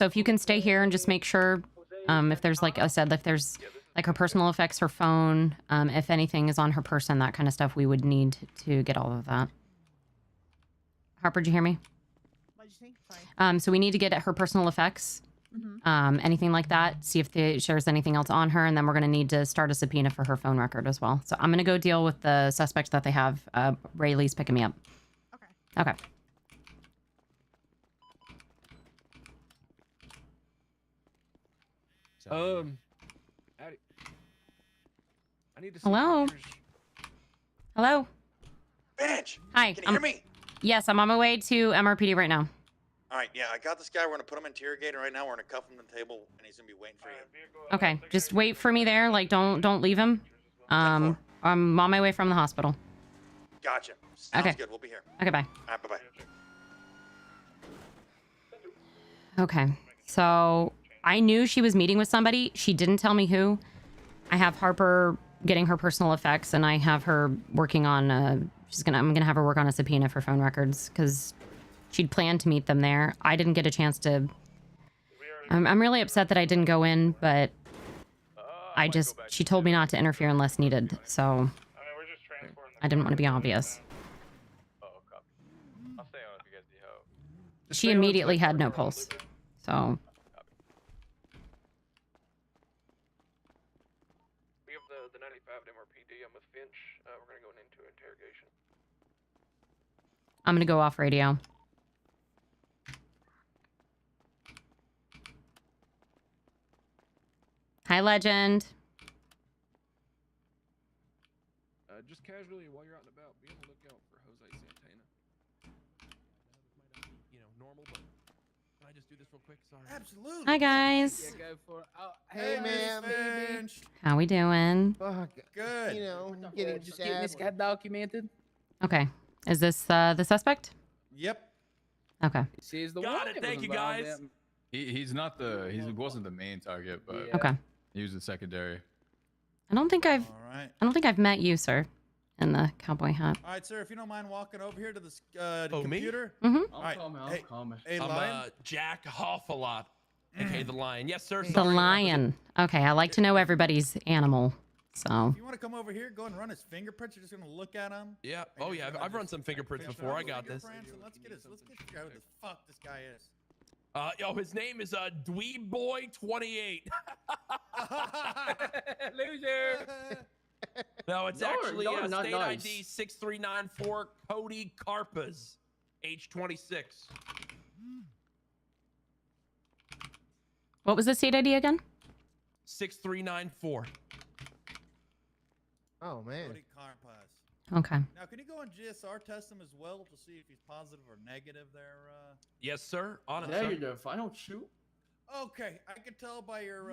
So if you can stay here and just make sure, if there's, like I said, if there's like her personal effects, her phone, if anything is on her person, that kind of stuff, we would need to get all of that. Harper, did you hear me? What'd you say? Sorry. So we need to get at her personal effects, anything like that, see if there's anything else on her, and then we're going to need to start a subpoena for her phone record as well. So I'm going to go deal with the suspects that they have. Rayleigh's picking me up. Okay. Okay. I need to see Hello? pictures. Hello? Finch! Hi. Can you hear me? Yes, I'm on my way to MRPD right now. All right, yeah, I got this guy. We're going to put him interrogated right now. We're going to cuff him to the table, and he's going to be waiting for you. Okay, just wait for me there. Like, don't leave him. I'm on my way from the hospital. Gotcha. Sounds Okay. good. We'll be here. Okay, bye. All right, bye-bye. Okay, so I knew she was meeting with somebody. She didn't tell me who. I have Harper getting her personal effects, and I have her working on. I'm gonna have her work on a subpoena for phone records because she'd planned to meet them there. I didn't get a chance to. I'm really upset that I didn't go in, but she told me not to interfere unless needed, so I didn't want to be obvious. She immediately had no pulse, so. We have the 95 MRPD. I'm with Finch. We're gonna go into interrogation. I'm gonna go off radio. Hi, Legend. Just casually, while you're out and about, be on the lookout for Jose Santana. You know, normal, but can I just do this real quick? Sorry. Absolutely. Hi, guys. Yeah, go for it. Oh, Hey, ma'am. Finch. How we doing? Fuck. Good. You know, getting Just getting this guy documented. Okay. Is this the suspect? Yep. Okay. She's the Got one. it. Thank you, guys. He wasn't the main target, but Yeah. Okay. he was the secondary. I don't think I've All right. met you, sir, in the cowboy hat. All right, sir, if you don't mind walking over here to the Oh, me? computer. Mm-hmm. All right. Hey, hey, I'm Lion. Jack Hoffalot, aka the Lion. Yes, sir. The Sorry. lion. Okay, I like to know everybody's animal. So. If you want to come over here, go and run his fingerprints. You're just going to look at him. Yeah. Oh yeah. I've run some fingerprints before. I got this. Let's get figure out who the fuck this guy is. His name is Dweeboy28. Loser. No, it's Y'all are- actually y'all are not state nice. ID 6394 Cody Carpas, age 26. What was the state ID again? 6394. Oh man. Cody Carpas. Okay. Now, can you go and GSR test him as well to see if he's positive or negative there? Yes, sir. On it, sir. Negative. I don't shoot. Okay, I can tell by your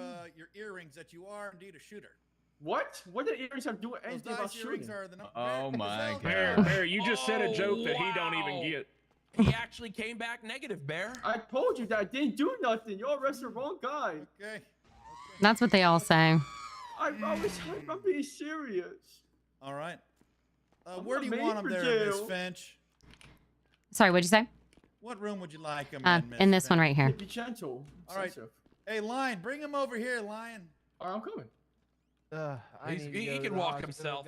earrings that you are indeed a shooter. What? What did earrings have to do with Those anything about nice earrings shooting? are the Oh my God. God. Bear, you just said a joke that he don't even wow. get. He actually came back negative, Bear. I told you that I didn't do nothing. You arrested the wrong guy. Okay. That's what they all say. I'm being serious. All right. I'm Where not do you made want him for there, Miss jail. Finch? Sorry, what'd you say? What room would you like him in, Miss In this one Finch? right here. Be gentle. All right. Sensitive. Hey, Lion, bring him over here, Lion. All right, I'm coming. He can walk himself.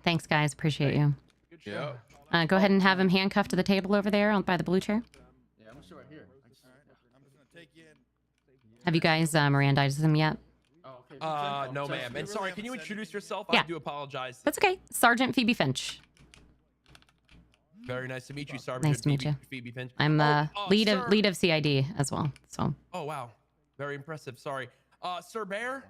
Thanks, guys. Appreciate you. Good Yeah. shot. Go ahead and have him handcuffed to the table over there by the blue chair. Yeah, I'm gonna sit right here. All right. I'm just gonna take you in. Have you guys Mirandized him yet? Oh, okay. Be gentle. No, I'm ma'am. sensitive. And sorry, can you haven't said introduce anything. yourself? Yeah. I do apologize. That's okay. Sergeant Phoebe Finch. Very nice to meet you, Sergeant. Nice to meet you. Phoebe Finch. I'm lead sir. of CID as well. So. Oh wow, very impressive. Sorry, Sir Bear.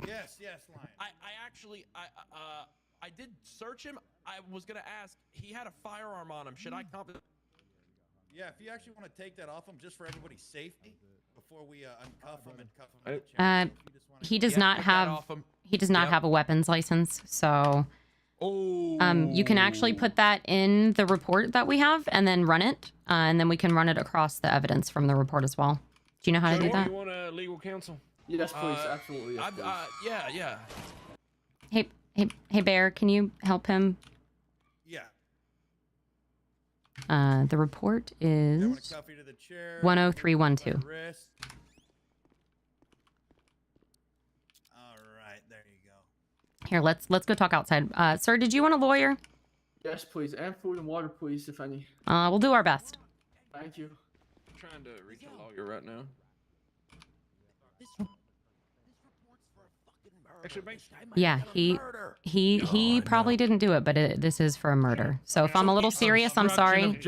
Yes, Lion. I actually I did search him. I was gonna ask. He had a firearm on him. Should I comp? Yeah, if you actually want to take that off him just for everybody's safety before we uncuff him and cuff him. to the chair, if you just wanna He go- does not have. He does not Yep. have a weapons license. So. Oh. You can actually put that in the report that we have and then run it. And then we can run it across the evidence from the report as well. Do you know how to do that? You want a legal counsel? Yes, please. Absolutely. Yes, please. Yeah. Hey, Bear, can you help him? Yeah. The report I want is to cuff you to the chair. 10312. Wrist. All right, there you go. Here, let's go talk outside. Sir, did you want a lawyer? Yes, please. And food and water, please, if any. We'll do our best. Thank you. I'm trying to reach a lawyer right now. Yeah, he probably didn't do it, but this is for a murder. So if I'm a little serious, I'm sorry.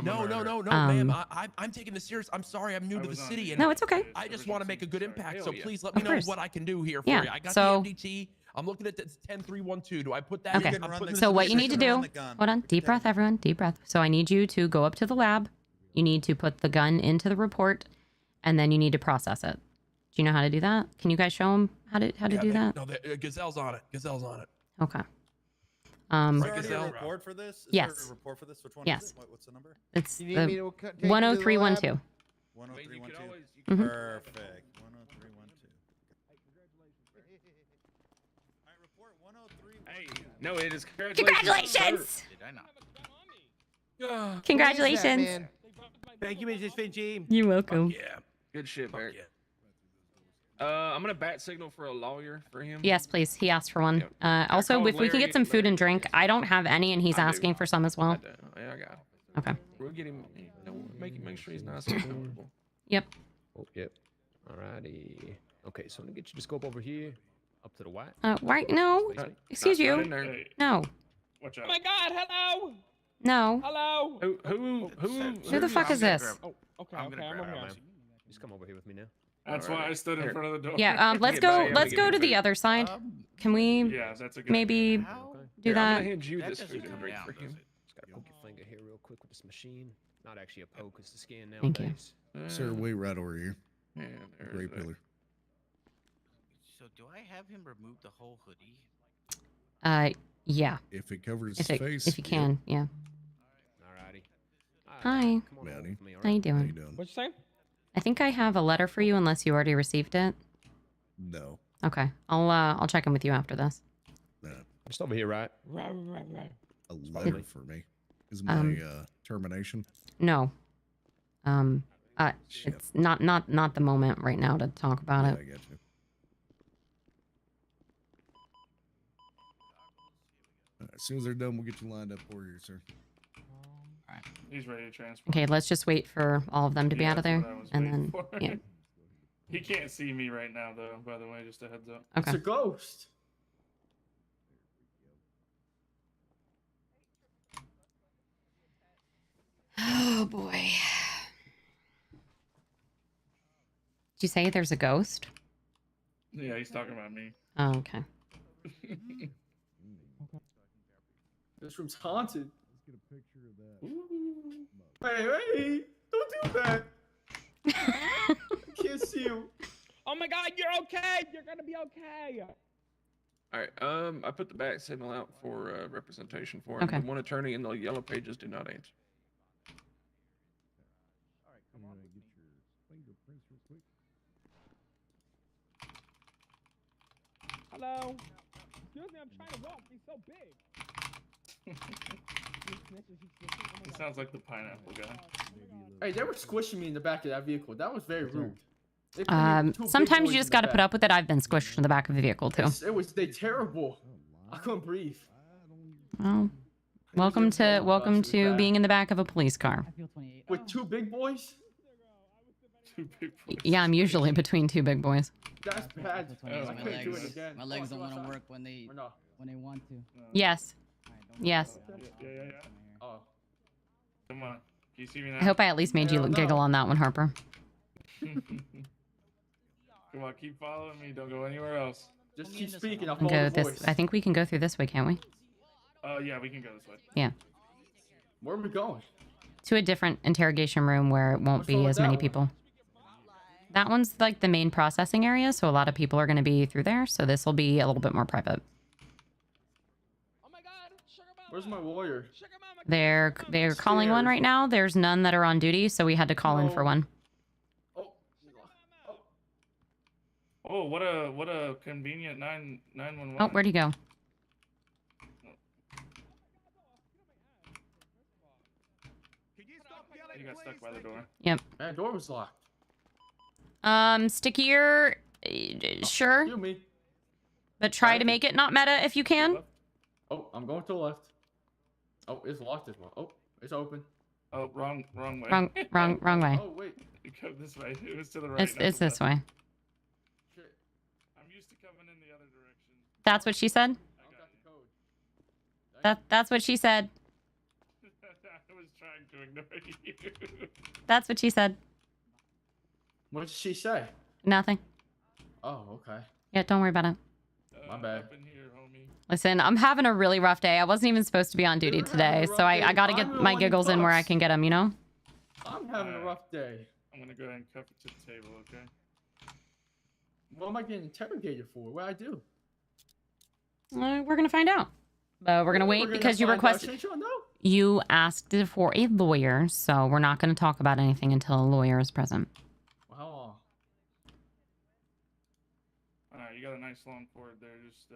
No, ma'am. I'm taking this serious. I'm sorry. I'm new to the city, and No, it's okay. I just want to make a good impact. So please let me Of know course. what I can do here for Yeah, you. I got so- the MDT. I'm looking at this 10312. Do I put that? Okay. In? I'm putting this So in what the you need to system. do, hold on, deep breath, everyone, deep breath. So I need you to go up to the lab. You need to put the gun into the report, and then you need to process it. Do you know how to do that? Can you guys show them how to do that? No, the Gazelle's on it. Gazelle's on it. Okay. Is there already a Gazelle? report for this? Is Yes. there a report for this? Which one Yes. is it? What's the number? It's You need me the to take you to the 10312. 10312. Mhm. Perfect. 10312. All right, report 103. Hey, no, it is Congratulations! Did I not? Congratulations! Thank you, Mrs. Finchy. You're welcome. Yeah. Good shit, Fuck Barrett. yeah. I'm gonna bat signal for a lawyer for him. Yes, please. He asked for one. Also, called if we can Larry- get some food and drink. I don't have any, and he's I do. asking for some as I well. do. Yeah, I got it. Okay. We'll get him. You know, make sure he's nice and comfortable. Yep. Oh, yep. Alrighty. Okay, so I'm gonna get you to scope over here, up to the white. Why? No. Excuse Not in you. there. No. Watch out. Oh my God! Hello. No. Hello. Who the fuck is this? Oh, okay. I'm Okay. gonna I'm grab over her, here. ma'am. Just come over here with me now. That's Alright. why I stood in Here. front of the door. Yeah. Let's Yeah, go. yeah, Let's we go can to do the it. other side. Can we Yeah, that's a good maybe idea. do I'm that? gonna hand you That this doesn't food and drink for him. Just gotta poke your finger here real quick with this machine. Not actually a poke, it's the skin Thank you. nowadays. Sir, wait right over here. Yeah, there's Great that. pillar. So do I have him remove the whole hoodie? Yeah. If it covers If his it, face. if you can, yeah. Alrighty. Hi. Come on Howdy. over with me, How you alright? How you doing? doing? What'd you say? I think I have a letter for you, unless you already received it. No. Okay. I'll check in with you after this. No. Just over here, right? Right. A letter for me. Is my termination. No. Shit. It's not the moment right now to talk about Yeah, it. I get you. All right, as soon as they're done, we'll get you lined up for you, sir. He's ready to transfer. Okay, let's just wait for all of them to be Yeah, out of that's there, what I was and waiting then for. yeah. He can't see me right now, though. By the way, just a heads up. It's Okay. a ghost. Oh boy. Did you say there's a ghost? Yeah, he's talking about me. Oh, okay. This room's haunted. Let's get a picture of that. Hey, don't do that. I can't see you. Oh my God, you're okay. You're gonna be okay. All right. I put the bat signal out for representation for him. Okay. The one attorney in the yellow pages do not answer. All right, come on. Get your fingerprints real quick. Hello. Excuse me, I'm trying to walk. He's so big. It sounds like the pineapple guy. Hey, they were squishing me in the back of that vehicle. That was very rude. They put me with two big Sometimes boys you in just the got to back. put up with it. I've been squished in the back of a vehicle too. They terrible. I couldn't breathe. Well, welcome to being in the back of a police car. With two big boys? Two big boys. Yeah, I'm usually between two big boys. That's bad. Oh, I my couldn't do it legs- again. My legs don't Come want to outside. work when they Or no? want to. Yes. Yes. Yeah. Oh. Come on. Can you see me now? I hope I at least made you Hell no. giggle on that one, Harper. Come on, keep following me. Don't go anywhere else. Just keep speaking. I'll We can follow go the this. voice. I think we can go through this way, can't we? Yeah, we can go this way. Yeah. Where are we going? To a different interrogation room where it won't What's wrong be with as that many one? people. That one's like the main processing area, so a lot of people are going to be through there. So this will be a little bit more private. Oh my God, sugar mama. Where's my lawyer? Sugar mama. They're calling one right now. There's none that are on duty, so we had to call in for No. one. Oh. Oh, what a convenient 911. Oh, where'd he go? stuck by the door. Yep. That door was locked. Stickier, sure. Excuse me. But try to make it not meta if you can. Oh, I'm going to the left. Oh, it's locked as well. Oh, it's open. Oh, wrong way. Wrong way. Oh, wait. You go this way. It was to the right. It's not the this left. way. Shit. I'm used to coming in the other direction. That's what she said? I got the code. That's what she said. I was trying to ignore you. That's what she said. What did she say? Nothing. Oh, okay. Yeah, don't worry about it. My bad. Up in here, homie. Listen, I'm having a really rough day. I wasn't even supposed to be on duty You're having today, a so rough I day. gotta I'm get the my one giggles in where I cuffs. can get them, you know? I'm having a rough day. I'm gonna go ahead and cuff it to the table, okay? What am I getting interrogated for? What I do? We're gonna find out. But we're gonna wait because you requested... Since y'all know. You asked for a lawyer, so we're not gonna talk about anything until a lawyer is present. Well, how long? Alright, you got a nice long cord there. Just,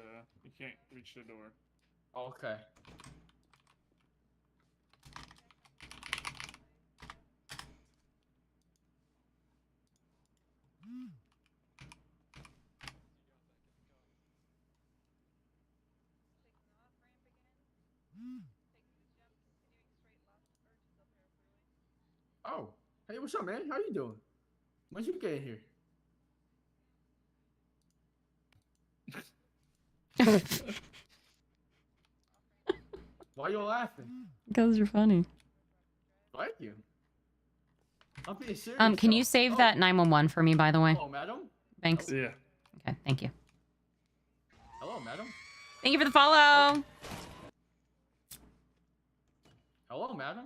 you can't reach the door. Okay. Oh, hey, what's up, man? How you doing? When'd you get in here? Why you laughing? Because you're funny. Thank you. I'm being serious. Can you though. save Oh, that 911 for me, by the way? Hello, madam. Thanks. Yeah. Okay, thank you. Hello, madam. Thank you for the follow. Hello, madam.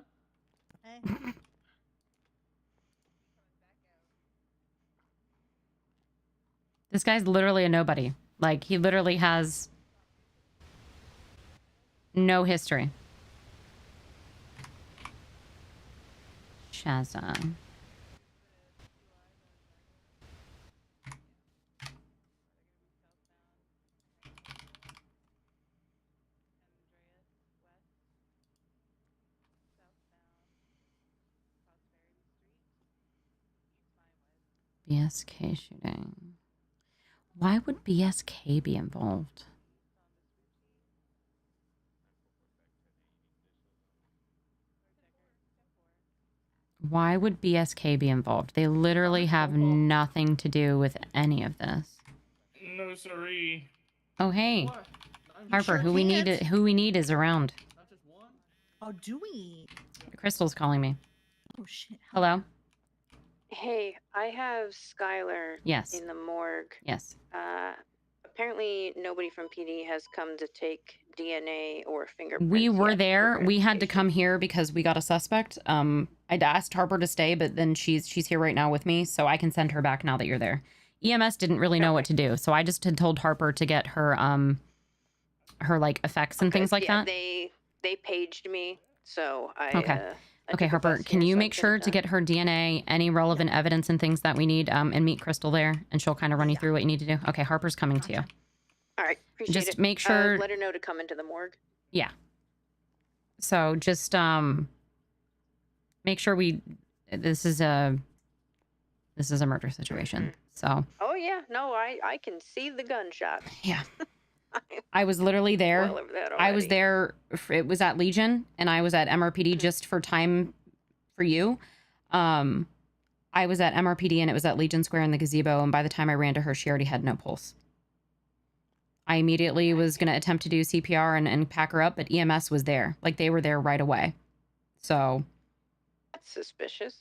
This guy's literally a nobody. Like, he literally has no history. Shazza. BSK shooting. Why would BSK be involved? Why would BSK be involved? They literally have nothing to do with any of this. No, sorry. Oh, hey. What? Harper, who we need is around. Not just one? Oh, do we? Crystal's calling me. Oh, shit. Hello? Hey, I have Skylar Yes. in the morgue. Yes. Apparently nobody from PD has come to take DNA or fingerprints. We were yet there. for We had to verification. come here because we got a suspect. I'd asked Harper to stay, but then she's here right now with me, so I can send her back now that you're there. EMS didn't really know what to do, so I just had told Harper to get her her like effects and things like that. They paged me, so I Okay. I Okay, took a Harper, bus can here you so I make sure to get her DNA, any relevant evidence and things that we need, and meet Crystal there, and she'll kind of run you through what you need to do. Okay, Harper's coming to you. All right, appreciate Just it. make sure- Let her know to come into the morgue. Yeah. So just make sure this is a murder situation. So Oh yeah, no, I can see the gunshot. yeah. I was literally there. Well over that I was already. there. It was at Legion, and I was at MRPD just for time for you. I was at MRPD, and it was at Legion Square in the gazebo. And by the time I ran to her, she already had no pulse. I immediately was going to attempt to do CPR and pack her up, but EMS was there. Like, they were there right away. So, That's suspicious.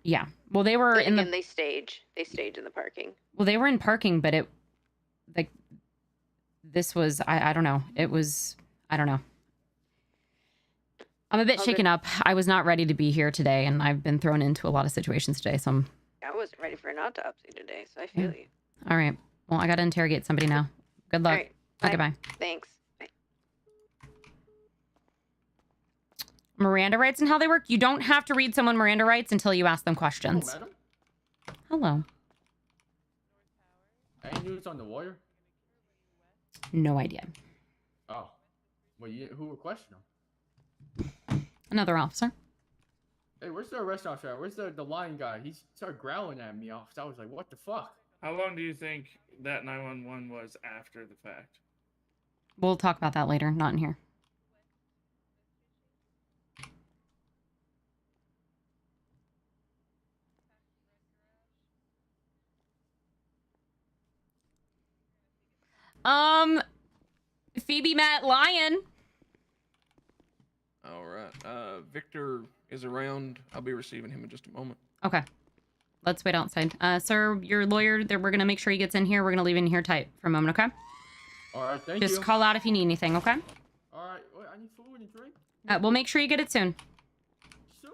yeah. Well, they were in the... Again, they stage in the parking. Well, they were in parking, but this was, I don't know. It was, I don't know. I'm a bit shaken up. I was not ready to be here today, and I've been thrown into a lot of situations today, so I wasn't ready for an autopsy today, so I feel you. all right. Well, I got to interrogate somebody now. Good luck. All right, Okay, bye. Thanks. Bye. Miranda rights and how they work? You don't have to read someone Miranda rights until you ask them questions. Hello, madam. Hello. Any news on the lawyer? No idea. Oh. Well, who requested him? Another officer. Hey, where's the restaurant at? Where's the lion guy? He started growling at me off. I was like, what the fuck? How long do you think that 911 was after the fact? We'll talk about that later, not in here. Phoebe met Lion. All right. Victor is around. I'll be receiving him in just a moment. Okay. Let's wait outside. Sir, your lawyer, we're gonna make sure he gets in here. We're gonna leave him in here tight for a moment, okay? All right, thank you. Just call out if you need anything, okay? All right, wait, I need food and drink. We'll make sure you get it soon. Soon,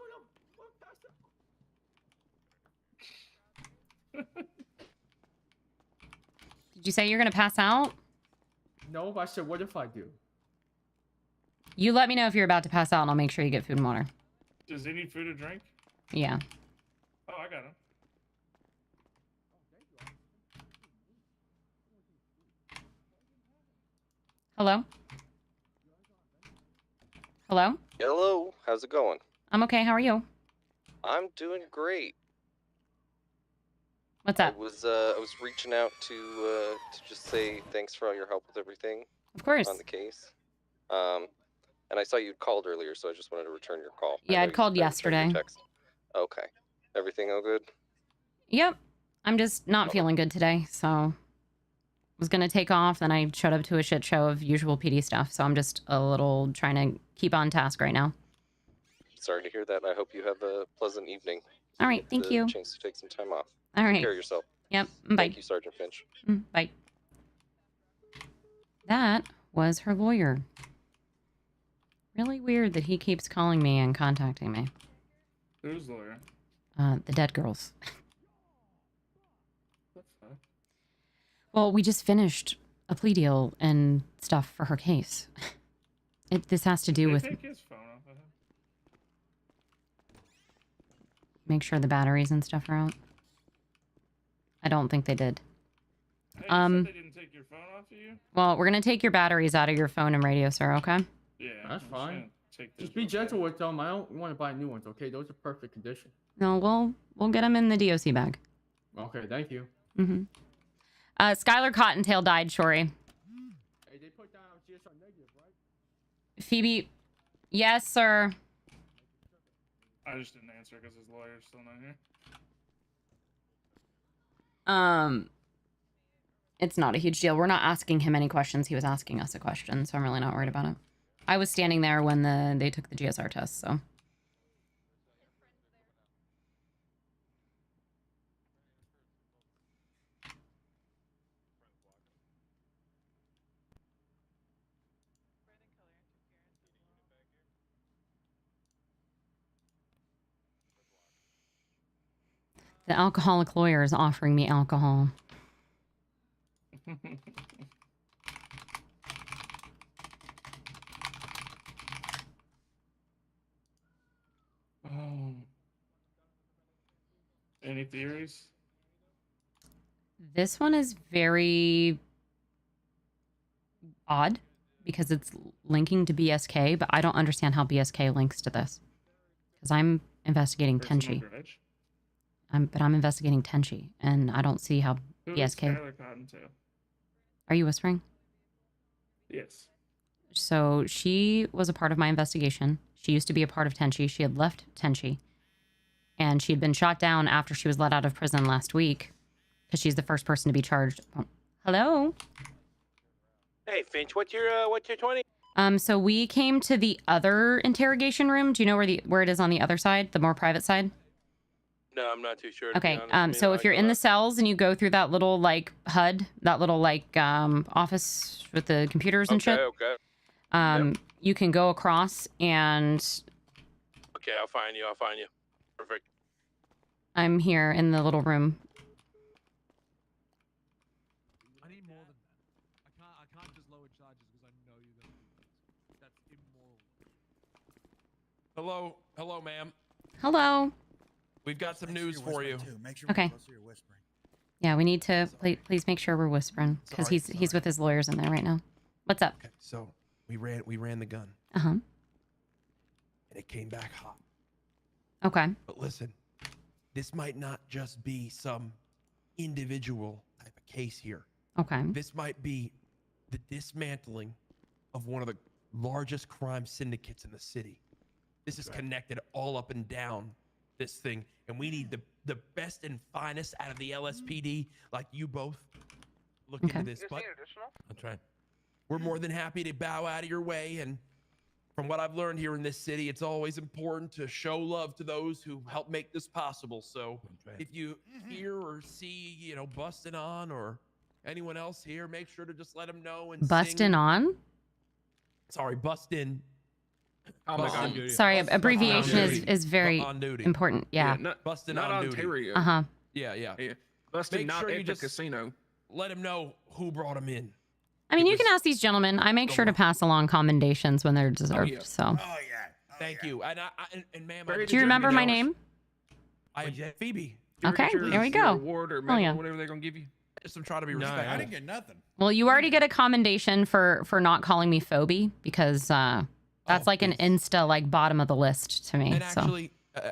Did you say you're gonna pass out? No, but I said, what if I do? You let me know if you're about to pass out and I'll make sure you get food and water. Does he need food or drink? Yeah. Oh, I got him. Hello? Hello? Hello, how's it going? I'm okay, how are you? I'm doing great. What's up? I was reaching out to just say thanks for all your help with everything. Of course. On the case. And I saw you'd called earlier, so I just wanted to return your call. Yeah, I'd called yesterday. Text. Okay. Everything all good? Yep. I'm just not feeling good today, so was gonna take off, then I showed up to a shit show of usual PD stuff, so I'm just a little trying to keep on task right now. Sorry to hear that. I hope you have a pleasant evening. All right, thank you. Chance to take some time off. All right. Take care of yourself. Yep. Bye. Thank you, Sergeant Finch. Bye. That was her lawyer. Really weird that he keeps calling me and contacting me. Who's lawyer? The dead girls. That's fine. Well, we just finished a plea deal and stuff for her case. This has to do with... Take his phone off of him. Make sure the batteries and stuff are out. I don't think they did. Hey, you said they didn't take your phone off of you? Well, we're gonna take your batteries out of your phone and radio, sir, okay? Yeah. That's I'm fine. Take Just be gentle with them. I don't want to buy new ones, okay? Those are perfect condition. No, we'll get them in the DOC bag. Okay, thank you. Mm-hmm. Skylar Cottontail died, Shory. Hey, they put down GSR negative, right? Phoebe, yes, sir. I just didn't answer because his lawyer's still not here. It's not a huge deal. We're not asking him any questions. He was asking us a question, so I'm really not worried about it. I was standing there when they took the GSR test, so. The alcoholic lawyer is offering me alcohol. Any theories? This one is very odd because it's linking to BSK, but I don't understand how BSK links to this. Because I'm investigating Tenchi. But I'm investigating Tenchi, and I don't see how Who is BSK... Skylar Cottontail? Are you whispering? Yes. So she was a part of my investigation. She used to be a part of Tenchi. She had left Tenchi. And she had been shot down after she was let out of prison last week. Because she's the first person to be charged. Oh, hello? Hey, Finch, what's your 20? So we came to the other interrogation room. Do you know where it is on the other side? The more private side? No, I'm not too sure. to be Okay, honest. so if you're in the cells and you go through that little, like, HUD, that little, like, office with the computers and shit. Okay. You can go across and... Okay, I'll find you. Perfect. I'm here in the little room. I need more than that. I can't just lower charges because I know you're gonna do this. That's immoral. Hello, ma'am. Hello. We've got some news for you. Okay. Yeah, we need to please make sure we're whispering because he's with his lawyers in there right now. What's up? Okay, so we ran the gun. Uh-huh. And it came back hot. Okay. But listen, this might not just be some individual type of case here. Okay. This might be the dismantling of one of the largest crime syndicates in the city. This is connected all up and down this thing, and we need the best and finest out of the LSPD, like you both. Look into this, but that's right. We're more than happy to bow out of your way, and from what I've learned here in this city, it's always important to show love to those who help make this possible. So if you hear or see, you know, Bustin' On or anyone else here, make sure to just let them know and Bustin' sing. On? Sorry, Bustin'. Oh my God. Sorry, abbreviation is very on duty. important. Yeah. not Bustin' not on Ontario. duty. Uh-huh. Yeah. Busted Make not sure you at the just casino. let him know who brought him in. I mean, you can ask these gentlemen. I make sure to pass along commendations when they're deserved. yeah. So. Thank you. And ma'am, Do you remember my name? Phoebe. Okay, there we Your go. award or Oh, medal yeah. or whatever they're gonna give you. Just I'm trying to be I respectful. didn't get nothing. Well, you already get a commendation for not calling me Phoebe because that's like an Insta like bottom of the list to me.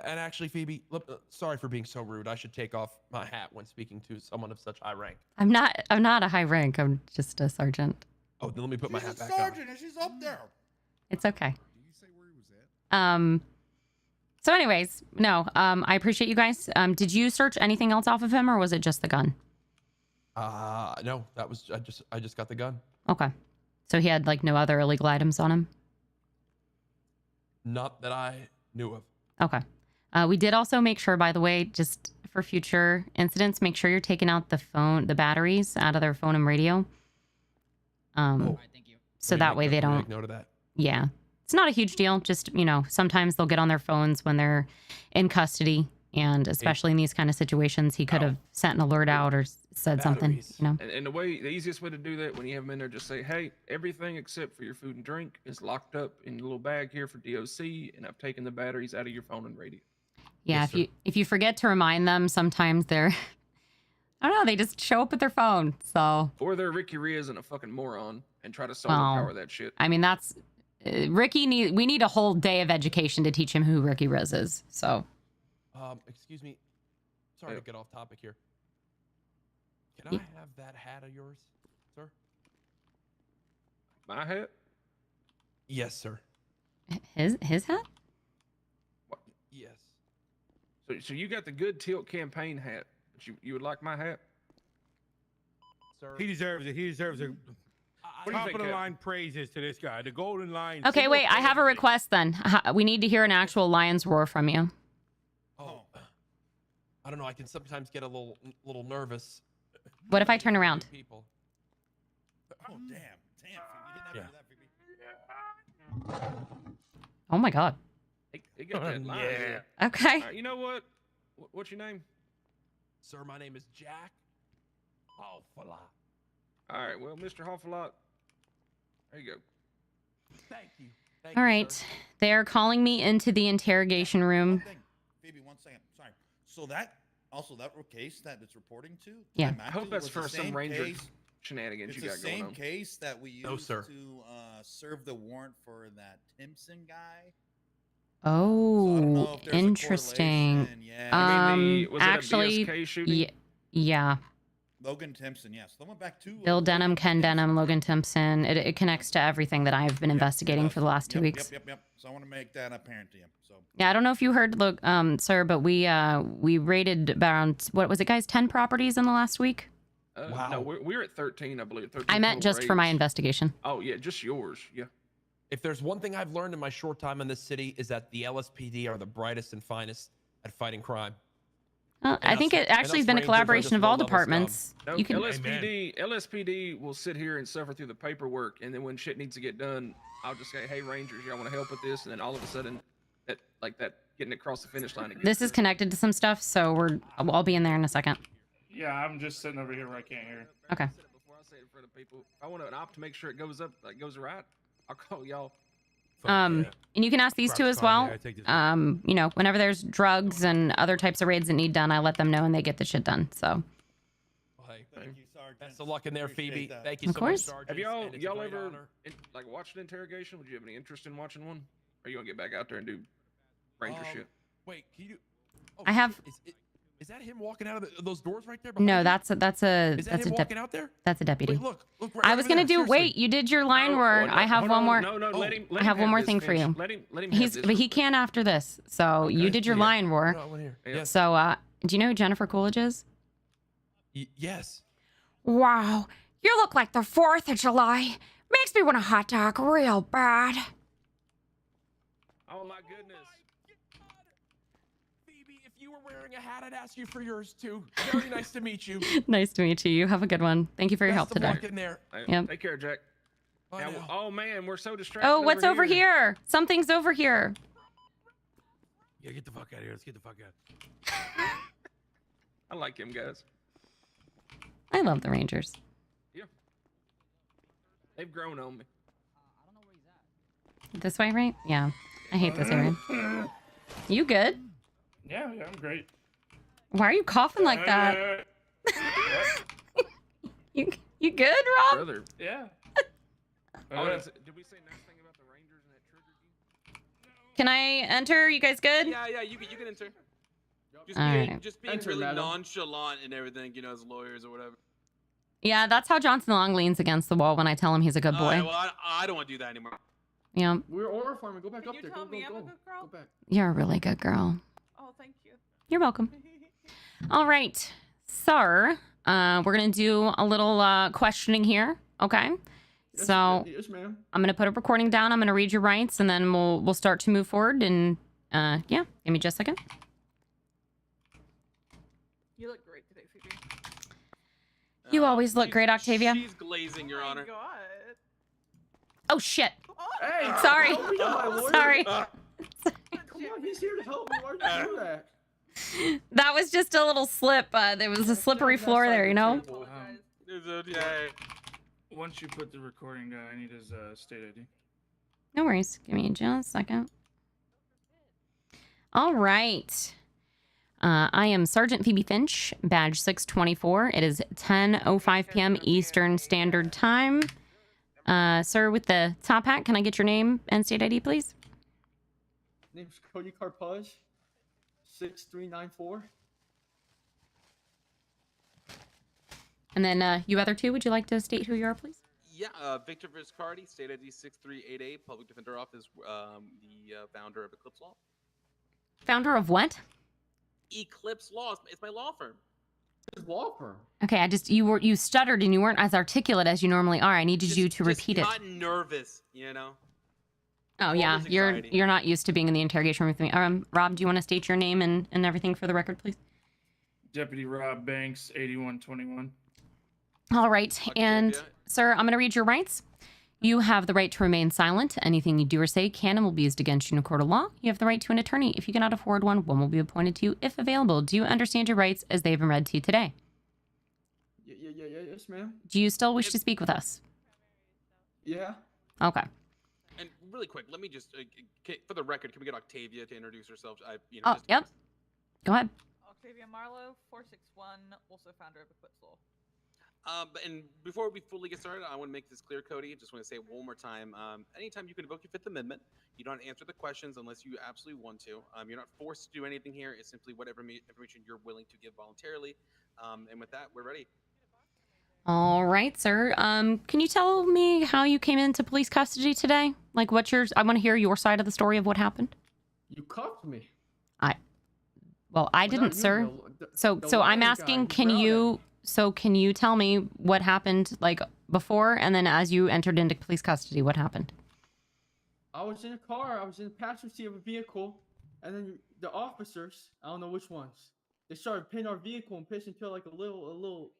And actually, Phoebe, look, sorry for being so rude. I should take off my hat when speaking to someone of such high rank. I'm not a high rank. I'm just a sergeant. Oh, then let me put my hat back Sergeant, and she's up there. It's okay. So anyways, no, I appreciate you guys. Did you search anything else off of him or was it just the gun? No, that was I just got the gun. Okay. So he had like no other illegal items on him? Not that I knew of. Okay. We did also make sure, by the way, just for future incidents, make sure you're taking out the batteries out of their phone and radio. So that way they don't. Make note of that. Yeah. It's not a huge deal. Just, you know, sometimes they'll get on their phones when they're in custody. And especially in these kind of situations, he could have sent an alert out or said something, you know. And the easiest way to do that when you have them in there, just say, hey, everything except for your food and drink is locked up in a little bag here for DOC, and I've taken the batteries out of your phone and radio. Yeah, Yes, if you forget to remind them, sometimes they're, I don't know, they just show up with their phone. So. Or they're Ricky Riz and a fucking moron and try to Well, solar power that shit. I mean, that's we need a whole day of education to teach him who Ricky Riz is. So. Excuse me. Sorry to get off topic here. Can I have that hat of yours, sir? My hat? Yes, sir. His hat? Yes. So you got the good tilt campaign hat. But you would like my hat? Sir. He deserves it. He deserves it. What do you Top think, of the Cap? line praises to this guy. The golden line. Okay, wait, I have a request then. We need to hear an actual lion's roar from you. Oh, I don't know. I can sometimes get a little nervous. What if I turn around? People. Oh, damn. Phoebe. You didn't have to do that, Phoebe. Oh my God. It got that line. Yeah. Okay. All right, you know what? What's your name? Sir, my name is Jack. Hoffala. All right, well, Mr. Hoffelot, there you go. Thank you. All right. They are calling me into the interrogation room. Phoebe, 1 second. Sorry. So that case that it's reporting to? Yeah. I hope that's for some Ranger shenanigans you got going on. It's the same case that we used sir. to serve the warrant for that Timpson guy. Oh, interesting. Yeah. Was it a actually, BSK shooting? yeah. Logan Timpson, yes. Someone back to Bill Denham, Ken Denham, Logan Timpson. It connects to everything that I've been investigating for the last 2 weeks. Yep. So I want to make that apparent to you. So Yeah, I don't know if you heard, look, sir, but we raided around, what was it, guys, 10 properties in the last week? Wow. No, we're at 13, I believe. 13 I meant total just for my raids. investigation. Oh, yeah, just yours. Yeah. If there's one thing I've learned in my short time in this city is that the LSPD are the brightest and finest at fighting crime. Well, I think it actually has been a collaboration of all departments. No, You can, LSPD will sit here and suffer through the paperwork, and then when shit needs to get done, I'll just say, "Hey, Rangers, y'all want to help with this?" And then all of a sudden, that getting across the finish line again. this is connected to some stuff, so I'll be in there in a second. Yeah, I'm just sitting over here where I can't hear. Okay. Before I say it in front of people, if I want an op to make sure it goes up, goes right, I'll call y'all. And you can ask these two as well. You know, whenever there's drugs and other types of raids that need done, I let them know and they get the shit done. So. Thank you, Sergeant. Best of luck in there, Phoebe. That. Thank you Of so course. much, Sergeant. Have y'all and it's a great ever honor. watched an interrogation? Would you have any interest in watching one? Or you gonna get back out there and do Ranger shit? Wait, can you? Oh, I have. Is that him walking out of those doors right there? No, you? that's a Is that that's him a walking out there? That's a deputy. Wait, look right I was gonna over do. there, seriously. Wait, you did your line No, where no, I have hold one on. more. No, let him. Let I him have one more this, thing for Finch. you. Let him have He's this but real he quick. can after this. So you did your Yeah. line war. No, I wanna hear. Yeah. So do you know who Jennifer Coolidge is? Yes. Wow, you look like the 4th of July. Makes me want a hot dog real bad. Oh my goodness. Phoebe, if you were wearing a hat, I'd ask you for yours too. Very nice to meet you. Nice to meet you. You have a good one. Thank you for your help Best of today. luck in there. Yep. Take care, Jack. Bye Now, now. oh man, we're so distracted. Oh, what's over here? Something's over here. Yeah, get the fuck out of here. Let's get the fuck out. I like him, guys. I love the Rangers. Yeah. They've grown on me. This way, right? Yeah. I hate this area. You good? Yeah, I'm great. Why are you coughing like that? You good, Rob? Brother. Yeah. Did we say nice thing about the Rangers and that triggered you? Can I enter? You guys good? Yeah, you can enter. Just All being, right. just being Enter, really madam. nonchalant and everything, you know, as lawyers or whatever. Yeah, that's how Johnson Long leans against the wall when I tell him he's a good boy. Alright, well, I don't want to do that anymore. Yeah, We're order farming. Go back up there. tell Go, me go, I'm a go. good girl? Go back. you're a really good girl. Oh, thank you. You're welcome. All right, sir. We're gonna do a little questioning here. Okay. Yes, So yes, ma'am. I'm gonna put a recording down. I'm gonna read your rights, and then we'll start to move forward. And yeah, give me just a second. You look great today, Phoebe. You always look great, Octavia. She's glazing, Your Honor. God. Oh shit. Hey, Sorry. help me out, my lawyer. Sorry. Come on, he's here to help me. Why'd you do that? That was just a little slip. There was a slippery floor there, you know? Once you put the recording down, I need his state ID. No worries. Give me just a second. All right. I am Sergeant Phoebe Finch, badge 624. It is 10:05 p.m. Eastern Standard Time. Sir, with the top hat, can I get your name and state ID, please? Name's Cody Carpage. 6394. And then you other two, would you like to state who you are, please? Yeah, Victor Viscardi, state ID 6388, Public Defender Office, the founder of Eclipse Law. Founder of what? Eclipse Law, it's my law firm. His law firm. Okay, you stuttered and you weren't as articulate as you normally are. I needed you to repeat it. Got nervous, you know. Oh yeah, you're not used to being in the interrogation room with me. Rob, do you want to state your name and everything for the record, please? Deputy Rob Banks, 8121. All right, and sir, I'm going to read your rights. You have the right to remain silent. Anything you do or say can and will be used against you in a court of law. You have the right to an attorney. If you cannot afford one will be appointed to you if available. Do you understand your rights as they have been read to you today? Yes, ma'am. Do you still wish to speak with us? Yeah. Okay. And really quick, let me just, for the record, can we get Octavia to introduce herself? Oh, yep. Go ahead. Octavia Marlowe, 461, also founder of Eclipse Law. And before we fully get started, I want to make this clear, Cody. I just want to say it one more time. Anytime you can invoke your Fifth Amendment, you don't answer the questions unless you absolutely want to. You're not forced to do anything here. It's simply whatever information you're willing to give voluntarily. And with that, we're ready. All right, sir. Can you tell me how you came into police custody today? Like, I want to hear your side of the story of what happened. You cuffed me. I didn't, sir. So I'm asking, can you tell me what happened, like, before and then as you entered into police custody, what happened? I was in a car. I was in the passenger seat of a vehicle, and then the officers, I don't know which ones, they started pinning our vehicle and pushing into like a little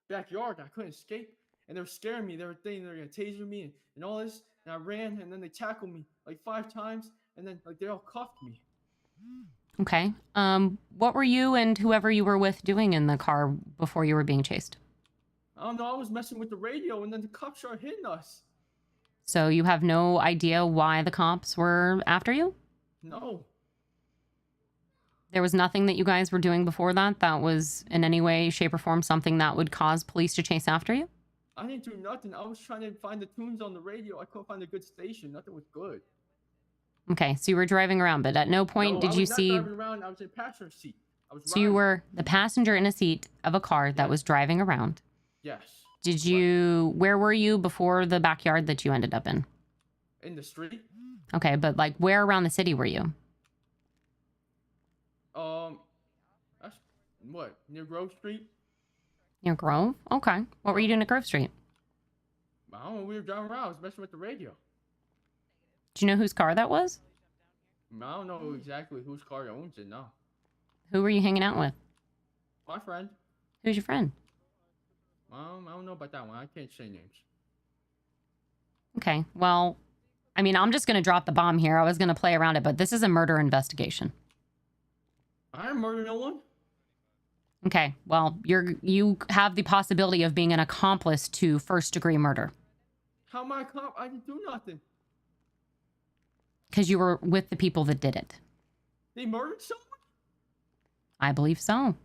backyard. I couldn't escape, and they were scaring me. They were thinking they were gonna taser me and all this, and I ran, and then they tackled me like 5 times, and then like they all cuffed me. Okay. What were you and whoever you were with doing in the car before you were being chased? I don't know. I was messing with the radio, and then the cops started hitting us. So you have no idea why the cops were after you? No. There was nothing that you guys were doing before that was in any way, shape, or form something that would cause police to chase after you? I didn't do nothing. I was trying to find the tunes on the radio. I couldn't find a good station. Nothing was good. Okay, so you were driving around, but at no point No, did I you was not see... driving around. I was in passenger seat. I was So you were the passenger in a seat of a car that was driving around. Yes. Did you... Where were you before the backyard that you ended up in? In the street. Okay, but like where around the city were you? That's what, near Grove Street? Near Grove? Okay. What were you doing at Grove Street? I don't know. We were driving around. I was messing with the radio. Do you know whose car that was? I don't know exactly whose car owns it now. Who were you hanging out with? My friend. Who's your friend? I don't know about that one. I can't say names. Okay, well, I mean, I'm just going to drop the bomb here. I was going to play around it, but this is a murder investigation. I didn't murder no one. Okay, well, you have the possibility of being an accomplice to first-degree murder. How am I a cop? I didn't do nothing. Because you were with the people that did it. They murdered someone? I believe so.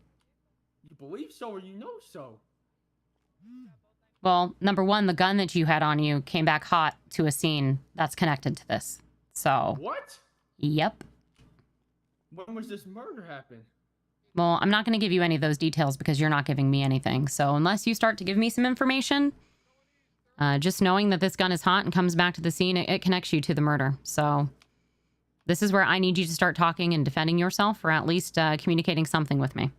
You believe so or you know so? Well, number one, the gun that you had on you came back hot to a scene that's connected to this. So. What? Yep. When was this murder happen? Well, I'm not going to give you any of those details because you're not giving me anything. So unless you start to give me some information, just knowing that this gun is hot and comes back to the scene, it connects you to the murder. So this is where I need you to start talking and defending yourself, or at least communicating something with me.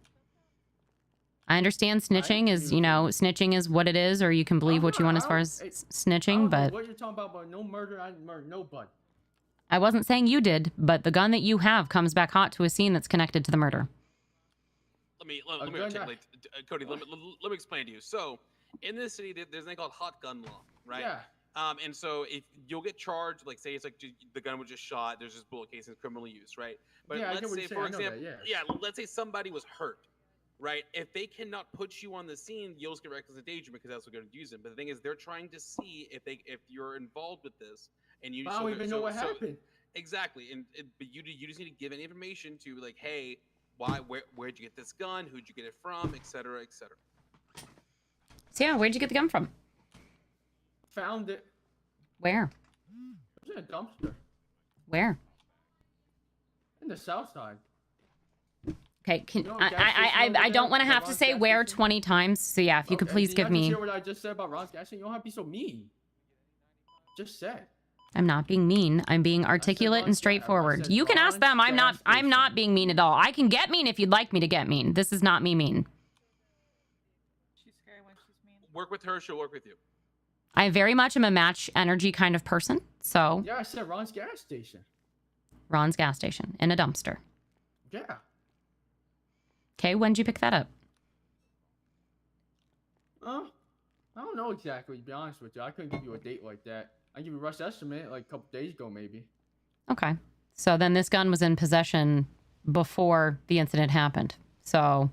I understand snitching is, you know, snitching is what it is, or you can believe what you want as far as snitching, but... What you're talking about no murder, I didn't murder nobody. I wasn't saying you did, but the gun that you have comes back hot to a scene that's connected to the murder. Let me articulate, Cody. Let me explain to you. So, in this city, there's a thing called hot gun law, right? Yeah. And so if you'll get charged, like say it's like the gun was just shot, there's just bullet casings, criminal use, right? But Yeah, I get let's what say, you're for saying, I know example, that, let's say somebody was hurt, right? If they cannot put you on the scene, you'll just get reckless endangerment because that's what they're going to use it. But the thing is, they're trying to see if you're involved with this, and you. I don't even know what happened. Exactly, but you just need to give any information to like, hey, where'd you get this gun? Who'd you get it from? Etc. Etc. So yeah, where'd you get the gun from? Found it. Where? It was in a dumpster. Where? In the south side. Okay, You know, gas station I over don't there, want to the have to Ron's say gas where station? 20 times. So yeah, if you could please Did give you me... hear what I just said about Ron's gas station? You don't have to be so mean. Just said. I'm not being mean. I'm being articulate and straightforward. You can ask them. I'm not being mean at all. I can get mean if you'd like me to get mean. This is not me mean. She's scary when she's mean. Work with her, she'll work with you. I very much am a match energy kind of person. So Yeah, I said Ron's gas station. Ron's gas station in a dumpster. Yeah. Okay, when'd you pick that up? I don't know exactly, to be honest with you. I couldn't give you a date like that. I give you a rough estimate, like a couple days ago, maybe. Okay. So then this gun was in possession before the incident happened. So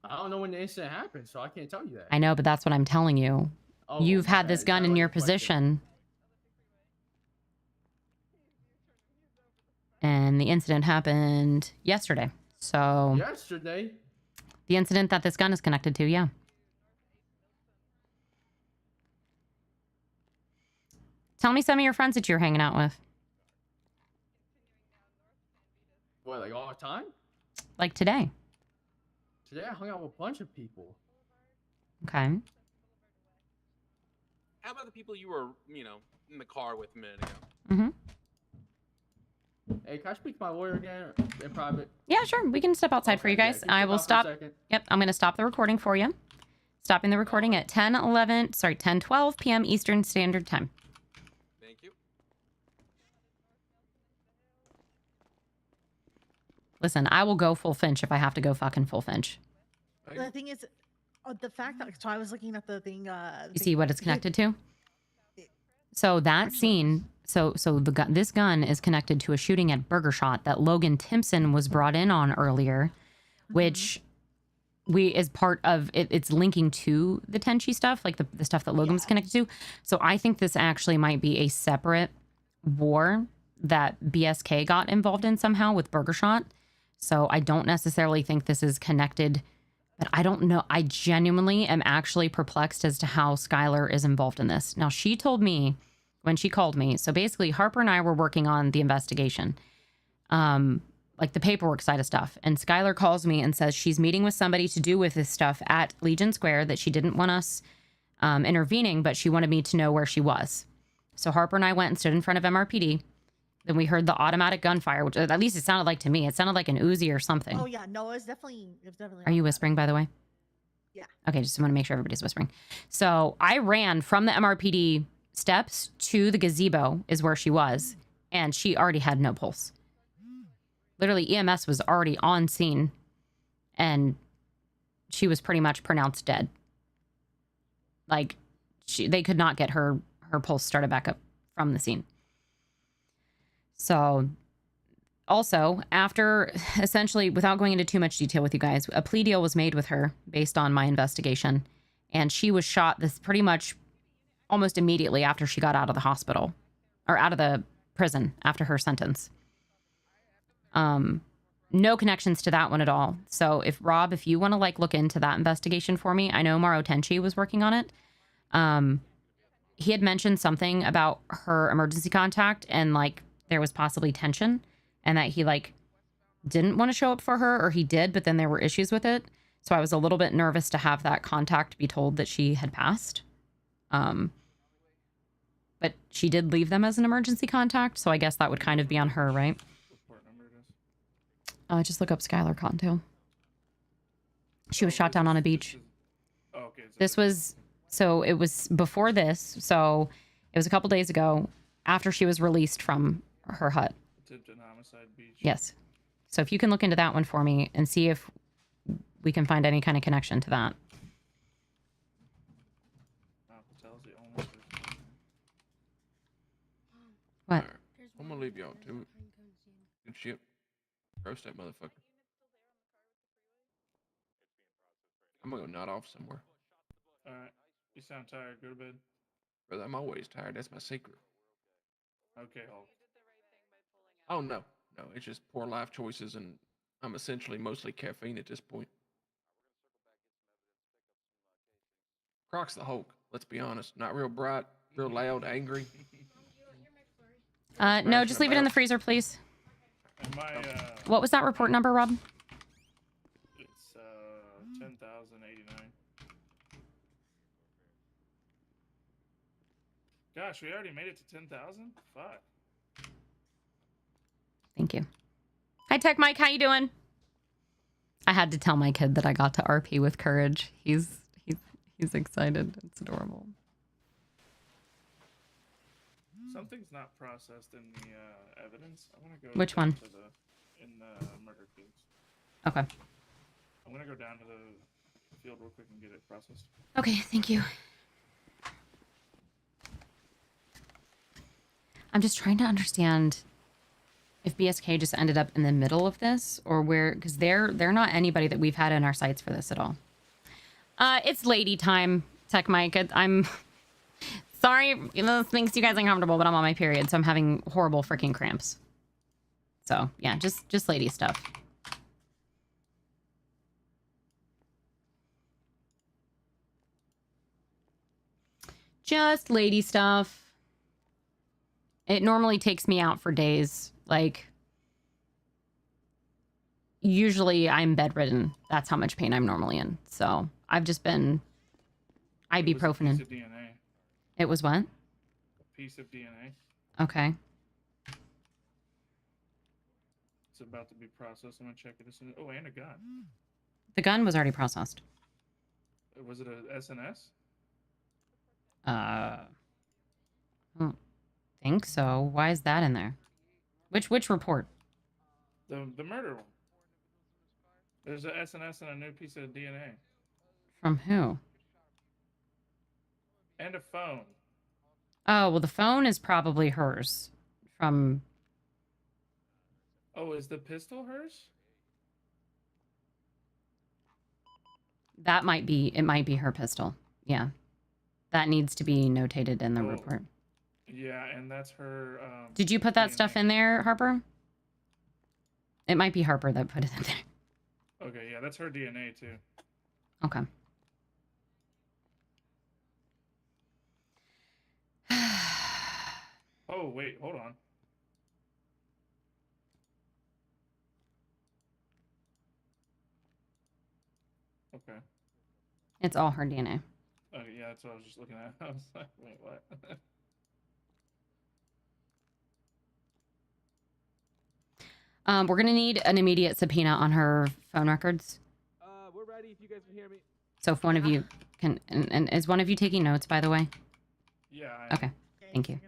I don't know when the incident happened, so I can't tell you that. I know, but that's what I'm telling you. Oh, You've my had bad. this It's gun not in like your a question. position. And the incident happened yesterday. So Yesterday? the incident that this gun is connected to, yeah. Tell me some of your friends that you're hanging out with. What, like all the time? Like today. Today I hung out with a bunch of people. Okay. How about the people you were, in the car with a minute ago? Mm-hmm. Hey, can I speak to my lawyer again in private? Yeah, sure. We can step outside for you yeah, guys. can you I step will out for a stop. second? Yep, I'm going to stop the recording for you. Stopping the recording at 10:12 p.m. Eastern Standard Time. Thank you. Listen, I will go full Finch if I have to go fucking full Finch. The thing is, the fact that so I was looking at the thing. You see what it's connected to? So that scene, this gun is connected to a shooting at Burger Shot that Logan Timpson was brought in on earlier, which is part of it. It's linking to the Tenchi stuff, like the stuff that Logan was connected to. So I think this actually might be a separate war that BSK got involved in somehow with Burger Shot. So I don't necessarily think this is connected, but I don't know. I genuinely am actually perplexed as to how Skylar is involved in this. Now, she told me when she called me. So basically, Harper and I were working on the investigation, like the paperwork side of stuff. And Skylar calls me and says she's meeting with somebody to do with this stuff at Legion Square, that she didn't want us intervening, but she wanted me to know where she was. So Harper and I went and stood in front of MRPD. Then we heard the automatic gunfire, which at least it sounded like to me. It sounded like an Uzi or something. Oh yeah, no, it was definitely. Are you whispering, by the way? Yeah. Okay, just want to make sure everybody's whispering. So I ran from the MRPD steps to the gazebo is where she was, and she already had no pulse. Literally, EMS was already on scene, and she was pretty much pronounced dead. Like, they could not get her pulse started back up from the scene. So, also, after, essentially, without going into too much detail with you guys, a plea deal was made with her based on my investigation, and she was shot this pretty much almost immediately after she got out of the hospital, or out of the prison after her sentence. No connections to that one at all. So if Rob, if you want to like look into that investigation for me, I know Mauro Tenchi was working on it. He had mentioned something about her emergency contact, and like there was possibly tension, and that he like didn't want to show up for her, or he did, but then there were issues with it. So I was a little bit nervous to have that contact be told that she had passed. But she did leave them as an emergency contact, so I guess that would kind of be on her, right? Just look up Skylar Cottontail. She was shot down on a beach. This was, so it was before this, so it was a couple days ago after she was released from her hut. Attempted homicide beach. Yes. So if you can look into that one for me and see if we can find any kind of connection to that. What? I'm gonna leave y'all to it. Good shit. Roast that motherfucker. I'm gonna go nod off somewhere. Alright. You sound tired. Go to bed. Brother, I'm always tired. That's my secret. Okay, Hulk. Oh, no. No, it's just poor life choices, and I'm essentially mostly caffeine at this point. Croc's the Hulk. Let's be honest. Not real bright, real loud, angry. No, just leave it in the freezer, please. And my, What was that report number, Rob? It's 10,089. Gosh, we already made it to 10,000? Fuck. Thank you. Hi, Tech Mike. How you doing? I had to tell my kid that I got to RP with Courage. He's excited. It's adorable. Something's not processed in the evidence. I want to go. Which down one? To in the murder case. Okay. I'm gonna go down to the field real quick and get it processed. Okay, thank you. I'm just trying to understand if BSK just ended up in the middle of this, or where, because they're not anybody that we've had in our sights for this at all. It's lady time, Tech Mike. I'm sorry, you know, this makes you guys uncomfortable, but I'm on my period, so I'm having horrible freaking cramps. So yeah, just lady stuff. Just lady stuff. It normally takes me out for days. Like, usually I'm bedridden. That's how much pain I'm normally in. So I've just been ibuprofen. Piece of DNA. It was what? A piece of DNA. Okay. It's about to be processed. I'm gonna check it as soon as. Oh, and a gun. The gun was already processed. Was it a SNS? I don't think so. Why is that in there? Which report? The murder one. There's a SNS and a new piece of DNA. From who? And a phone. Oh, well, the phone is probably hers. From... Oh, is the pistol hers? That might be... It might be her pistol. Yeah. That needs to be notated in the report. Yeah, and that's her... Did you put that DNA. stuff in there, Harper? It might be Harper that put it in there. Okay, yeah, that's her DNA, too. Okay. Oh, wait, hold on. Okay. It's all her DNA. Okay, yeah, that's what I was just looking at. I was like, wait, what? We're gonna need an immediate subpoena on her phone records. We're ready if you guys can hear me. So if one of you can, and is one of you taking notes, by the way? Yeah. Okay. Thank you.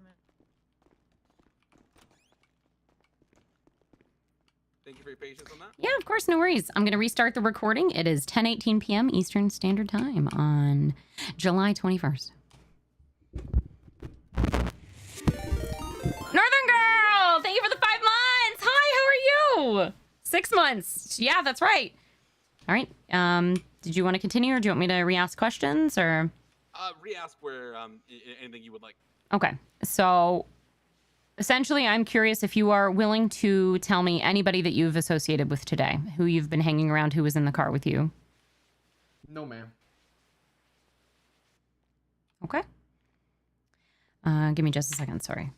Thank you for your patience on that. Yeah, of course, no worries. I'm gonna restart the recording. It is 10:18 p.m. Eastern Standard Time on July 21st. Northern Girl, thank you for the 5 months. Hi, how are you? 6 months. Yeah, that's right. All right. Did you want to continue, or do you want me to re-ask questions, or? Re-ask where anything you would like. Okay. So, essentially, I'm curious if you are willing to tell me anybody that you've associated with today, who you've been hanging around, who was in the car with you. No, ma'am. Okay. Give me just a second. Sorry.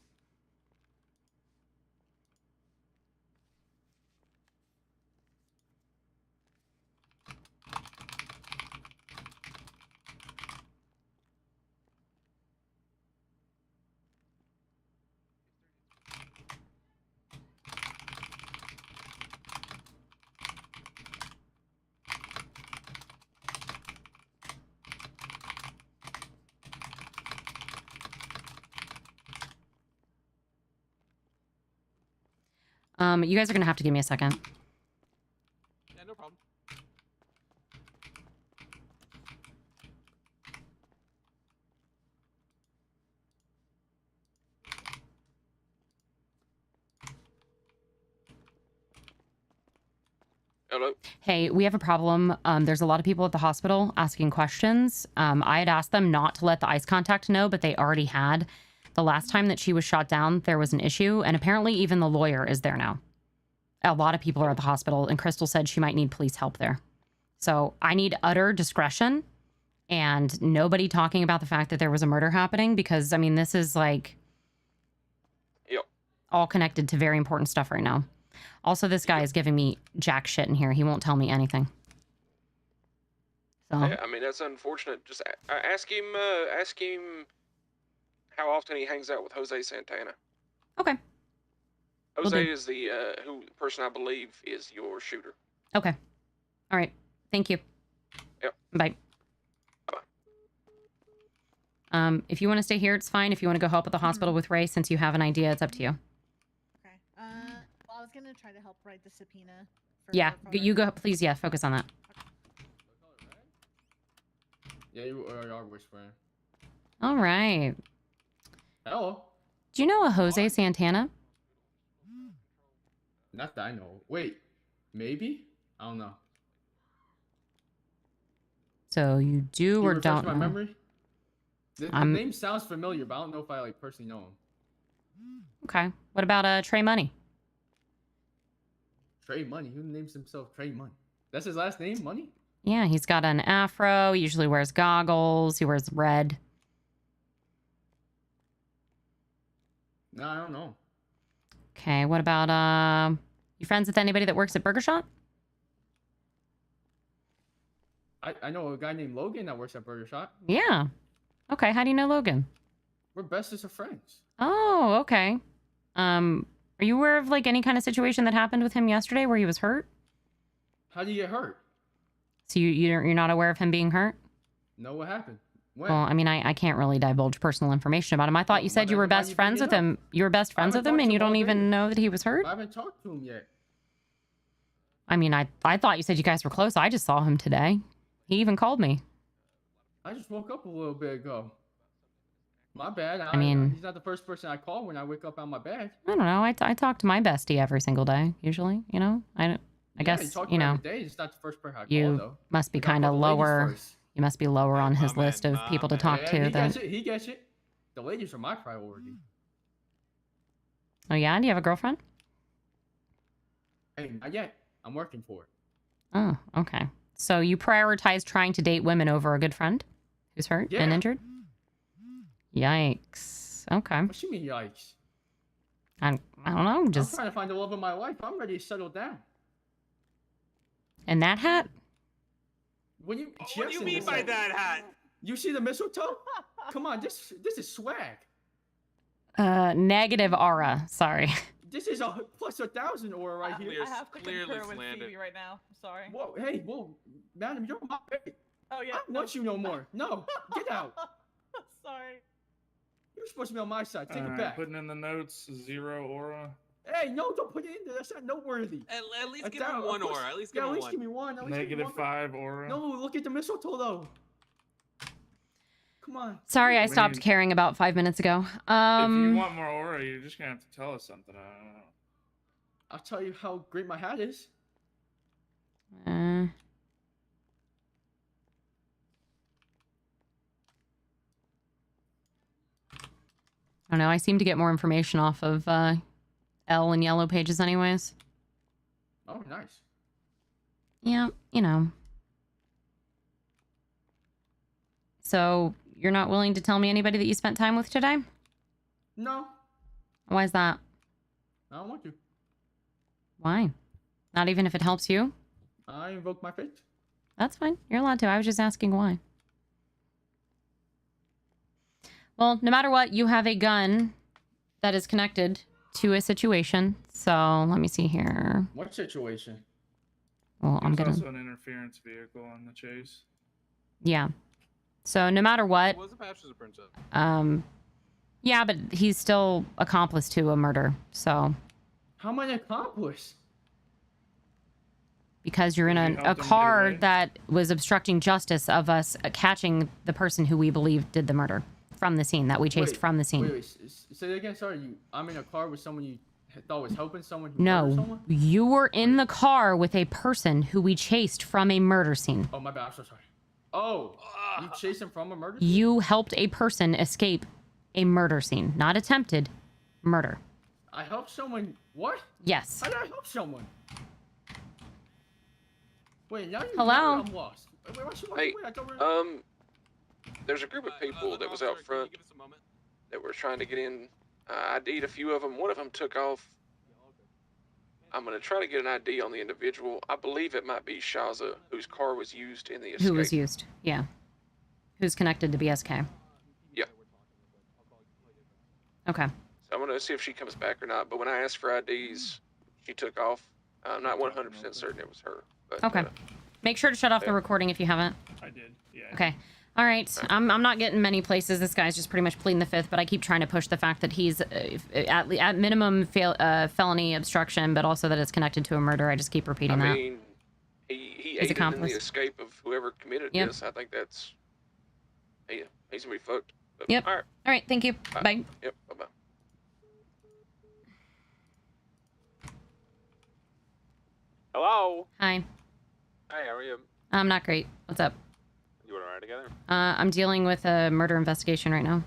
You guys are gonna have to give me a second. Yeah, no problem. Hello. Hey, we have a problem. There's a lot of people at the hospital asking questions. I had asked them not to let the ice contact know, but they already had. The last time that she was shot down, there was an issue, and apparently even the lawyer is there now. A lot of people are at the hospital, and Crystal said she might need police help there. So I need utter discretion and nobody talking about the fact that there was a murder happening, because, I mean, this is like all connected to very important stuff right now. Also, this guy is giving me jack shit in here. He won't tell me anything. So. Yeah, I mean, that's unfortunate. Just ask him how often he hangs out with Jose Santana. Okay. Jose is the person I believe is your shooter. Okay. All right. Thank you. Yep. Bye. Bye. If you want to stay here, it's fine. If you want to go help at the hospital with Ray, since you have an idea, it's up to you. Okay. Well, I was gonna try to help write the subpoena. Yeah, you go. Please, yeah, focus on that. Yeah, you are whispering. All right. Hello. Do you know a Jose Santana? Not that I know. Wait, maybe? I don't know. So you do or don't my know? memory? The name sounds familiar, but I don't know if I like personally know him. Okay. What about Trey Money? Trey Money? Who names himself Trey Money? That's his last name, Money? Yeah, he's got an afro. He usually wears goggles. He wears red. No, I don't know. Okay, what about you friends with anybody that works at Burger Shop? I know a guy named Logan that works at Burger Shop. Yeah. Okay, how do you know Logan? We're bestest of friends. Oh, okay. Are you aware of like any kind of situation that happened with him yesterday where he was hurt? How did he get hurt? So you're not aware of him being hurt? No, what happened? When? Well, I mean, I can't really divulge personal information about him. I thought you said you were best friends with him. You were best friends with him, and you don't even know that he was hurt? I haven't talked to him yet. I mean, I thought you said you guys were close. I just saw him today. He even called me. I just woke up a little bit ago. My bad. I mean, he's not the first person I call when I wake up out of my bed. I don't know. I talk to my bestie every single day, usually. You know, I guess, you know, every day. It's not the first person I call, you though. must be kind of lower. You must be lower on his list of people to talk to. He gets it. The ladies are my priority. Oh, yeah? Do you have a girlfriend? Hey, not yet. I'm working for it. Oh, okay. So you prioritize trying to date women over a good friend who's hurt and injured? Yikes. Okay. What you mean, yikes? I don't know, I'm just... trying to find the love of my life. I'm ready to settle down. And that hat? When you, What do you mean by that hat? You see the mistletoe? Come on, this is swag. Negative aura. Sorry. This is a plus 1,000 aura right here. I have to concur with Phoebe right now. I'm sorry. Whoa, hey, whoa, madam, you're my baby. Oh yeah. I don't want you no more. No, get out. Sorry. You're supposed to be on my side. Take it Alright, back. Putting in the notes, 0 aura. Hey, no, don't put it in there. That's not noteworthy. At least give him 1 aura. At least give him 1. Give me one. At least give me one. -5 aura. No, look at the mistletoe though. Come on. Sorry, I stopped caring about 5 minutes ago. If you want more aura, you're just gonna have to tell us something. I don't know. I'll tell you how great my hat is. I don't know. I seem to get more information off of L and Yellow Pages anyways. Oh, nice. Yeah, you know. So, you're not willing to tell me anybody that you spent time with today? No, Why is that? I don't want to. Why? Not even if it helps you? I invoke my fate. That's fine. You're allowed to. I was just asking why. Well, no matter what, you have a gun that is connected to a situation. So, let me see here. What situation? Well, I'm There's gonna... also an interference vehicle on the chase. Yeah. So, no matter what... Was a pastor's apprentice. Yeah, but he's still accomplice to a murder, so... How am I an accomplice? Because you're in a car that was obstructing justice of us catching the person who we believe did the murder from the scene, that we chased from the scene. Wait, say that again. Sorry, I'm in a car with someone you thought was helping someone who murdered No, someone? you were in the car with a person who we chased from a murder scene. Oh, my bad. I'm so sorry. Oh, you chased him from a murder scene? You helped a person escape a murder scene. Not attempted, murder. I helped someone. What? Yes. How did I help someone? Wait, now you Hello? I'm lost. Hey, there's a group of people that was out front that were trying to get in. ID'd a few of them. One of them took off. I'm going to try to get an ID on the individual. I believe it might be Shaza, whose car was used in the escape. Who was used, yeah. Who's connected to BSK. Yeah. Okay. So I'm going to see if she comes back or not. But when I asked for IDs, she took off. I'm not 100% certain it was her. But, Okay. Make sure to shut off the recording if you haven't. I did, yeah. Okay. All right. I'm not getting many places. This guy's just pretty much pleading the fifth, but I keep trying to push the fact that he's at minimum felony obstruction, but also that it's connected to a murder. I just keep repeating that. I mean, he aided in the escape of whoever committed this. I think that's... Yeah, he's going to be fucked. But, Yep. All right. All right. Thank you. Bye. Yep. Bye-bye. Hello. Hi. Hi, how are you? I'm not great. What's up? You want to ride together? I'm dealing with a murder investigation right now.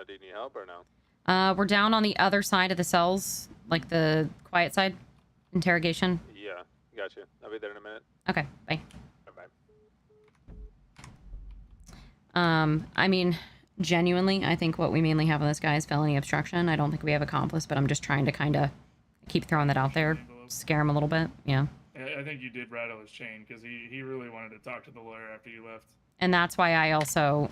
Do you need help or no? We're down on the other side of the cells, like the quiet side. Interrogation. Yeah, gotcha. I'll be there in a minute. Okay, bye. Bye-bye. I mean, genuinely, I think what we mainly have on this guy is felony obstruction. I don't think we have accomplice, but I'm just trying to kind of keep throwing that out there, scare him a little bit. Yeah. I think you did rattle his chain because he really wanted to talk to the lawyer after you left. And that's why I also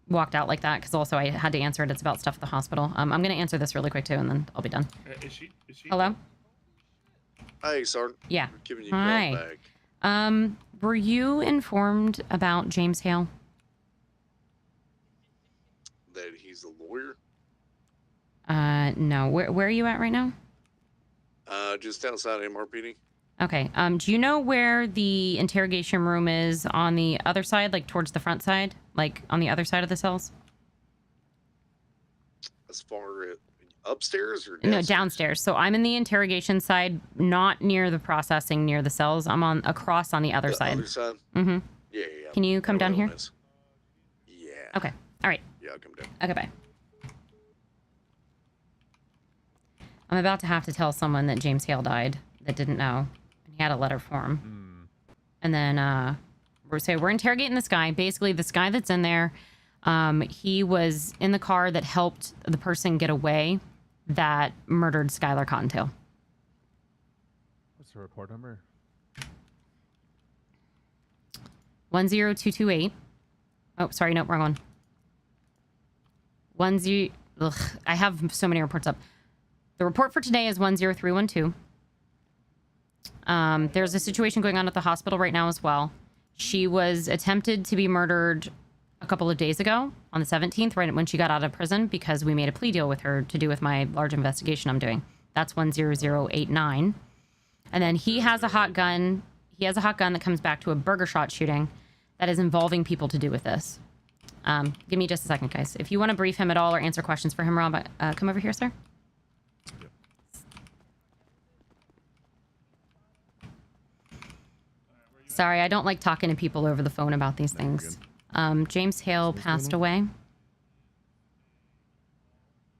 walked out like that, because also I had to answer it. It's about stuff at the hospital. I'm going to answer this really quick, too, and then I'll be done. Is she? Hello? Hi, Sergeant. Yeah. We're giving you a Hi. call back. Were you informed about James Hale? That he's a lawyer? No. Where are you at right now? Just outside MRPD. Okay. Do you know where the interrogation room is on the other side, like towards the front side? Like on the other side of the cells? As far as upstairs or No, downstairs. So I'm in the interrogation side, not near the processing, near the cells. I'm across on the other side. Other side? Mm-hmm. Yeah. Can you come down here? Yeah. Okay. All right. Yeah, I'll come down. Okay, bye. I'm about to have to tell someone that James Hale died that didn't know. And he had a letter for him. And then we're interrogating this guy. Basically, this guy that's in there, He was in the car that helped the person get away that murdered Skylar Cottontail. What's the report number? 10228. Oh, sorry, no, wrong one. 10. Ugh, I have so many reports up. The report for today is 10312. There's a situation going on at the hospital right now as well. She was attempted to be murdered a couple of days ago on the 17th, right when she got out of prison, because we made a plea deal with her to do with my large investigation I'm doing. That's 10089. And then he has a hot gun. He has a hot gun that comes back to a burger shot shooting that is involving people to do with this. Give me just a second, guys. If you want to brief him at all or answer questions for him, Rob, come over here, sir. Sorry, I don't like talking to people over the phone about these things. James Hale passed away.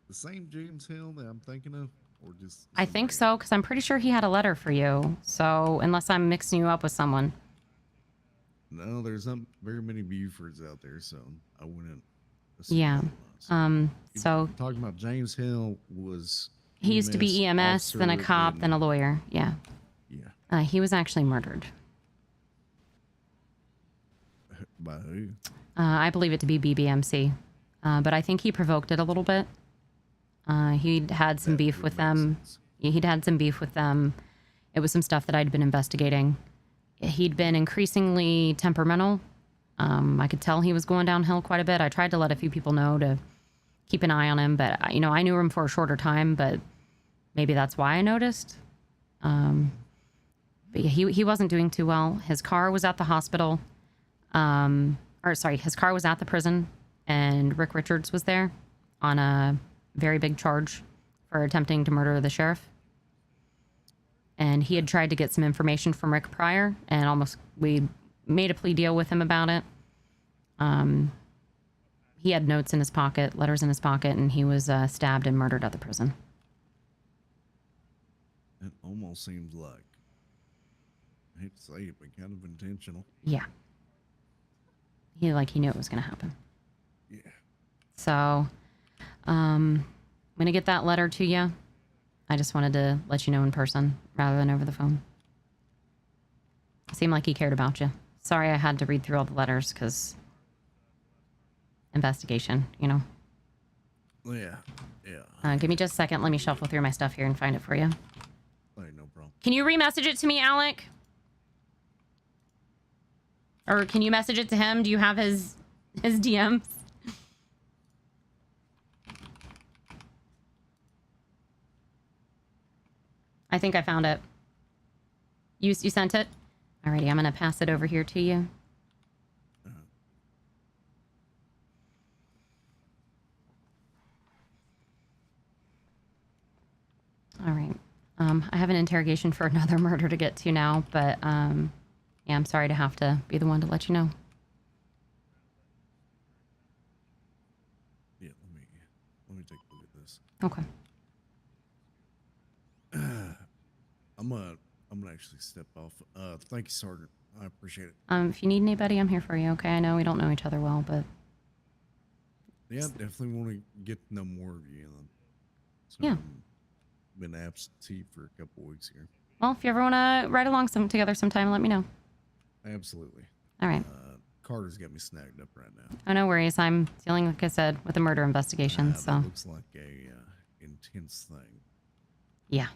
The same James Hill that I'm thinking of, or just? I think so, because I'm pretty sure he had a letter for you. So, unless I'm mixing you up with someone. No, there's not very many Bufords out there, so I wouldn't. Yeah. So talking about James Hill was. He used to be EMS, then a cop, then a lawyer. Yeah. Yeah. He was actually murdered. By who? I believe it to be BBMC, but I think he provoked it a little bit. He'd had some beef with them. He'd had some beef with them. It was some stuff that I'd been investigating. He'd been increasingly temperamental. I could tell he was going downhill quite a bit. I tried to let a few people know to keep an eye on him, but I knew him for a shorter time, but maybe that's why I noticed. But yeah, he wasn't doing too well. His car was at the hospital. His car was at the prison, and Rick Richards was there on a very big charge for attempting to murder the sheriff. And he had tried to get some information from Rick prior, and we made a plea deal with him about it. He had notes in his pocket, letters in his pocket, and he was stabbed and murdered at the prison. It almost seems like, I hate to say it, but kind of intentional. Yeah. He knew it was going to happen. Yeah. So, I'm going to get that letter to you. I just wanted to let you know in person rather than over the phone. It seemed like he cared about you. Sorry I had to read through all the letters because investigation, Yeah. Give me just a second. Let me shuffle through my stuff here and find it for you. Hey, no problem. Can you re-message it to me, Alec? Or can you message it to him? Do you have his DMs? I think I found it. You sent it? Alrighty, I'm gonna pass it over here to you. All right. I have an interrogation for another murder to get to now, but yeah, I'm sorry to have to be the one to let you know. Yeah, let me take a look at this. Okay. I'm gonna actually step off. Thank you, Sergeant. I appreciate it. If you need anybody, I'm here for you. Okay, I know we don't know each other well, but yeah, definitely want to get to know more of you. So yeah, been absentee for a couple weeks here. Well, if you ever want to ride along together sometime, let me know. Absolutely. All right. Carter's got me snagged up right now. Oh, no worries. I'm dealing, like I said, with a murder investigation. So looks like a intense thing. Yeah.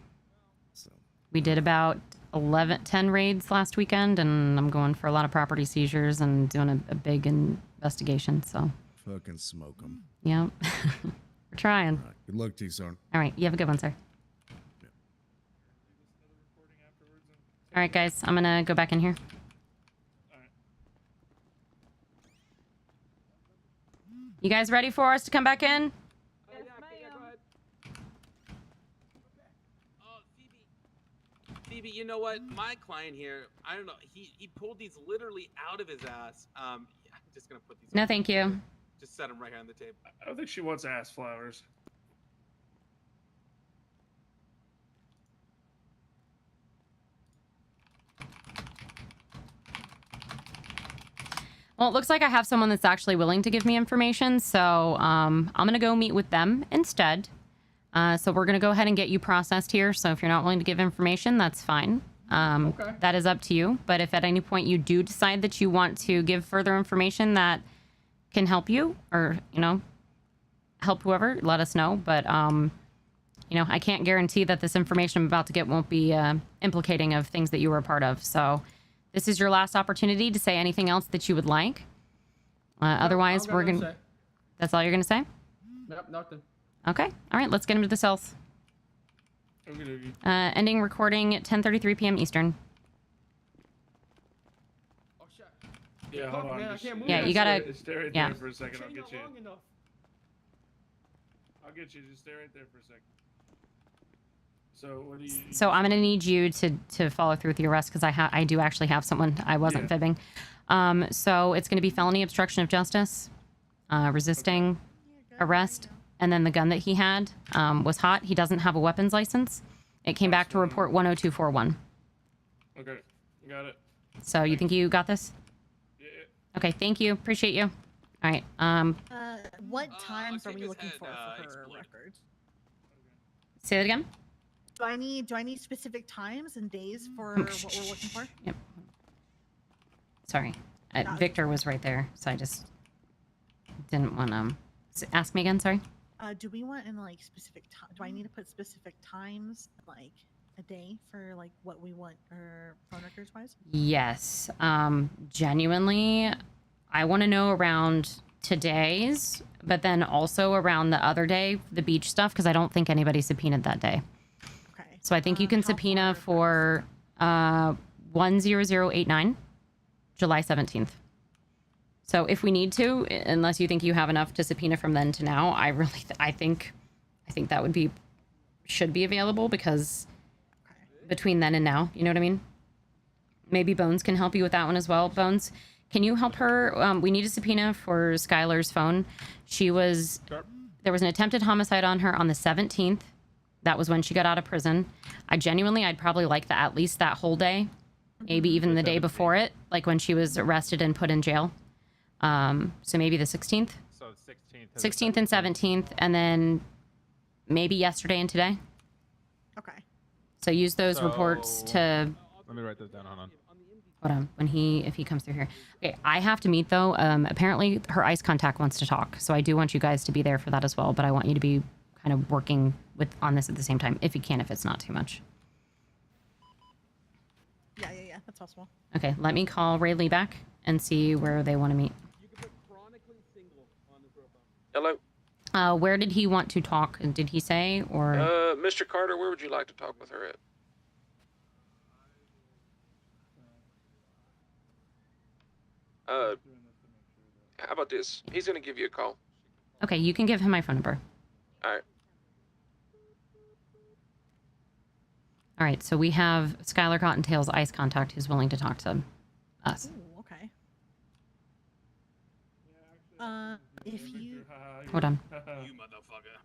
So we did about 10 raids last weekend, and I'm going for a lot of property seizures and doing a big investigation. So fucking smoke them. Yeah. We're trying. All right. Good luck to you, son. All right. You have a good one, sir. Yeah. All right, guys. I'm going to go back in here. You guys ready for us to come back in? Yes, ma'am. Phoebe, you know what? My client here, I don't know. He pulled these literally out of his ass. Yeah, I'm just gonna put these. No, thank you. Just set them right here on the table. I don't think she wants ass flowers. Well, it looks like I have someone that's actually willing to give me information, so I'm going to go meet with them instead. So we're going to go ahead and get you processed here. So if you're not willing to give information, that's fine. Okay. That is up to you. But if at any point you do decide that you want to give further information that can help you or, you know, help whoever, let us know. But, you know, I can't guarantee that this information I'm about to get won't be implicating of things that you were a part of. So this is your last opportunity to say anything else that you would like. Otherwise, we're going to... That's all you're going to say? Yep, nothing. Okay. All right, let's get him to the cells. Ending recording at 10:33 p.m. Eastern. Oh, shit. Yeah, hold on. Man, I can't move. Yeah, you gotta... Stay right yeah. there for a second. I'll get you. Long enough. I'll get you. Just stay right there for a second. So what do you? So I'm gonna need you to follow through with the arrest because I do actually have someone. I wasn't fibbing. So it's gonna be felony obstruction of justice, resisting arrest, and then the gun that he had was hot. He doesn't have a weapons license. It came back to report 10241. Okay, got it. So you think you got this? Yeah. Okay, thank you. Appreciate you. All right. What times are we looking for her records? Say that again. Do I need specific times and days for what we're looking for? Yep. Sorry. Victor was right there, so I just didn't want to... Ask me again, sorry? Do we want in like specific time? Do I need to put specific times, like a day for like what we want or phone records wise? Yes. Genuinely, I want to know around today's, but then also around the other day, the beach stuff, because I don't think anybody subpoenaed that day. Okay. So I think you can subpoena for 10089, July 17th. So if we need to, unless you think you have enough to subpoena from then to now, I think that should be available because between then and now, you know what I mean? Maybe Bones can help you with that one as well. Bones, can you help her? We need a subpoena for Skylar's phone. There was an attempted homicide on her on the 17th. That was when she got out of prison. I'd probably like at least that whole day, maybe even the day before it, like when she was arrested and put in jail. So maybe the 16th? So 16th. 16th and 17th, and then maybe yesterday and today. Okay. So use those reports to... Let me write this down. Hold on. Hold on. If he comes through here. Okay, I have to meet, though. Apparently, her ICE contact wants to talk, so I do want you guys to be there for that as well, but I want you to be kind of working on this at the same time, if you can, if it's not too much. Yeah, that's possible. Okay, let me call Ray Lee back and see where they want to meet. Hello? Where did he want to talk? Did he say, or? Mr. Carter, where would you like to talk with her at? How about this? He's gonna give you a call. Okay, you can give him my phone number. Alright. All right, so we have Skylar Cottontail's ICE contact who's willing to talk to us. Ooh, okay. If you... Hold on. You motherfucker.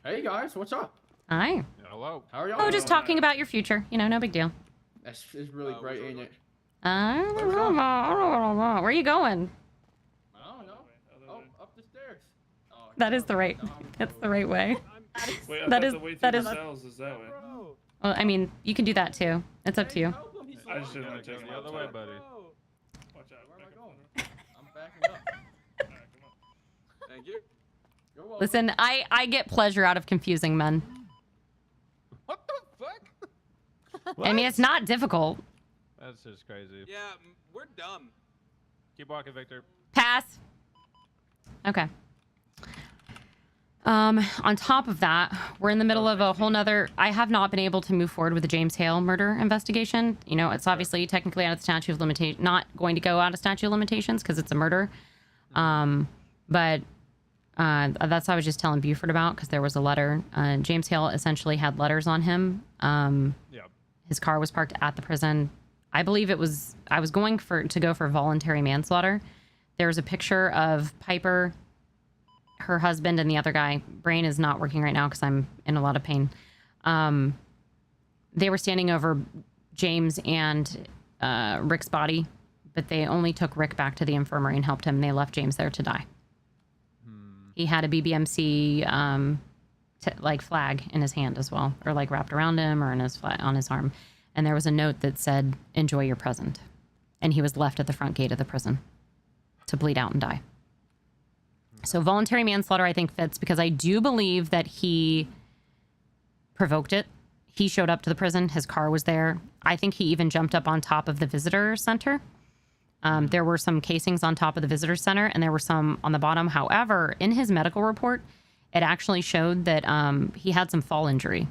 Hey guys, what's up? Hi. Hello. How are y'all? Oh, just talking about your future. You know, no big deal. That's really great, ain't it? Where are you going? I don't know. Oh, up the stairs. Oh, That is the right. That's the right way. Wait, That is. that is that way. Well, I mean, you can do that too. It's up to you. I just didn't want to take the other way, buddy. Watch out. Where am I going? I'm backing up. Alright, come on. Thank you. You're welcome. Listen, I get pleasure out of confusing men. What the fuck? I mean, it's not difficult. That's just crazy. Yeah, we're dumb. Keep walking, Victor. Pass. Okay. On top of that, we're in the middle of a whole nother... I have not been able to move forward with the James Hale murder investigation. You know, it's obviously technically out of the statute of limitation, not going to go out of statute of limitations because it's a murder. But that's what I was just telling Buford about because there was a letter. James Hale essentially had letters on him. Yeah. His car was parked at the prison. I believe it was... I was going to go for voluntary manslaughter. There was a picture of Piper, her husband, and the other guy. Brain is not working right now because I'm in a lot of pain. They were standing over James and Rick's body but they only took Rick back to the infirmary and helped him. And they left James there to die. He had a BBMC like flag in his hand as well, or like wrapped around him or in his on his arm. And there was a note that said, "Enjoy your present." And he was left at the front gate of the prison to bleed out and die. So voluntary manslaughter, I think, fits because I do believe that he provoked it. He showed up to the prison. His car was there. I think he even jumped up on top of the visitor center. There were some casings on top of the visitor center and there were some on the bottom. However, in his medical report, it actually showed that he had some fall injury.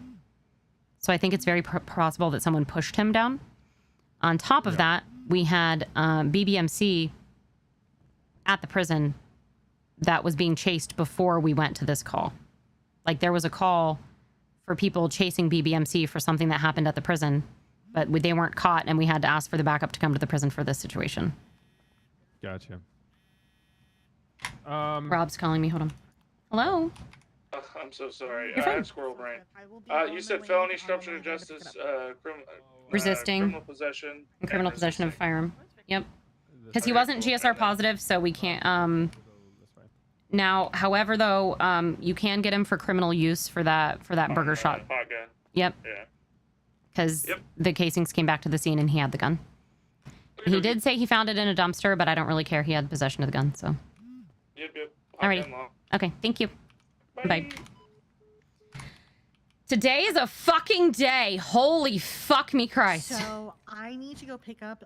So I think it's very possible that someone pushed him down. On top of that, we had BBMC at the prison that was being chased before we went to this call. Like there was a call for people chasing BBMC for something that happened at the prison, but they weren't caught and we had to ask for the backup to come to the prison for this situation. Gotcha. Rob's calling me. Hold on. Hello? I'm so sorry. You're I fine. have squirrel brain. You said felony obstruction of justice, Resisting. criminal possession. And criminal possession of a firearm. Yep. Because he wasn't GSR positive, so we can't... Now, however, though, you can get him for criminal use for that burger shot. Pot gun. Yep. Yeah. Because the casings came back to the scene and he had the gun. He did say he found it in a dumpster, but I don't really care. He had possession of the gun, so. Yep. Alrighty. Okay, thank you. Bye. Today is a fucking day. Holy fuck me Christ. So I need to go pick up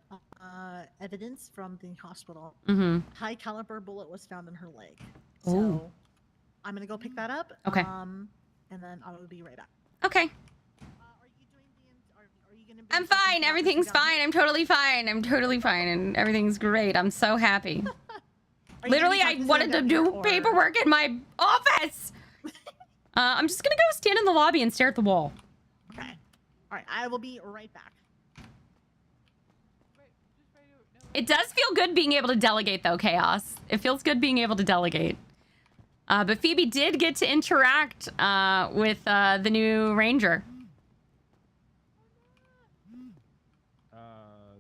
evidence from the hospital. Mm-hmm. High caliber bullet was found in her leg. Ooh. So I'm gonna go pick that up. Okay. And then I will be right back. Okay. I'm fine. Everything's fine. I'm totally fine. I'm totally fine. And everything's great. I'm so happy. Literally, I wanted to do paperwork in my office. I'm just going to go stand in the lobby and stare at the wall. Okay. All right. I will be right back. It does feel good being able to delegate, though, Chaos. It feels good being able to delegate. But Phoebe did get to interact with the new ranger.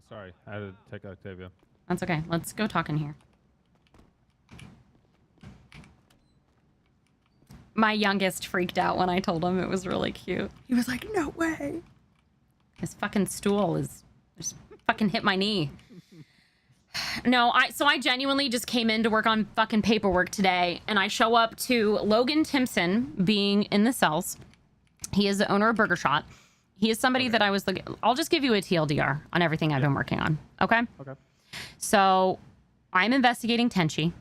Sorry, I had to take Octavia. That's okay. Let's go talk in here. My youngest freaked out when I told him. It was really cute. He was like, no way. His fucking stool is just fucking hit my knee. No, so I genuinely just came in to work on fucking paperwork today, and I show up to Logan Timpson being in the cells. He is the owner of Burger Shot. He is somebody that I was looking... I'll just give you a TLDR on everything I've been working on, okay? Okay. So, I'm investigating Tenchi.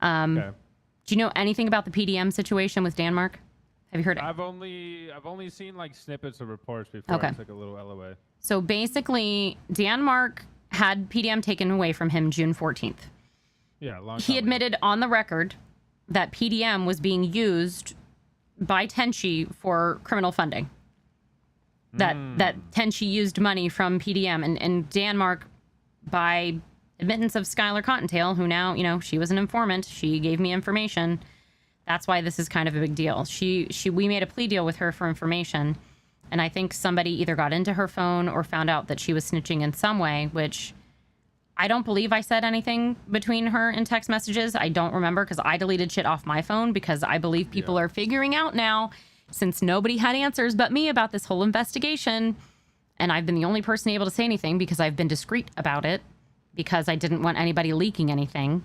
Okay. Do you know anything about the PDM situation with Denmark? Have you heard it? I've only seen like snippets of reports before Okay. I took a little LOA. So basically, Denmark had PDM taken away from him June 14th. Yeah, long time He admitted on the record that PDM was being used by Tenchi for criminal funding. That Tenchi used money from PDM and Denmark, by admittance of Skylar Cottontail, who now, you know, she was an informant. She gave me information. That's why this is kind of a big deal. We made a plea deal with her for information. And I think somebody either got into her phone or found out that she was snitching in some way, which I don't believe I said anything between her and text messages. I don't remember because I deleted shit off my phone because I believe people are figuring out now, since nobody had answers but me about this whole investigation. And I've been the only person able to say anything because I've been discreet about it because I didn't want anybody leaking anything.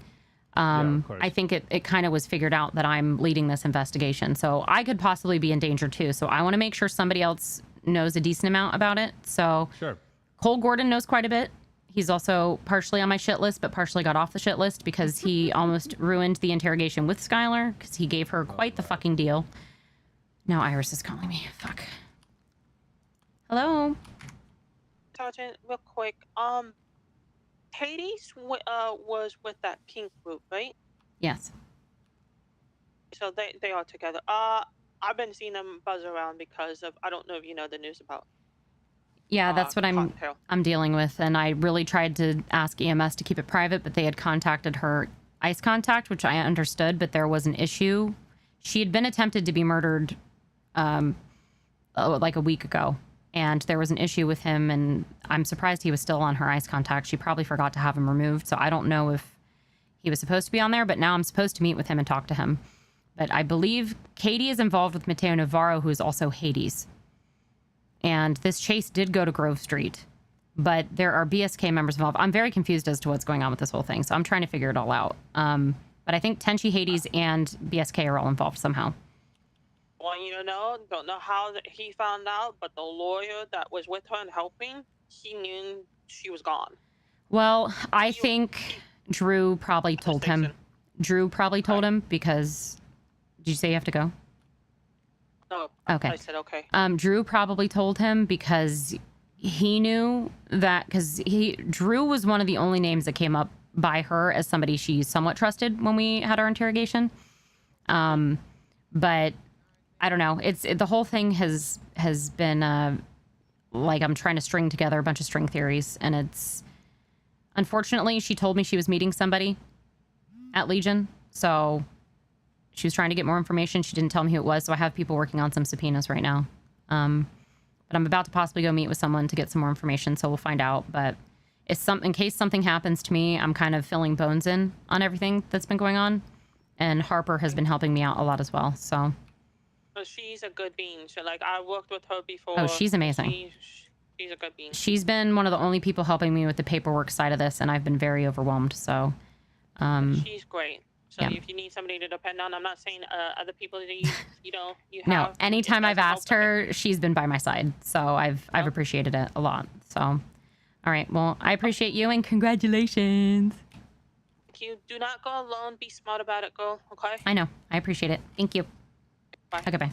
I think it kind of was figured out that I'm leading this investigation. So I could possibly be in danger too. So I want to make sure somebody else knows a decent amount about it. So Sure. Cole Gordon knows quite a bit. He's also partially on my shit list, but partially got off the shit list because he almost ruined the interrogation with Skylar because he gave her quite the fucking deal. Now Iris is calling me. Fuck. Hello? Sergeant, real quick. Hades was with that pink group, right? Yes. So they are together. I've been seeing them buzz around because of, I don't know if you know the news about. Yeah, that's what I'm dealing with. And I really tried to ask EMS to keep it private, but they had contacted her ICE contact, which I understood, but there was an issue. She had been attempted to be murdered like a week ago. and there was an issue with him, and I'm surprised he was still on her ice contact. She probably forgot to have him removed, so I don't know if he was supposed to be on there, but now I'm supposed to meet with him and talk to him. But I believe Katie is involved with Mateo Navarro, who is also Hades. And this chase did go to Grove Street, but there are BSK members involved. I'm very confused as to what's going on with this whole thing, so I'm trying to figure it all out. But I think Tenchi, Hades, and BSK are all involved somehow. Well, you know, don't know how he found out, but the lawyer that was with her and helping, he knew she was gone. Well, I think Drew probably told him. Drew probably told him because... Did you say you have to go? No. Okay. I said okay. Drew probably told him because he knew that... Because Drew was one of the only names that came up by her as somebody she somewhat trusted when we had our interrogation. But... I don't know. The whole thing has been like I'm trying to string together a bunch of string theories, and it's unfortunately she told me she was meeting somebody at Legion, so she was trying to get more information. She didn't tell me who it was, so I have people working on some subpoenas right now. But I'm about to possibly go meet with someone to get some more information, so we'll find out. But in case something happens to me, I'm kind of filling bones in on everything that's been going on, and Harper has been helping me out a lot as well. So. But she's a good bean. So, like, I worked with her before. Oh, she's amazing. She's a good bean. She's been one of the only people helping me with the paperwork side of this, and I've been very overwhelmed. So, she's great. So yeah. if you need somebody to depend on, I'm not saying other people that you have. No, anytime I've asked her, she's been by my side. So I've appreciated it a lot. So, all right. Well, I appreciate you and congratulations. Thank you. Do not go alone. Be smart about it, girl. Okay? I know. I appreciate it. Thank you. Bye. Okay, bye.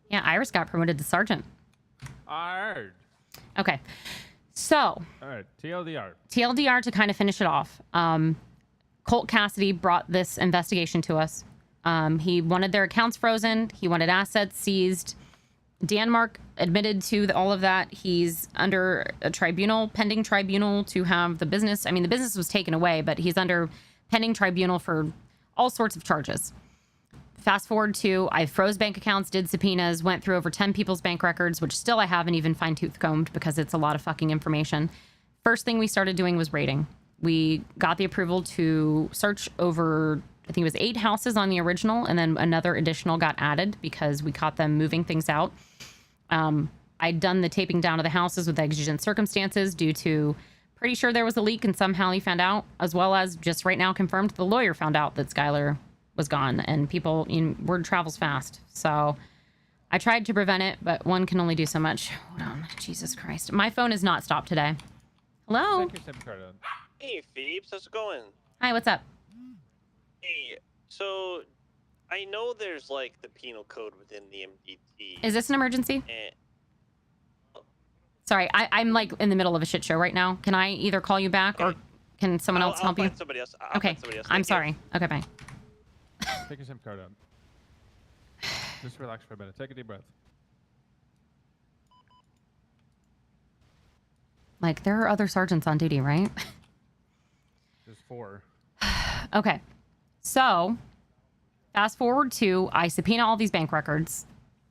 Yeah, Iris got promoted to sergeant. I heard. Okay. So. All right, TLDR. TLDR to kind of finish it off. Colt Cassidy brought this investigation to us. He wanted their accounts frozen. He wanted assets seized. Danmark admitted to all of that. He's under a tribunal, pending tribunal to have the business. I mean, the business was taken away, but he's under pending tribunal for all sorts of charges. Fast forward to, I froze bank accounts, did subpoenas, went through over 10 people's bank records, which still I haven't even fine-tooth combed because it's a lot of fucking information. First thing we started doing was raiding. We got the approval to search over, I think it was 8 houses on the original, and then another additional got added because we caught them moving things out. I'd done the taping down of the houses with exigent circumstances due to pretty sure there was a leak and somehow he found out, as well as just right now confirmed the lawyer found out that Skylar was gone, and people, word travels fast. So I tried to prevent it, but one can only do so much. Hold on. Jesus Christ. My phone is not stopped today. Hello? Hey, Phoebes, how's it going? Hi, what's up? Hey, so I know there's like the penal code within the MDT. Is this an emergency? Sorry, I'm like in the middle of a shit show right now. Can I either call you back or can someone else help you? I'll find somebody else. Okay, I'm sorry. Okay, bye. Take your SIM card out. Just relax for a minute. Take a deep breath. Like, there are other sergeants on duty, right? There's 4. Okay. So, fast forward to, I subpoena all these bank records.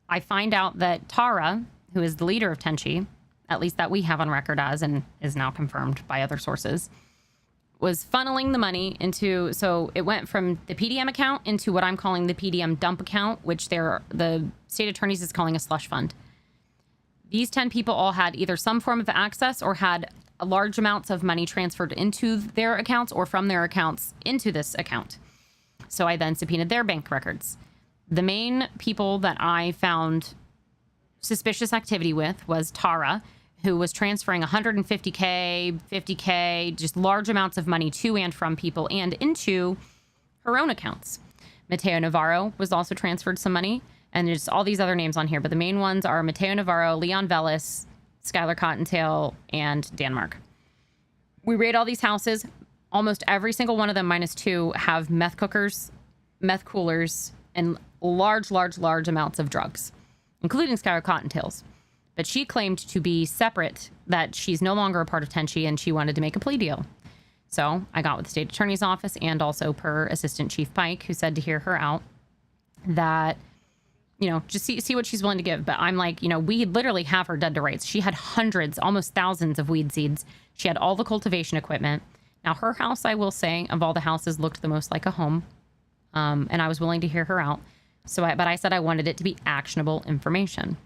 I find out that Tara, who is the leader of Tenchi, at least that we have on record as, and is now confirmed by other sources, was funneling the money into, so it went from the PDM account into what I'm calling the PDM dump account, which the state attorneys is calling a slush fund. These 10 people all had either some form of access or had large amounts of money transferred into their accounts or from their accounts into this account. So I then subpoenaed their bank records. The main people that I found suspicious activity with was Tara, who was transferring 150K, 50K, just large amounts of money to and from people and into her own accounts. Mateo Navarro was also transferred some money, and there's all these other names on here, but the main ones are Mateo Navarro, Leon Velis, Skylar Cottontail, and Danmark. We raid all these houses. Almost every single one of them, minus 2, have meth cookers, meth coolers, and large amounts of drugs, including Skylar Cottontail's. But she claimed to be separate, that she's no longer a part of Tenchi, and she wanted to make a plea deal. So I got with the state attorney's office and also per Assistant Chief Pike, who said to hear her out, that you know, just see what she's willing to give. But I'm like, you know, we literally have her dead to rights. She had hundreds, almost thousands of weed seeds. She had all the cultivation equipment. Now, her house, I will say, of all the houses, looked the most like a home. And I was willing to hear her out. But I said I wanted it to be actionable information.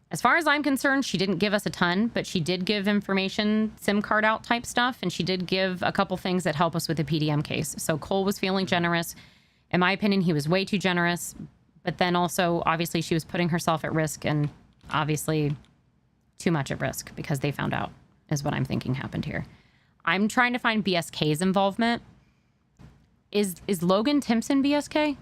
As far as I'm concerned, she didn't give us a ton, but she did give information, SIM card out type stuff, and she did give a couple things that help us with the PDM case. So Cole was feeling generous. In my opinion, he was way too generous. But then also, obviously, she was putting herself at risk, and obviously too much at risk because they found out, is what I'm thinking happened here. I'm trying to find BSK's involvement. Is Logan Timpson BSK?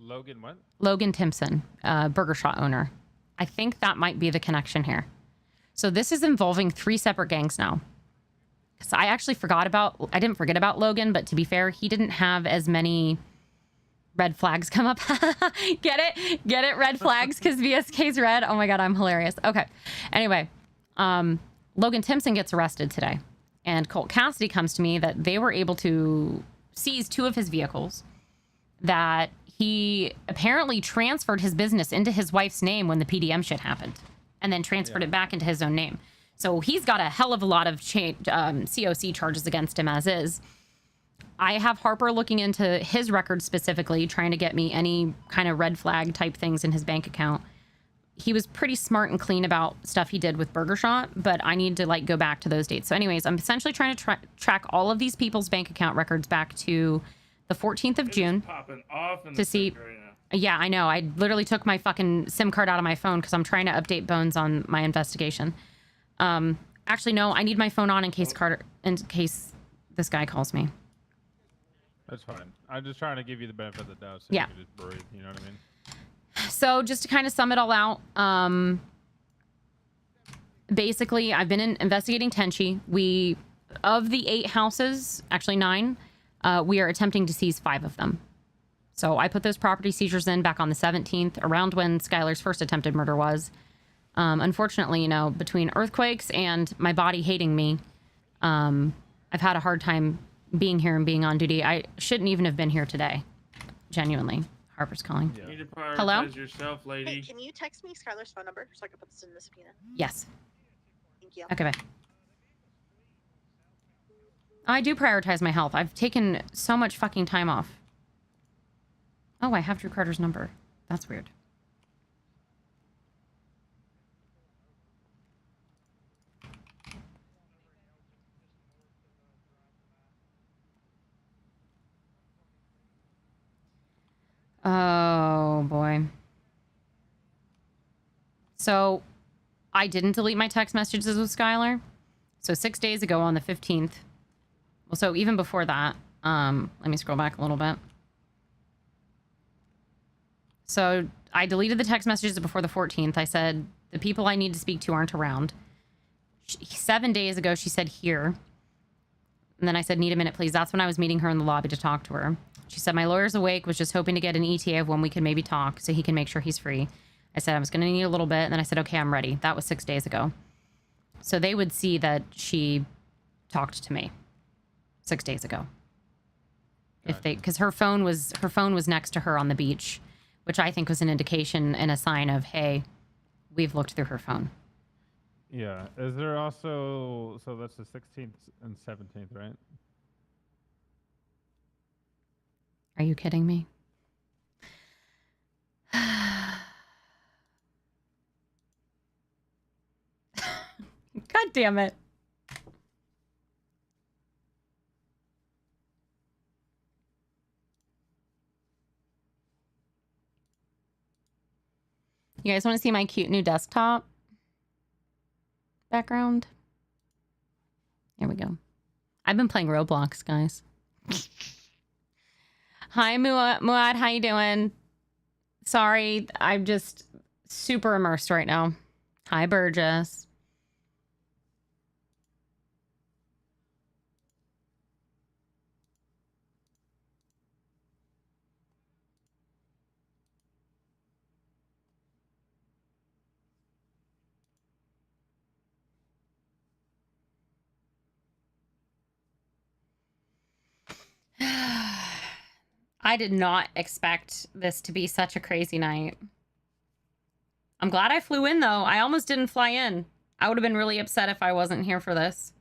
Logan what? Logan Timpson, Burger Shot owner. I think that might be the connection here. So this is involving 3 separate gangs now. So I actually I didn't forget about Logan, but to be fair, he didn't have as many red flags come up. Get it? Get it? Red flags because VSK's red. Oh my God, I'm hilarious. Okay. Anyway, Logan Timpson gets arrested today. And Colt Cassidy comes to me that they were able to seize 2 of his vehicles, that he apparently transferred his business into his wife's name when the PDM shit happened, and then transferred it back into his own name. So he's got a hell of a lot of COC charges against him as is. I have Harper looking into his record specifically, trying to get me any kind of red flag type things in his bank account. He was pretty smart and clean about stuff he did with Burger Shot, but I need to like go back to those dates. So anyways, I'm essentially trying to track all of these people's bank account records back to the 14th of June Popping off in to the see. city right now. Yeah, I know. I literally took my fucking SIM card out of my phone because I'm trying to update Bones on my investigation. Actually, no, I need my phone on in case this guy calls me. That's fine. I'm just trying to give you the benefit of the doubt so Yeah. you can just breathe, you know what I mean? So just to kind of sum it all out, basically, I've been investigating Tenchi. Of the 8 houses, actually 9, we are attempting to seize 5 of them. So I put those property seizures in back on the 17th, around when Skylar's first attempted murder was. Unfortunately, you know, between earthquakes and my body hating me, I've had a hard time being here and being on duty. I shouldn't even have been here today. Genuinely. Harper's calling. You need to prioritize Hello? yourself, lady. Hey, can you text me Skylar's phone number so I can put this in the subpoena? Yes. Thank you. Okay, bye. I do prioritize my health. I've taken so much fucking time off. Oh, I have Drew Carter's number. That's weird. Oh, boy. So, I didn't delete my text messages with Skylar. So 6 days ago on the 15th. Well, so even before that, let me scroll back a little bit. So I deleted the text messages before the 14th. I said, the people I need to speak to aren't around. 7 days ago, she said, here. And then I said, need a minute, please. That's when I was meeting her in the lobby to talk to her. She said, my lawyer's awake, was just hoping to get an ETA of when we could maybe talk so he can make sure he's free. I said, I was going to need a little bit. And then I said, okay, I'm ready. That was 6 days ago. So they would see that she talked to me 6 days ago. If they, because her phone was next to her on the beach, which I think was an indication and a sign of, hey, we've looked through her phone. Yeah. Is there also, so that's the 16th and 17th, right? Are you kidding me? God damn it. You guys want to see my cute new desktop background? Here we go. I've been playing Roblox, guys. Hi, Muad. How you doing? Sorry, I'm just super immersed right now. Hi, Burgess. I did not expect this to be such a crazy night. I'm glad I flew in, though. I almost didn't fly in. I would have been really upset if I wasn't here for this.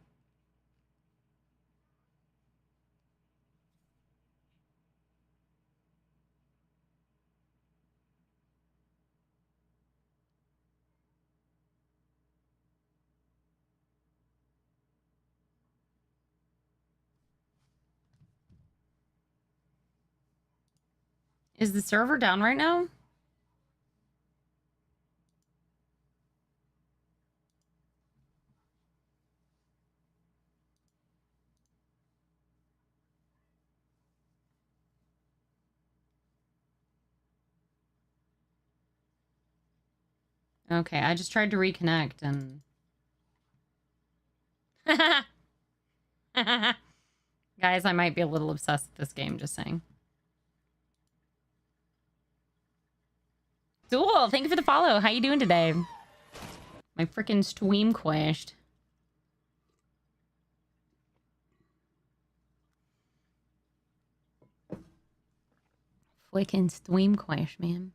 Is the server down right now? Okay, I just tried to reconnect and... Guys, I might be a little obsessed with this game, just saying. Duel, thank you for the follow. How you doing today? My freaking stream crashed. Freaking stream crash, man.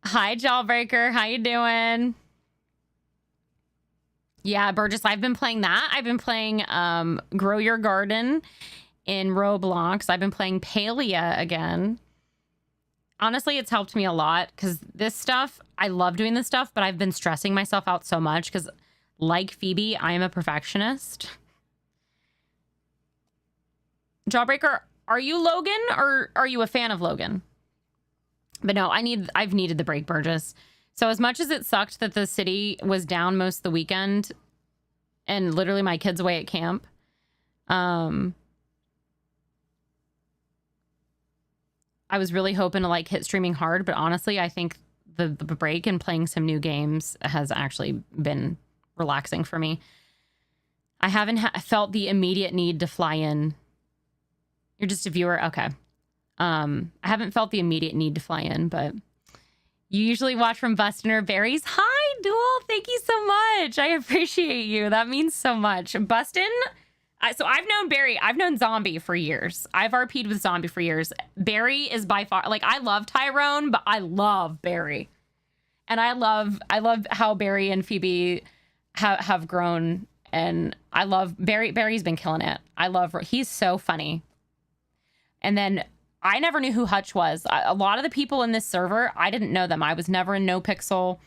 Hi, Jawbreaker. How you doing? Yeah, Burgess, I've been playing that. I've been playing Grow Your Garden in Roblox. I've been playing Palia again. Honestly, it's helped me a lot because this stuff, I love doing this stuff, but I've been stressing myself out so much because, like Phoebe, I am a perfectionist. Jawbreaker, are you Logan or are you a fan of Logan? But no, I've needed the break, Burgess. So as much as it sucked that the city was down most of the weekend and literally my kids away at camp, I was really hoping to like hit streaming hard, but honestly, I think the break and playing some new games has actually been relaxing for me. I haven't felt the immediate need to fly in. You're just a viewer? Okay. I haven't felt the immediate need to fly in, but you usually watch from Bustin' or Berries. Hi, Duel. Thank you so much. I appreciate you. That means so much. Bustin', so I've known Barry. I've known Zombie for years. I've RP'd with Zombie for years. Barry is by far, like, I love Tyrone, but I love Barry. And I love how Barry and Phoebe have grown. And I love Barry. Barry's been killing it. He's so funny. And then I never knew who Hutch was. A lot of the people in this server, I didn't know them. I was never in No Pixel.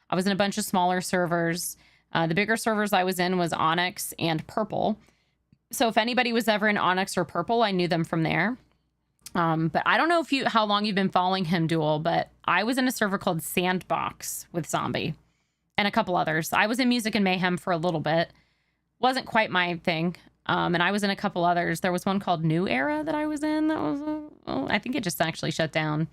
I was in a bunch of smaller servers. The bigger servers I was in was Onyx and Purple. So if anybody was ever in Onyx or Purple, I knew them from there. But I don't know how long you've been following him, Duel, but I was in a server called Sandbox with Zombie and a couple others. I was in Music and Mayhem for a little bit. Wasn't quite my thing. And I was in a couple others. There was one called New Era that I was in. That was, I think it just actually shut down.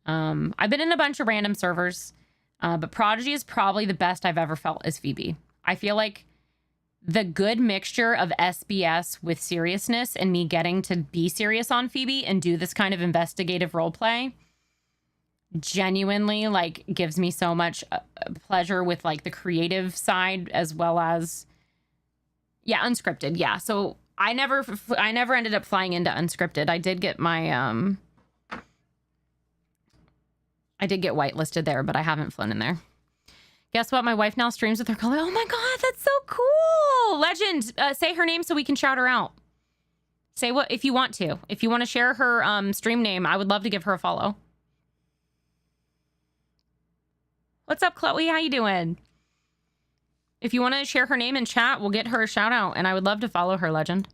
I've been in a bunch of random servers, but Prodigy is probably the best I've ever felt as Phoebe. I feel like the good mixture of SBS with seriousness and me getting to be serious on Phoebe and do this kind of investigative role play genuinely like gives me so much pleasure with like the creative side as well as unscripted. Yeah. So I never ended up flying into unscripted. I did get my I did get whitelisted there, but I haven't flown in there. Guess what? My wife now streams with her color. Oh my God, that's so cool. Legend, say her name so we can shout her out. Say what if you want to. If you want to share her stream name, I would love to give her a follow. What's up, Chloe? How you doing? If you want to share her name in chat, we'll get her a shout out, and I would love to follow her, Legend.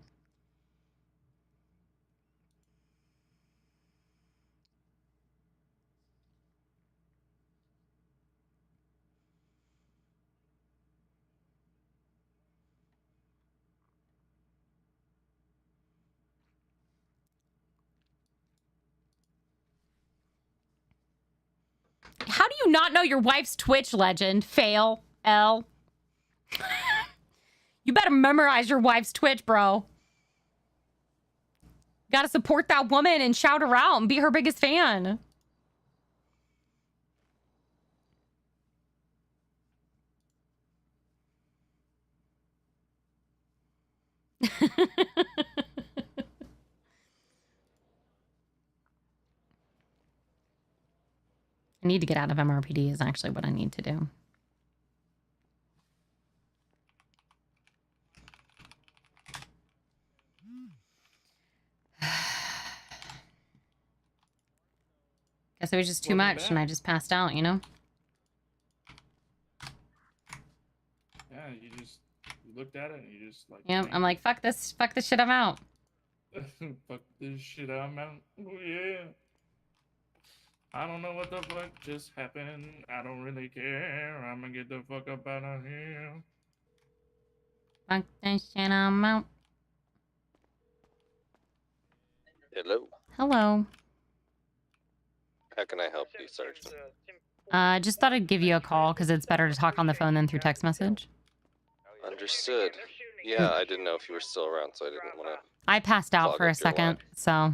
How do you not know your wife's Twitch, Legend? Fail. L. You better memorize your wife's Twitch, bro. Gotta support that woman and shout her out and be her biggest fan. I need to get out of MRPD is actually what I need to do. Guess it was just too much and I just passed out, you know? Yeah, you looked at it and you just like. Yep, I'm like, fuck this shit, I'm out. Fuck this shit, I'm out. Oh yeah. I don't know what the fuck just happened. I don't really care. I'm gonna get the fuck up out of here. Fuck this shit, I'm out. Hello. Hello. How can I help you, Sergeant? Just thought I'd give you a call because it's better to talk on the phone than through text message. Understood. Yeah, I didn't know if you were still around, so I didn't want to. I passed out for a second, so.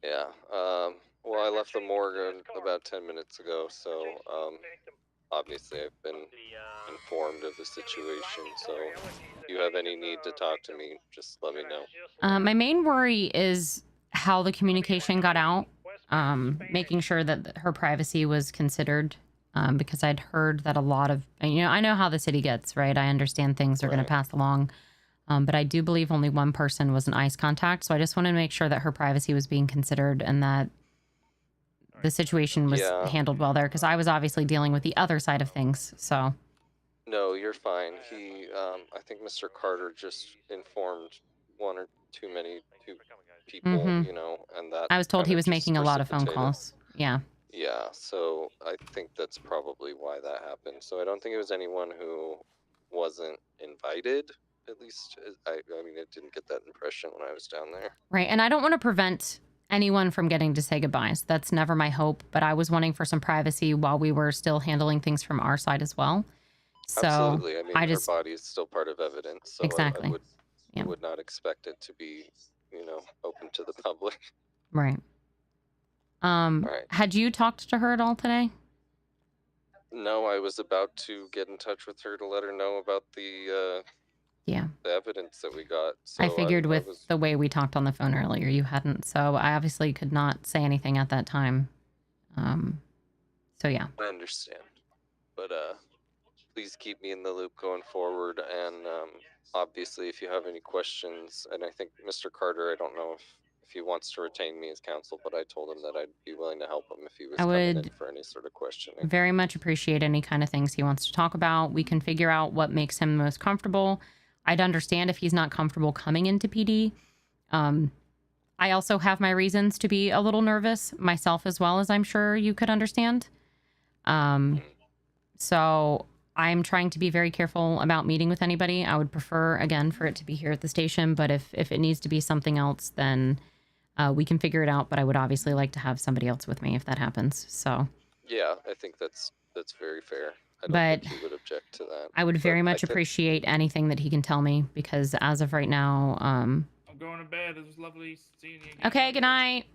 Yeah. Well, I left the morgue about 10 minutes ago, so obviously I've been informed of the situation. So if you have any need to talk to me, just let me know. My main worry is how the communication got out. Making sure that her privacy was considered, because I'd heard that a lot of, I know how the city gets, right? I understand things are going to pass along, but I do believe only one person was an ICE contact, so I just wanted to make sure that her privacy was being considered and that the situation was handled well there, because I was obviously dealing with the other side of things, so. No, you're fine. I think Mr. Carter just informed one or two people, and that. I was told he was making a lot of phone calls. Yeah. Yeah, so I think that's probably why that happened. So I don't think it was anyone who wasn't invited. At least, I mean, I didn't get that impression when I was down there. Right, and I don't want to prevent anyone from getting to say goodbyes. That's never my hope, but I was wanting for some privacy while we were still handling things from our side as well. So absolutely. I mean, her body is still part of evidence, so exactly. I would not expect it to be, open to the public. Right. Had you talked to her at all today? No, I was about to get in touch with her to let her know about the evidence that we got. So I figured with the way we talked on the phone earlier, you hadn't. So I obviously could not say anything at that time. So yeah. I understand, but please keep me in the loop going forward. And obviously, if you have any questions, and I think Mr. Carter, I don't know if he wants to retain me as counsel, but I told him that I'd be willing to help him if he was coming in for any sort of questioning. Very much appreciate any kind of things he wants to talk about. We can figure out what makes him most comfortable. I'd understand if he's not comfortable coming into PD. I also have my reasons to be a little nervous myself as well, as I'm sure you could understand. So I'm trying to be very careful about meeting with anybody. I would prefer, again, for it to be here at the station, but if it needs to be something else, then we can figure it out. But I would obviously like to have somebody else with me if that happens. So yeah, I think that's very fair. I don't think he would object to that. I would very much appreciate anything that he can tell me, because as of right now, I'm going to bed. It was lovely seeing you again. Okay, good night.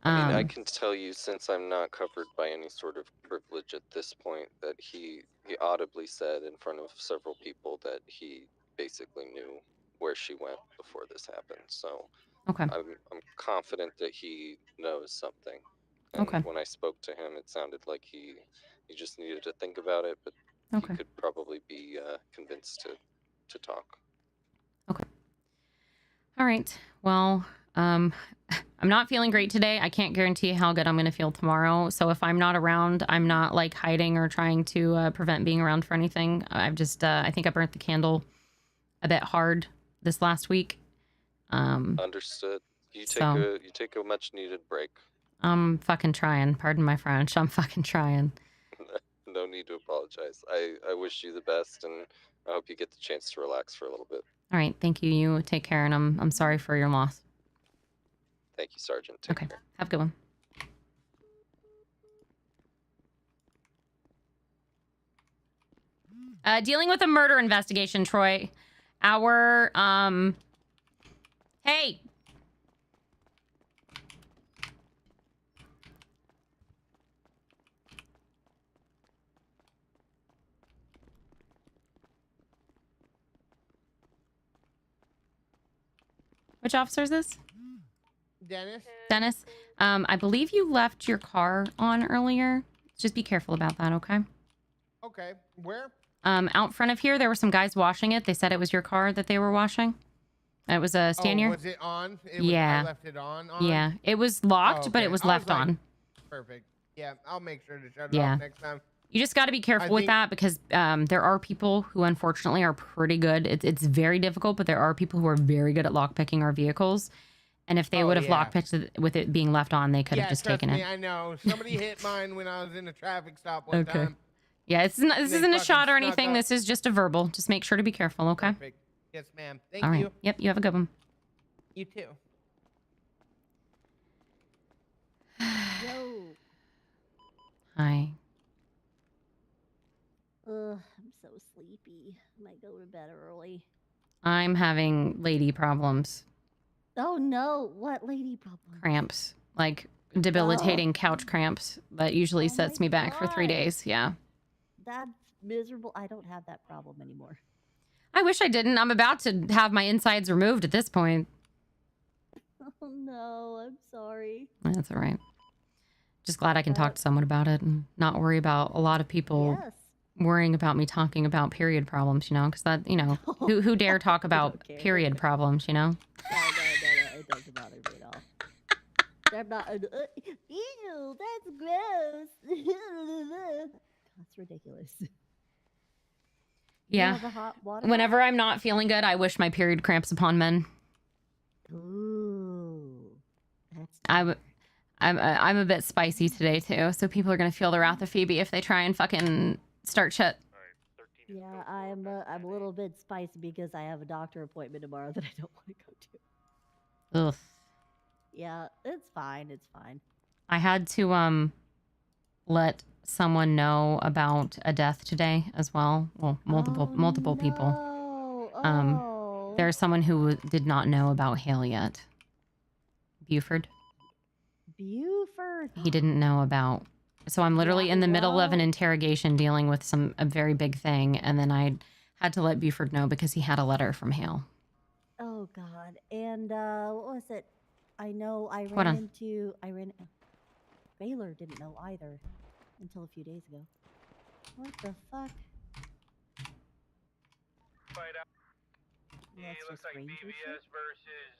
I mean, I can tell you, since I'm not covered by any sort of privilege at this point, that he audibly said in front of several people that he basically knew where she went before this happened. So okay. I'm confident that he knows something. And when I spoke to him, it sounded like he just needed to think about it, but he could probably be convinced to talk. Okay. All right. Well, I'm not feeling great today. I can't guarantee how good I'm going to feel tomorrow. So if I'm not around, I'm not like hiding or trying to prevent being around for anything. I've just, I think I burnt the candle a bit hard this last week. Understood. You take a much needed break. I'm fucking trying. Pardon my French. I'm fucking trying. No need to apologize. I wish you the best, and I hope you get the chance to relax for a little bit. All right. Thank you. You take care, and I'm sorry for your loss. Thank you, Sergeant. Take care. Have a good one. Dealing with a murder investigation, Troy. Our, hey. Which officer is this? Dennis? Dennis? I believe you left your car on earlier. Just be careful about that, okay? Okay. Where? Out front of here, there were some guys washing it. They said it was your car that they were washing. It was a Stanier. Oh, was it on? Yeah. I left it on? Yeah. It was locked, Oh, but okay. it was I left like, on. Perfect. Yeah, I'll make sure to shut it Yeah. off next time. You just got to be careful with that because there are people who unfortunately are pretty good. It's very difficult, but there are people who are very good at lockpicking our vehicles. And if they would have lockpicked it with it being left on, they could have just trust taken me, it. I know. Somebody hit mine when I was in a traffic stop one time. Yeah, this isn't a shot or snuck anything. up. This is just a verbal. Just make sure to be careful, okay? Perfect. Yes, ma'am. Thank All right. you. Yep, you have a good one. You too. Yo. Hi. Ugh, I'm so sleepy. Might go to bed early. I'm having lady problems. Oh no, what lady problem? Cramps. Like debilitating couch cramps that usually sets me back for 3 days. Yeah. That's miserable. I don't have that problem anymore. I wish I didn't. I'm about to have my insides removed at this point. Oh no, I'm sorry. That's all right. Just glad I can talk to someone about it and not worry about a lot of people worrying about me talking about period problems, you know, because that, you know, who dare talk about period problems, you know? No, it doesn't bother me at all. I'm not. Ew, that's gross. That's ridiculous. Yeah. have a hot water Whenever I'm not feeling good, I wish my period cramps upon men. Ooh, that's. I'm a bit spicy today too, so people are gonna feel the wrath of Phoebe if they try and fucking start shit. Yeah, I'm a little bit spicy because I have a doctor appointment tomorrow that I don't want to go to. Ugh. Yeah, it's fine. It's fine. I had to let someone know about a death today as well. Well, multiple people. There's someone who did not know about Hale yet. Buford. Buford. He didn't know about. So I'm literally in the middle of an interrogation dealing with a very big thing, and then I had to let Buford know because he had a letter from Hale. Oh God. And what was it? I know I Hold ran on. into Baylor didn't know either until a few days ago. What the fuck? Fight out. Yeah, It looks like BBS versus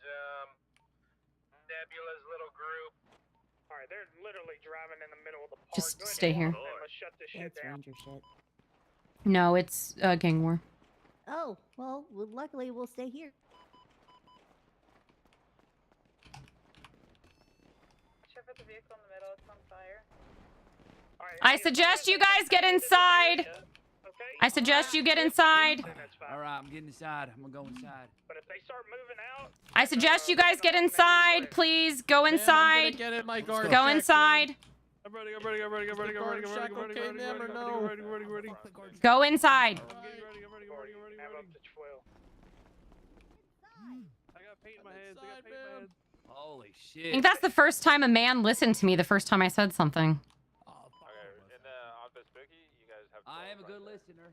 Nebula's little group. All right, they're literally driving in the middle of the park. Just Go ahead stay and here. follow them. Let's shut this shit That's down. Ranger shit. No, it's gang war. Oh, well, luckily we'll stay here. Check for the vehicle in the middle. It's on fire. I suggest you guys get inside. I suggest you get inside. All right, I'm getting inside. I'm gonna go inside. But if they start moving out, I suggest you guys get inside. Please go inside. Get in my guard. Go inside. I'm ready. I'm ready. I'm ready. I'm ready. I'm ready. I'm ready. I'm ready. I'm ready. I'm ready. I'm ready. I'm ready. Go inside. have up to 12. I got paint in my hands. I got paint in my hands. Holy I shit. think that's the first time a man listened to me the first time I said something. I am a good listener.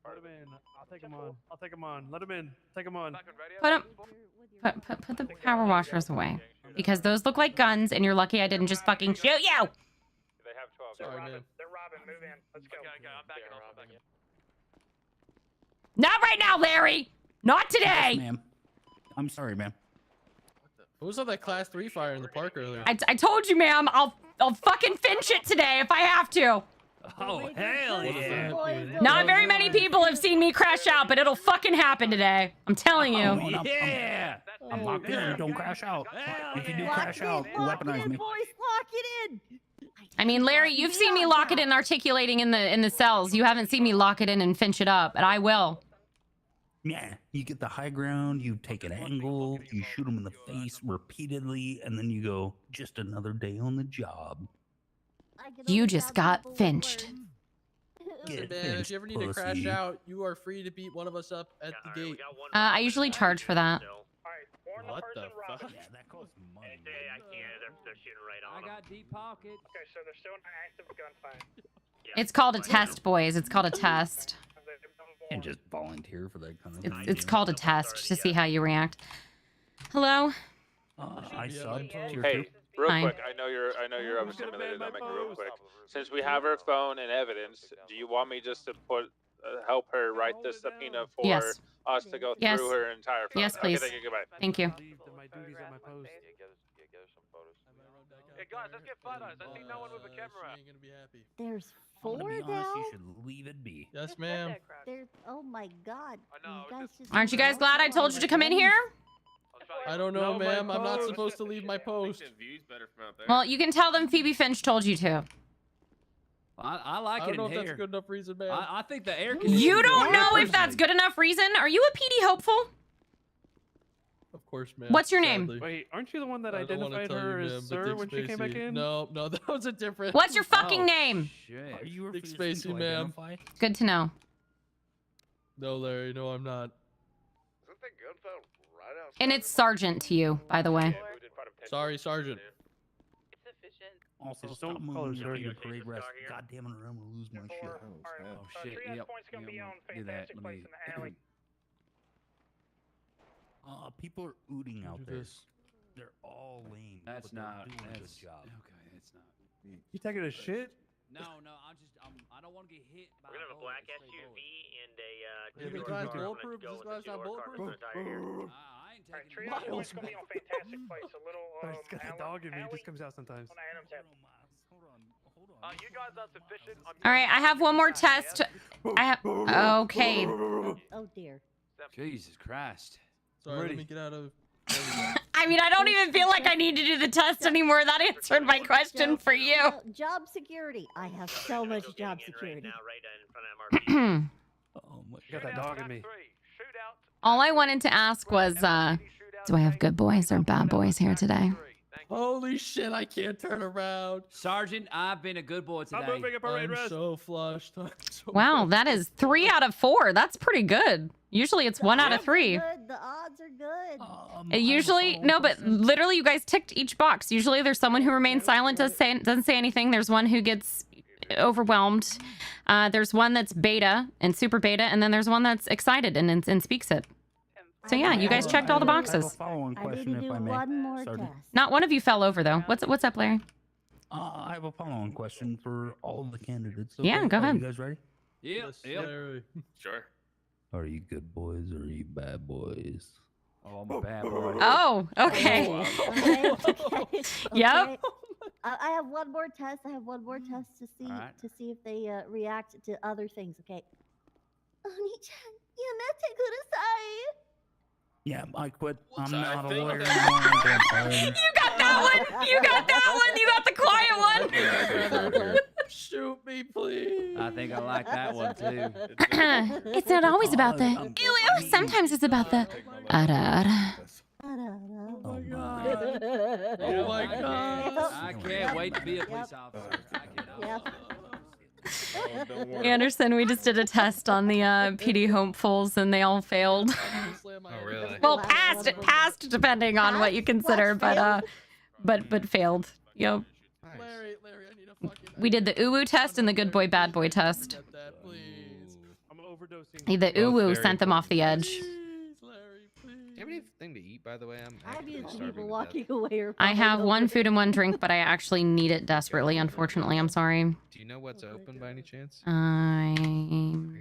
Let him in. I'll take him on. I'll take him on. Let him in. Take him on. Put the power washers away. Because those look like guns, and you're lucky I didn't just fucking shoot you! They have 12. Sorry, man. They're robbing. Move in. Let's go. Okay, I'm backing off. I'm backing. Not right now, Larry! Not today! Yes, ma'am. I'm sorry, ma'am. Who was on that class 3 fire in the park earlier? I told you, ma'am, I'll fucking Finch it today if I have to. Oh, hell yeah. Not very many people have seen me crash out, but it'll fucking happen today. I'm telling you. Oh, yeah. I'm locked in. Don't crash out. If you do crash out, weaponize me. Boys, lock it in. I mean, Larry, you've seen me lock it in articulating in the cells. You haven't seen me lock it in and Finch it up, and I will. Yeah, you get the high ground, you take an angle, you shoot him in the face repeatedly, and then you go, just another day on the job. You just got Finched. Listen, man, if you ever need to crash out, you are free to beat one of us up at the gate. I usually charge for that. What the fuck? Yeah, that costs money. I can't. They're shooting right on them. I got deep pockets. Okay, so they're still in active gunfight. It's called a test, boys. It's called a test. And just volunteer for that kind of It's called a test to see how you react. Hello. I subbed tier Hey, 2. real Hi. quick, I know you're overstimulated. I'll make it real quick. Since we have her phone and evidence, do you want me just to help her write this subpoena for Yes. us to go Yes. through her entire phone? Yes, please. Okay, thank you. Goodbye. Thank you. My duties at my post. Hey guys, let's get photos. I see no one with a camera. She ain't gonna be happy. There's I'm gonna 4 be now. honest, you should leave it be. Yes, ma'am. There's oh my god. You guys just Aren't you guys glad I told you to come in here? I don't know, No, my ma'am. I'm not post. supposed to leave my post. Well, you can tell them Phoebe Finch told you to. I like I it don't know in if that's here. a good enough reason, ma'am. I think the air You conditioning don't is know good if that's personally. good enough reason? Are you a PD hopeful? Of course, ma'am. What's your name? Sadly. Wait, aren't you the one that I don't wanna identified tell her you, as ma'am, but Sir Dick when she came back Spacey- in? No, that was a different. What's your fucking Oh, name? Shit. Are you Dick refusing Spacey, to ma'am. identify? Good to know. No, Larry. No, I'm not. And it's Sergeant to you, by the way. Sorry, Sergeant. Also, Just stop don't call her moving your Sergeant. parade rest. God damn it, or I'm gonna lose my shit. Oh shit. Yep. Yeah, do that. Let me. People are ooting out Do there. this. They're all lame. That's but they're not. doing a That's good job. okay. That's not. You taking a shit? No, I don't want to get hit by. We're gonna have a black SUV and a. Is this glass bulletproof? Is this glass not bulletproof? I ain't taking. Triage point's gonna be on Fantastic Place. A little. It's got that dog in me. It just comes out sometimes. On Adam's Head. You guys are sufficient. All right, I have one more test. I have. Okay. Oh dear. Jesus Christ. Sorry, let me get out of. I mean, I don't even feel like I need to do the test anymore. That answered my question for you. So, job security. I have so much job security. Oh my You got that dog in me. All I wanted to ask was, do I have good boys or bad boys here today? Holy shit! I can't turn around. Sergeant, I've been a good boy today. I'm moving a parade I'm rest. so flushed. I'm so Wow, flushed. that is 3 out of 4. That's pretty good. Usually it's 1 out of 3. Good. The odds are good. Usually, no, but literally you guys ticked each box. Usually there's someone who remains silent, doesn't say anything. There's one who gets overwhelmed. There's one that's beta and super beta, and then there's one that's excited and speaks it. So yeah, you guys checked all the I have a boxes. follow-on I need question, to do if I may. one more Sergeant. test. Not one of you fell over though. What's up, Larry? I have a follow-on question for all of the candidates. Yeah, okay? go Are ahead. You guys ready? Yep. Yep. Larry. Sure. Are you good boys or are you bad boys? Oh, I'm a bad boy. Oh, okay. Okay. Okay. Yep. I have one more test. I have one more test to see Alright. if they react to other things. Okay. Oni-chan, yamete kudasai. Yeah, I quit. I'm I not a think lawyer that- anymore. I'm going home. You got that one. You got that one. You got the quiet one. Shoot me, please. I think I like that one too. It's not always about the ew. Sometimes it's about the ara. Oh my god. Oh my god. I can't wait to be a police officer. I cannot. Anderson, we just did a test on the PD hopefuls and they all failed. Oh, really? Well, passed depending on what you consider, but failed. Yep. Larry, I need a fucking. We did the uwu test and the good boy bad boy test. Get that, please. I'm overdosing. The uwu sent them off the edge. Please, Larry, please. Do you have anything to eat, by the way? I'm used to people walking away or I have falling one over. food and one drink, but I actually need it desperately. Unfortunately, I'm sorry. Do you know what's open by any chance? I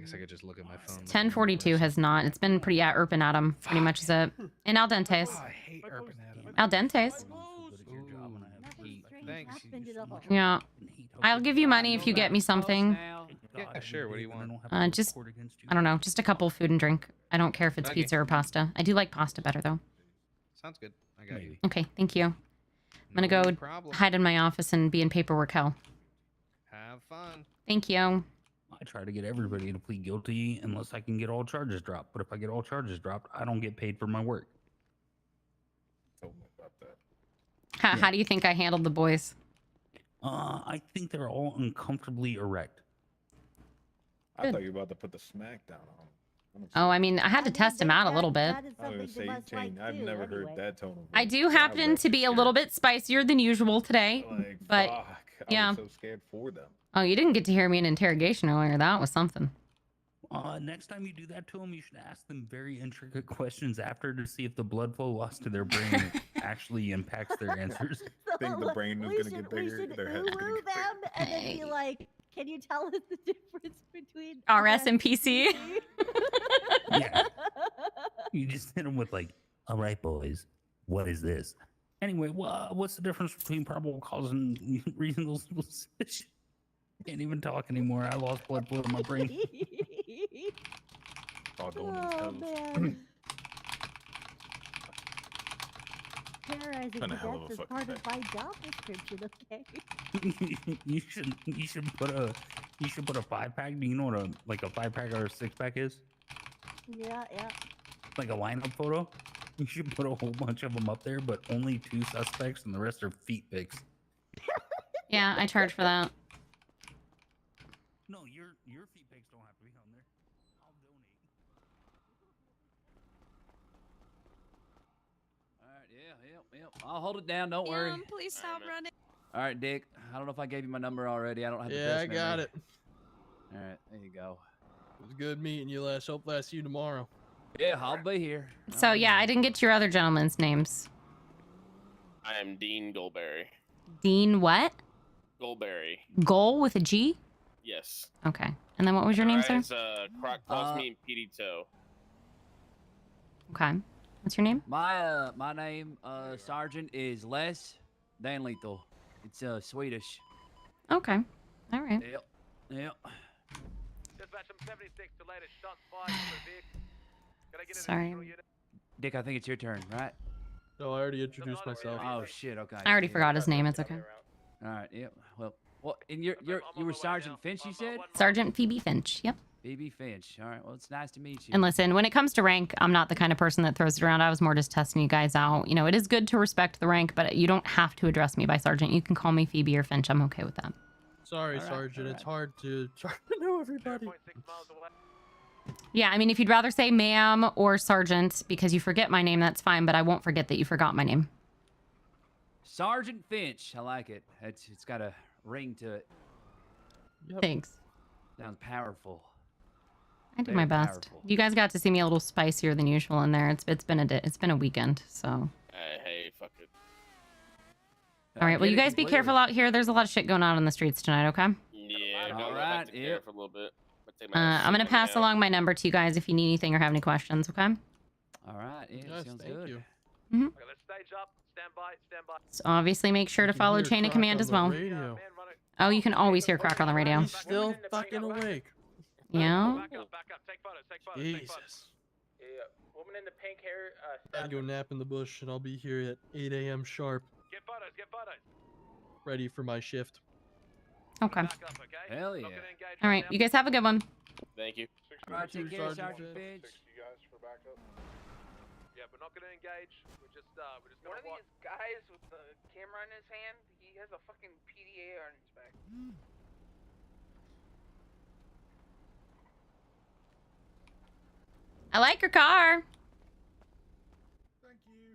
guess I could just look at my phone. 10:42 has not. It's been pretty Urban Adam. Pretty much is it. And al dentes. I hate Urban Adam. Al dentes. Thanks. Yeah. I'll give you money if you get me something. Yeah, sure. What do you want? Just, I don't know, just a couple food and drink. I don't care if it's Okay. pizza or pasta. I do like pasta better though. Sounds good. I got you. Okay, thank you. I'm gonna No go problem. hide in my office and be in paperwork hell. Have fun. Thank you. I try to get everybody to plead guilty unless I can get all charges dropped. But if I get all charges dropped, I don't get paid for my work. How do you think I handled the boys? I think they're all uncomfortably erect. Good. thought you were about to put the smack down on him. Oh, I mean, I had to test him out a little bit. I was gonna say, you changed. I've never heard that tone of voice. I do happen to be a little bit spicier than usual today, Like, but fuck, I yeah. was so scared for them. Oh, you didn't get to hear me in interrogation earlier. That was something. Next time you do that to them, you should ask them very intricate questions after to see if the blood flow lost to their brain actually impacts their answers. I think the brain is going to get bigger. Their head's going to get them and then be like, "Can you tell us the difference between RS and PC?" Yeah. You just hit them with like, "All right, boys, what is this?" Anyway, what's the difference between probable cause and reasonable suspicion? Can't even talk anymore. I lost blood flow in my brain. Oh man. Terrorizing Been a hell of cadets a is fucking part of my job description, okay? you should put a 5-pack. Do you know what a 5-pack or a 6-pack is? Yeah. Like a lineup photo. You should put a whole bunch of them up there, but only 2 suspects and the rest are feet pics. Yeah, I charge for that. No, your feet pics don't have to be on there. I'll donate. All right, yeah. I'll hold it down. Don't worry. Please stop running. All right, Dick. I don't know if I gave you my number already. I don't have the Yeah, best I got memory. it. All right, there you go. It was good meeting you, Les. Hopefully I see you tomorrow. Yeah, I'll be here. So yeah, I didn't get your other gentlemen's names. I am Dean Goldberry. Dean what? Goldberry. Goal with a G? Yes. Okay. And then what was your name, sir? It's Croc calls me Petey Toe. Okay. What's your name? My name, Sergeant, is Les Dan Lethal. It's Swedish. Okay. All right. Yep. Sorry. Dick, I think it's your turn, right? No, I already introduced myself. Oh shit. Okay. I already forgot his name. It's okay. All right. Yep. Well, and you were Sergeant Finch, you said? Sergeant Phoebe Finch. Yep. Phoebe Finch. All right. Well, it's nice to meet you. And listen, when it comes to rank, I'm not the kind of person that throws it around. I was more just testing you guys out. You know, it is good to respect the rank, but you don't have to address me by Sergeant. You can call me Phoebe or Finch. I'm okay with that. Sorry, Sergeant. It's hard to know everybody. Yeah, I mean, if you'd rather say ma'am or sergeant because you forget my name, that's fine, but I won't forget that you forgot my name. Sergeant Finch. I like it. It's got a ring to it. Yep. Thanks. Sounds powerful. I did Very my best. powerful. You guys got to see me a little spicier than usual in there. It's been a weekend, so. Hey, fuck it. All right, well, you guys be careful out here. There's a lot of shit going on the streets tonight, okay? Yeah, All go right, back to care for a little bit. I'm going to pass along my number to you guys if you need anything or have any questions, okay? All right. Yeah, Yes, sounds thank good. you. Mm-hmm. Okay, let's stage up. Stand by. So obviously make sure to can follow hear chain of Croc command on as the well. radio. Oh, you can always hear Croc on the radio. He's still fucking awake. Yeah. Back up. Take photos. Take photos. Jesus. Yeah, woman in the pink hair. I'd go nap in the bush, and I'll be here at 8 a.m. sharp, Get photos. Get photos. ready for my shift. Okay. Hell yeah. All right, you guys have a good one. Thank you. All right, take care, Sergeant Sergeant Finch. Finch. Yeah, we're not gonna engage. We're just One of these guys with the camera in his hand, he has a fucking PDA on his back. I like your car. I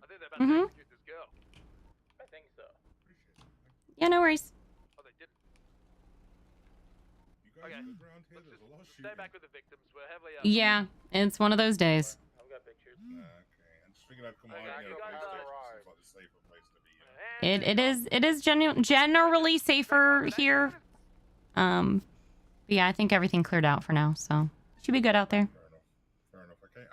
think they're about to Mhm. execute this girl. I think so. Yeah, no worries. Oh, they didn't. You guys Okay. move around here, there's a lot of Stay shooting. back with the victims. We're heavily. Yeah, it's one of those days. I've got pictures. Okay, I'm just figuring I'd come out, Okay, you know, you police guys station are- seems like a safer place to be. It is generally safer here. But yeah, I think everything cleared out for now, so should be good out there. Fair enough. Okay,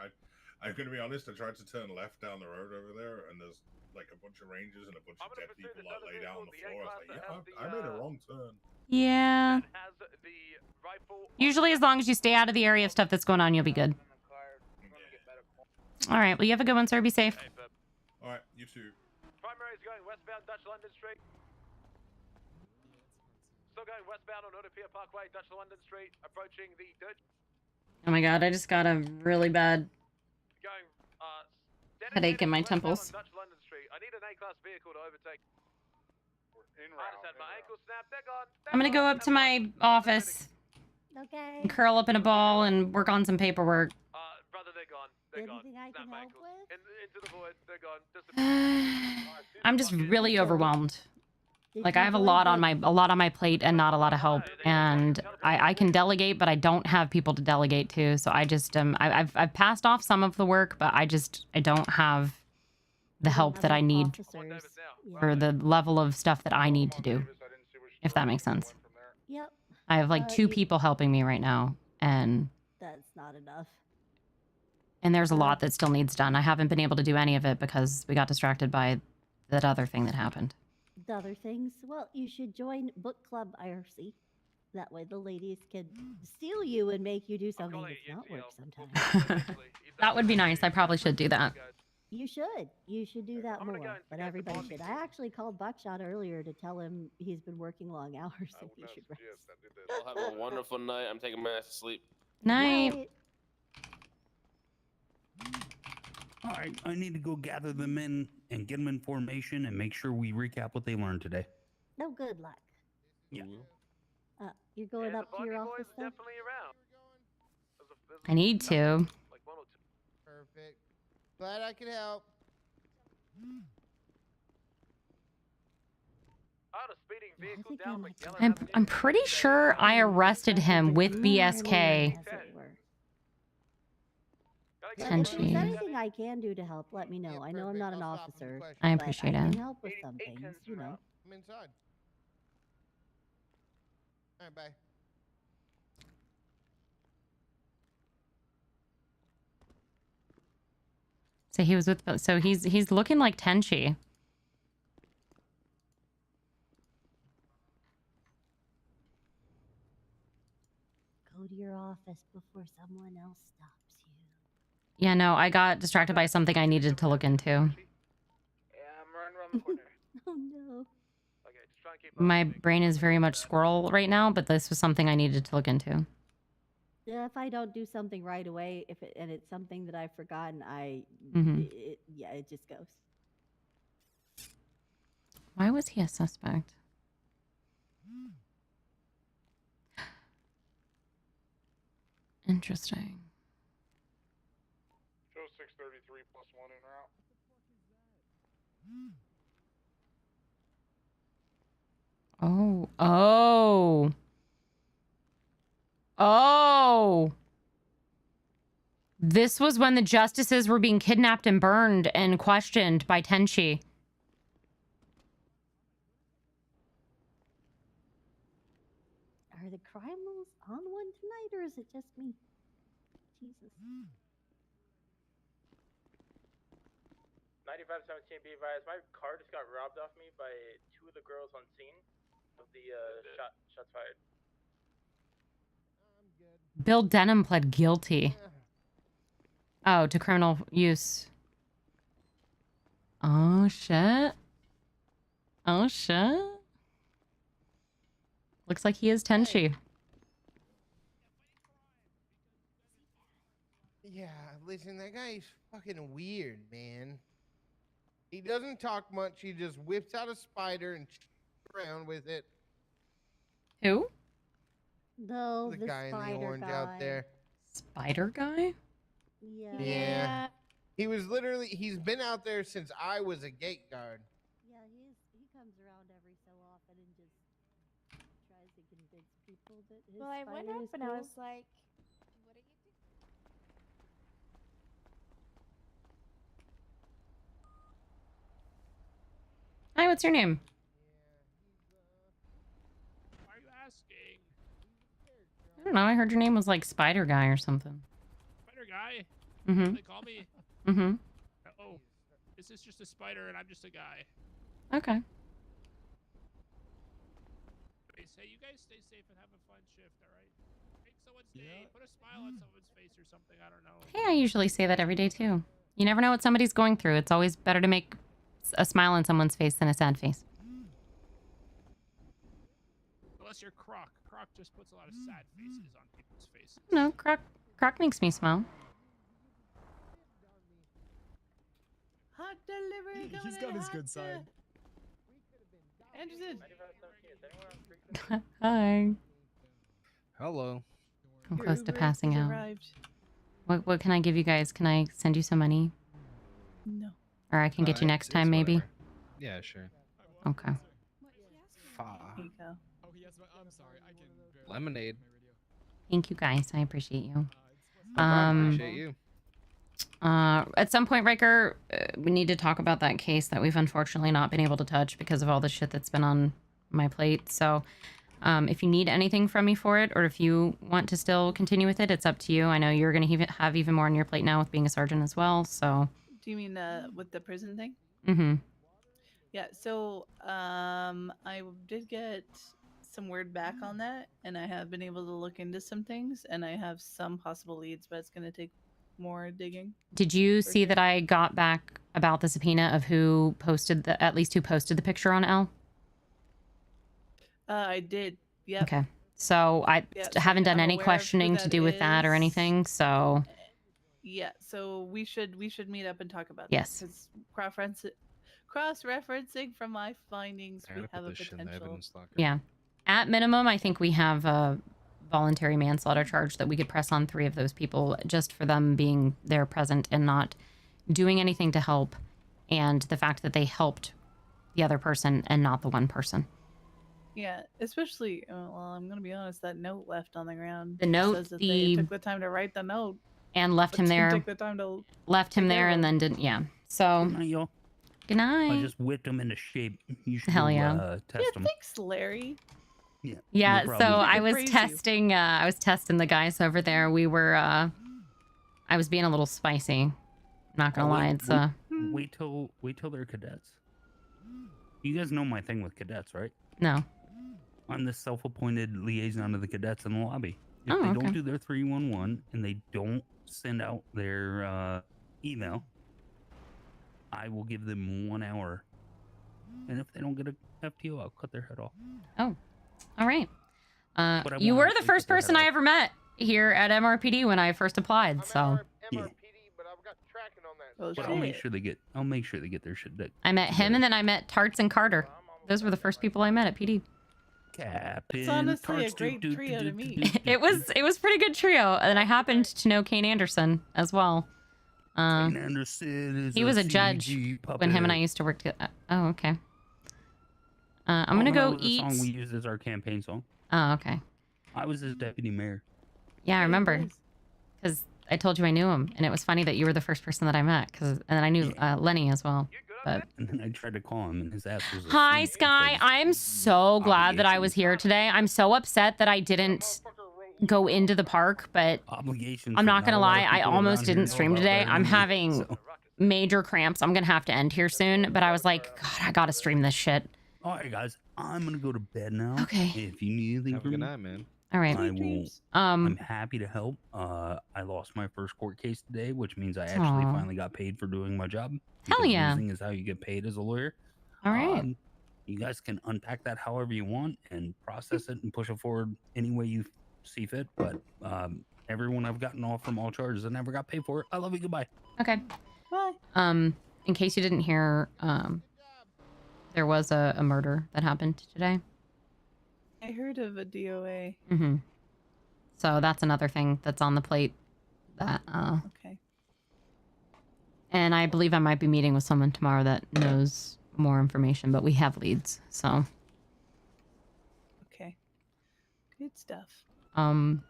I'm gonna be honest. I tried to turn left down the road over there, and there's like a bunch of rangers and a bunch of dead people like laid out on the floor. I was like, yeah, I made a wrong turn. Yeah. Usually, as long as you stay out of the area of stuff that's going on, you'll be good. All right. Well, you have a good one, sir. Be safe. All right, you too. Primary is going westbound Dutch London Street. Still going westbound on Odopier Parkway, Dutch London Street, approaching the Dutch. Oh my god, I just got a really bad Going headache in my westbound on temples. Dutch London Street. I need an A-class vehicle to overtake. I just had my ankle snapped. They're gone. I'm gonna go up to my office Okay. and curl up in a ball and work on some paperwork. Brother, they're gone. They're gone. Anything I Snap can my help ankles. with? Into the void. They're gone. I'm just really overwhelmed. Like you I have a join lot on book- my plate and not a lot of help, and I can delegate, but I don't have people to delegate to. So I just I've passed off some of the work, but I don't have the You don't help have that I enough need officers. Yeah. for the level of stuff that I need to do. If that makes sense. Yep. I have like 2 you- people helping me right now, and That's not enough. there's a lot that still needs done. I haven't been able to do any of it because we got distracted by that other thing that happened. The other things, well, you should join book club IRC. That way the ladies can steal you and make you do something that's not work sometimes. That would be nice. I probably should do that. You should. You should do that more. But everybody should. I actually called Buckshot earlier to tell him he's been working long hours and he should rest. I'll have a wonderful night. I'm taking my ass to sleep. Night. All right, I need to go gather them in and get them information and make sure we recap what they learned today. No good luck. Yeah. You're going up to your office then? I need to. Perfect. Glad I could help. I'm pretty sure I arrested him with BSK. If there's Tenchi. anything I can do to help, let me know. I know I'm not an officer. I but appreciate I it. can help with some things, you know. I'm inside. All right, bye. So he was with. So he's looking like Tenchi. Go to your office before someone else stops you. Yeah, no, I got distracted by something I needed to look into. Yeah, I'm running around the corner. Oh no. Okay, just trying to keep My brain is very much squirrel right now, but this was something I needed to look into. Yeah, if I don't do something right away, and it's something that I've forgotten, Mhm. it just goes. Why was he a suspect? Interesting. Show 633 plus 1 en route. Oh. Oh. Oh. This was when the justices were being kidnapped and burned and questioned by Tenchi. Are the criminals on one tonight, or is it just me? Jesus. 9517, be advised, my car just got robbed off me by 2 of the girls on scene of the shots fired. Bill Denham pled guilty. Oh, to criminal use. Oh, shit. Oh, shit. Looks like he is Tenchi. Yeah, listen, that guy's fucking weird, man. He doesn't talk much. He just whips out a spider and around with it. Who? No, The the guy in the spider orange guy. out there. Spider guy? Yeah. Yeah. He was literally, he's been out there since I was a gate guard. Yeah, he comes around every so often and just tries to convince people that his Well, I went spider up is and I cool. was like, what are you doing? Hi, what's your name? Why are you asking? I don't know. I heard your name was like Spider Guy or something. Spider guy? Mhm. They call me? Mm-hmm. Oh, this is just a spider and I'm just a guy. Okay. Anyways, hey, you guys stay safe and have a fun shift, alright? Make someone's day. Put a smile on someone's face or something, I don't know. Hey, I usually say that every day too. You never know what somebody's going through. It's always better to make a smile on someone's face than a sad face. Unless you're Croc. Croc just puts a lot of sad faces on people's faces. No, Croc makes me smile. Hot delivery coming He's got his good side. Anderson. Hi. Hello. I'm close to passing out. What can I give you guys? Can I send you some money? No. Or I can get you next time, maybe? Yeah, sure. Okay. Here you go. Oh, he has my. I'm sorry. I can. Lemonade. Thank you guys. I appreciate you. No problem, appreciate you. At some point, Riker, we need to talk about that case that we've unfortunately not been able to touch because of all the shit that's been on my plate. So, if you need anything from me for it, or if you want to still continue with it, it's up to you. I know you're going to have even more on your plate now with being a sergeant as well. So. Do you mean with the prison thing? Mm-hmm. Yeah. So I did get some word back on that, and I have been able to look into some things, and I have some possible leads, but it's going to take more digging. Did you see that I got back about the subpoena of who posted at least who posted the picture on L? I did. Yep. Okay. So I haven't done any questioning to do with that or anything. So yeah. So we should meet up and talk about yes. that, because cross-referencing from my findings, we have a potential. Yeah. At minimum, I think we have a voluntary manslaughter charge that we could press on 3 of those people just for them being there present and not doing anything to help, and the fact that they helped the other person and not the one person. Yeah, especially, well, I'm going to be honest, that note left on the ground. The note, says that they took the time to write the note. And left him there. Took the time to left him there and then didn't, yeah. So, Good night, y'all. Good night. I just whipped him into shape. You should Hell go, yeah. test him. Thanks, Larry. Yeah. Yeah, no so problem. I was testing the guys over there. We were I was being a little spicy. Not gonna lie, it's wait till they're cadets. You guys know my thing with cadets, right? No. I'm the self-appointed liaison of the cadets in the lobby. If Oh, they okay. don't do their 311 and they don't send out their email, I will give them 1 hour. And if they don't get a FTO, I'll cut their head off. Oh. All right. But I You won't were the actually first cut their person head I ever met here at MRPD when I first applied, so But I'll make sure they get. I'll make sure they get their shit done. I met him and then I met Tarts and Carter. Those were the first people I met at PD. Captain. It's honestly a Tarts, great do, do, trio do, to do, meet. It was pretty good trio, and I happened to know Kane Anderson as well. Kane Anderson is he was a judge CG when him and I puppet. used to work together. Oh, okay. I'm gonna go that was eat. The song we used as our campaign song. Oh, okay. I was his deputy mayor. Yeah, I remember. Because I told you I knew him, and it was funny that you were the first person that I met. And then I knew Lenny as well. But And then I tried to call him, and his ass was. hi, asleep Sky. because I'm so glad that I was here today. I'm so upset that I didn't go into the park, but Obligations. I'm not but gonna a lot lie. of I people almost around here didn't know stream about today. better I'm than me, having so- major cramps. I'm gonna have to end here soon. But I was like, God, I gotta stream this shit. All right, guys. I'm gonna go to bed now. Okay. If you need anything Have a from good me, night, man. All right. I will. Um, I'm happy to help. I lost my first court case today, which means I actually Aw. finally got paid for doing my job. Hell because yeah. Losing is how you get paid as a lawyer. All right. You guys can unpack that however you want and process it and push it forward any way you see fit. But everyone I've gotten off from all charges and never got paid for it. I love you. Goodbye. Okay. Bye. In case you didn't hear, there was a murder that happened today. I heard of a DOA. Mm-hmm. So that's another thing that's on the plate. That Okay. And I believe I might be meeting with someone tomorrow that knows more information, but we have leads, so. Okay. Good stuff. I'm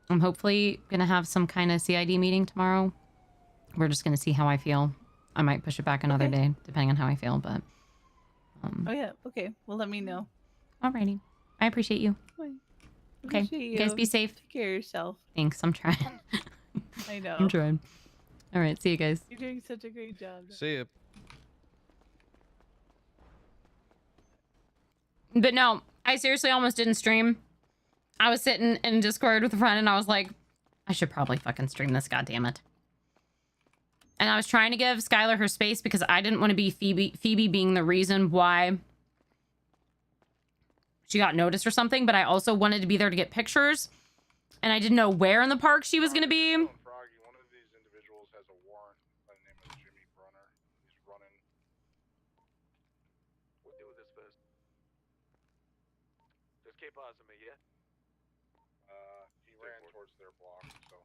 hopefully gonna have some kind of CID meeting tomorrow. We're just gonna see how I feel. I might push it back another day, depending on how I feel, but. Oh yeah. Okay. Well, let me know. Alrighty. I appreciate you. Bye. Okay. Appreciate You guys you. be safe. Take care of yourself. Thanks. I'm trying. I know. I'm trying. All right. See you guys. You're doing such a great job. See ya. But no, I seriously almost didn't stream. I was sitting in Discord with a friend and I was like, I should probably fucking stream this, goddammit. And I was trying to give Skylar her space because I didn't want to be Phoebe being the reason why she got noticed or something, but I also wanted to be there to get pictures. And I didn't know where in the park she was going to be. One of these individuals has a warrant by the name of Jimmy Brunner. He's running. We'll deal with this first. Just keep eyes on me, yeah? He ran towards their block, so.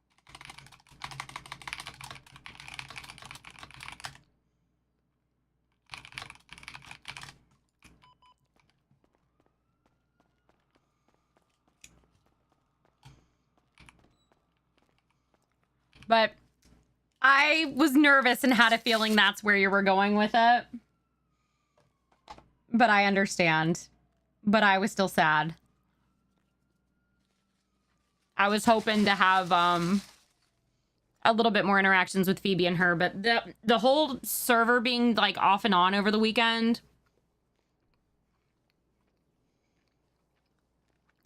But I was nervous and had a feeling that's where you were going with it. But I understand. But I was still sad. I was hoping to have a little bit more interactions with Phoebe and her, but the whole server being like off and on over the weekend.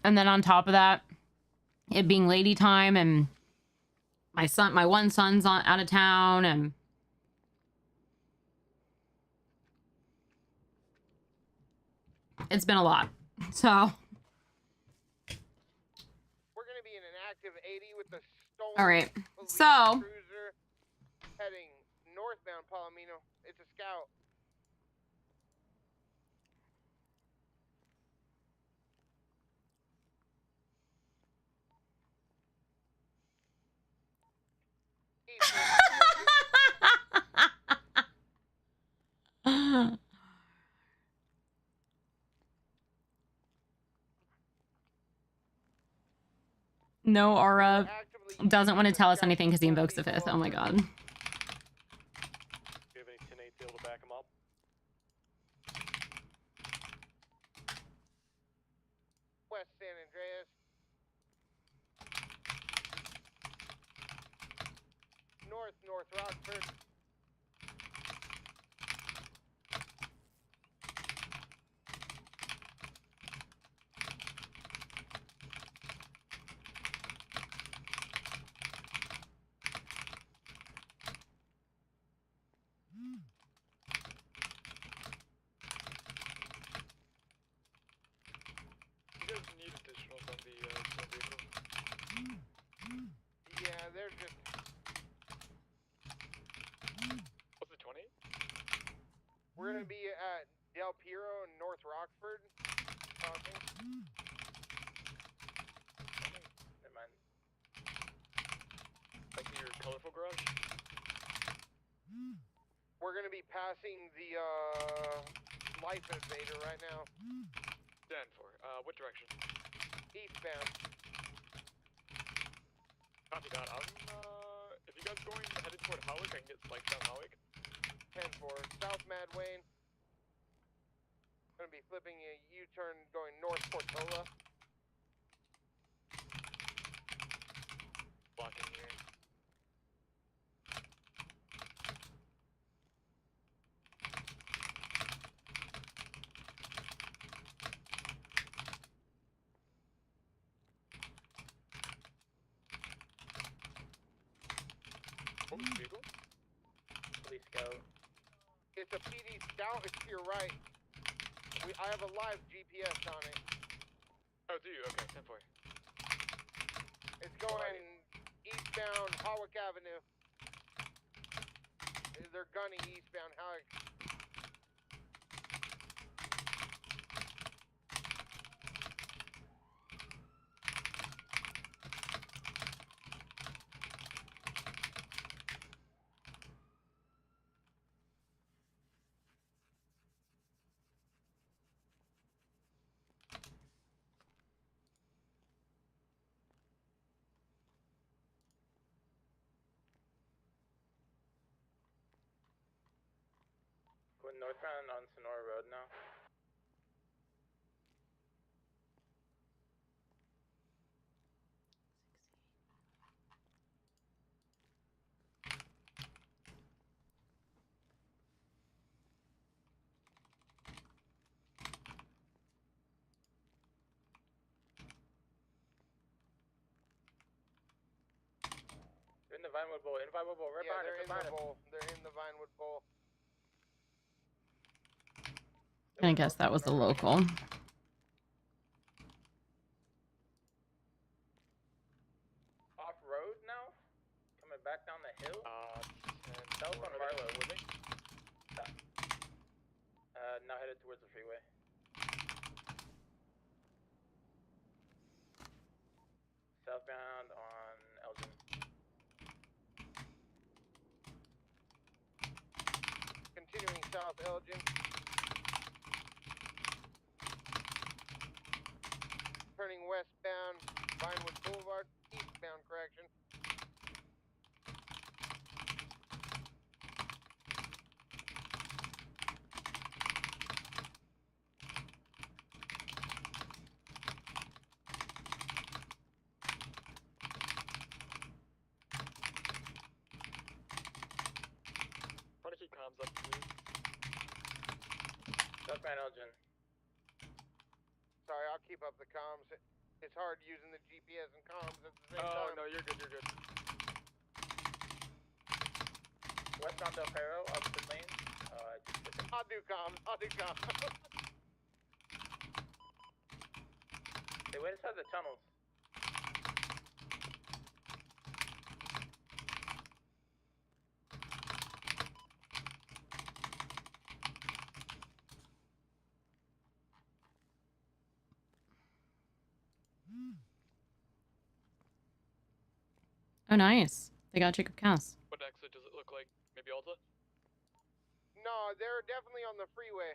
And then on top of that, it being lady time and my one son's out of town and it's been a lot. So We're gonna be in an active 80 with the stolen all right. police So cruiser heading northbound Palomino. It's a scout. no, Aura doesn't want to tell us anything because he invokes the fifth. Oh my god. Do you have any 10-8 deal to back him up? West San Andreas. North Rockford. You guys need additionals on the vehicle? Yeah, they're just. What's the 20? We're gonna be at Del Piero and North Rockford. Talking. Never mind. Like your colorful garage? We're gonna be passing the Life Invader right now. Stand for. What direction? Eastbound. Copy that. If you guys going headed toward Howick, I can get spiked down Howick. 10-4. South Mad Wayne. Gonna be flipping a U-turn going north Portola. Blocking here. What was the vehicle? Police scout. It's a PD scout. It's to your right. I have a live GPS on it. Oh, do you? Okay, 10-4. It's going eastbound Hawick Avenue. They're gunning eastbound Hawick. Going northbound on Sonora Road now. They're in the Vinewood Bowl. In Vinewood Bowl. Right Yeah, behind they're us. in the bowl. They're in the Vinewood Bowl. I guess that was the local. Off road now? Coming back down the hill? That was on Marlow, would they? Now headed towards the freeway. Southbound on Elgin. Continuing south Elgin. Turning westbound Vinewood Boulevard. Eastbound correction. keep up the comms. It's hard using the GPS and comms at the same Oh time. no, you're good. You're good. West on Del Perro, opposite lane. I'll do comms. I'll do comms. They went inside the tunnels. Oh, nice. They got Jacob Cass. What exit does it look like? Maybe Alta? No, they're definitely on the freeway.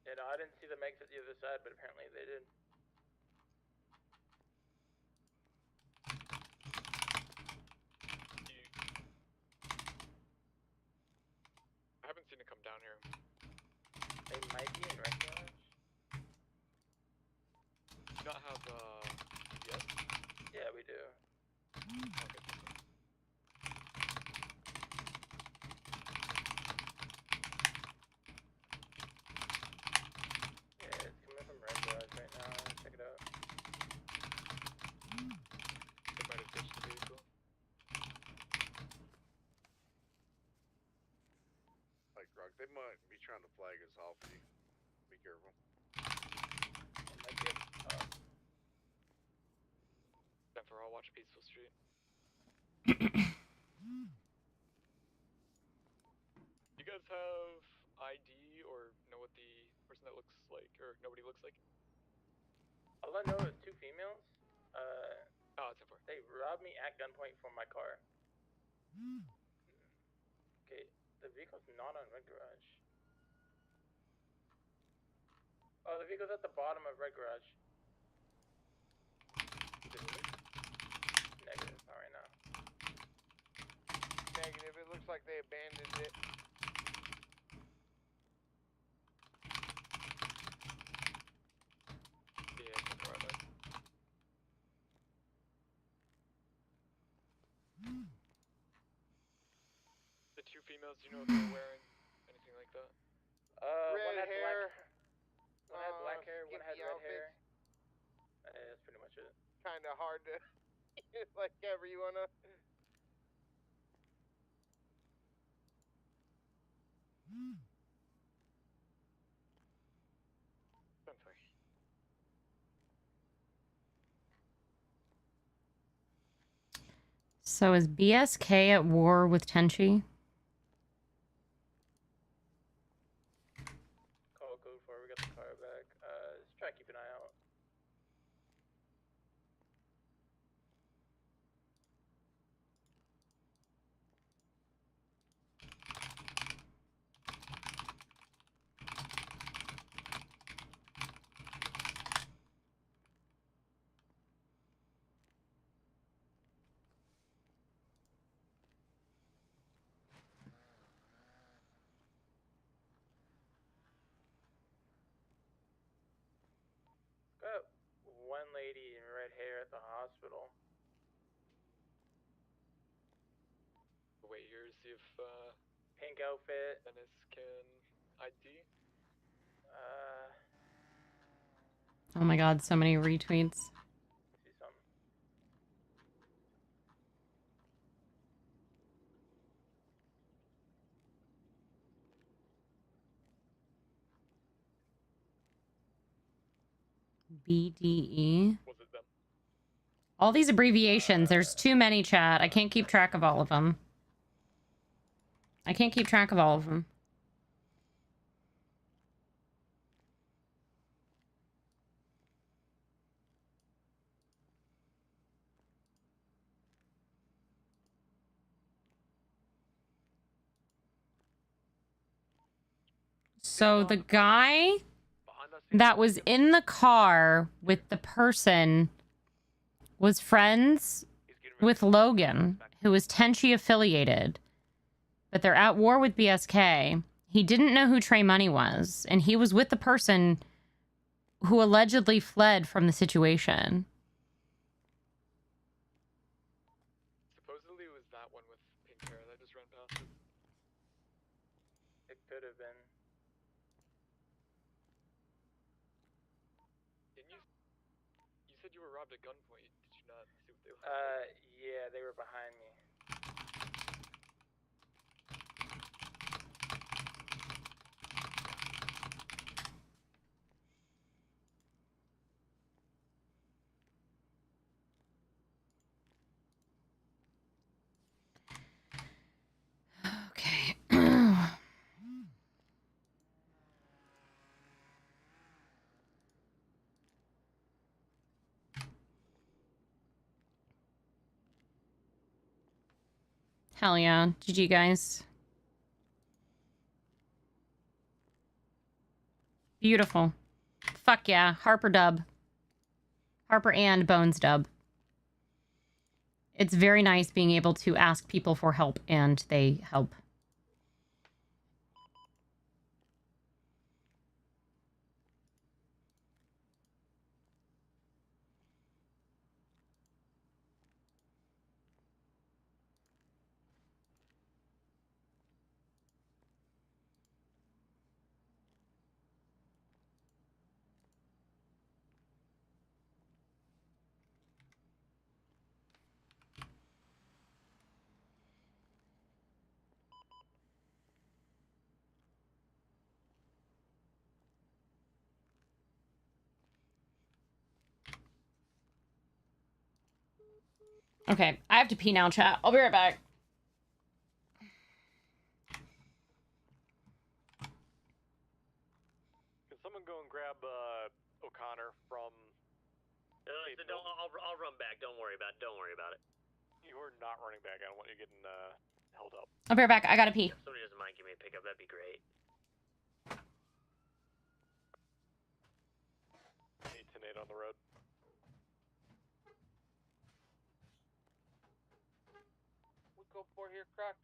You know, I didn't see them exit the other side, but apparently they did. I haven't seen it come down here. They might be in restaurants. Do you not have yes? Yeah, we do. Okay. Yeah, it's coming from Red Garage right now. Check it out. They might have ditched the vehicle. Like, Rock, they might be trying to flag us off you. Be careful. Denver, I'll watch Peaceful Street. You guys have ID or know what the person that looks like, or nobody looks like? All I know is two females. Oh, it's important. They robbed me at gunpoint for my car. Okay, the vehicle's not on Red Garage. Oh, the vehicle's at the bottom of Red Garage. Negative, not right now. Negative. It looks like they abandoned it. Yeah, it's right there. The two females, do you know what they're wearing? Anything like that? Red one had hair. One had black hair, one had skimpy red outfits. hair. That's pretty much it. Kind of hard to, like, ever you wanna. I'm sorry. So is BSK at war with Tenchi? Call code 4, we got the car back. Just try to keep an eye out. Got one lady in red hair at the hospital. Wait here to see if Pink outfit. Dennis can ID. Oh my god, so many retweets. See something. BDE. Was it them? All these abbreviations, there's too many, chat. I can't keep track of all of them. I can't keep track of all of them. So the guy that was in the car with the person was friends with Logan, who was Tenchi affiliated. But they're at war with BSK. He didn't know who Trey Money was, and he was with the person who allegedly fled from the situation. Supposedly it was that one with pink hair that just ran past it. It could have been. said you were robbed at gunpoint. Did you not see what they were? Yeah, they were behind me. Okay. Hell yeah. GG, guys. Beautiful. Fuck yeah. Harper dub. Harper and Bones dub. It's very nice being able to ask people for help and they help. Okay, I have to pee now, chat. I'll be right back. Can someone go and grab O'Connor from? I'll run back. Don't worry about it. Don't worry about it. You are not running back. I don't want you getting held up. I'll be right back. I gotta pee. If somebody doesn't mind giving me a pickup, that'd be great. Need 10-8 on the road. We go for here, Croc.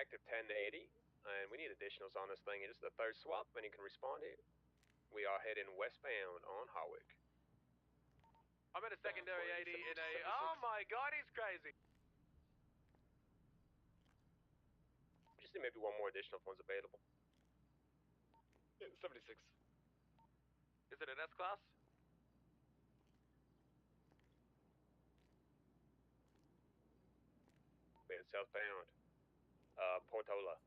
active 10 to 80, and we need additionals on this thing. It is the third swap, and you can respond here. We are heading westbound on Harwick. I'm in a secondary 80 in a. Oh my god, he's crazy. We just need maybe one more additional if one's available. 76. Is it an S class? We're southbound. Portola.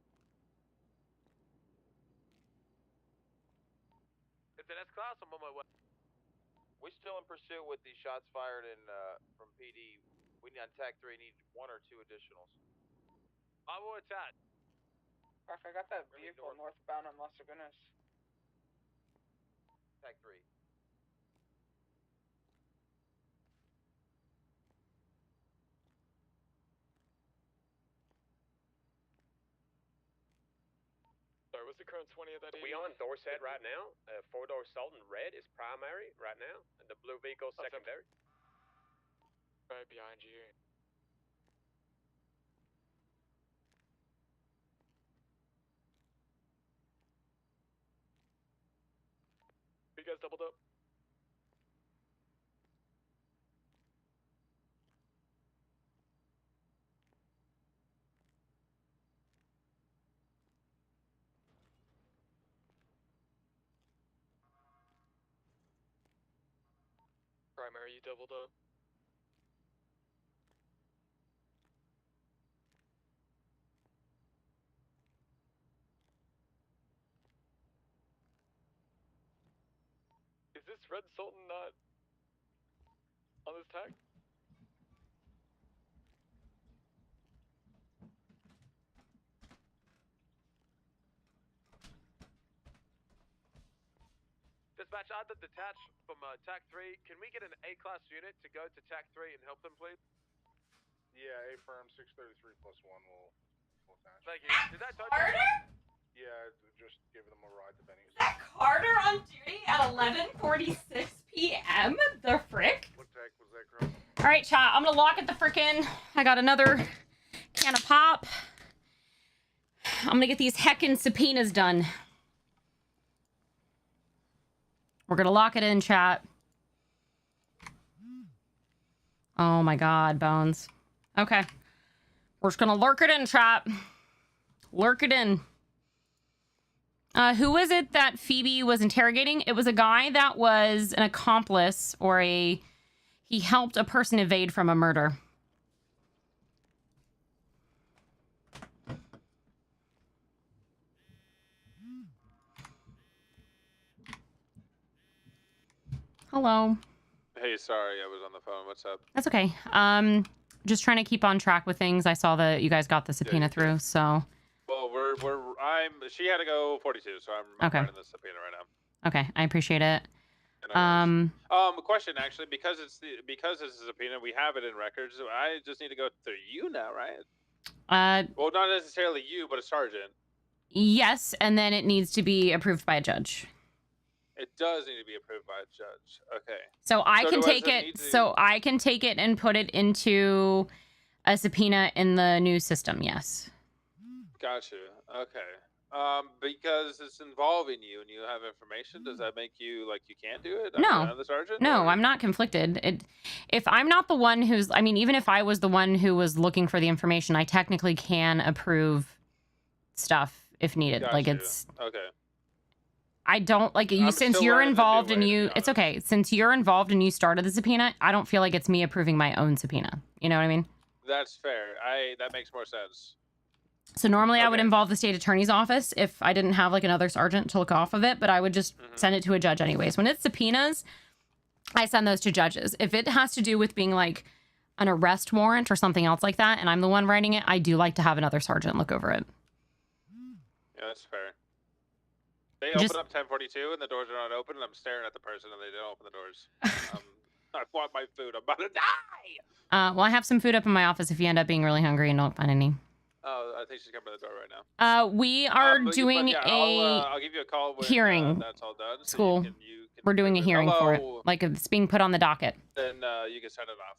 It's an S class. I'm on my way. We still in pursuit with the shots fired in from PD. We need on TAC 3. Need 1 or 2 additionals. I will attack. Fuck, I got that vehicle northbound on Las Lagunas. TAC 3. Sorry, what's the current 20 of that? We on Dorset right now. 4-door Sultan red is primary right now, and the blue vehicle secondary. Right behind you. You guys doubled up. Primary, you doubled up. Is this Red Sultan not on this tag? Dispatch, I did detach from TAC 3. Can we get an A-class unit to go to TAC 3 and help them, please? Yeah, A-firm 633 plus 1 will attach. Thank you. Did that touch Carter? Yeah, just giving them a ride to Benny's. Carter on duty at 11:46 p.m. The frick? What tag was that, girl? All right, chat. I'm gonna lock at the frickin'. I got another can of pop. I'm gonna get these heckin' subpoenas done. We're gonna lock it in, chat. Oh my god, Bones. Okay. We're just gonna lurk it in, chat. Lurk it in. Who was it that Phoebe was interrogating? It was a guy that was an accomplice or he helped a person evade from a murder. Hello. Hey, sorry, I was on the phone. What's up? That's okay. Just trying to keep on track with things. I saw that you guys got the subpoena through, so. Well, she had to go 42, so I'm Okay. writing the subpoena right now. Okay, I appreciate it. Question actually, because it's a subpoena, we have it in records. So I just need to go through you now, right? Well, not necessarily you, but a sergeant. Yes, and then it needs to be approved by a judge. It does need to be approved by a judge. Okay. So I can does take it it. need to- So I can take it and put it into a subpoena in the new system. Yes. Gotcha. Okay. Because it's involving you and you have information, does that make you like you can't do it? No. I mean, the sergeant? No, or- I'm not conflicted. If I'm not the one who's, I mean, even if I was the one who was looking for the information, I technically can approve stuff if needed. Like Gotcha. it's. Okay. I don't like you I'm since still you're learning the new involved and way, to you. be It's okay since you're involved and you started the subpoena. I don't feel like it's me approving my own subpoena. You know what I mean? That's fair. That makes more sense. So normally I would involve the state attorney's office if I didn't have like another sergeant to look off of it, but I would just send it to a judge anyways. When it's subpoenas, I send those to judges. If it has to do with being like an arrest warrant or something else like that, and I'm the one writing it, I do like to have another sergeant look over it. Yeah, that's fair. They Just- open up 1042 and the doors are not open, and I'm staring at the person and they don't open the doors. I want my food. I'm about to die. Well, I have some food up in my office if you end up being really hungry and don't find any. Oh, I think she's coming to the door right now. We are doing I'll give you a call when hearing that's all done. So school. you can We're doing a hearing for it. Hello. Like it's being put on the docket. Then you can send it off.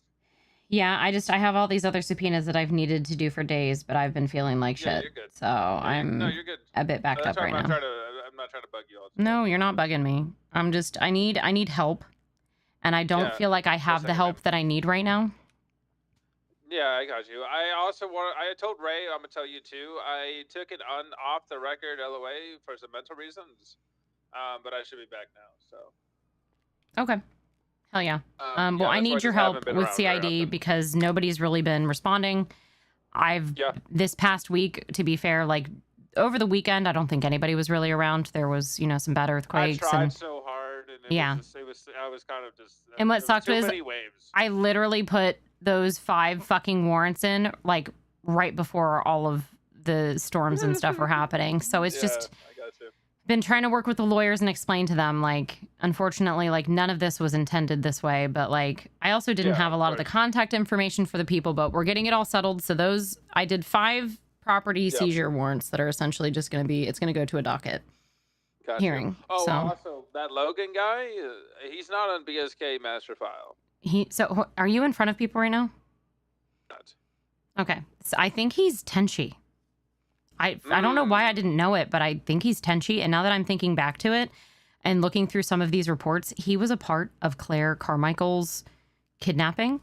Yeah, I have all these other subpoenas that I've needed to do for days, but I've been feeling like Yeah, shit. you're good. So No, I'm you're good. a bit backed That's up why right I'm not now. trying to. I'm not trying to bug you all. No, you're not bugging me. I need help, and I don't Yeah, feel like I have the help that I need right now. Yeah, I got you. I also want. I told Ray. I'm gonna tell you too. I took an off the record LOA for some mental reasons, but I should be back now. So. Okay. Hell yeah. Yeah, Well, I that's why need your just haven't help been with around very CID often. because nobody's really been responding. This past week, to be fair, like over the weekend, I don't think anybody was really around. There was, some bad I earthquakes tried and so hard, and yeah. I was kind of just. And what there was sucked too was many waves. I literally put those 5 fucking warrants in like right before all of the storms and stuff were happening. So it's just I got you. been trying to work with the lawyers and explain to them, like, unfortunately, like, none of this was intended this way. But, like, I also didn't have a lot of the contact information for the people, but we're getting it all settled. So I did 5 property seizure warrants that are essentially just going to be, it's going to go to a docket Gotcha. hearing. Oh, So also that Logan guy, he's not on BSK master file. so are you in front of people right now? Not. Okay. So I think he's Tenchi. I don't know why I didn't know it, but I think he's Tenchi. And now that I'm thinking back to it and looking through some of these reports, he was a part of Claire Carmichael's kidnapping.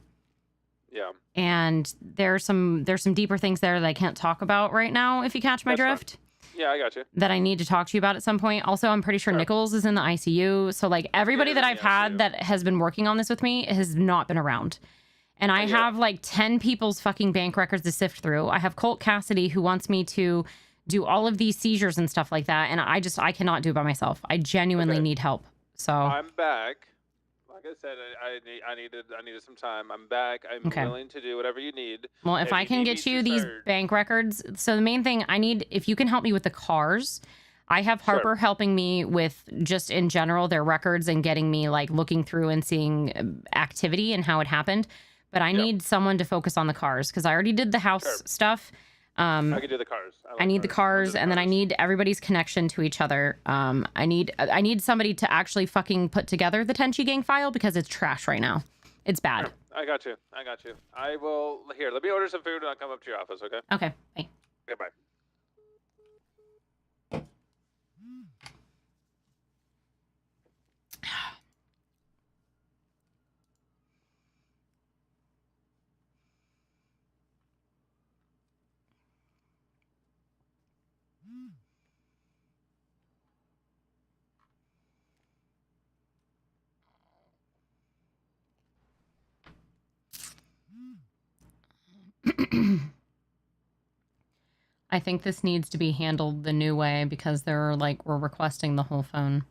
Yeah. And there's some deeper things there that I can't talk about right now, if you catch my drift. Yeah, I got you. That I need to talk to you about at some point. Also, I'm pretty sure Nichols is in the ICU. So like everybody that I've had that has been working on this with me has not been around. And I have like 10 people's fucking bank records to sift through. I have Colt Cassidy who wants me to do all of these seizures and stuff like that. And I cannot do it by myself. I genuinely need help. So I'm back. Like I said, I needed some time. I'm back. I'm willing to do whatever you need. well, if I can get you these bank records. So the main thing I need, if you can help me with the cars, I have Harper helping me with just in general their records and getting me like looking through and seeing activity and how it happened. But I need someone to focus on the cars because I already did the house stuff. I can do the cars. I need the cars, and then I need everybody's connection to each other. I need somebody to actually fucking put together the Tenchi gang file because it's trash right now. It's bad. Sure. I got you. I will. Here, let me order some food and I'll come up to your office. Okay. Okay. Bye. Goodbye. I think this needs to be handled the new way because we're requesting the whole phone.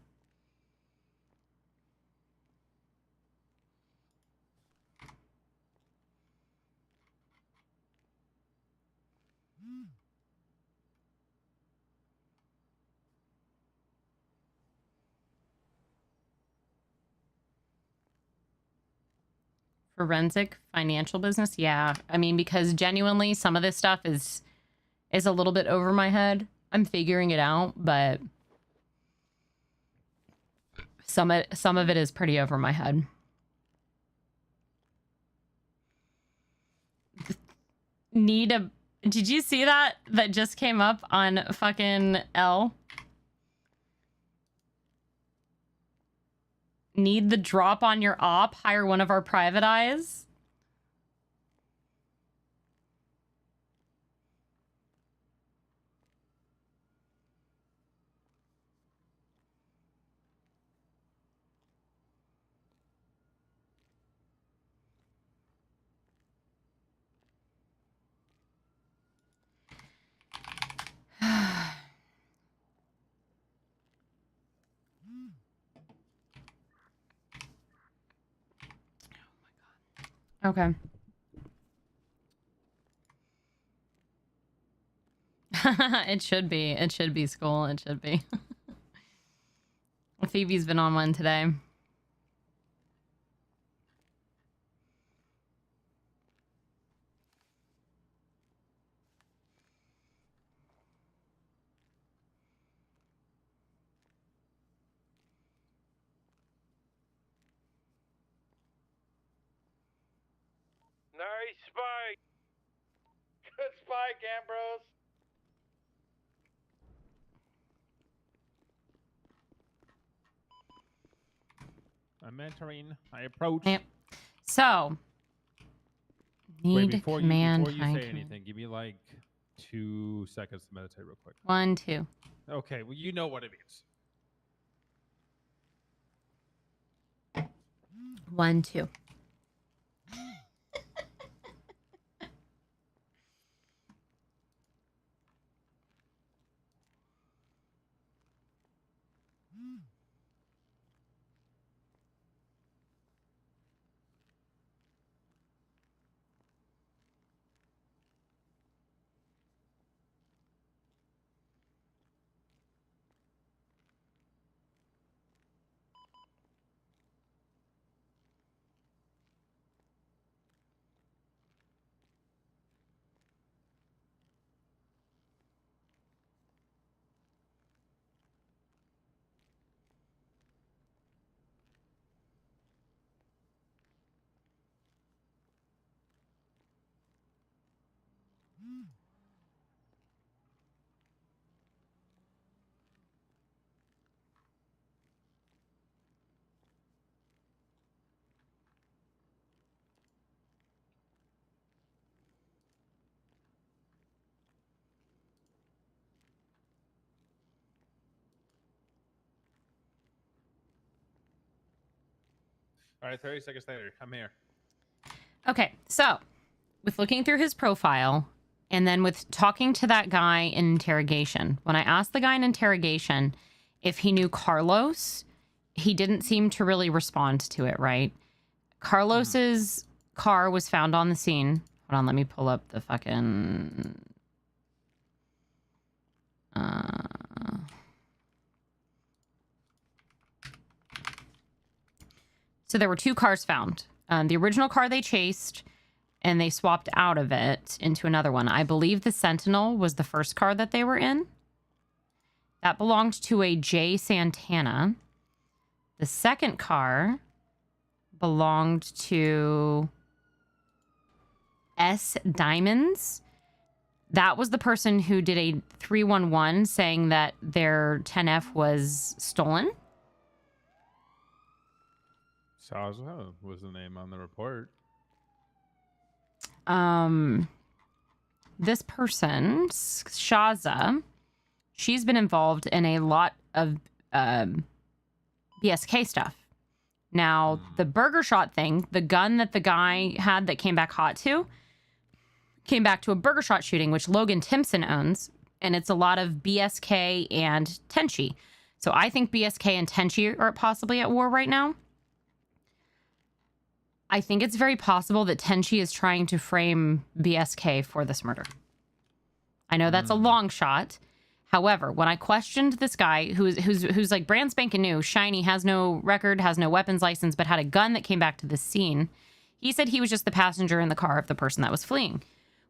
Forensic financial business? Yeah. I mean, because genuinely some of this stuff is a little bit over my head. I'm figuring it out, but some of it is pretty over my head. Did you see that just came up on fucking L? Need the drop on your op, hire one of our private eyes. Okay. It should be. It should be school. It should be. Phoebe's been on one today. Nice spike. Good spike, Ambrose. I'm entering. I approach. Yep. So, Wait, need before command. you high say command. anything, give me like 2 seconds to meditate real quick. 1, 2. Okay, well, you know what it means. 1, 2. All right, 30 seconds later. I'm here. Okay, so with looking through his profile and then with talking to that guy in interrogation, when I asked the guy in interrogation if he knew Carlos, he didn't seem to really respond to it, right? Carlos's car was found on the scene. Hold on, let me pull up the fucking... So there were 2 cars found. The original car they chased, and they swapped out of it into another one. I believe the Sentinel was the first car that they were in. That belonged to a J. Santana. The second car belonged to S. Diamonds. That was the person who did a 311 saying that their 10F was stolen. Shaza was the name on the report. This person, Shaza, she's been involved in a lot of BSK stuff. Now, the burger shot thing, the gun that the guy had that came back hot to, came back to a burger shot shooting, which Logan Timpson owns, and it's a lot of BSK and Tenchi. So I think BSK and Tenchi are possibly at war right now. I think it's very possible that Tenchi is trying to frame BSK for this murder. I know that's a long shot. However, when I questioned this guy who's like brand spanking new, shiny, has no record, has no weapons license, but had a gun that came back to the scene, he said he was just the passenger in the car of the person that was fleeing.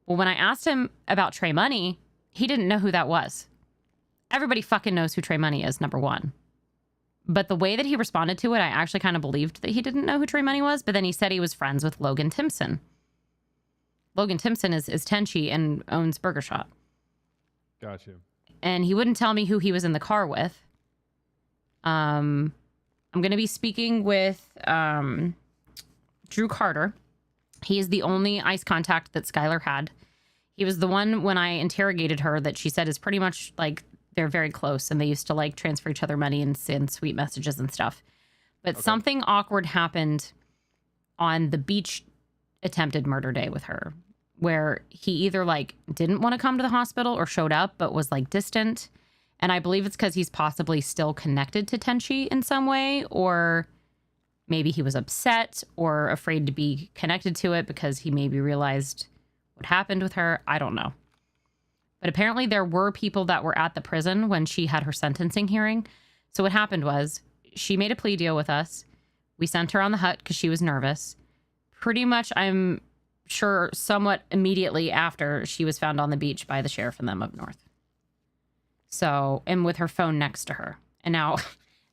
Well, when I asked him about Trey Money, he didn't know who that was. Everybody fucking knows who Trey Money is, number one. But the way that he responded to it, I actually kind of believed that he didn't know who Trey Money was, but then he said he was friends with Logan Timpson. Logan Timpson is Tenchi and owns Burger Shop. Got you. And he wouldn't tell me who he was in the car with. I'm going to be speaking with Drew Carter. He is the only ICE contact that Skylar had. He was the one when I interrogated her that she said is pretty much like they're very close and they used to like transfer each other money and send sweet messages and stuff. But something awkward happened on the beach attempted murder day with her, where he either like didn't want to come to the hospital or showed up, but was like distant. And I believe it's because he's possibly still connected to Tenchi in some way, or maybe he was upset or afraid to be connected to it because he maybe realized what happened with her. I don't know. But apparently there were people that were at the prison when she had her sentencing hearing. So what happened was she made a plea deal with us. We sent her on the hut because she was nervous. Pretty much, I'm sure, somewhat immediately after she was found on the beach by the sheriff and them up north. So, and with her phone next to her. And now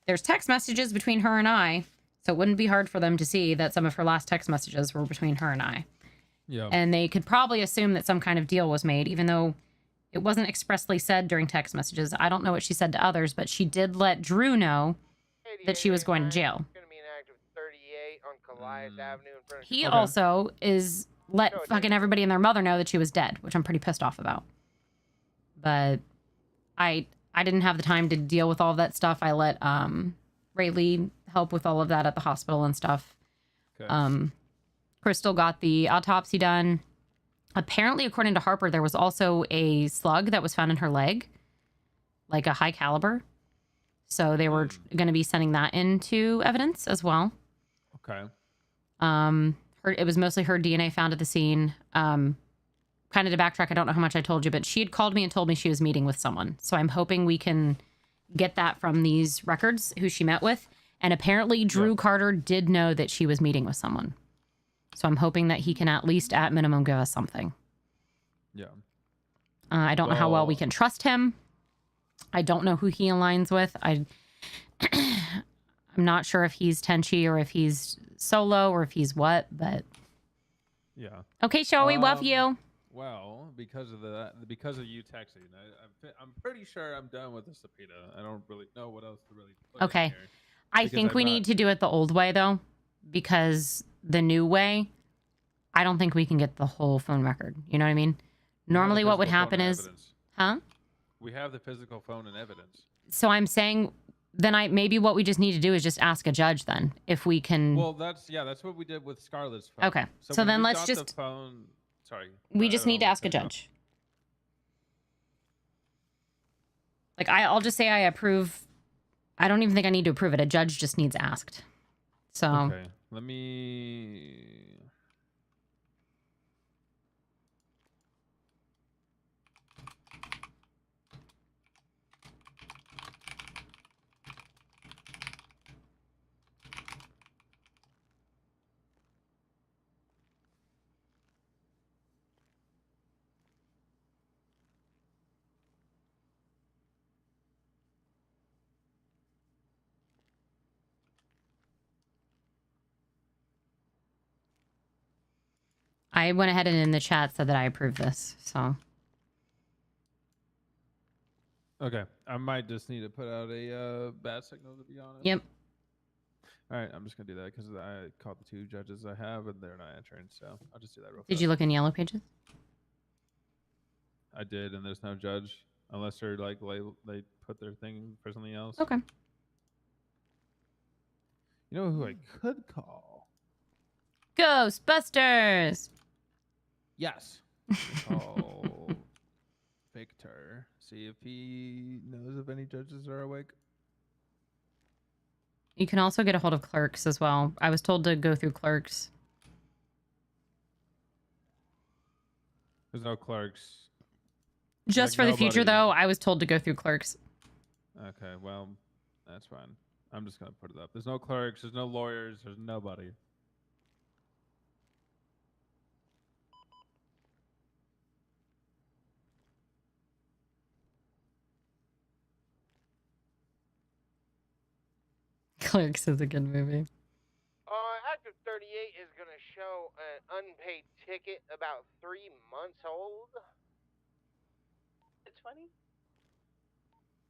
there's text messages between her and I. So it wouldn't be hard for them to see that some of her last text messages were between her and I. Yeah. And they could probably assume that some kind of deal was made, even though it wasn't expressly said during text messages. I don't know what she said to others, but she did let Drew know that she was going to jail. It's gonna be an active 38 on Colias Avenue in front of. He also is let fucking everybody and their mother know that she was dead, which I'm pretty pissed off about. But I didn't have the time to deal with all of that stuff. I let Rayleigh help with all of that at the hospital and stuff. Okay. Crystal got the autopsy done. Apparently, according to Harper, there was also a slug that was found in her leg, like a high caliber. So they were going to be sending that into evidence as well. Okay. It was mostly her DNA found at the scene. Kind of to backtrack, I don't know how much I told you, but she had called me and told me she was meeting with someone. So I'm hoping we can get that from these records, who she met with. And apparently Drew Carter did know that she was meeting with someone. So I'm hoping that he can at least, at minimum, give us something. Yeah. I don't know how well we can trust him. I don't know who he aligns with. I'm not sure if he's Tenchi or if he's Solo or if he's what, but... Yeah. Okay, Shoei, love you. Well, because of you texting, I'm pretty sure I'm done with the subpoena. I don't really know what else to really put in Okay. here. I think we need to do it the old way, though, because the new way, I don't think we can get the whole phone record. You know what I mean? Normally what would happen is... Huh? We have the physical phone and evidence. So I'm saying, then maybe what we just need to do is just ask a judge then, if we can... Well, that's what we did with Scarlett's phone. Okay, so when then we let's got just... the phone, sorry. We just need to ask a judge. Like, I'll just say I approve. I don't even think I need to approve it. A judge just needs asked. So... Okay, let me... I went ahead and in the chat said that I approve this, so... Okay, I might just need to put out a bat signal, to be honest. Yep. All right, I'm just going to do that because I called the two judges I have, and they're not answering, so I'll just do that real fast. Did you look in Yellow Pages? I did, and there's no judge, unless they're like they put their thing for something else. Okay. You know who I could call? Ghostbusters! Yes. Call Victor. See if he knows if any judges are awake. You can also get a hold of clerks as well. I was told to go through clerks. There's no clerks. Just for the future, though, I was told to go through clerks. Okay, well, that's fine. I'm just going to put it up. There's no clerks. There's no lawyers. There's nobody. Clerks is a good movie. Active 38 is going to show an unpaid ticket about 3 months old. It's funny.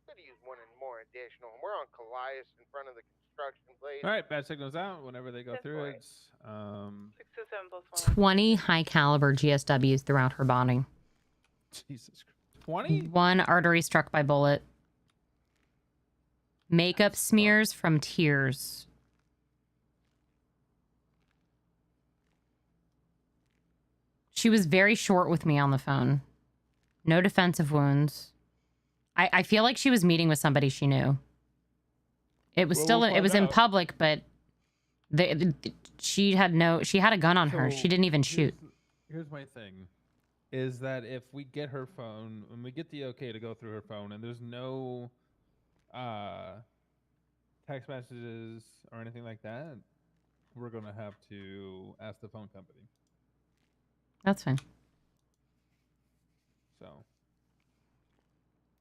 Could use one and more additional. We're on Colias in front of the construction place. All right, bad signals out whenever they go through it. 627 +1. 20 high caliber GSWs throughout her body. Jesus Christ. 20? One artery struck by bullet. Makeup smears from tears. She was very short with me on the phone. No defensive wounds. I feel like she was meeting with somebody she knew. It was it was in public, but she had a gun on her. She didn't even shoot. Here's my thing. Is that if we get her phone, when we get the okay to go through her phone, and there's no text messages or anything like that, we're going to have to ask the phone company. That's fine. So,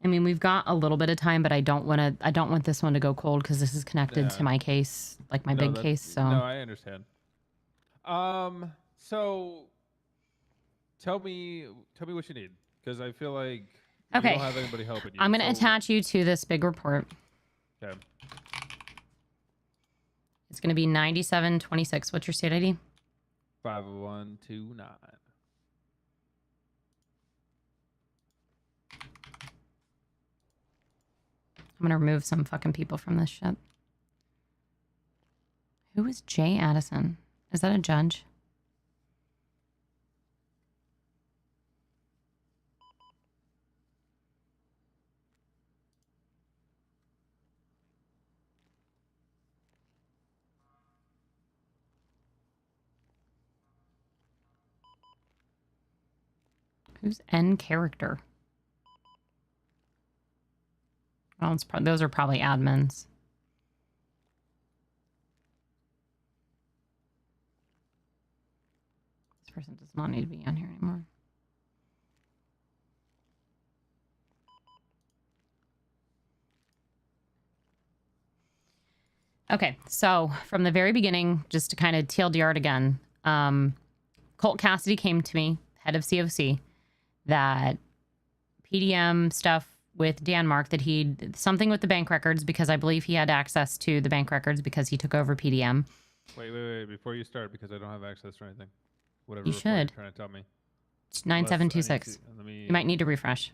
I mean, we've got a little bit of time, but I don't want this one to go cold because this is connected to my case, like my big case. So no, I understand. So Tell me what you need, because I feel like Okay. you don't have anybody helping you. I'm going to so- attach you to this big report. Okay. It's going to be 9726. What's your state ID? 50129. I'm going to remove some fucking people from this shit. Who is Jay Addison? Is that a judge? Who's N character? Well, it's those are probably admins. This person does not need to be on here anymore. Okay, so from the very beginning, just to kind of TLDR it again, Colt Cassidy came to me, head of COC, that PDM stuff with Danmark, that he something with the bank records, because I believe he had access to the bank records because he took over PDM. Wait, before you start, because I don't have access to anything. Whatever You report you're should. trying to tell me. It's 9726. You might need to refresh.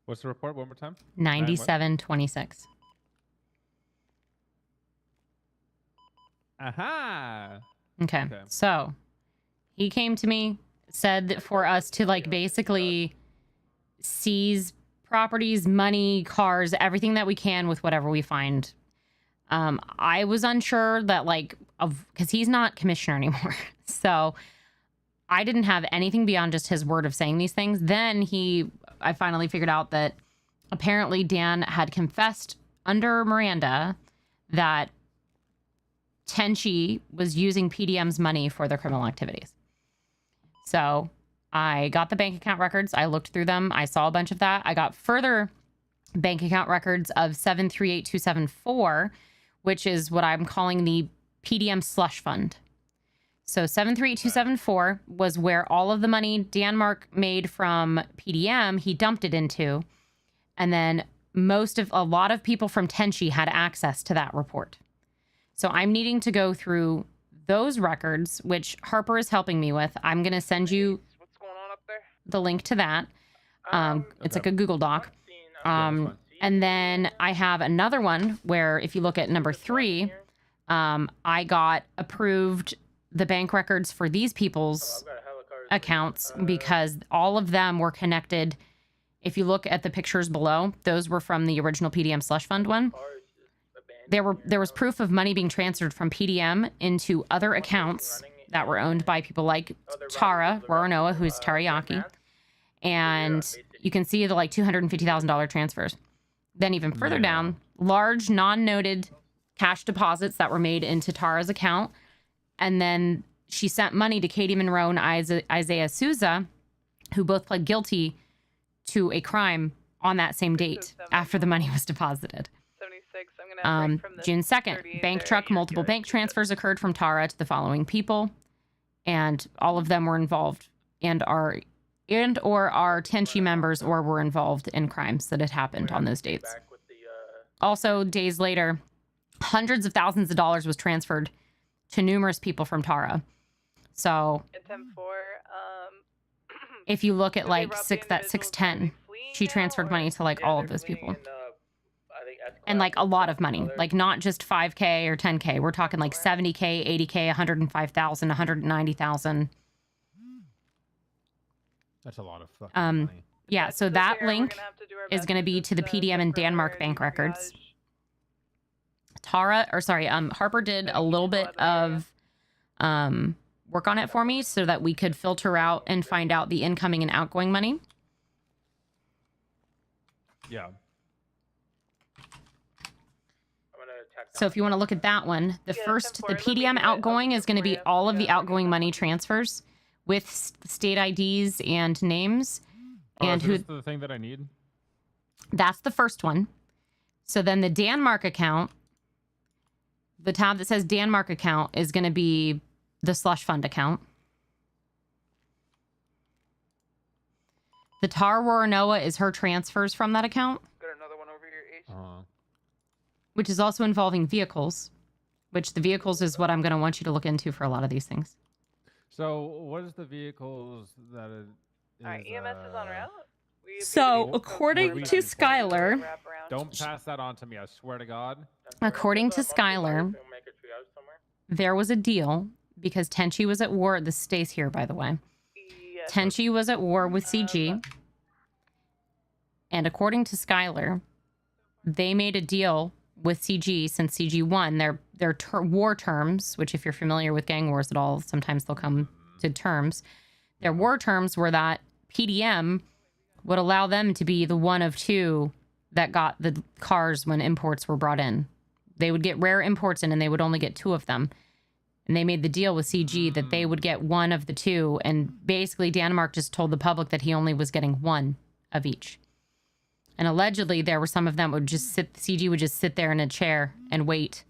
What's the report? One more time. 9726. Aha. Okay. So he came to me, said that for us to like basically seize properties, money, cars, everything that we can with whatever we find. I was unsure that because he's not commissioner anymore. So I didn't have anything beyond just his word of saying these things. Then I finally figured out that apparently Dan had confessed under Miranda that Tenchi was using PDM's money for their criminal activities. So I got the bank account records. I looked through them. I saw a bunch of that. I got further bank account records of 738274, which is what I'm calling the PDM slush fund. So 738274 was where all of the money Danmark made from PDM, he dumped it into. And then a lot of people from Tenchi had access to that report. So I'm needing to go through those records, which Harper is helping me with. I'm going to send you the link to that. It's like a Google Doc. And then I have another one where if you look at number 3, I got approved the bank records for these people's accounts because all of them were connected. If you look at the pictures below, those were from the original PDM slush fund one. There was proof of money being transferred from PDM into other accounts that were owned by people like Tara Waranoa, who's Teriyaki. And you can see the $250,000 transfers. Then even further down, large non-noted cash deposits that were made into Tara's account. And then she sent money to Katie Monroe and Isaiah Souza, who both pled guilty to a crime on that same date after the money was deposited. June 2nd, bank truck, multiple bank transfers occurred from Tara to the following people, and all of them were involved or are Tenchi members or were involved in crimes that had happened on those dates. Also, days later, hundreds of thousands of dollars was transferred to numerous people from Tara. So if you look at 610, she transferred money to all of those people. And a lot of money, not just 5K or 10K. We're talking 70K, 80K, 105,000, 190,000. That's a lot of fucking money. Yeah, so that link is going to be to the PDM and Danmark bank records. Harper did a little bit of work on it for me so that we could filter out and find out the incoming and outgoing money. Yeah. So if you want to look at that one, the PDM outgoing is going to be all of the outgoing money transfers with state IDs and names. And who? Is the thing that I need? That's the first one. So then the Danmark account, the tab that says Danmark account is going to be the slush fund account. The Tar Waranoa is her transfers from that account. Got another one over here, Ace. Which is also involving vehicles, which the vehicles is what I'm going to want you to look into for a lot of these things. So, what is the vehicles that it is? Alright, EMS is on route. So, according to Skylar, Don't pass that on to me, I swear to God. according to Skylar, there was a deal because Tenchi was at war. This stays here, by the way. Tenchi was at war with CG. And according to Skylar, they made a deal with CG since CG won their war terms, which if you're familiar with gang wars at all, sometimes they'll come to terms. Their war terms were that PDM would allow them to be the one of two that got the cars when imports were brought in. They would get rare imports in and they would only get two of them. And they made the deal with CG that they would get one of the two. And basically Danmark just told the public that he only was getting one of each. And allegedly there were some of them would just sit, CG would just sit there in a chair and wait.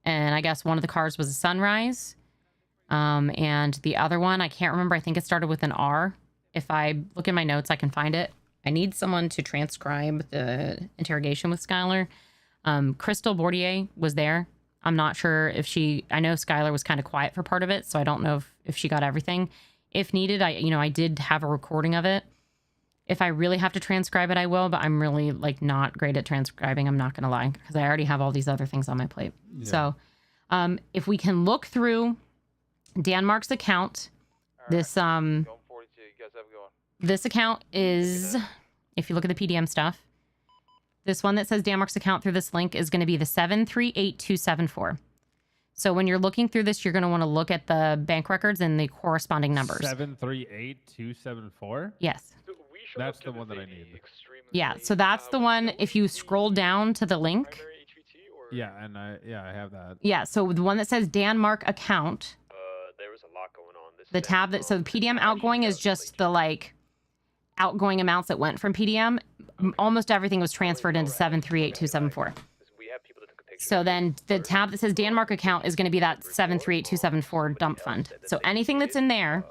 And I guess one of the cars was a Sunrise. And the other one, I can't remember. I think it started with an R. If I look in my notes, I can find it. I need someone to transcribe the interrogation with Skylar. Crystal Bordier was there. I'm not sure if she... I know Skylar was kind of quiet for part of it, so I don't know if she got everything. If needed, I did have a recording of it. If I really have to transcribe it, I will, but I'm really, not great at transcribing. I'm not going to lie, because I already have all these other things on my plate. Yeah. So, if we can look through Danmark's account, this account is, if you look at the PDM stuff, this one that says Danmark's account through this link is going to be the 738274. So when you're looking through this, you're going to want to look at the bank records and the corresponding numbers. 738274? Yes. That's the one that I need. Yeah, so that's the one, if you scroll down to the link. Yeah, and I have that. Yeah, so the one that says Danmark account. There was a lot going on. The tab that, so the PDM outgoing is just the outgoing amounts that went from PDM. Almost everything was transferred into 738274. So then the tab that says Danmark account is going to be that 738274 dump fund. So anything that's in there,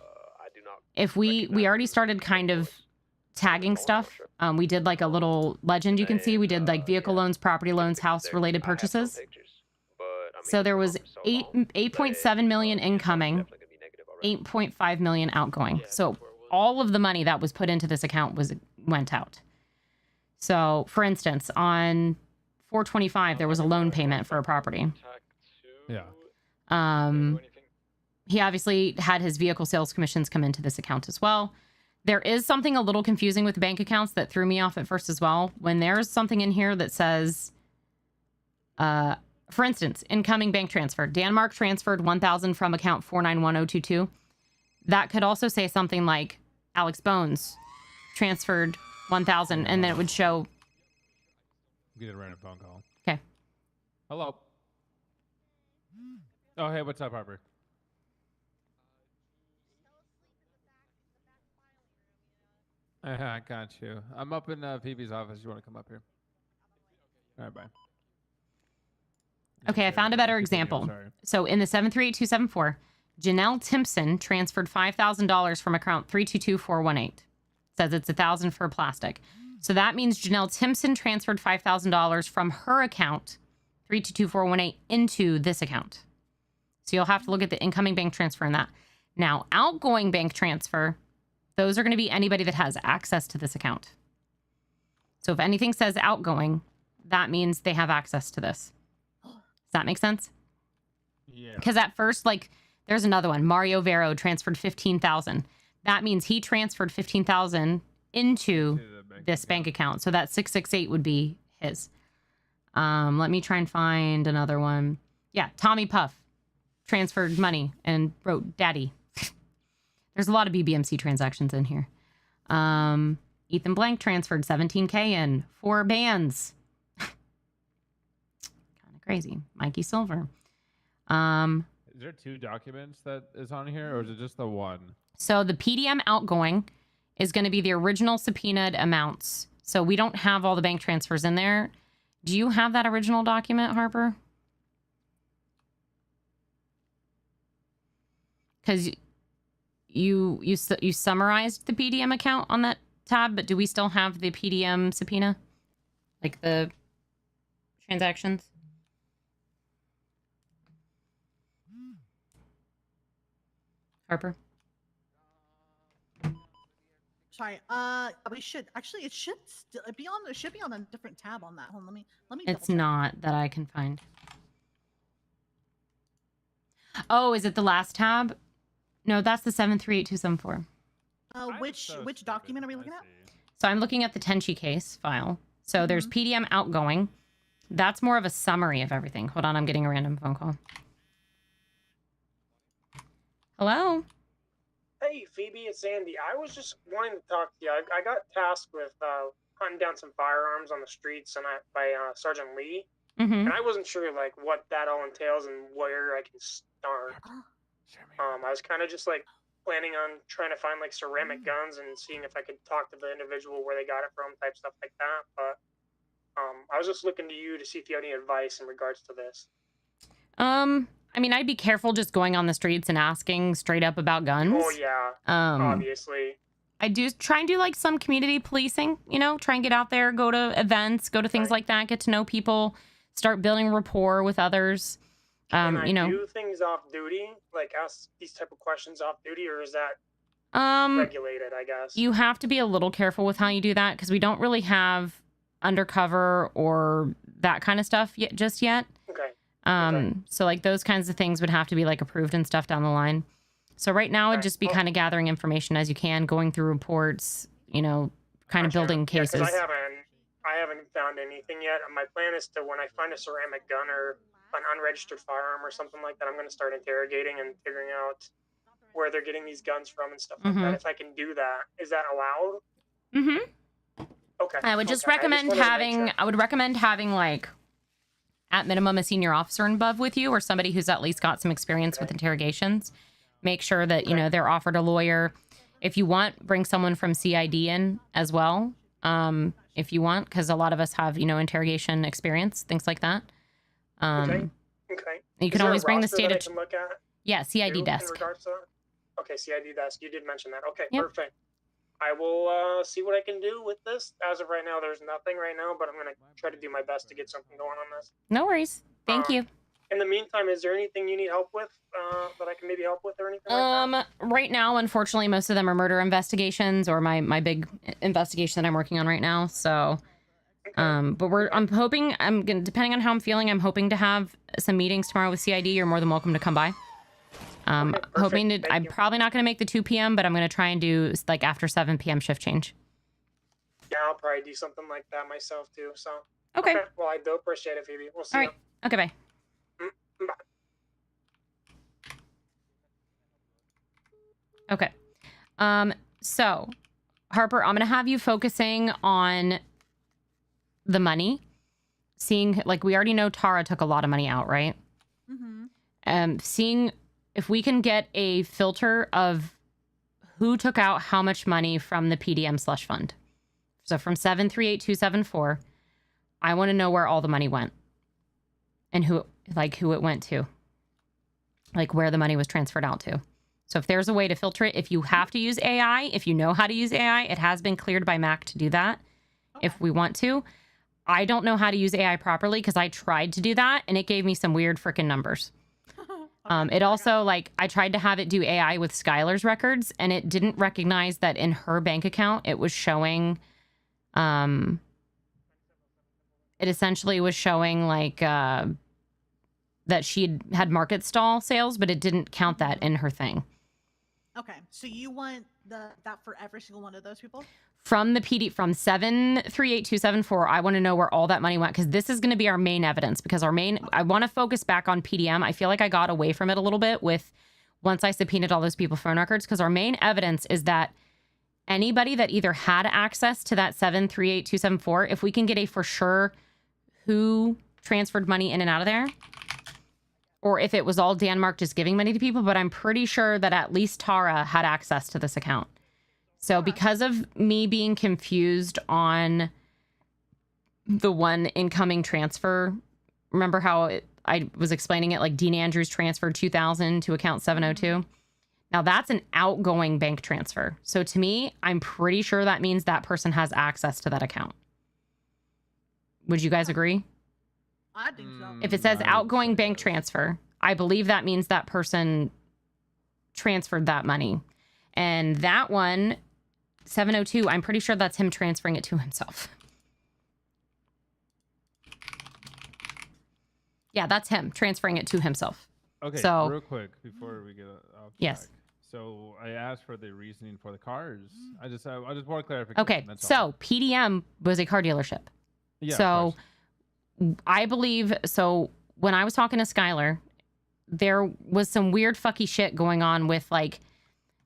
if we already started kind of tagging stuff. We did a little legend you can see. We did vehicle loans, property loans, house related purchases. So there was 8.7 million incoming, 8.5 million outgoing. So all of the money that was put into this account went out. So for instance, on 425, there was a loan payment for a property. Yeah. He obviously had his vehicle sales commissions come into this account as well. There is something a little confusing with bank accounts that threw me off at first as well. When there's something in here that says, for instance, incoming bank transfer. Danmark transferred 1,000 from account 491022. That could also say something like Alex Bones transferred 1,000, and then it would show. Get a random phone call. Okay. Hello. Oh, hey, what's up, Harper? I got you. I'm up in Phoebe's office. You want to come up here? All right, bye. Okay, I found a better example. So in the 738274, Janelle Timpson transferred $5,000 from account 322418. Says it's 1,000 for plastic. So that means Janelle Timpson transferred $5,000 from her account 322418 into this account. So you'll have to look at the incoming bank transfer in that. Now, outgoing bank transfer, those are going to be anybody that has access to this account. So if anything says outgoing, that means they have access to this. Does that make sense? Yeah. Because at first, there's another one. Mario Vero transferred 15,000. That means he transferred 15,000 into this bank account. So that 668 would be his. Let me try and find another one. Yeah, Tommy Puff transferred money and wrote daddy. There's a lot of BBMC transactions in here. Ethan Blank transferred 17K in 4 bands. Kind of crazy. Mikey Silver. Is there 2 documents that is on here, or is it just the one? So the PDM outgoing is going to be the original subpoenaed amounts. So we don't have all the bank transfers in there. Do you have that original document, Harper? Because you summarized the PDM account on that tab, but do we still have the PDM subpoena? Like the transactions? Harper? Sorry. We should actually. It should still be on. It should be on a different tab on that. Hold on. Let me. It's not that I can find. Oh, is it the last tab? No, that's the 738274. Which document are we looking at? So I'm looking at the Tenchi case file. So there's PDM outgoing. That's more of a summary of everything. Hold on, I'm getting a random phone call. Hello? Hey, Phoebe, it's Andy. I was just wanting to talk to you. I got tasked with hunting down some firearms on the streets by Sergeant Lee. Mm-hmm. And I wasn't sure, like, what that all entails and where I can start. I was kind of just, like, planning on trying to find, like, ceramic guns and seeing if I could talk to the individual where they got it from, type stuff like that. But I was just looking to you to see if you have any advice in regards to this. I mean, I'd be careful just going on the streets and asking straight up about guns. Oh, yeah, obviously. I do try and do, like, some community policing, you know? Try and get out there, go to events, go to things like that, get to know people, start building rapport with others. Can I you know, do things off duty? Like, ask these type of questions off duty, or is that regulated, I guess? You have to be a little careful with how you do that, because we don't really have undercover or that kind of stuff just yet. Okay. So, like, those kinds of things would have to be, like, approved and stuff down the line. So right now, it'd just be kind of gathering information as you can, going through reports, you know, kind of building cases. Yeah, 'cause I haven't found anything yet. My plan is to, when I find a ceramic gun or an unregistered firearm or something like that, I'm going to start interrogating and figuring out where they're getting these guns from and stuff like that. If I can do that, is that allowed? Mm-hmm. Okay. I would just recommend I would recommend having, like, at minimum, a senior officer and above with you, or somebody who's at least got some experience with interrogations. Make sure that, you know, they're offered a lawyer. If you want, bring someone from CID in as well. If you want, because a lot of us have, you know, interrogation experience, things like that. Okay. You can always bring the state of... look at? Yeah, CID too, desk. In regards to that? Okay, CID desk. You did mention that. Okay, Yep. perfect. I will see what I can do with this. As of right now, there's nothing right now, but I'm going to try to do my best to get something going on this. No worries. Thank you. In the meantime, is there anything you need help with that I can maybe help with or anything like that? Right now, unfortunately, most of them are murder investigations, or my big investigation that I'm working on right now. So, but I'm hoping, depending on how I'm feeling, I'm hoping to have some meetings tomorrow with CID. You're more than welcome to come by. I'm probably not going to make the 2 p.m., but I'm going to try and do, like, after 7 p.m. shift change. Yeah, I'll probably do something like that myself too. So. Okay. Well, I do appreciate it, Phoebe. We'll see All right. you. Okay, bye. Bye. Okay. So, Harper, I'm going to have you focusing on the money. Seeing, like, we already know Tara took a lot of money out, right? Mm-hmm. Seeing if we can get a filter of who took out how much money from the PDM slush fund. So from 738274, I want to know where all the money went and who it went to, like where the money was transferred out to. So if there's a way to filter it, if you have to use AI, if you know how to use AI, it has been cleared by Mac to do that if we want to. I don't know how to use AI properly because I tried to do that and it gave me some weird freaking numbers. It also, like, I tried to have it do AI with Skylar's records and it didn't recognize that in her bank account, it was showing, it essentially was showing, like, that she had market stall sales, but it didn't count that in her thing. Okay, so you want that for every single one of those people? From the PD, from 738274, I want to know where all that money went, because this is going to be our main evidence, because I want to focus back on PDM. I feel like I got away from it a little bit once I subpoenaed all those people's phone records, because our main evidence is that anybody that either had access to that 738274, if we can get a for sure who transferred money in and out of there, or if it was all Danmark just giving money to people, but I'm pretty sure that at least Tara had access to this account. So because of me being confused on the one incoming transfer. Remember how I was explaining it, like Dean Andrews transferred 2,000 to account 702. Now that's an outgoing bank transfer. So to me, I'm pretty sure that means that person has access to that account. Would you guys agree? I think so. If it says outgoing bank transfer, I believe that means that person transferred that money. And that one, 702, I'm pretty sure that's him transferring it to himself. Yeah, that's him transferring it to himself. Okay, so real quick before we get off yes. track. So I asked for the reasoning for the cars. I just want clarification. Okay, that's so all. PDM was a car dealership. Yeah, so I believe, so when I was talking to Skylar, there was some weird fucky shit going on with like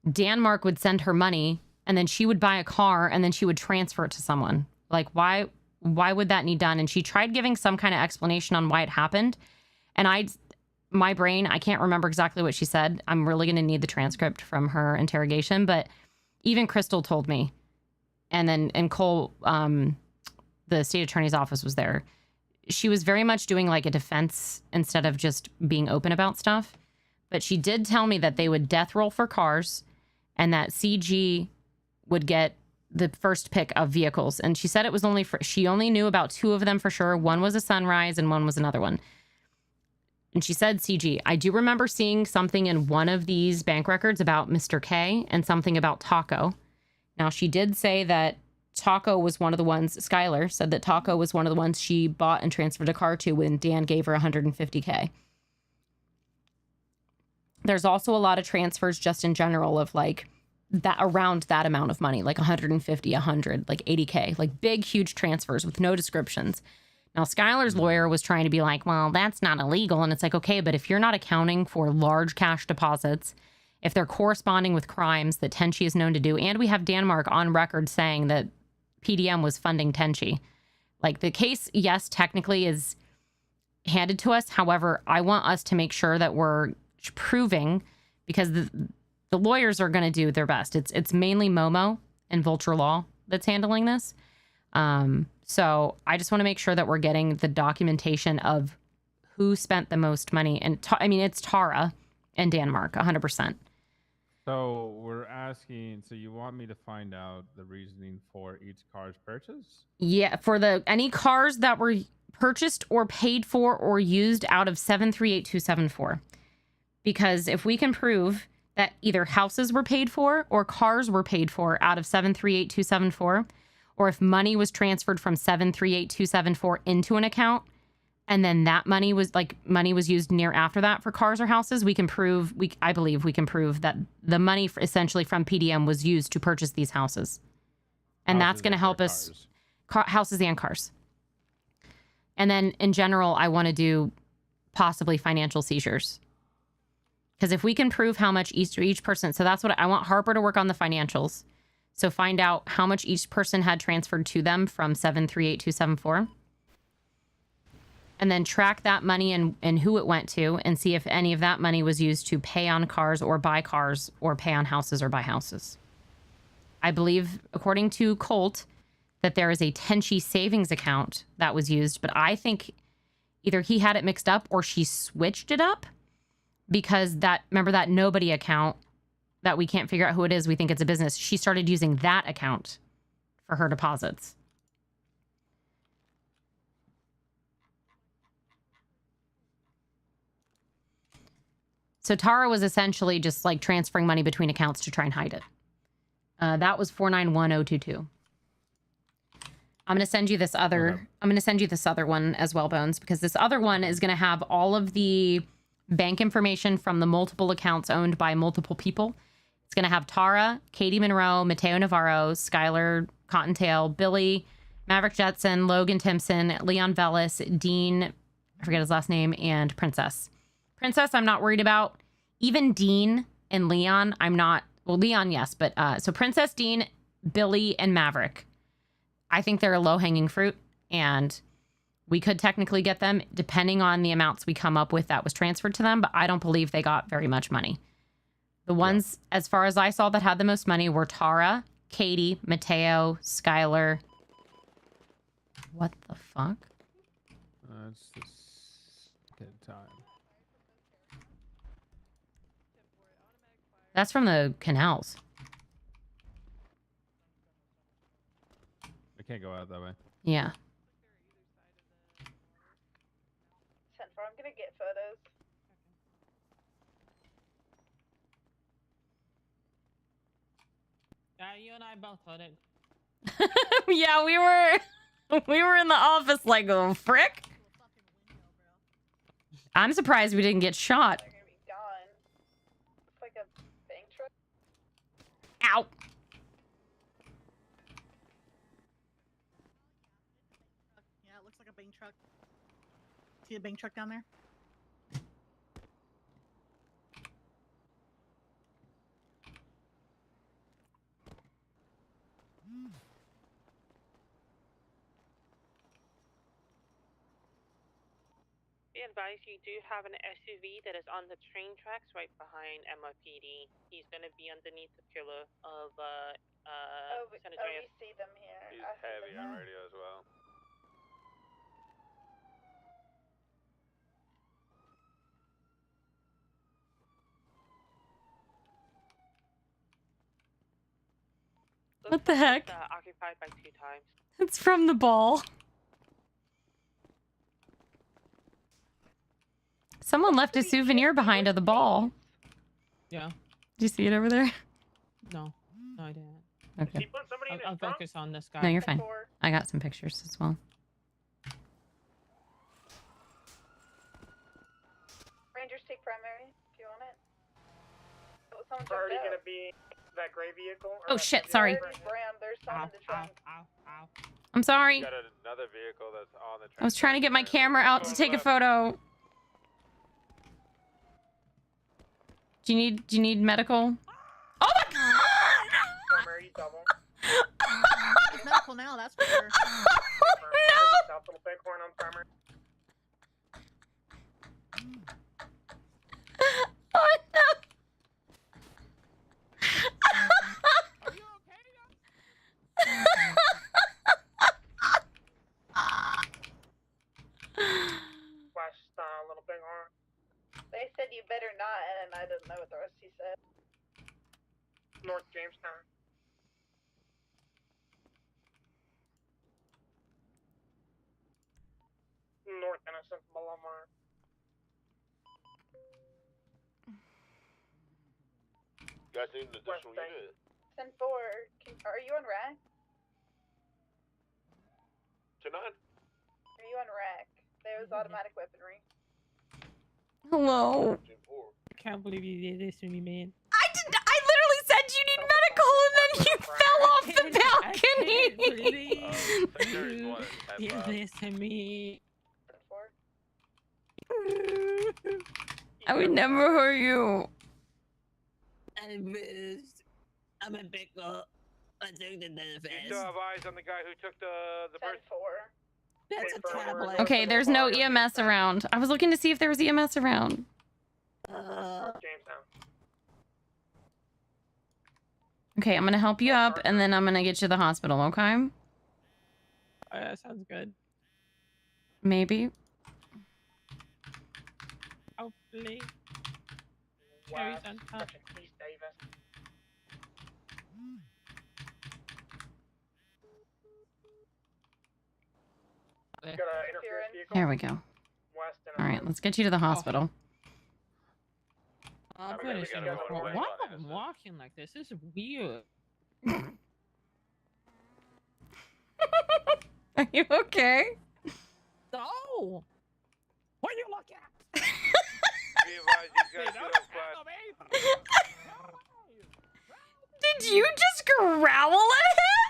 Danmark would send her money and then she would buy a car and then she would transfer it to someone. Like why would that need done? And she tried giving some kind of explanation on why it happened. And my brain, I can't remember exactly what she said. I'm really going to need the transcript from her interrogation, but even Crystal told me. And Cole, the state attorney's office was there. She was very much doing like a defense instead of just being open about stuff. But she did tell me that they would death roll for cars and that CG would get the first pick of vehicles. And she said it was she only knew about 2 of them for sure. One was a Sunrise and one was another one. And she said CG. I do remember seeing something in one of these bank records about Mr. K and something about Taco. Now, she did say that Taco was one of the ones, Skylar said that Taco was one of the ones she bought and transferred a car to when Dan gave her $150K. There's also a lot of transfers just in general of like that around that amount of money, like 150, 100, like 80K, like big, huge transfers with no descriptions. Now, Skylar's lawyer was trying to be like, well, that's not illegal. And it's like, okay, but if you're not accounting for large cash deposits, if they're corresponding with crimes that Tenchi is known to do, and we have Danmark on record saying that PDM was funding Tenchi. Like the case, yes, technically is handed to us. However, I want us to make sure that we're proving, because the lawyers are going to do their best. It's mainly Momo and Vulture Law that's handling this. So I just want to make sure that we're getting the documentation of who spent the most money. And I mean, it's Tara and Danmark, 100%. So we're asking, so you want me to find out the reasoning for each car's purchase? Yeah, for any cars that were purchased or paid for or used out of 738274. Because if we can prove that either houses were paid for or cars were paid for out of 738274, or if money was transferred from 738274 into an account, and then that money was used near after that for cars or houses, we can prove, I believe we can prove that the money essentially from PDM was used to purchase these houses. And that's going to help us, houses and cars. And then in general, I want to do possibly financial seizures. Because if we can prove how much each person, so that's what I want Harper to work on the financials. So find out how much each person had transferred to them from 738274. And then track that money and who it went to and see if any of that money was used to pay on cars or buy cars or pay on houses or buy houses. I believe, according to Colt, that there is a Tenchi savings account that was used, but I think either he had it mixed up or she switched it up, because remember that nobody account that we can't figure out who it is, we think it's a business. She started using that account for her deposits. So Tara was essentially just like transferring money between accounts to try and hide it. That was 491022. I'm going to send you this other. Okay. I'm going to send you this other one as well, Bones, because this other one is going to have all of the bank information from the multiple accounts owned by multiple people. It's going to have Tara, Katie Monroe, Mateo Navarro, Skylar Cottontail, Billy, Maverick Jetson, Logan Timpson, Leon Vellis, Dean, I forget his last name, and Princess. Princess, I'm not worried about. Even Dean and Leon, I'm not. Well, Leon, yes, but so Princess, Dean, Billy, and Maverick. I think they're a low-hanging fruit, and we could technically get them depending on the amounts we come up with that was transferred to them, but I don't believe they got very much money. The ones, as far as I saw, that had the most money were Tara, Katie, Mateo, Skylar, What the fuck? It's just good time. That's from the canals. I can't go out that way. Yeah. 10-4, I'm gonna get photos. You and I both voted. Yeah, we were in the office like, oh, frick. I'm surprised we didn't get shot. They're gonna be gone. It's like a bank truck. Ow. Yeah, it looks like a bank truck. See a bank truck down there? Be advised, you do have an SUV that is on the train tracks right behind MOPD. He's gonna be underneath the pillar of San Andreas. We see them here. He's heavy on radio as well. What the heck? Occupied by 2 times. It's from the ball. Someone left a souvenir behind of the ball. Yeah. Do you see it over there? No. No, I didn't. Okay. I'll focus on this guy. No, you're fine. I got some pictures as well. Rangers take primary if you want it. Oh, someone We're already jumped gonna out. be that gray vehicle. Oh shit, sorry. There's someone in the trunk. I'm sorry. Got another vehicle that's on the train. I was trying to get my camera out to take a photo. Do you need medical? Oh my god! Primary double. It's medical now, that's for sure. No! South Little Bighorn on primary. Oh no! West Little Bighorn. They said you better not, and I didn't know what the rest he said. North Jamestown. North Innocent, Bellamar. You guys need an additional unit. 10-4, are you on rack? Tonight? Are you on rack? There's automatic weaponry. Hello. I can't believe you did this to me, man. I literally said you need medical and then you fell off the balcony. You did this to me. I would never hurt you. I'm pissed. I'm a pickle. I took the benefits. You still have eyes on the guy who took the person. 10-4. That's a tablet. Okay, there's no EMS around. I was looking to see if there was EMS around. Jamestown. Okay, I'm gonna help you up and then I'm gonna get you to the hospital, okay? That sounds good. Maybe. Hopefully. West, Cherries on top. East Davis. Got an interference vehicle. There we go. West All right, let's get you to the hospital. I'm finishing. Why am I walking like this? This is weird. Are you okay? No. What are you looking at? Did you just growl at him?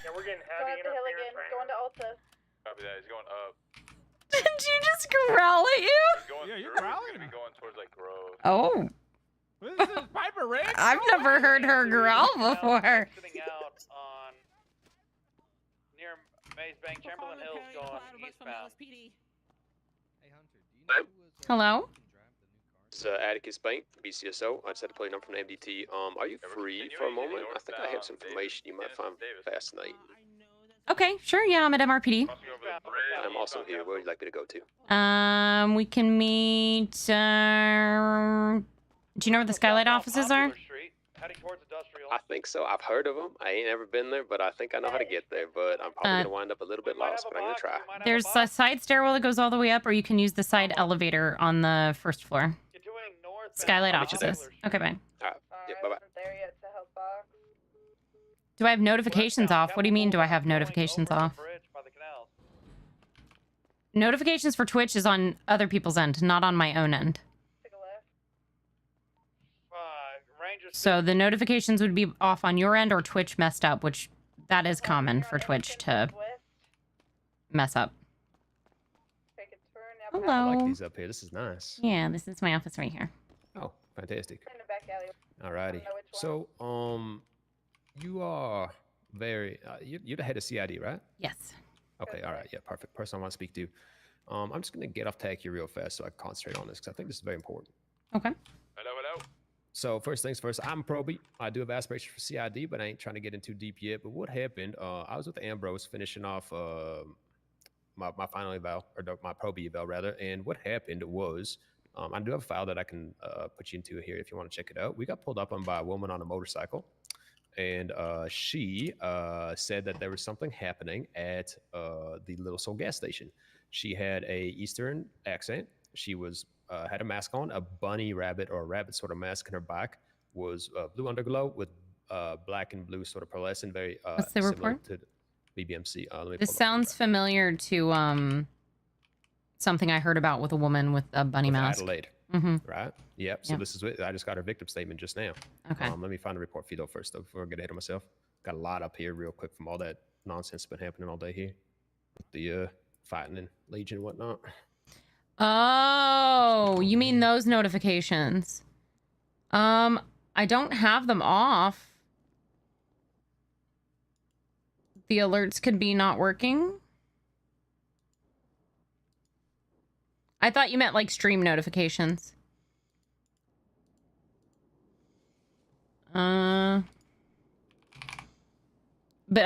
Yeah, we're getting Going heavy up the hill again. interference right Going to Alta. Copy that. He's going up. Did you just growl at you? He's going Yeah, you're through. growling. He's gonna be going towards like Grove. Oh, This is Piper Ridge. I've never heard her growl before. Sitting out on near Maze Bank, Chamberlain Hills, going eastbound. Hello? This is Atticus Bank, BCSO. I just had to play a number from the MDT. Are you free for a moment? I think I have some information you might find fascinating. Okay, sure. Yeah, I'm at MRPD. I'm also here. Where would you like me to go to? We can meet. Do you know where the Skylight offices are? I think so. I've heard of them. I ain't ever been there, but I think I know how to get there. But I'm probably gonna wind up a little bit lost, but I'm gonna try. There's a side stairwell that goes all the way up, or you can use the side elevator on the first floor. Skylight offices. Okay, bye. All right. Yeah, bye bye. Do I have notifications off? What do you mean, do I have notifications off? Notifications for Twitch is on other people's end, not on my own end. So the notifications would be off on your end or Twitch messed up, which that is common for Twitch to mess up. Hello. I like these up here. This is nice. Yeah, this is my office right here. Oh, fantastic. Alrighty. So, you are very, you're the head of CID, right? Yes. Okay, all right. Yeah, perfect. Person I want to speak to. I'm just going to get off tag here real fast so I can concentrate on this because I think this is very important. Okay. Hello. So first things first, I'm Proby. I do have aspirations for CID, but I ain't trying to get in too deep yet. But what happened, I was with Ambrose finishing off my final eval, or my Proby eval rather. And what happened was, I do have a file that I can put you into here if you want to check it out. We got pulled up on by a woman on a motorcycle. And she said that there was something happening at the Little Soul gas station. She had a Eastern accent. She was had a mask on, a bunny rabbit or a rabbit sort of mask, and her back was blue underglow with black and blue sort of pearlescent, very What's the similar report? to BBMC. Let me This pull it up sounds familiar to something I heard about with a woman with a bunny with mask. Adelaide, Mm-hmm. right? Yep. So Yeah. this is I just got her victim statement just now. Okay. Let me find the report for you though first, though, before I get ahead of myself. Got a lot up here real quick from all that nonsense that's been happening all day here. With the fighting and Legion and whatnot. Oh, you mean those notifications? I don't have them off. The alerts could be not working. I thought you meant like stream notifications. But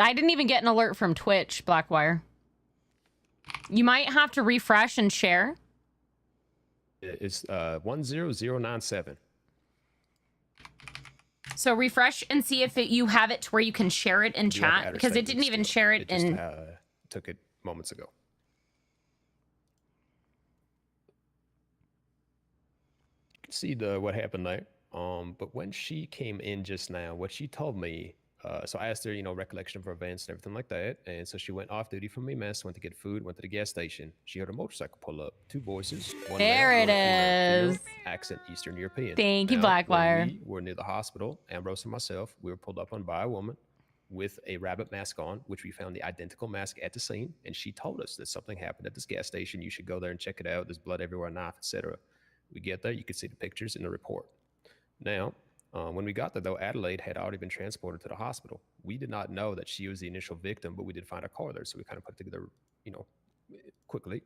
I didn't even get an alert from Twitch, Blackwire. You might have to refresh and share. It's 10097. So refresh and see if you have it to where you can share it in Do have chat, adder because it didn't statements even still. share it just, in. Took it moments ago. You can see what happened there. But when she came in just now, what she told me, so I asked her, recollection of her events and everything like that. And so she went off duty from MEMS, went to get food, went to the gas station. She heard a motorcycle pull up. 2 voices. One There male, it one female, is. accent Eastern European. Thank you, Now, when Blackwire. We were near the hospital, Ambrose and myself. We were pulled up on by a woman with a rabbit mask on, which we found the identical mask at the scene. And she told us that something happened at this gas station. You should go there and check it out. There's blood everywhere, a knife, etc. We get there. You can see the pictures in the report. Now, when we got there, though, Adelaide had already been transported to the hospital. We did not know that she was the initial victim, but we did find a car there, so we kind of put it together, quickly.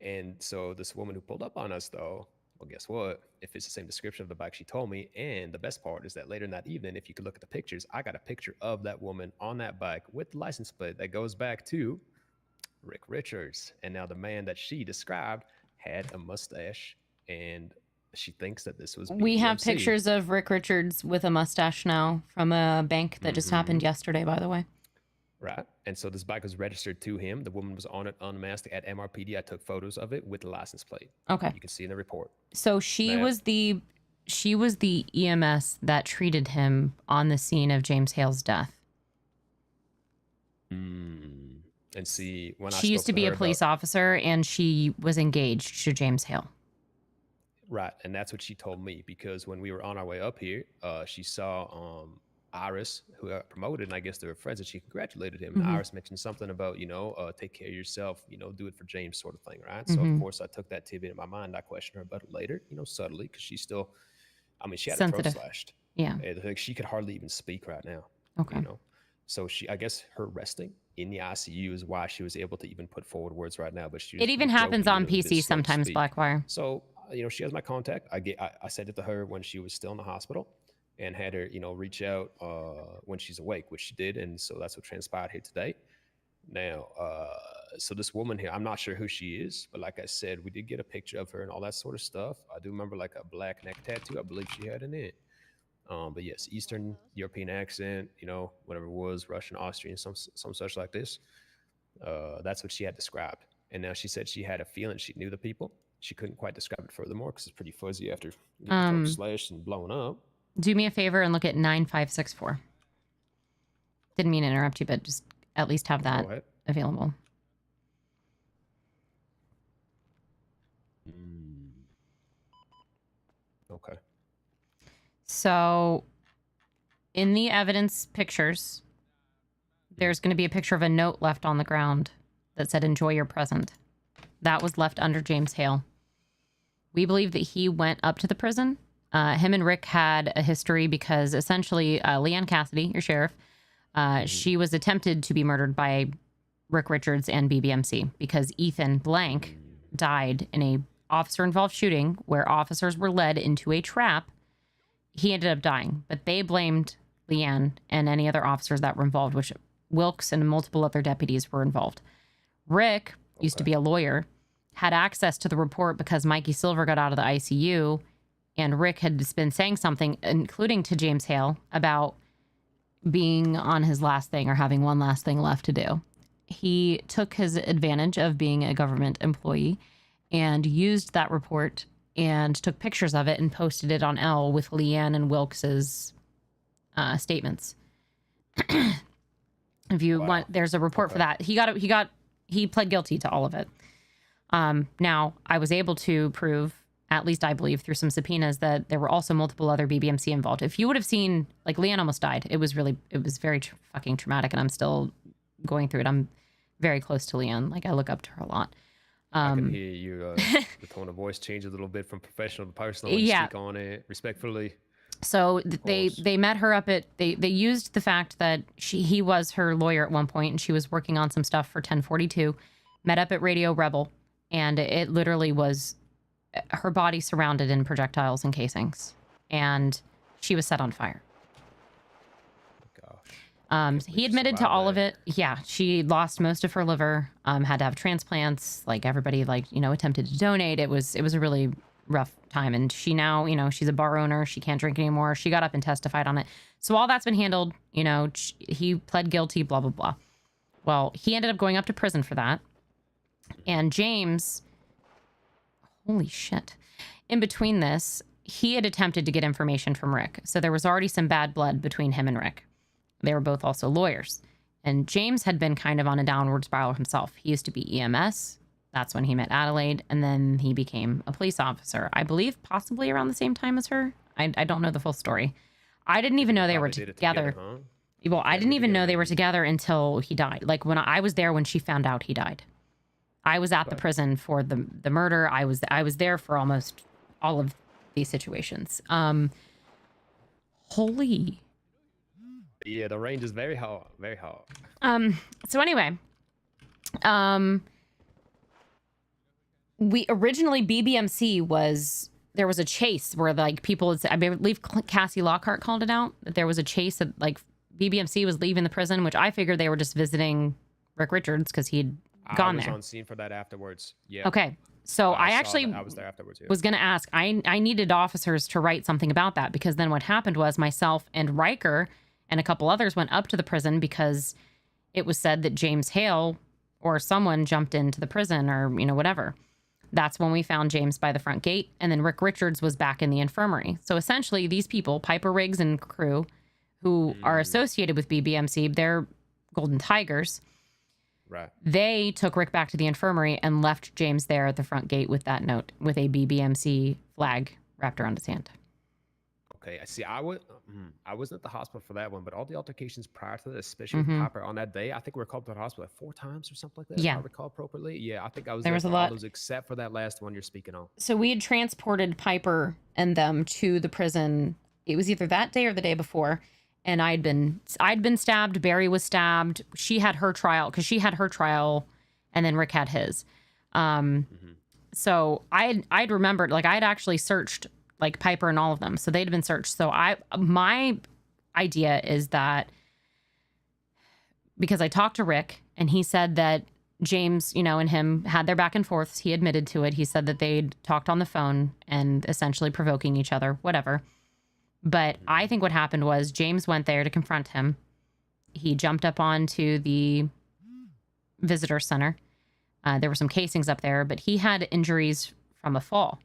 And so this woman who pulled up on us, though, well, guess what? If it's the same description of the bike she told me, and the best part is that later in that evening, if you could look at the pictures, I got a picture of that woman on that bike with the license plate that goes back to Rick Richards. And now the man that she described had a mustache, and she thinks that this was We have BBMC. pictures of Rick Richards with a mustache now from a bank that just happened yesterday, by the way. Right. And so this bike was registered to him. The woman was on it unmasked at MRPD. I took photos of it with the license plate. Okay. You can see in the report. So she Now- was the EMS that treated him on the scene of James Hale's death. And see, when She used to be a police officer, and she was engaged to James Hale. Right. And that's what she told me, because when we were on our way up here, she saw Iris, who got promoted, and I guess they were friends, and she congratulated him. And Mhm. Iris mentioned something about, take care of yourself, do it for James sort of thing, right? So, Mhm. of course, I took that tidbit in my mind. I questioned her about it later, subtly, because she's still, she had her Sensitive. throat slashed. Yeah. Like, she could hardly even speak right now. Okay. So I guess her resting in the ICU is why she was able to even put forward words right now. But she It even happens on PC sometimes, Blackwire. So she has my contact. I sent it to her when she was still in the hospital, and had her, reach out when she's awake, which she did. And so that's what transpired here today. Now, so this woman here, I'm not sure who she is, but like I said, we did get a picture of her and all that sort of stuff. I do remember like a black neck tattoo. I believe she had in it. But yes, Eastern European accent, whatever it was, Russian, Austrian, some such like this. That's what she had described. And now she said she had a feeling she knew the people. She couldn't quite describe it furthermore because it's pretty fuzzy after getting her throat slashed and blown up. Do me a favor and look at 9564. Didn't mean to interrupt you, but just at least have that available. Okay. So in the evidence pictures, there's going to be a picture of a note left on the ground that said, "Enjoy your present." That was left under James Hale. We believe that he went up to the prison. Him and Rick had a history because essentially Leanne Cassidy, your sheriff, she was attempted to be murdered by Rick Richards and BBMC because Ethan Blank died in a officer-involved shooting where officers were led into a trap. He ended up dying, but they blamed Leanne and any other officers that were involved, which Wilkes and multiple other deputies were involved. Rick used to be a lawyer, had access to the report because Mikey Silver got out of the ICU, and Rick had been saying something, including to James Hale, about being on his last thing or having one last thing left to do. He took his advantage of being a government employee and used that report and took pictures of it and posted it on L with Leanne and Wilkes's statements. If you want, there's a report for that. He pled guilty to all of it. Now, I was able to prove, at least I believe, through some subpoenas, that there were also multiple other BBMC involved. If you would have seen, like, Leanne almost died. It was very fucking traumatic, and I'm still going through it. I'm very close to Leanne. Like, I look up to her a lot. I can hear you, the tone of voice change a little bit from professional to personal when you speak on it respectfully. So they met her up at, they used the fact that he was her lawyer at one point and she was working on some stuff for 1042, met up at Radio Rebel, and it literally was her body surrounded in projectiles and casings, and she was set on fire. He admitted to all of it. Yeah, she lost most of her liver, had to have transplants, like everybody, like, attempted to donate. It was a really rough time. And she now, she's a bar owner. She can't drink anymore. She got up and testified on it. So all that's been handled. He pled guilty, blah, blah, blah. Well, he ended up going up to prison for that. And James, holy shit. In between this, he had attempted to get information from Rick. So there was already some bad blood between him and Rick. They were both also lawyers. And James had been kind of on a downward spiral himself. He used to be EMS. That's when he met Adelaide. And then he became a police officer. I believe possibly around the same time as her. I don't know the full story. I didn't even know they were together. Well, I didn't even know they were together until he died. Like, when I was there when she found out he died. I was at the prison for the murder. I was there for almost all of these situations. Holy... Yeah, the range is very hard, very hard. So anyway, we originally BBMC there was a chase where, like, people, I believe Cassie Lockhart called it out, that there was a chase that, like, BBMC was leaving the prison, which I figured they were just visiting Rick Richards because he'd gone there. I was on scene for that afterwards. Yeah. Okay. So I was there afterwards. Yeah. Was going to ask, I needed officers to write something about that, because then what happened was myself and Riker and a couple others went up to the prison because it was said that James Hale or someone jumped into the prison or, whatever. That's when we found James by the front gate. And then Rick Richards was back in the infirmary. So essentially these people, Piper Riggs and crew, who are associated with BBMC, they're Golden Tigers. Right. They took Rick back to the infirmary and left James there at the front gate with that note, with a BBMC flag wrapped around his hand. Okay, I see. I wasn't at the hospital for that one, but all the altercations prior to this, especially with Piper on that day, I think we were called to the hospital like 4 times or something like that. Yeah. If I recall appropriately. Yeah, I think I was there there was for a lot. all those except for that last one you're speaking on. So we had transported Piper and them to the prison. It was either that day or the day before, and I'd been stabbed. Barry was stabbed. She had her trial because she had her trial, and then Rick had his. So I'd remembered, like, I'd actually searched like Piper and all of them. So they'd been searched. So my idea is that because I talked to Rick and he said that James, and him had their back and forths. He admitted to it. He said that they'd talked on the phone and essentially provoking each other, whatever. But I think what happened was James went there to confront him. He jumped up onto the visitor center. There were some casings up there, but he had injuries from a fall.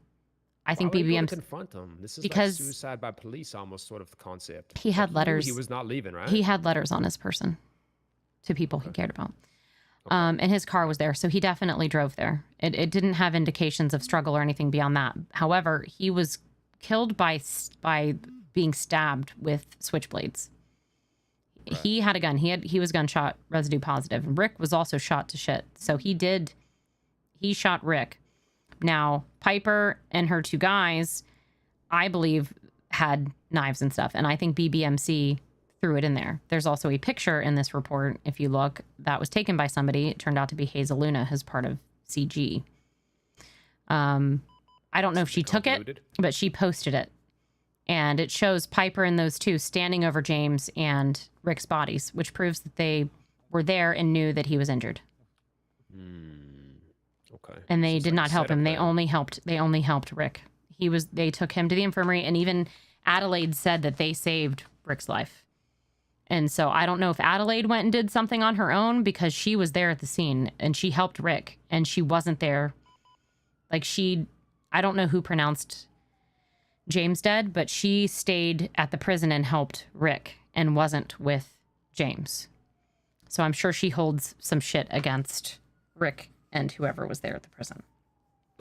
I think BBM confront him. This is because like suicide by police, almost sort of concept. He had letters. He was not leaving, right? He had letters on his person to people he cared about. And his car was there, so he definitely drove there. It didn't have indications of struggle or anything beyond that. However, he was killed by being stabbed with switchblades. Right. He had a gun. He was gunshot residue positive. Rick was also shot to shit. So he shot Rick. Now, Piper and her 2 guys, I believe, had knives and stuff. And I think BBMC threw it in there. There's also a picture in this report, if you look, that was taken by somebody. It turned out to be Hazel Luna as part of CG. I don't know if she took it, but she posted it. And it shows Piper and those 2 standing over James and Rick's bodies, which proves that they were there and knew that he was injured. Okay. And they did not help him. They only helped Rick. They took him to the infirmary, and even Adelaide said that they saved Rick's life. And so I don't know if Adelaide went and did something on her own because she was there at the scene and she helped Rick and she wasn't there. Like I don't know who pronounced James dead, but she stayed at the prison and helped Rick and wasn't with James. So I'm sure she holds some shit against Rick and whoever was there at the prison.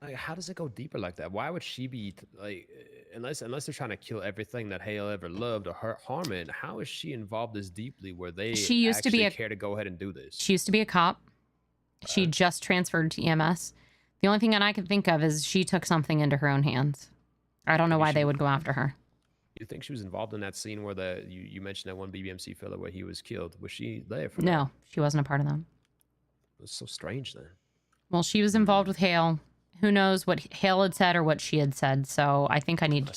Like, how does it go deeper like that? Why would she be like, unless they're trying to kill everything that Hale ever loved or harm it? How is she involved this deeply where they care to go ahead and do this? She used to be a cop. She just transferred to EMS. The only thing that I can think of is she took something into her own hands. I don't know why they would go after her. You think she was involved in that scene where you mentioned that one BBMC fella where he was killed? Was she there for that? No, she wasn't a part of that. It was so strange then. Well, she was involved with Hale. Who knows what Hale had said or what she had said. So I think I need to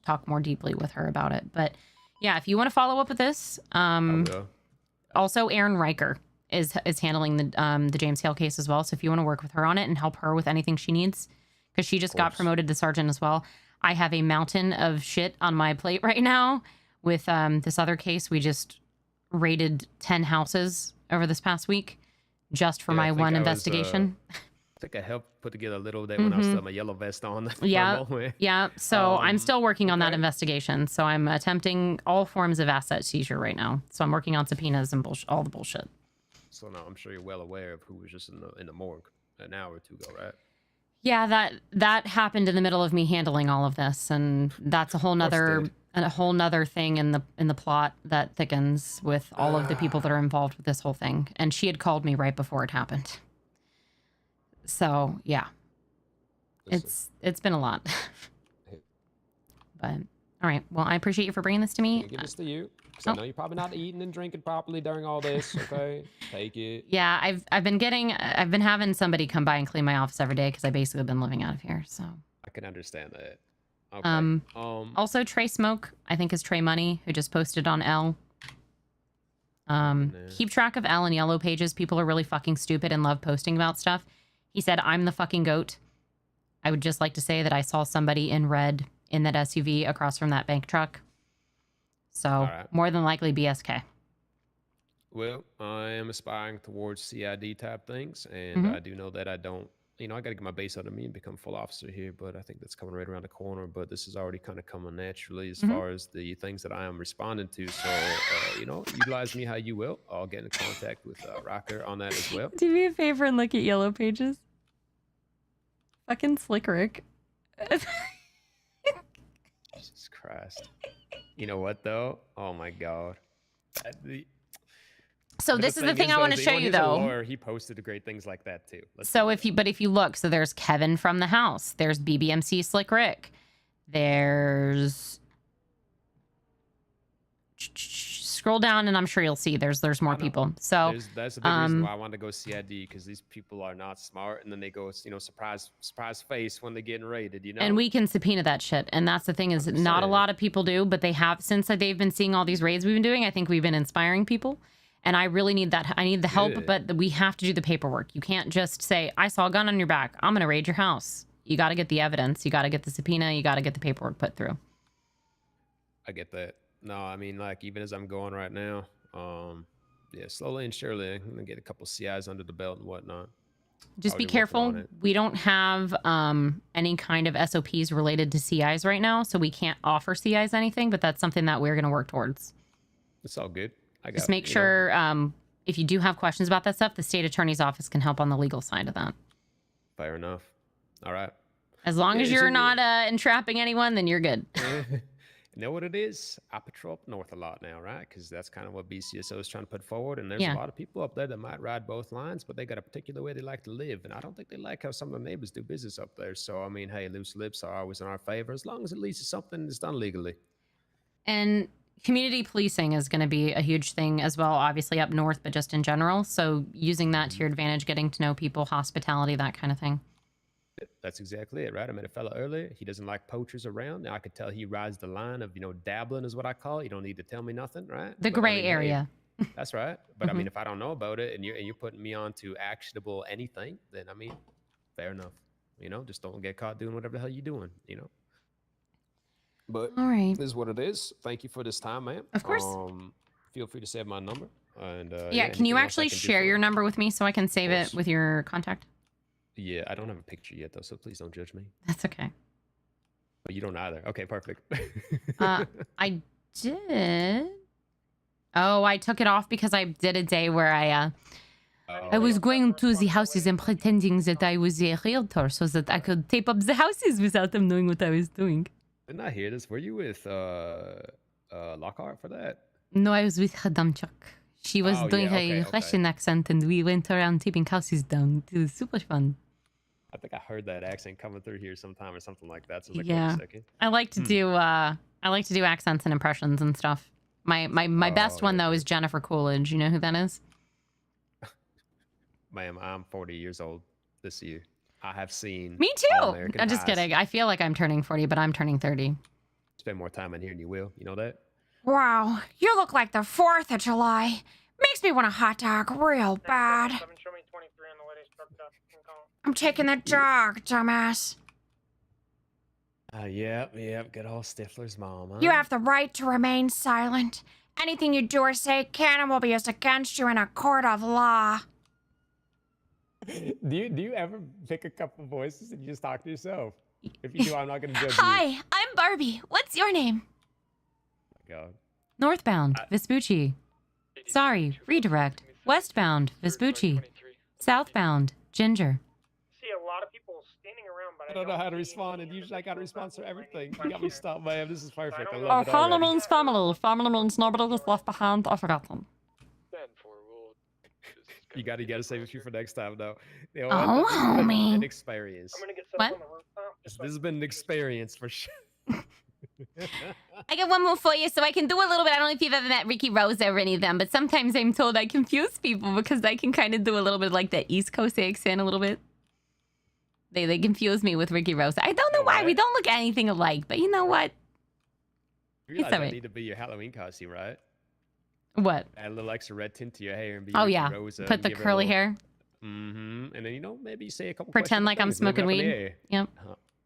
talk more deeply with her about it. But yeah, if you want to follow up with this, also Aaron Riker is handling the James Hale case as well. So if you want to work with her on it and help her with anything she needs, because she just got promoted to sergeant as well. I have a mountain of shit on my plate right now with this other case. We just raided 10 houses over this past week just for my one investigation. I think I helped put together a little bit when I was still my yellow vest on. Yeah. So I'm still working on that investigation. So I'm attempting all forms of asset seizure right now. So I'm working on subpoenas and all the bullshit. So now I'm sure you're well aware of who was just in the morgue an hour or 2 ago, right? Yeah, that happened in the middle of me handling all of this, and that's a whole nother thing in the plot that thickens with all of the people that are involved with this whole thing. And she had called me right before it happened. So yeah, it's been a lot. But all right, well, I appreciate you for bringing this to me. Give this to you. I know you're probably not eating and drinking properly during all this. Okay, take it. Yeah, I've been having somebody come by and clean my office every day because I basically been living out of here. So I can understand that. Okay. Also Trey Smoke, I think is Trey Money, who just posted on L. Keep track of L and Yellow Pages. People are really fucking stupid and love posting about stuff. He said, "I'm the fucking goat." I would just like to say that I saw somebody in red in that SUV across from that bank truck. So more than likely BSK. Well, I am aspiring towards CID type things, and I do know that I don't, I got to get my base under me and become full officer here, but I think that's coming right around the corner. But this is already kind of coming naturally as far as the things that I am responding to. So, utilize me how you will. I'll get in contact with Rocker on that as well. Do me a favor and look at Yellow Pages. Fucking Slick Rick. Jesus Christ. You know what, though? Oh, my God. So this is the thing I want to show you, though. Lawyer, he posted great things like that, too. If you look, so there's Kevin from the house. There's BBMC Slick Rick. There's... Scroll down, and I'm sure you'll see there's more people. So that's a big reason why I wanted to go CID, because these people are not smart, and then they go, surprise face when they're getting raided, And we can subpoena that shit. And that's the thing is, not a lot of people do, but they have, since they've been seeing all these raids we've been doing. I think we've been inspiring people, and I really need that. I need the help, but we have to do the paperwork. You can't just say, I saw a gun on your back, I'm gonna raid your house. You got to get the evidence. You got to get the subpoena. You got to get the paperwork put through. I get that. No, I mean, like, even as I'm going right now, yeah, slowly and surely, I'm gonna get a couple CIs under the belt and whatnot. Just be careful. We don't have any kind of SOPs related to CIs right now, so we can't offer CIs anything, but that's something that we're going to work towards. It's all good. Just make sure if you do have questions about that stuff, the state attorney's office can help on the legal side of that. Fair enough. All right. As long as you're not entrapping anyone, then you're good. You know what it is? I patrol up north a lot now, right? Because that's kind of what BCSO is trying to put forward. And there's a lot of people up there that might ride both lines, but they got a particular way they like to live. And I don't think they like how some of the neighbors do business up there. So, I mean, hey, loose lips are always in our favor, as long as at least it's something that's done legally. And community policing is going to be a huge thing as well, obviously up north, but just in general. So using that to your advantage, getting to know people, hospitality, that kind of thing. That's exactly it, right? I met a fella earlier. He doesn't like poachers around. Now I could tell he rides the line of, dabbling is what I call it. You don't need to tell me nothing, right? The gray area. Hey, that's right. But I mean, if I don't know about it and you're putting me on to actionable anything, then I mean, fair enough. Just don't get caught doing whatever the hell you're doing, But all right, this is what it is. Thank you for this time, man. Of course. Feel free to save my number. And yeah, can you actually share your number with me so I can save it with your contact? Yeah, I don't have a picture yet, though, so please don't judge me. That's okay. But you don't either. Okay, perfect. I did. Oh, I took it off because I did a day where I was going to the houses and pretending that I was a realtor so that I could tape up the houses without them knowing what I was doing. Didn't I hear this? Were you with Lockhart for that? No, I was with Hadamchuk. She was doing a Russian accent, and we went around taping houses down. It was super fun. I think I heard that accent coming through here sometime or something like that. So I was like, yeah, wait a second. I like to do accents and impressions and stuff. My best one though is Jennifer Coolidge. You know who that is? Ma'am, I'm 40 years old this year. I have seen. Me too. I'm just kidding. I feel like I'm turning 40, but I'm turning 30. Spend more time in here than you will. You know that? Wow, you look like the 4th of July. Makes me want a hot dog real bad. I'm taking the dog, dumbass. Yep. Good old Stifler's mom, huh? You have the right to remain silent. Anything you do or say can and will be used against you in a court of law. Do you ever pick a couple voices and you just talk to yourself? If you do, I'm not going to judge you. Hi, I'm Barbie. What's your name? Oh my God. Northbound, Vespucci. Sorry, redirect. Westbound, Vespucci. Southbound, Ginger. See a lot of people standing around, but I don't know how to respond, and usually I got to respond to everything. You got me stumped, man. This is perfect. I love Oh, it family already. means family. Family means nobody is left behind or forgotten. You got to save a few for next time, though. Oh, homie. An experience. What? This has been an experience for sure. I got one more for you, so I can do a little bit. I don't know if you've ever met Ricky Rose or any of them, but sometimes I'm told I confuse people because I can kind of do a little bit like the East Coast accent a little bit. They confuse me with Ricky Rose. I don't know why. We don't look anything alike, but you know what? You realize It's all that right. need to be your Halloween costume, right? What? Add a little extra red tint to your hair and be Oh Ricky yeah, Rose, put the give her a curly little- hair. Mm-hmm. And then maybe say a couple. Pretend questionable like I'm things, maybe smoking up in the weed. air. Yep.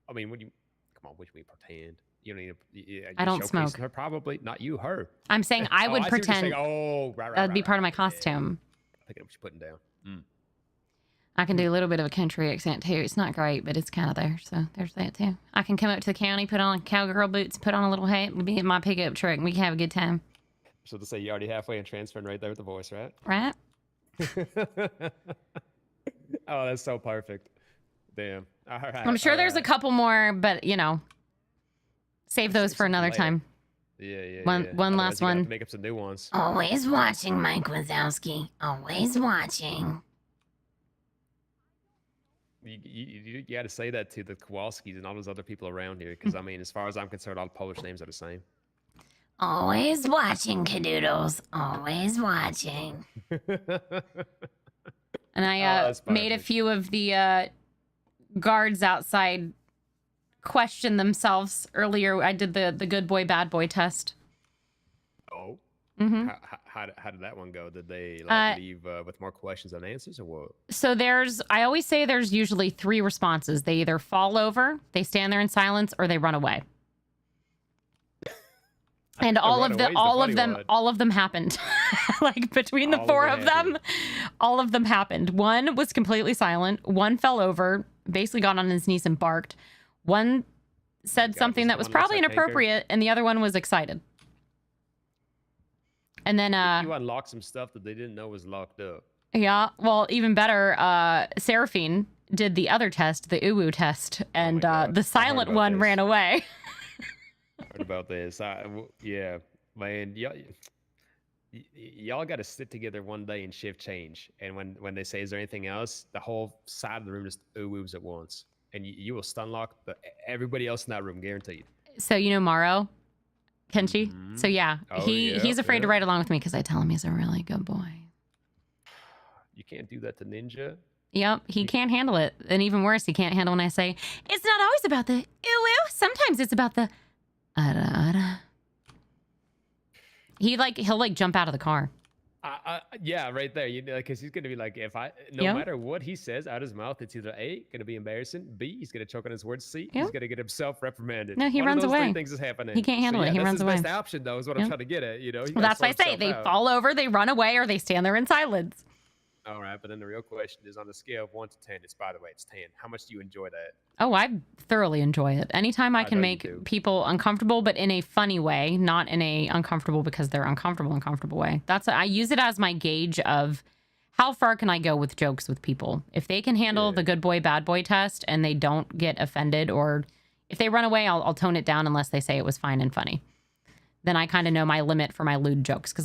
I mean, come on, what do you mean pretend? You don't need to. I don't showcasing smoke. Her probably not you, her. I'm saying I Oh, would see what you're pretend. saying. Oh, right. That'd be part of my costume. Picking up what you're putting down. Mm. I can do a little bit of a country accent too. It's not great, but it's kind of there. So there's that too. I can come up to the county, put on cowgirl boots, put on a little hat, and be in my pickup truck, and we can have a good time. So to say, you're already halfway and transferring right there with the voice, right? Right? Oh, that's so perfect. Damn. All right. I'm sure there's a couple more, but save those for another time. Yeah. One Otherwise, last you gotta have one. to make up some new ones. Always watching, Mike Wazowski. Always watching. You got to say that to the Kowalskis and all those other people around here, because I mean, as far as I'm concerned, all the Polish names are the same. Always watching, cadoodles. Always watching. And I made a few of the guards outside question themselves earlier. I did the good boy, bad boy test. Oh. Mm-hmm. How did that one go? Did they leave with more questions than answers, or what? So I always say there's usually 3 responses. They either fall over, they stand there in silence, or they run away. And all of them happened. Like between the 4 of them, all of them happened. One was completely silent. One fell over, basically got on his knees and barked. One said something that was probably inappropriate, and the other one was excited. And then you unlocked some stuff that they didn't know was locked up. Yeah, well, even better, Seraphine did the other test, the uwu test, and the silent one ran away. Heard about this. Yeah, man, y'all got to sit together one day and shift change. And when they say, is there anything else? The whole side of the room just uwus at once. And you will stun lock everybody else in that room, guaranteed. So you know Morrow? Kenshi? Mm-hmm. So yeah, he's afraid to ride along with me because I tell him he's a really good boy. You can't do that to Ninja. Yep, he can't handle it. And even worse, he can't handle when I say, it's not always about the ooh, sometimes it's about the ada. He'll jump out of the car. Yeah, right there. You know, because he's gonna be like, no matter what he says out of his mouth, it's either A, gonna be embarrassing, B, he's gonna choke on his words, C, he's gonna get himself reprimanded. No, he One runs of those away. 3 things is happening. He can't handle it. He runs away. That's his best option, though, is what I'm trying to get at. You know, well, that's why I say they fall over, they run away, or they stand there in silence. All right, but then the real question is, on a scale of 1 to 10, by the way, it's 10. How much do you enjoy that? Oh, I thoroughly enjoy it. Anytime I can make people uncomfortable, but in a funny way, not in a uncomfortable because they're uncomfortable way. I use it as my gauge of how far can I go with jokes with people. If they can handle the good boy, bad boy test and they don't get offended, or if they run away, I'll tone it down unless they say it was fine and funny. Then I kind of know my limit for my lewd jokes because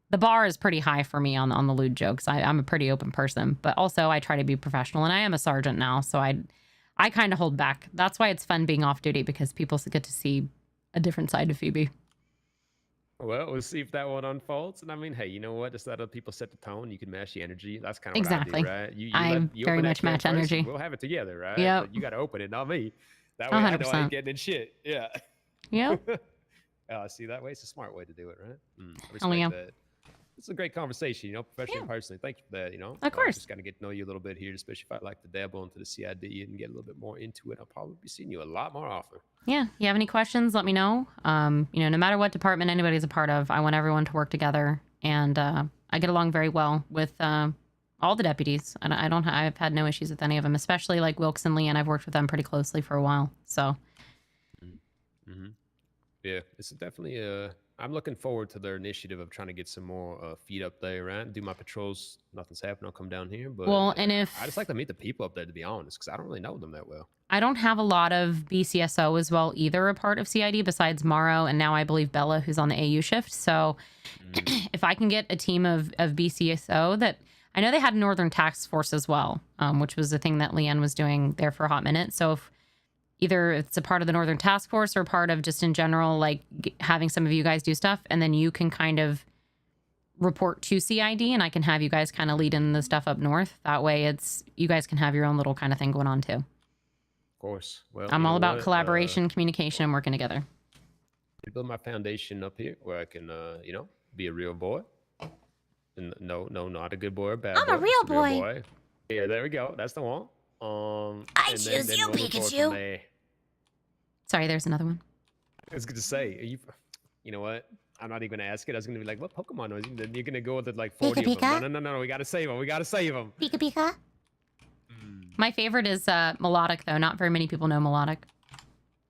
the bar is pretty high for me on the lewd jokes. I'm a pretty open person, but also I try to be professional, and I am a sergeant now, so I kind of hold back. That's why it's fun being off duty, because people get to see a different side of Phoebe. Well, we'll see if that one unfolds. And I mean, hey, you know what? Just let other people set the tone. You can match the energy. That's kind of exactly what I do, right? I very much match energy. We'll have it together, right? Yeah. You got to open it, not me. That way 100%. I know I ain't getting in shit. Yeah. Yep. See, that way it's a smart way to do it, right? I Oh, yeah. respect that. It's a great conversation, you know, professionally and personally. Thank you for that, you know. Of course. Just got to get to know you a little bit here, especially if I'd like to dabble into the CID and get a little bit more into it. I'll probably be seeing you a lot more often. Yeah. You have any questions, let me know. You know, no matter what department anybody's a part of, I want everyone to work together. And I get along very well with all the deputies. And I've had no issues with any of them, especially like Wilkes and Leanne. I've worked with them pretty closely for a while. So. Yeah, it's definitely I'm looking forward to their initiative of trying to get some more feet up there, right? Do my patrols. Nothing's happening. I'll come down here. But and if I just like to meet the people up there, to be honest, because I don't really know them that well. I don't have a lot of BCSO as well either, a part of CID besides Morrow and now I believe Bella, who's on the AU shift. So if I can get a team of BCSO that I know they had Northern Task Force as well, which was the thing that Leanne was doing there for a hot minute. So if either it's a part of the Northern Task Force or part of just in general, like having some of you guys do stuff, and then you can kind of report to CID and I can have you guys kind of lead in the stuff up north. That way you guys can have your own little kind of thing going on too. Of course. Well, I'm all about collaboration, communication, and working together. Build my foundation up here where I can, you know, be a real boy. And no, not a good boy or bad boy. I'm a real boy. Yeah, there we go. That's the one. I choose you, Pikachu. Sorry, there's another one. I was going to say, you know what? I'm not even going to ask it. I was going to be like, what Pokemon was it? You're going to go with it like 40 of them. No. We got to save them. We got to save them. Pika Pika. My favorite is Melodic, though. Not very many people know Melodic.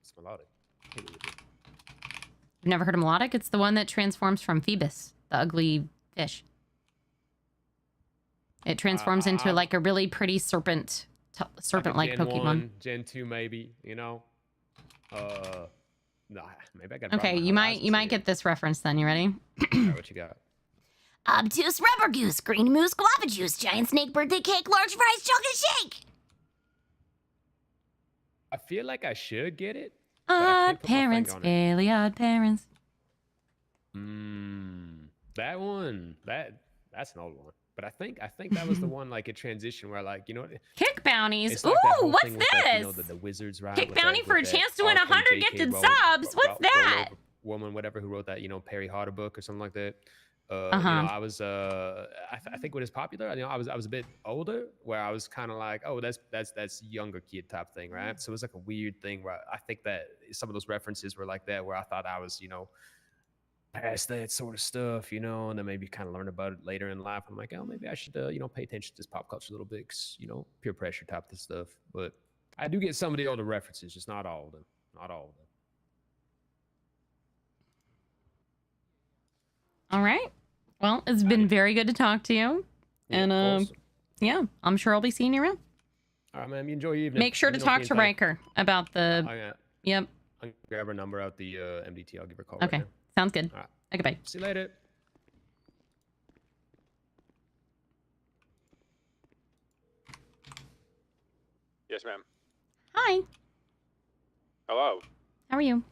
It's Melodic. You've never heard of Melodic? It's the one that transforms from Phoebus, the ugly fish. It transforms into like a really pretty serpent-like Pokemon. Gen 2 maybe, you know? Nah, maybe I got. Okay, you might get this reference then. You ready? All right, what you got? Obtuse rubber goose, green moose, guava juice, giant snake, birthday cake, large fries, chocolate shake. I feel like I should get it. Odd parents, really odd parents. That one. That's an old one. But I think that was the one like a transition where like Kick bounties. it's like that Ooh, whole what's thing this? with, like, the wizards, right? Kick with bounty that, for with a that chance to win 100 RKJK gifted subs. What's that? rollover woman, whatever, who wrote that, Perry Harder book or something like that. I was I think what is popular, I was a bit older where I was kind of like, oh, that's younger kid type thing, right? So it was like a weird thing where I think that some of those references were like that, where I thought I was, past that sort of stuff, and then maybe kind of learn about it later in life. I'm like, oh, maybe I should, pay attention to this pop culture a little bit, 'cause, peer pressure type of stuff. But I do get some of the older references, just not all of them. Not all of them. All right. Well, it's been very good to talk to you. Yeah, And yeah, I'm sure I'll be seeing you around. All right, man. You enjoy your evening. Make sure to talk to Riker about the. Yep. I'll grab her number out the MDT. I'll give her a call. Okay. Right now. Sounds good. All right. Okay, bye. See you later. Yes, ma'am. Hi. Hello. How are you?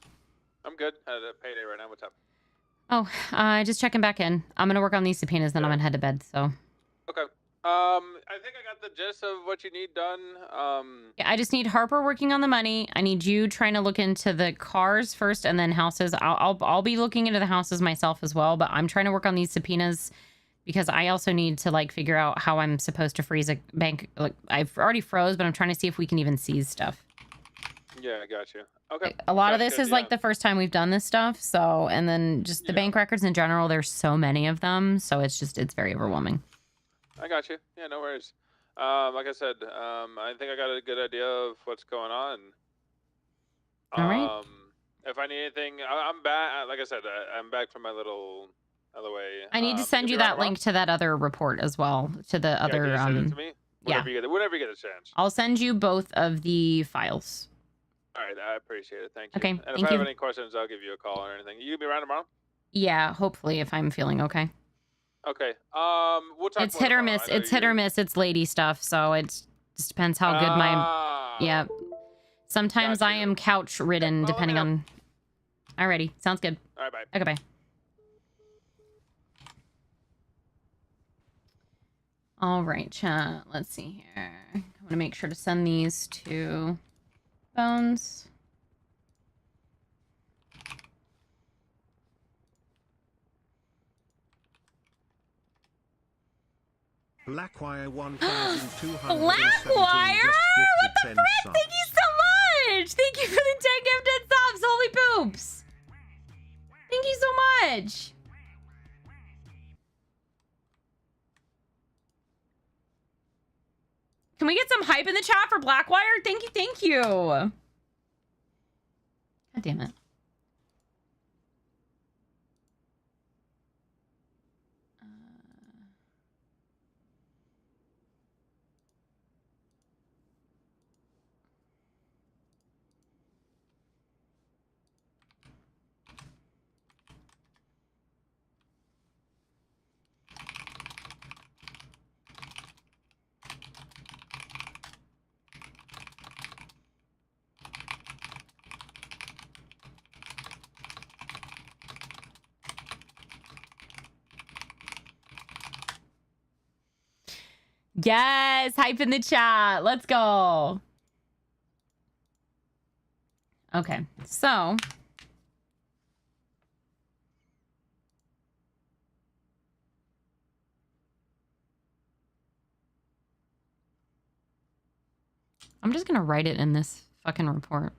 I'm good. Had a payday right now. What's up? Oh, just checking back in. I'm gonna work on these subpoenas, then I'm gonna head to bed. So. Okay. I think I got the gist of what you need done. Yeah, I just need Harper working on the money. I need you trying to look into the cars first, and then houses. I'll be looking into the houses myself as well. But I'm trying to work on these subpoenas because I also need to like figure out how I'm supposed to freeze a bank. Like I've already froze, but I'm trying to see if we can even seize stuff. Yeah, I got you. Okay. A lot of Sounds this good, is like the first time we've done this stuff. So, and then just the bank records in general. There's so many of them, so it's very overwhelming. I got you. Yeah, no worries. Like I said, I think I got a good idea of what's going on. All right. If I need anything, I'm back. Like I said, I'm back from my little LOA. I need to send you that link to that other report as well, to the other. Can you send it to me? Yeah. Whenever you get a chance. I'll send you both of the files. All right, I appreciate it. Thank you. Okay, And if thank I have you. any questions, I'll give you a call or anything. You gonna be around tomorrow? Yeah, hopefully, if I'm feeling okay. Okay. We'll talk. It's hit or miss. It's hit or miss. It's lady stuff, so it just depends how good my. Yeah. Sometimes I am couch ridden, depending on. Alrighty, sounds good. All right, bye. Okay, bye. All right, chat. Let's see here. I want to make sure to send these to Bones. Blackwire 1217 Blackwire? What the frick? Thank you so much! Thank you for the 10 gifted subs! Holy poops! Thank you so much! Can we get some hype in the chat for Blackwire? Thank you, thank you! God damn it. Yes, hype in the chat. Let's go. Okay, so I'm just gonna write it in this fucking report.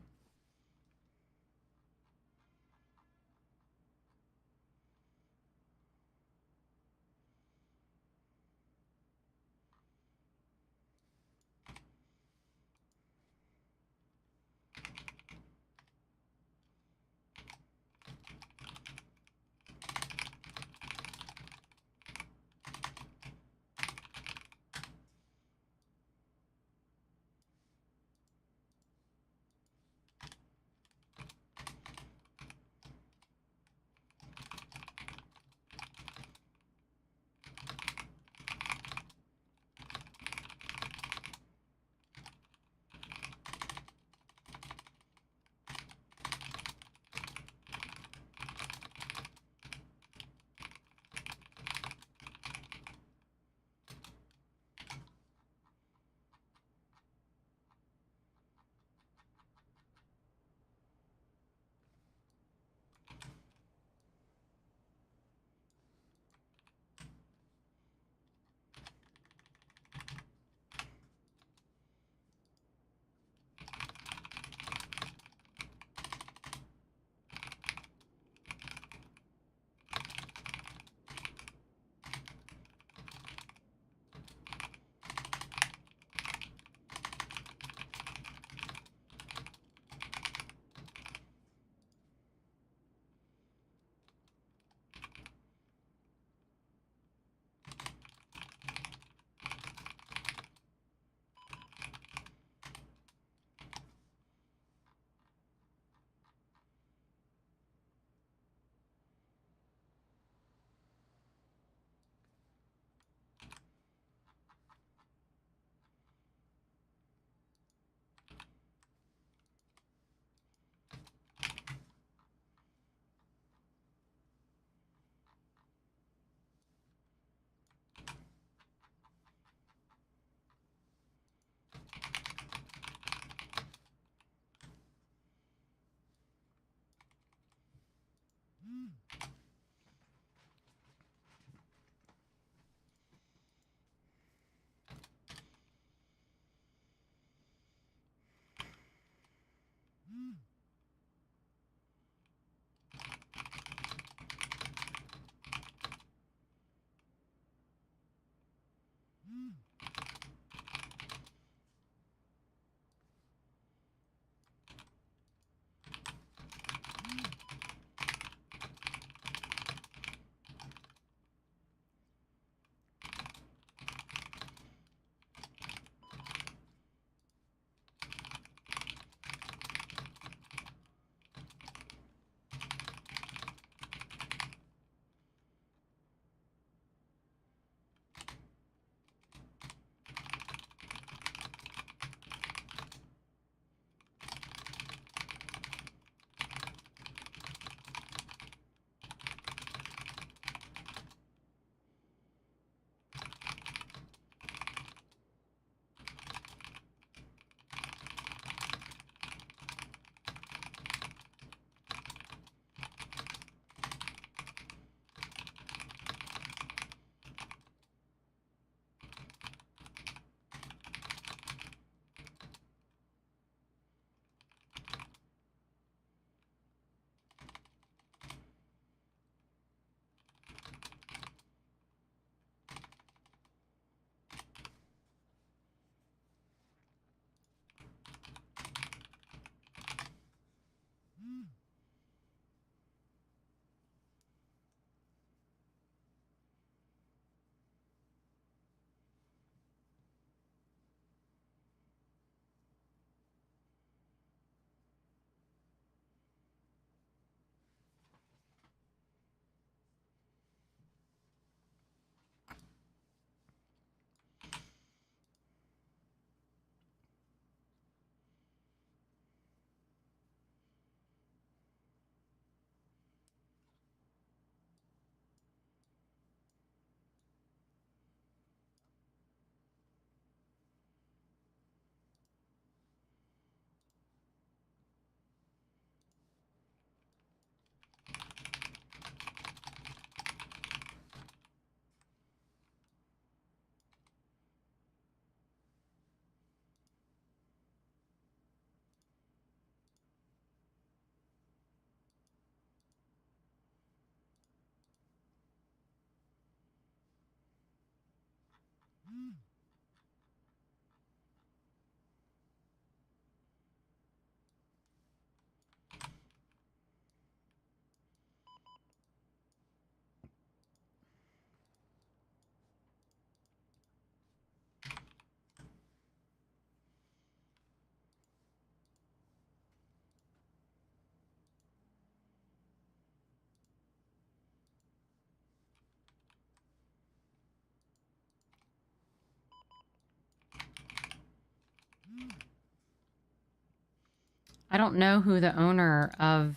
I don't know who the owner of...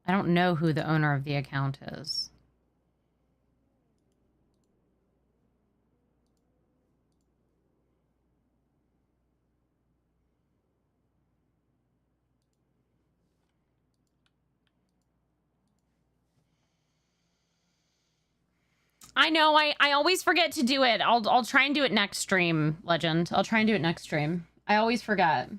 I don't know who the owner of the account is. I know, I always forget to do it. I'll try and do it next stream, Legend. I'll try and do it next stream. I always forget.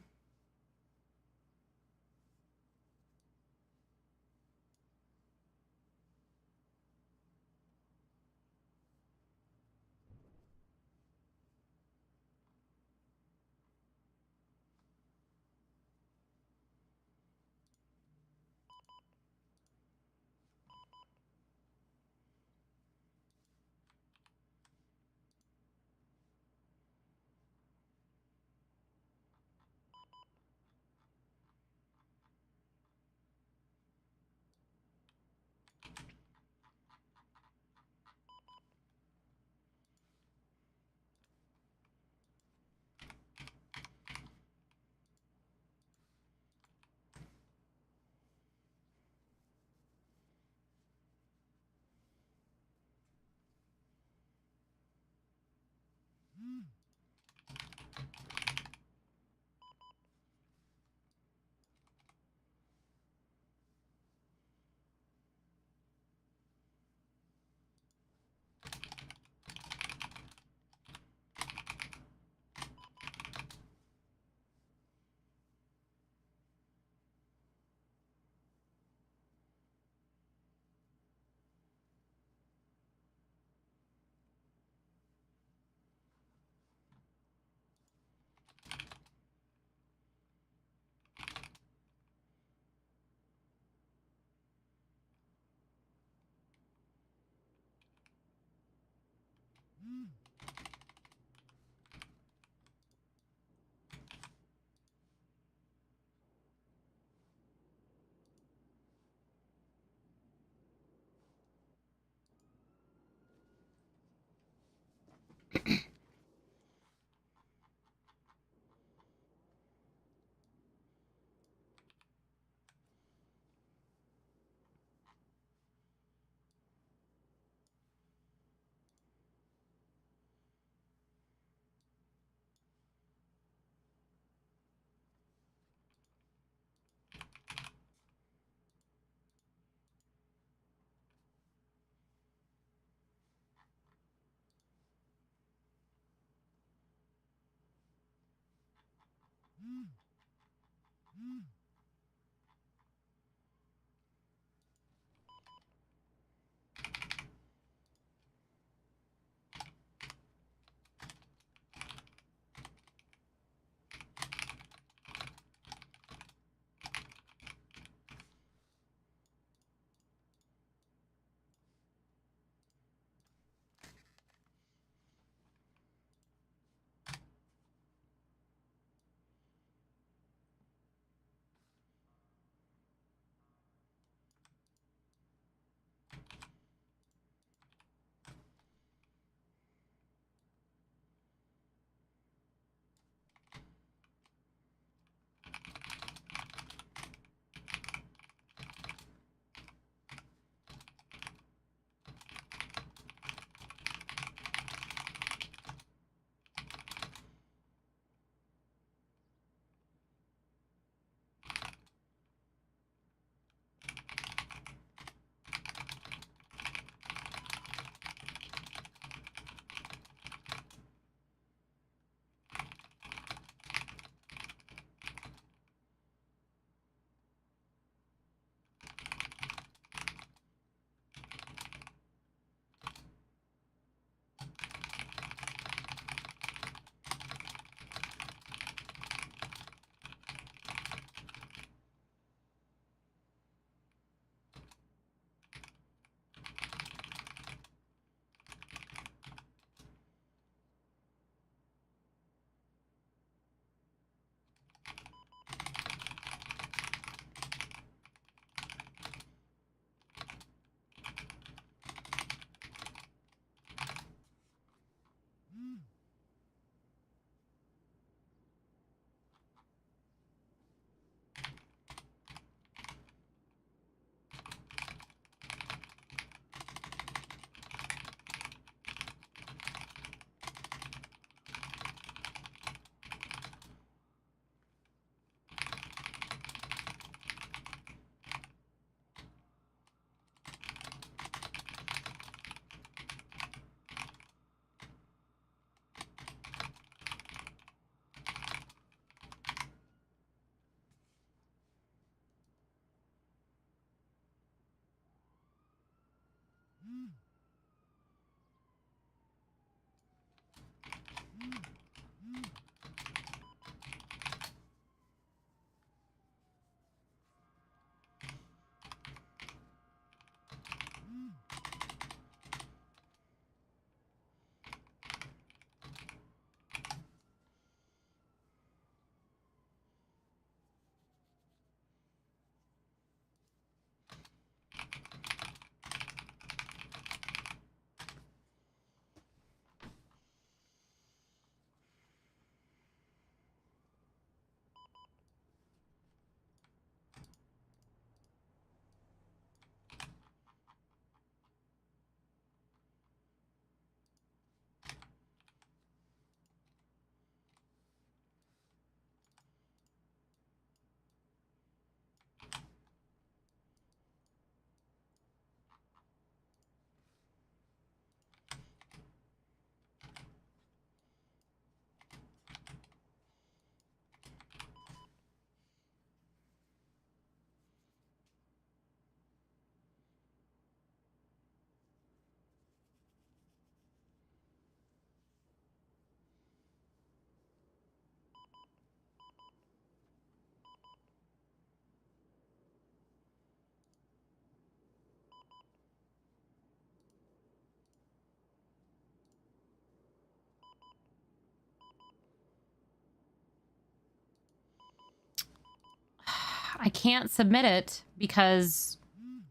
I can't submit it because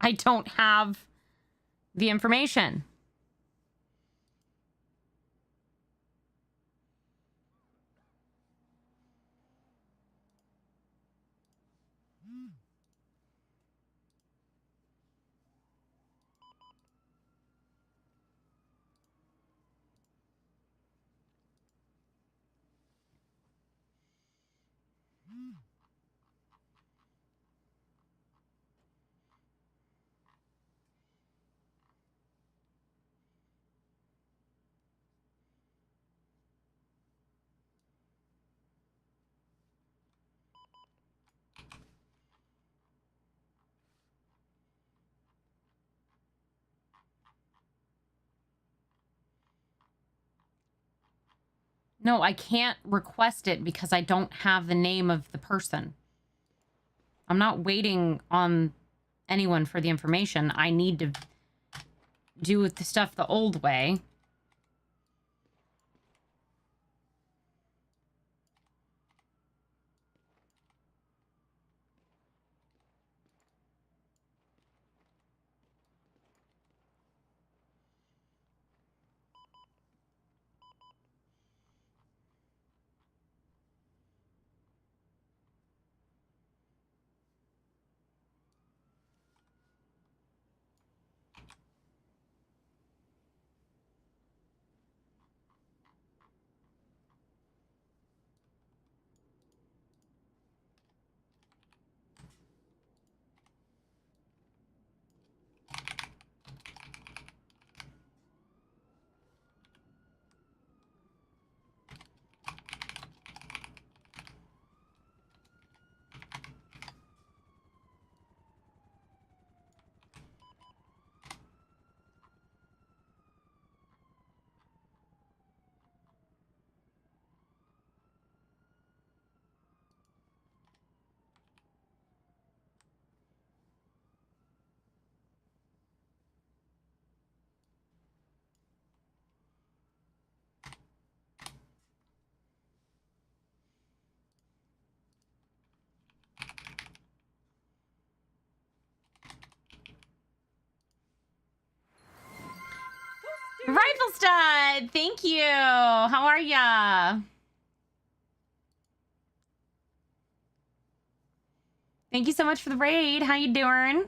I don't have the information. No, I can't request it because I don't have the name of the person. I'm not waiting on anyone for the information. I need to do the stuff the old way. Rifle Stud, thank you. How are ya? Thank you so much for the raid. How you doing?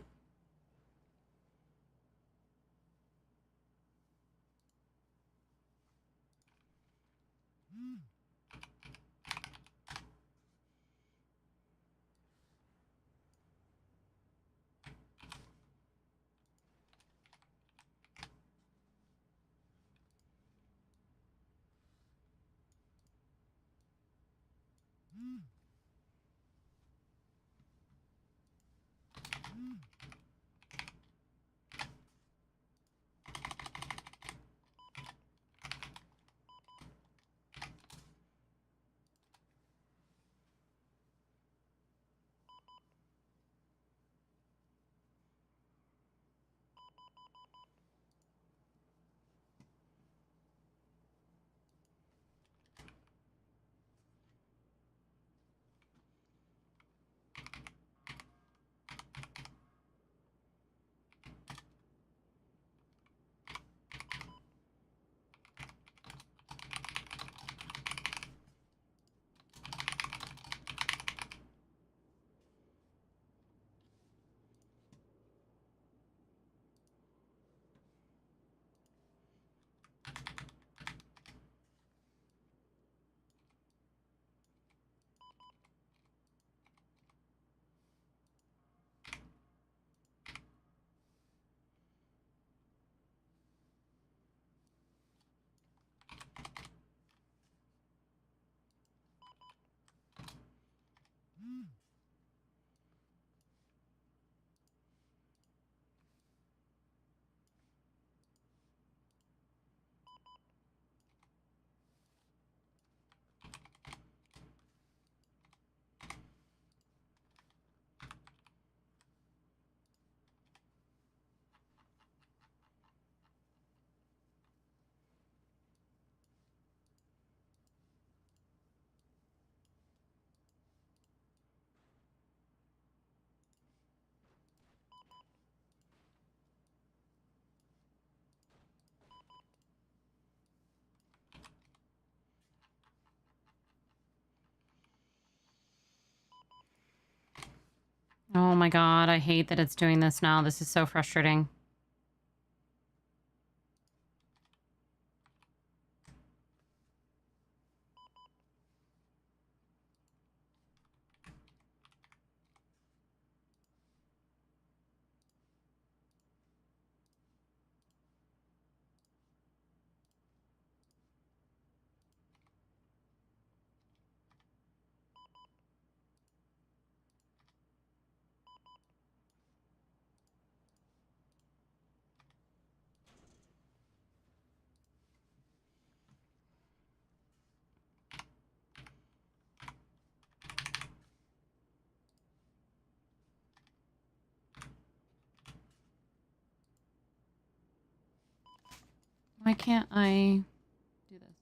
Oh my god, I hate that it's doing this now. This is so frustrating. Why can't I do this?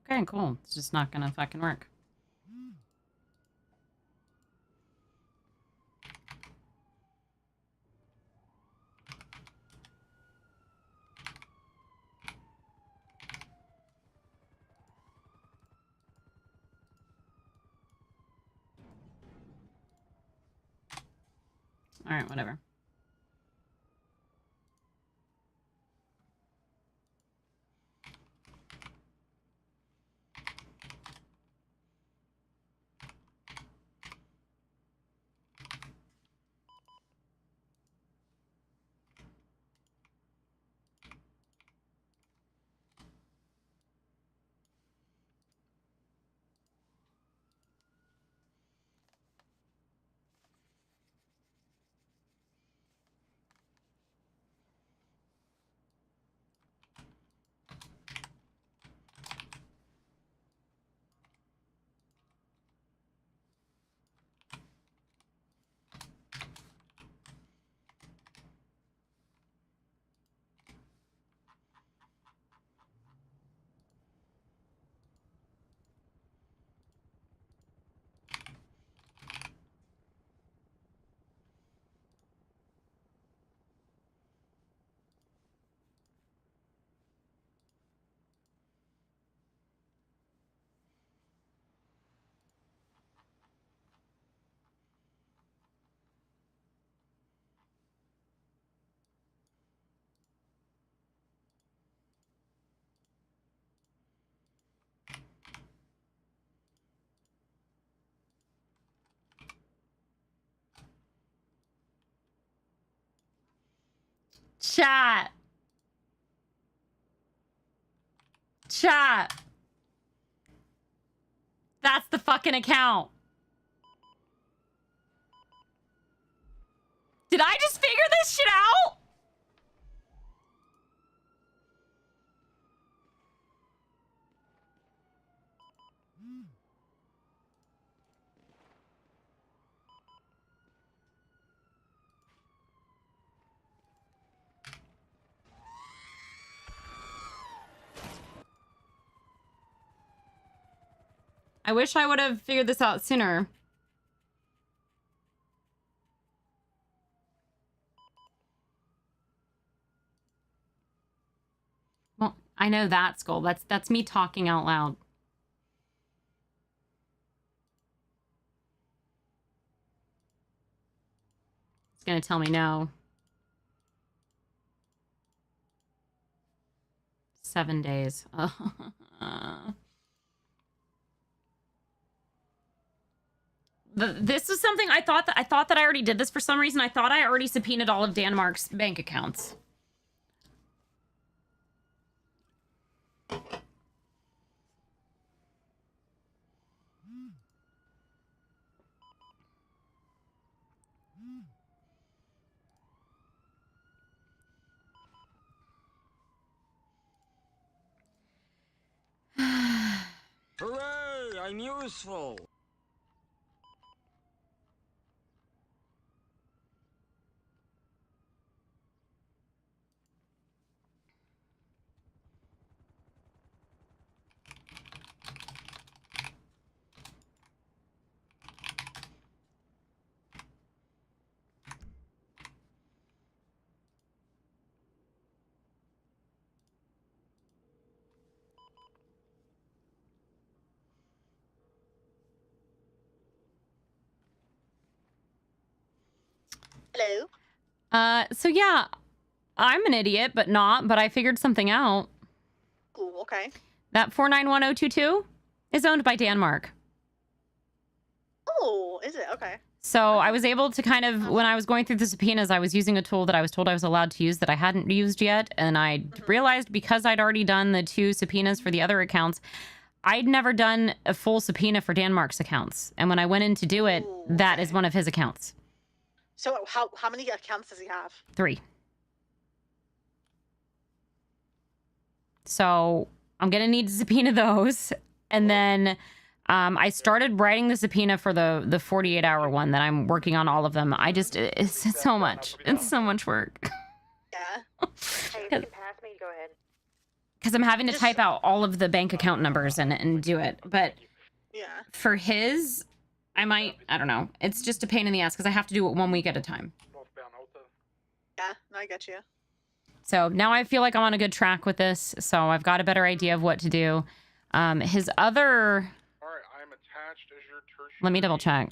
Okay, cool. It's just not gonna fucking work. Alright, whatever. Chat. Chat. That's the fucking account. Did I just figure this shit out? I wish I would have figured this out sooner. Well, I know that, Skull. That's me talking out loud. It's gonna tell me no. 7 days. This is something I thought that I already did this for some reason. I thought I already subpoenaed all of Danmark's bank accounts. Hooray! I'm useful! Hello. So yeah, I'm an idiot, but I figured something out. Cool. Okay. That 491022 is owned by Danmark. Oh, is it? Okay. So I was able to kind of, when I was going through the subpoenas, I was using a tool that I was told I was allowed to use that I hadn't used yet. And I realized because I'd already done the 2 subpoenas for the other accounts, I'd never done a full subpoena for Danmark's accounts. And when I went in to do it, that is one of his accounts. So how many accounts does he have? 3. So I'm going to need to subpoena those. And then I started writing the subpoena for the 48-hour one that I'm working on all of them. It's so much. It's so much work. Yeah. Hey, if you can pass me, go ahead. Because I'm having to type out all of the bank account numbers and do it. But for his, I don't know. It's just a pain in the ass because I have to do it 1 week at a time. Yeah, no, I got you. So now I feel like I'm on a good track with this. So I've got a better idea of what to do. His other... Let me double check.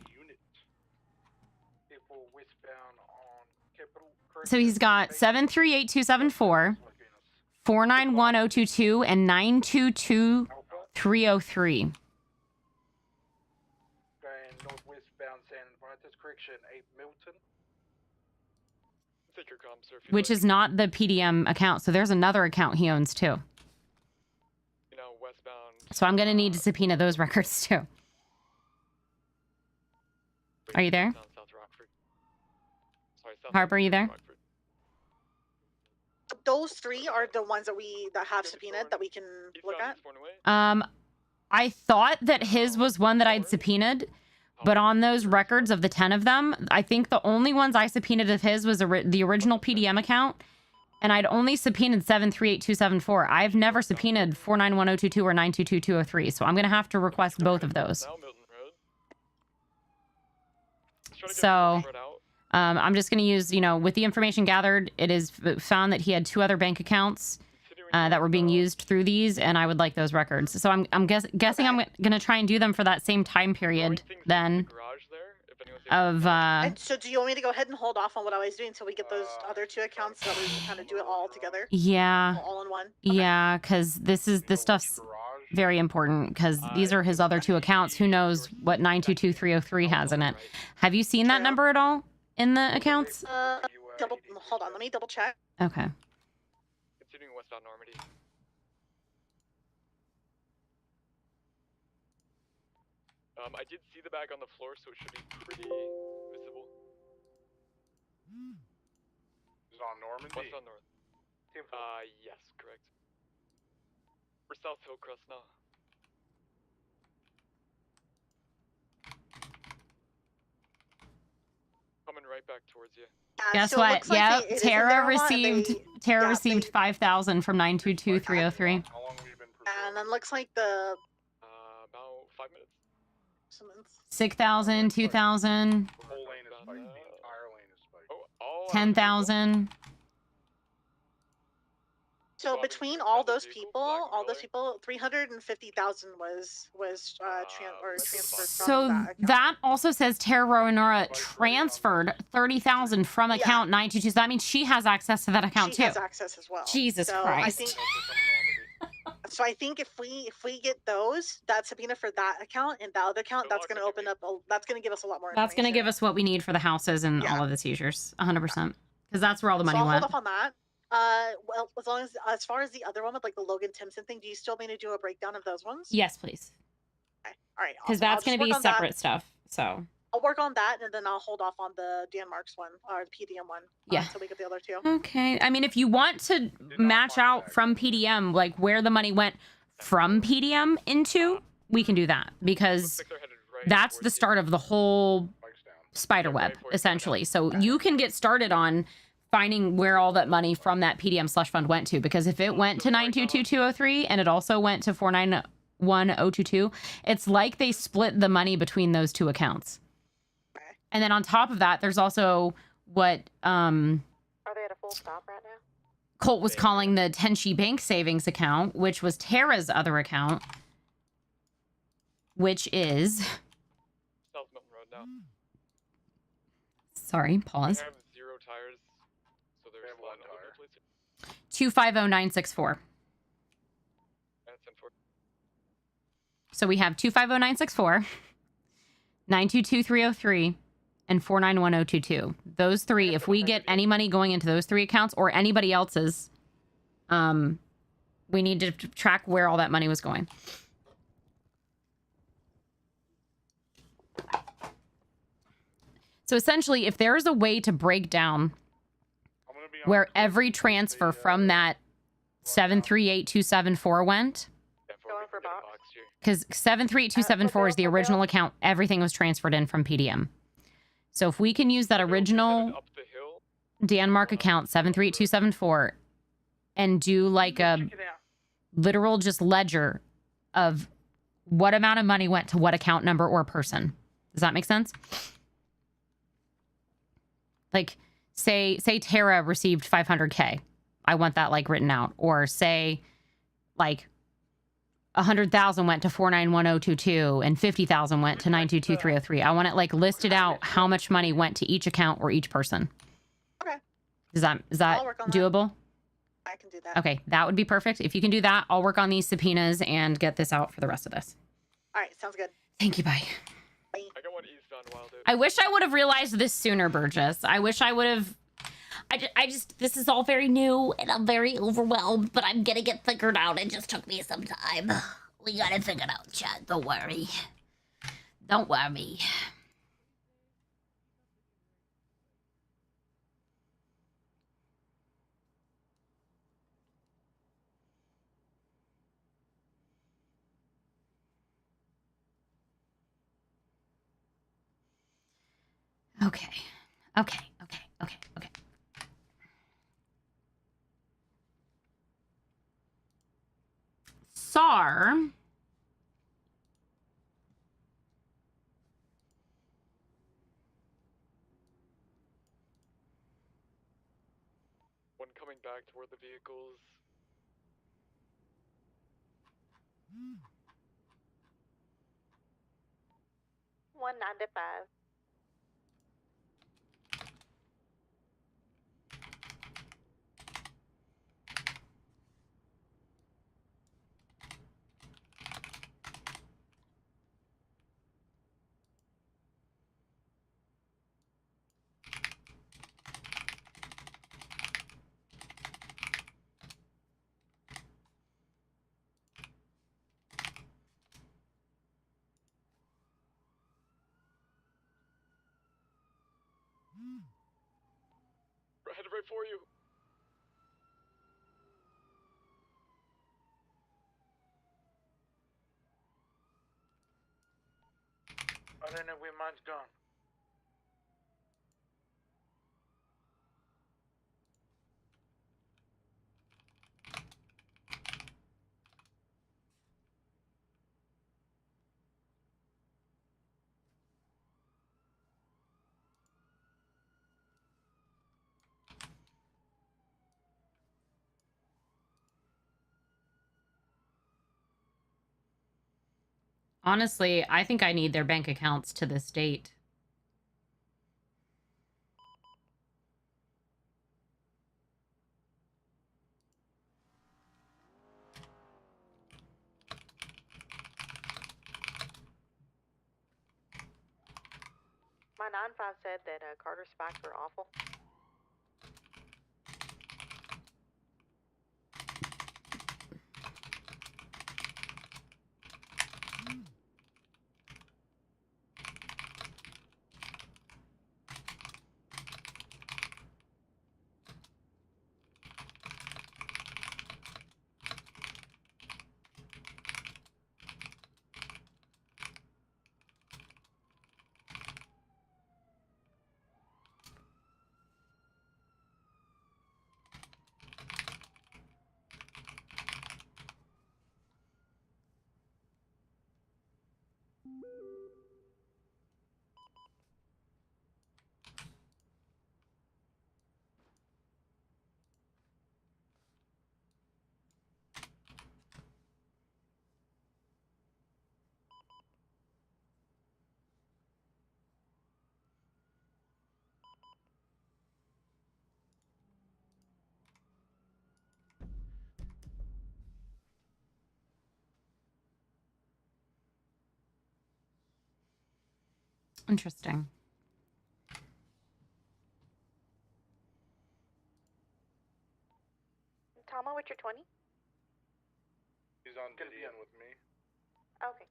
So he's got 738-274, 491-022, and 922-303. Which is not the PDM account. So there's another account he owns too. So I'm going to need to subpoena those records too. Are you there? Harper, are you there? Those 3 are the ones that have subpoenaed that we can look at. I thought that his was one that I'd subpoenaed, but on those records of the 10 of them, I think the only ones I subpoenaed of his was the original PDM account, and I'd only subpoenaed 738-274. I've never subpoenaed 491-022 or 922-203, so I'm going to have to request both of those. So I'm just going to use, with the information gathered, it is found that he had 2 other bank accounts that were being used through these, and I would like those records. So I'm guessing I'm going to try and do them for that same time period then. And so do you want me to go ahead and hold off on what I was doing until we get those other 2 accounts so that we can kind of do it all together? Yeah. All in one? Yeah, because this stuff's very important because these are his other 2 accounts. Who knows what 922-303 has in it? Have you seen that number at all in the accounts? Hold on, let me double check. Okay. Continuing westbound Normandy. I did see the bag on the floor, so it should be pretty visible. Is it on Normandy? Westbound north. Yes, correct. We're South Hillcrest now. Coming right back towards you. Guess so what? Like yep, Tara received 5,000 from 922-303. And then looks like the about 5 minutes. 6,000, 2,000, 10,000. So between all those people, 350,000 was transferred. So that also says Tara Rowanora transferred 30,000 from account 922. So that means she has access to that account too. She has access as well. Jesus Christ. So I think if we get those, that subpoena for that account and the other account, that's going to open up. That's going to give us a lot more. That's going to give us what we need for the houses and all of the seizures, 100%, because that's where all the money I'll went. hold off on that. Well, as far as the other one with like the Logan Timpson thing, do you still need to do a breakdown of those ones? Yes, please. Okay. All right. Because that's going to be separate stuff. So I'll work on that, and then I'll hold off on the Danmark's one or the PDM one. Yeah. Until we get the other 2. Okay. I mean, if you want to match out from PDM, like where the money went from PDM into, we can do that because that's the start of the whole spider web, essentially. So you can get started on finding where all that money from that PDM slush fund went to, because if it went to 922-203 and it also went to 491-022, it's like they split the money between those 2 accounts. And then on top of that, there's also what Are they at a full stop right now? Colt was calling the Tenchi Bank savings account, which was Tara's other account, which is... South Mountain Road now. Sorry, pause. I have 0 tires, so they're sliding a little bit, please. 250964. That's in for. So we have 250964, 922303, and 491022. Those three, if we get any money going into those three accounts or anybody else's, we need to track where all that money was going. So essentially, if there is a way to break down where every transfer from that 738274 went, because 738274 is the original account, everything was transferred in from PDM. So if we can use that original Danmark account 738274 and do like a literal just ledger of what amount of money went to what account number or person. Does that make sense? Like, say Tara received 500K. I want that like written out. Or say like 100,000 went to 491022 and 50,000 went to 922303. I want it like listed out how much money went to each account or each person. Okay. Is that doable? I can do that. Okay, that would be perfect. If you can do that, I'll work on these subpoenas and get this out for the rest of this. All right, sounds good. Thank you, bye. I got one east on Wild Oats. I wish I would have realized this sooner, Burgess. I wish I would have... I just, this is all very new, and I'm very overwhelmed, but I'm gonna get figured out. It just took me some time. We got it figured out, chat. Don't worry. Don't worry. Okay. SAR. One coming back toward the vehicles. One 95. Headed right for you. Other than we mine's gone. Honestly, I think I need their bank accounts to this date. My 95 said that Carter's spikes were awful. Interesting. Tama, what's your 20? He's on Gideon with me. Okay.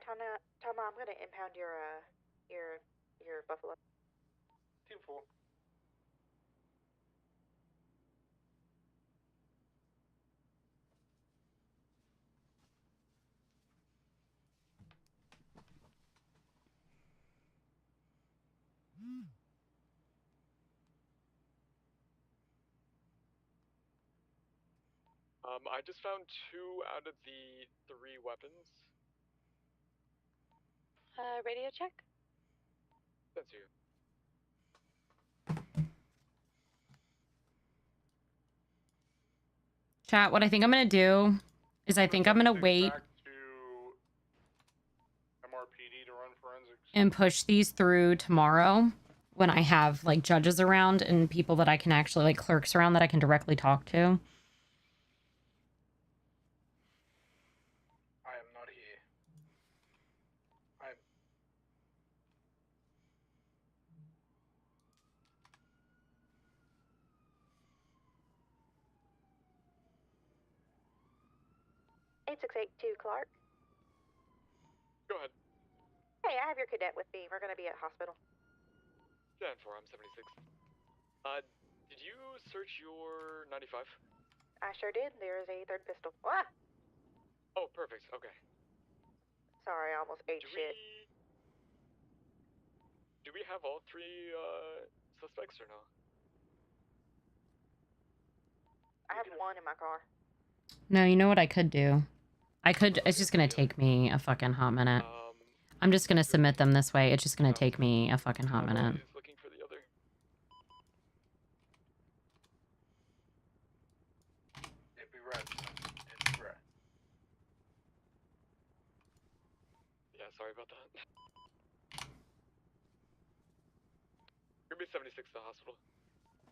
Tama, I'm gonna impound your buffalo. Team 4. I just found 2 out of the 3 weapons. Radio check? That's you. Chat, what I think I'm going to do is I think I'm going to wait Back to MRPD to run forensics. and push these through tomorrow when I have like judges around and people that I can actually like clerks around that I can directly talk to. I am not here. I'm... Clark. Go ahead. Hey, I have your cadet with me. We're gonna be at hospital. Stand for, I'm 76. Did you search your 95? I sure did. There is a third pistol. Ah! Oh, perfect. Okay. Sorry, I almost ate shit. Do we have all 3 suspects or no? I have one in my car. No, you know what I could do? It's just gonna take me a fucking hot minute. I'm just gonna submit them this way. It's just gonna take me a fucking hot minute. Looking for the other. It'd be right. It'd be right. Yeah, sorry about that. You're gonna be 76 to the hospital.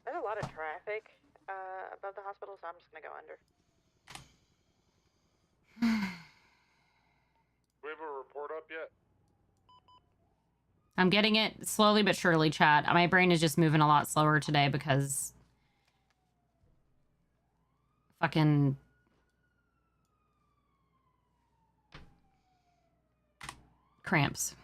There's a lot of traffic above the hospital, so I'm just gonna go under. Do we have a report up yet? I'm getting it slowly but surely, chat. My brain is just moving a lot slower today because fucking cramps.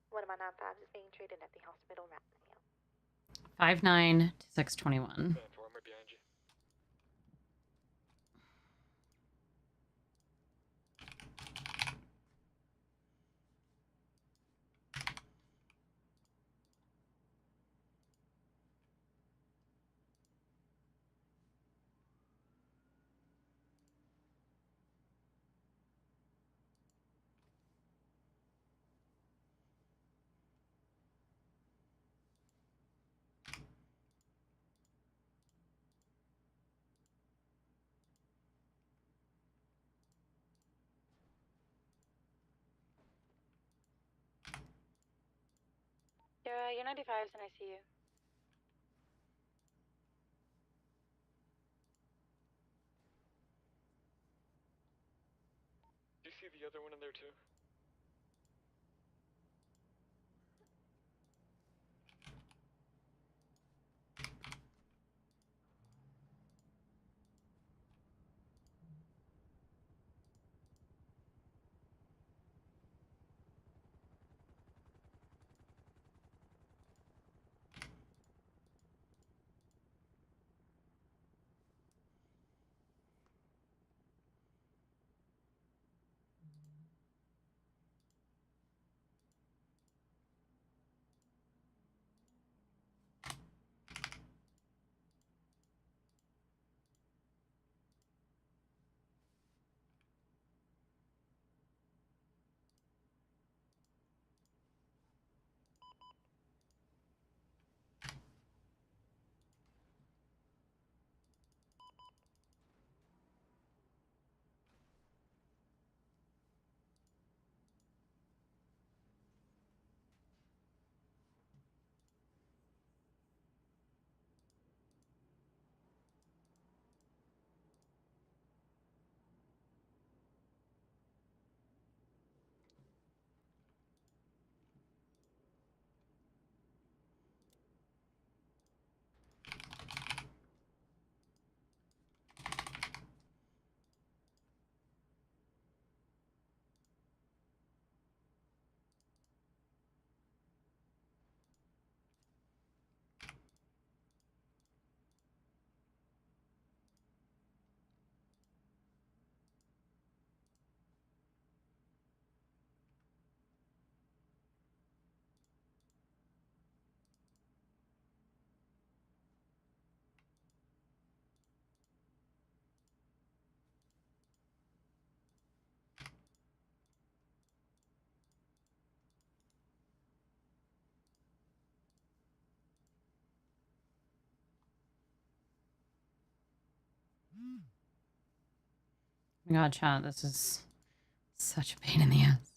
One of my 9-5s is being treated at the hospital right now. 5'9" to 6'21". Your 95's in ICU. Do you see the other one in there too? Oh my god, chat, this is such a pain in the ass.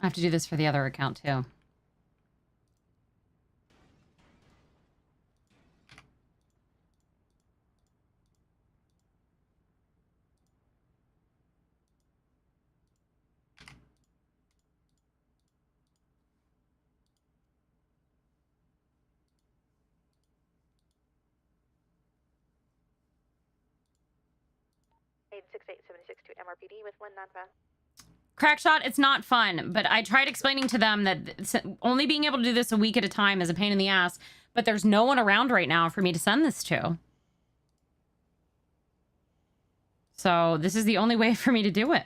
I have to do this for the other account too. to MRPD with 1 non-found. Crackshot, it's not fun, but I tried explaining to them that only being able to do this a week at a time is a pain in the ass, but there's no one around right now for me to send this to. So this is the only way for me to do it.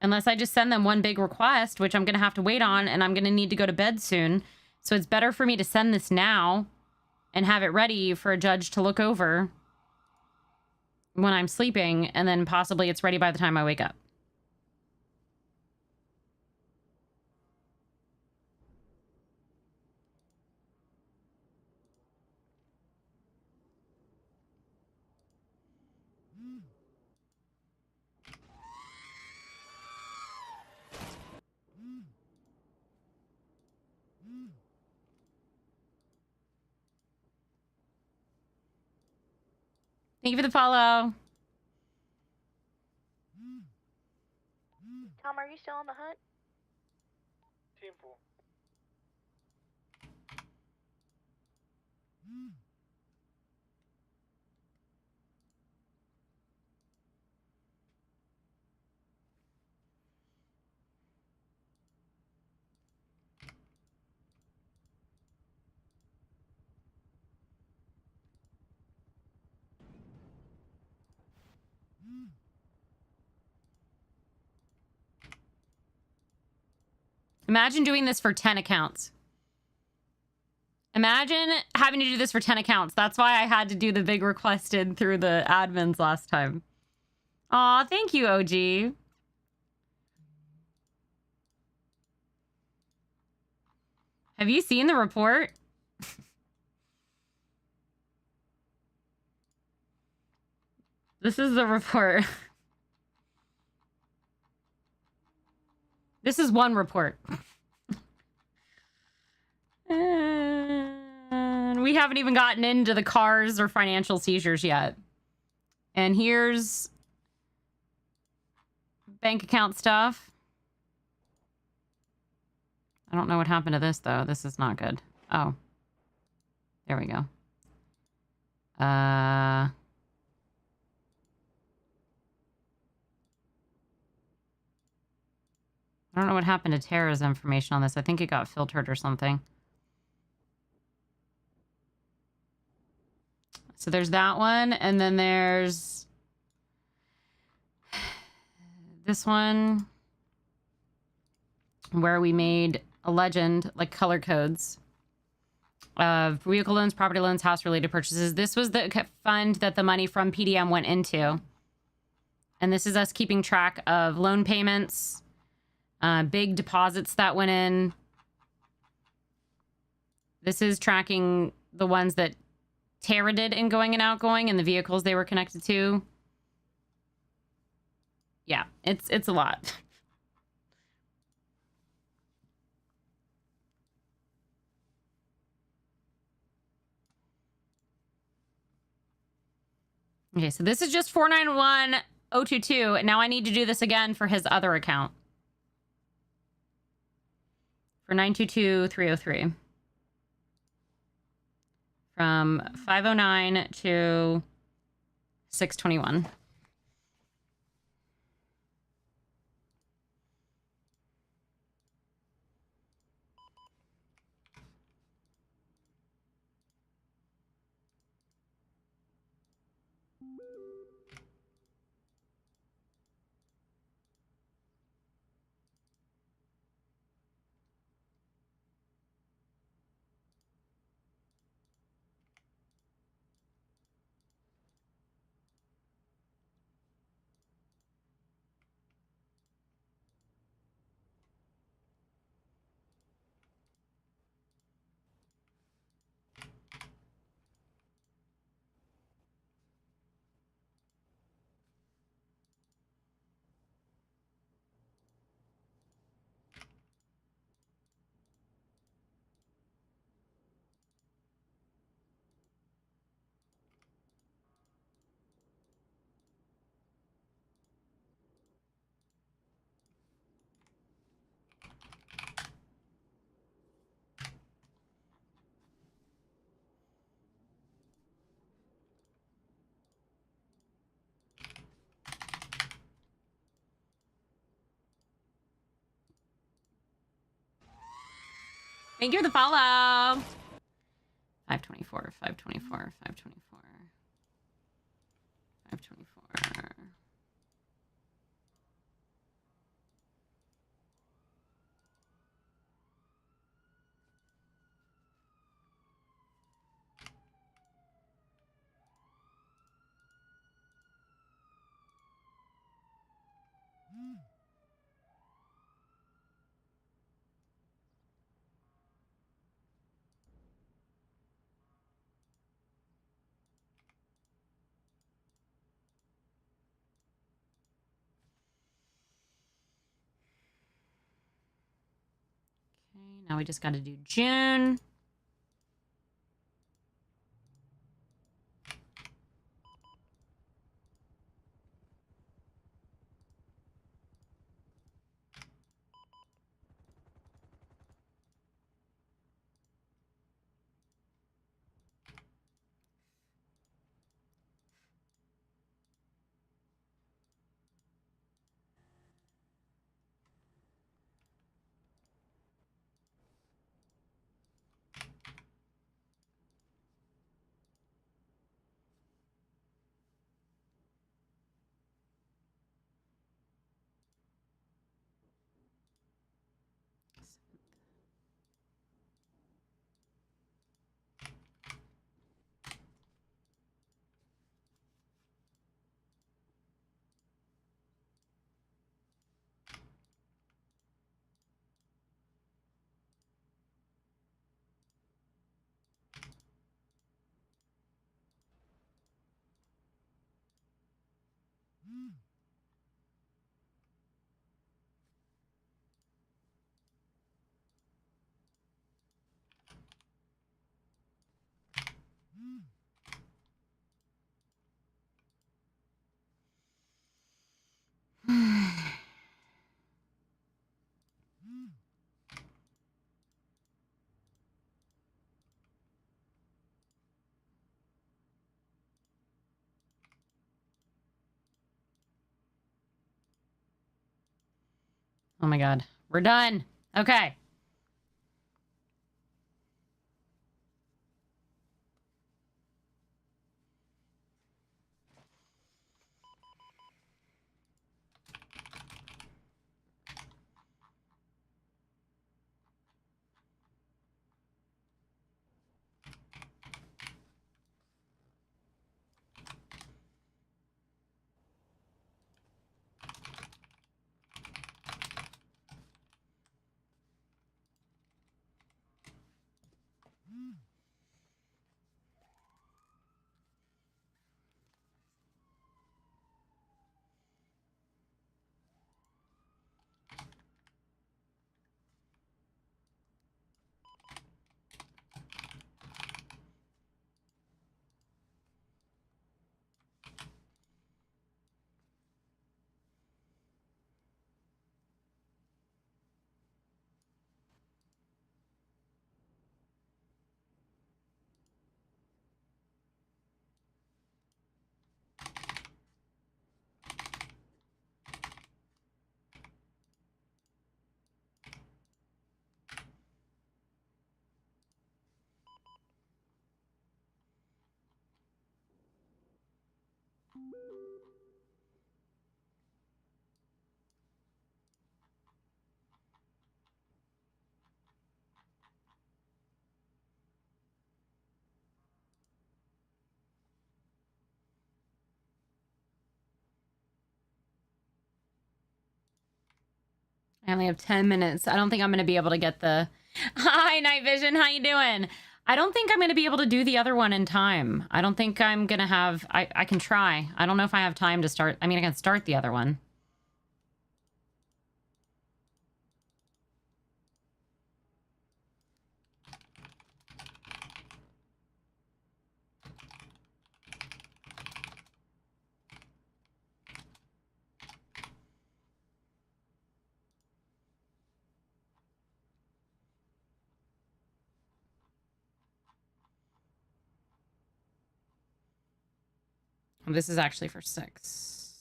Unless I just send them one big request, which I'm going to have to wait on, and I'm going to need to go to bed soon. So it's better for me to send this now and have it ready for a judge to look over when I'm sleeping, and then possibly it's ready by the time I wake up. Thank you for the follow. Tom, are you still on the hunt? Team pool. Imagine doing this for 10 accounts. Imagine having to do this for 10 accounts. That's why I had to do the big requested through the admins last time. Aw, thank you, OG. Have you seen the report? This is the report. This is one report. And we haven't even gotten into the cars or financial seizures yet. And here's bank account stuff. I don't know what happened to this, though. This is not good. Oh. There we go. I don't know what happened to Tara's information on this. I think it got filtered or something. So there's that one, and then there's this one where we made a legend, like color codes of vehicle loans, property loans, house-related purchases. This was the fund that the money from PDM went into. And this is us keeping track of loan payments, big deposits that went in. This is tracking the ones that Tara did in going and outgoing and the vehicles they were connected to. Yeah, it's a lot. Okay, so this is just 491022. And now I need to do this again for his other account. For 922303. From 509 to 621. Thank you for the follow. 524, 524, 524. 524. Okay, now we just got to do June. Oh my God. We're done. Okay. I only have 10 minutes. I don't think I'm going to be able to get the... Hi, Night Vision. How you doing? I don't think I'm going to be able to do the other one in time. I don't think I'm going to have... I can try. I don't know if I have time to start... I mean, I can start the other one. This is actually for 6.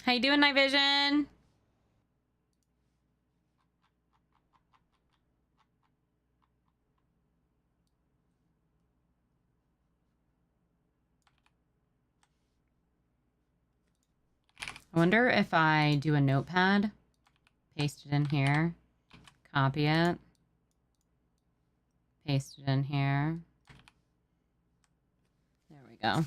How you doing, Night Vision? I wonder if I do a notepad, paste it in here, copy it, paste it in here. There we go.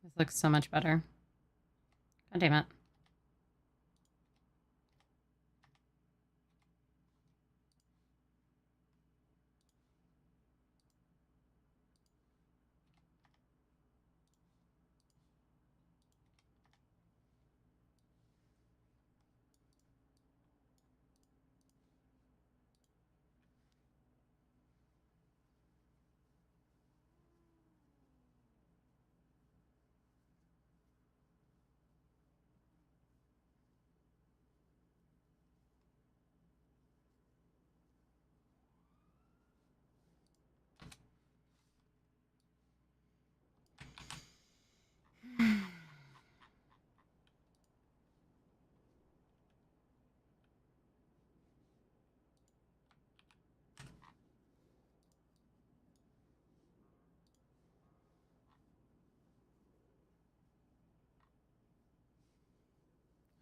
This looks so much better. God damn it.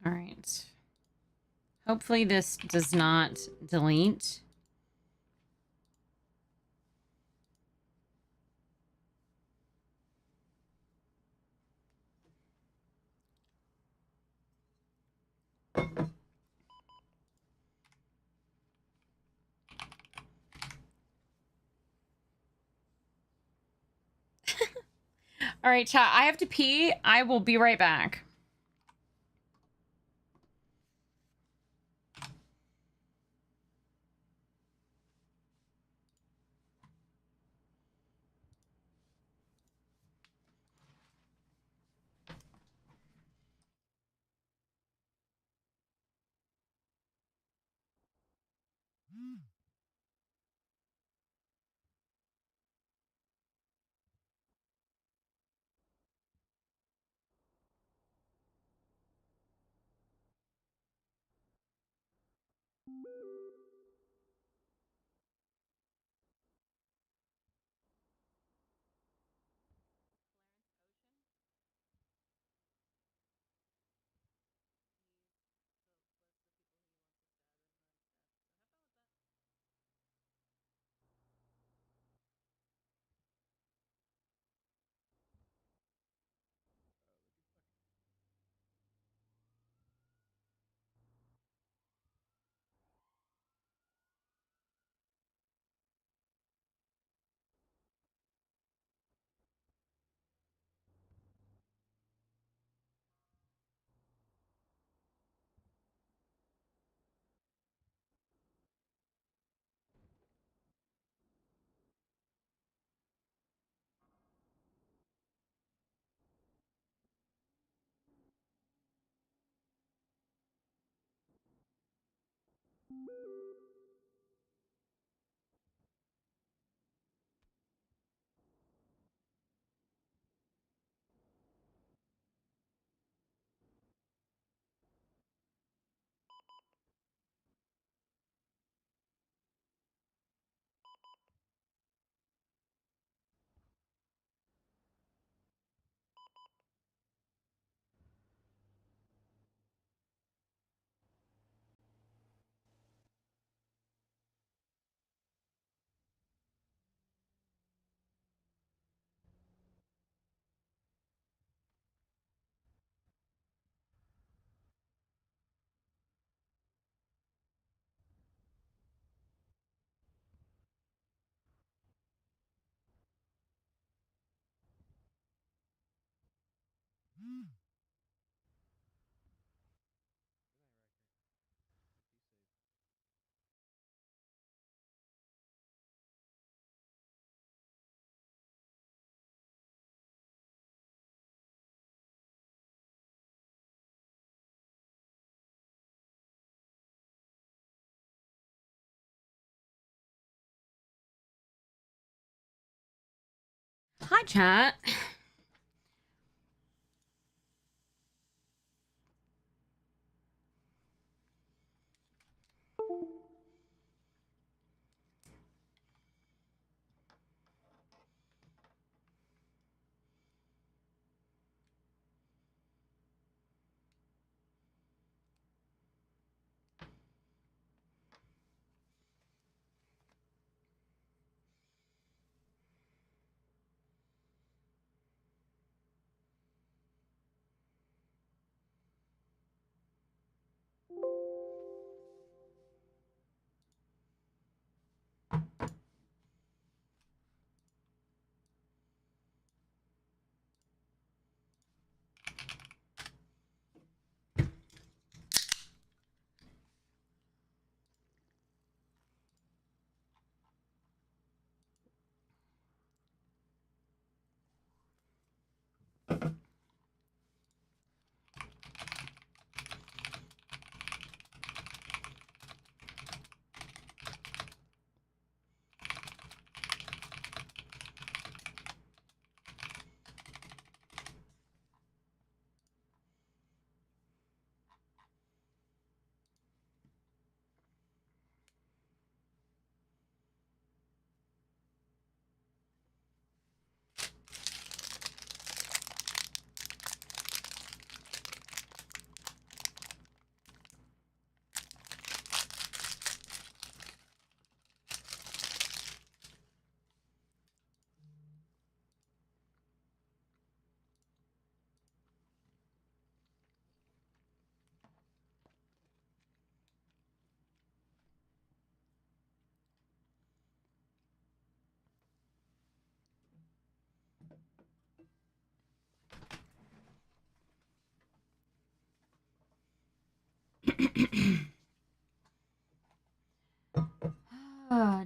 All right. Hopefully this does not delete. All right, chat. I have to pee. I will be right back. Hi, chat.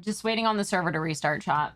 Just waiting on the server to restart, chat.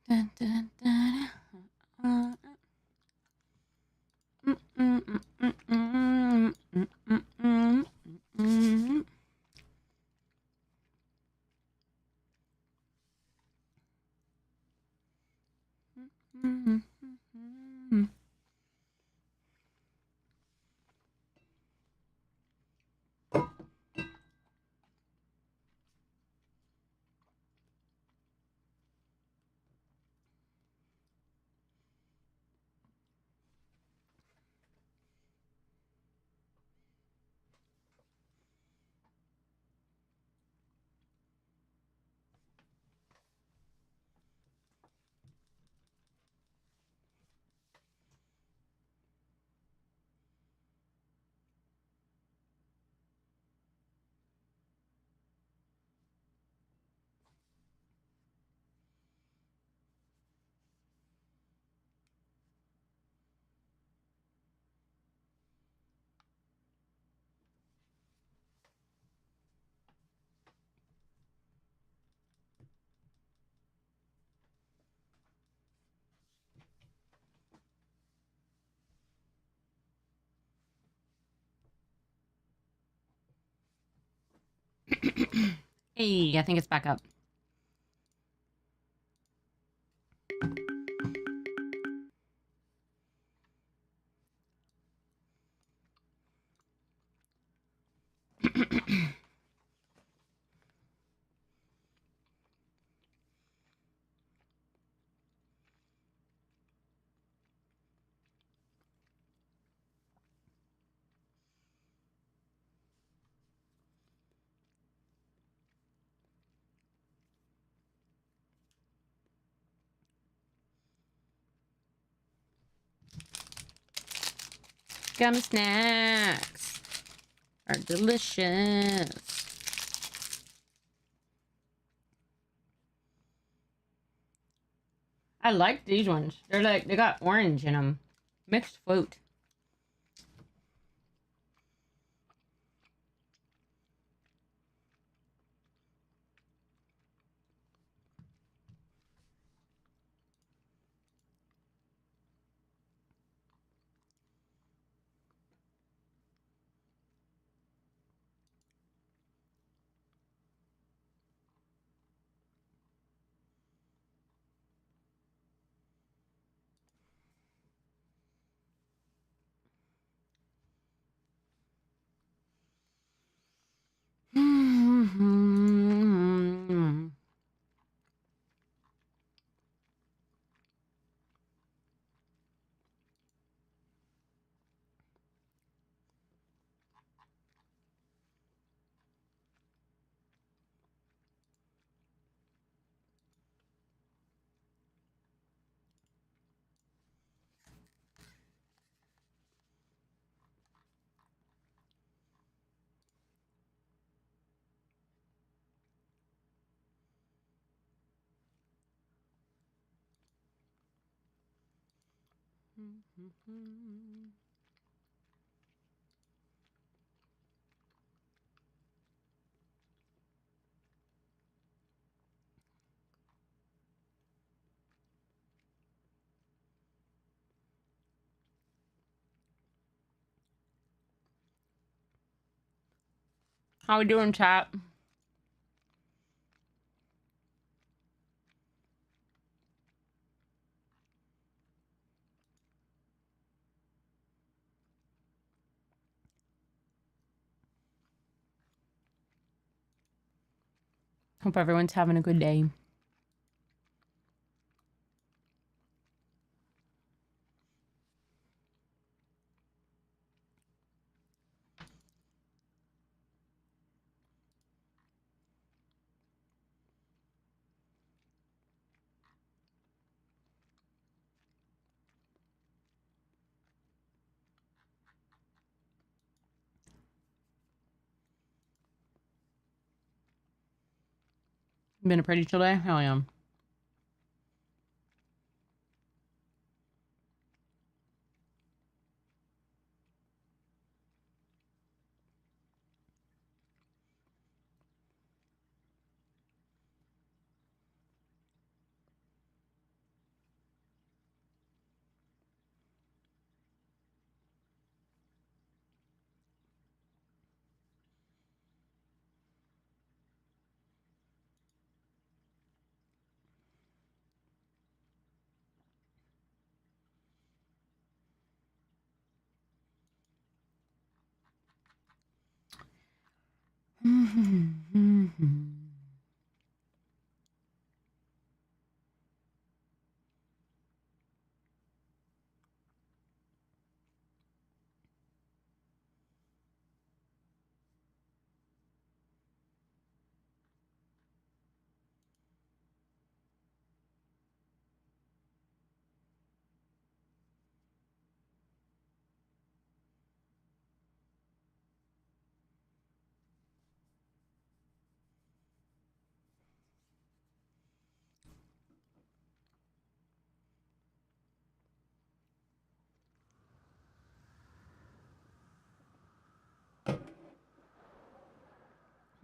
Dun, dun, dun. Hey, I think it's back up. Gummy snacks are delicious. I like these ones. They're like, they got orange in them. Mixed fruit. How we doing, chat? Hope everyone's having a good day. Been a pretty chill day? Hell yeah.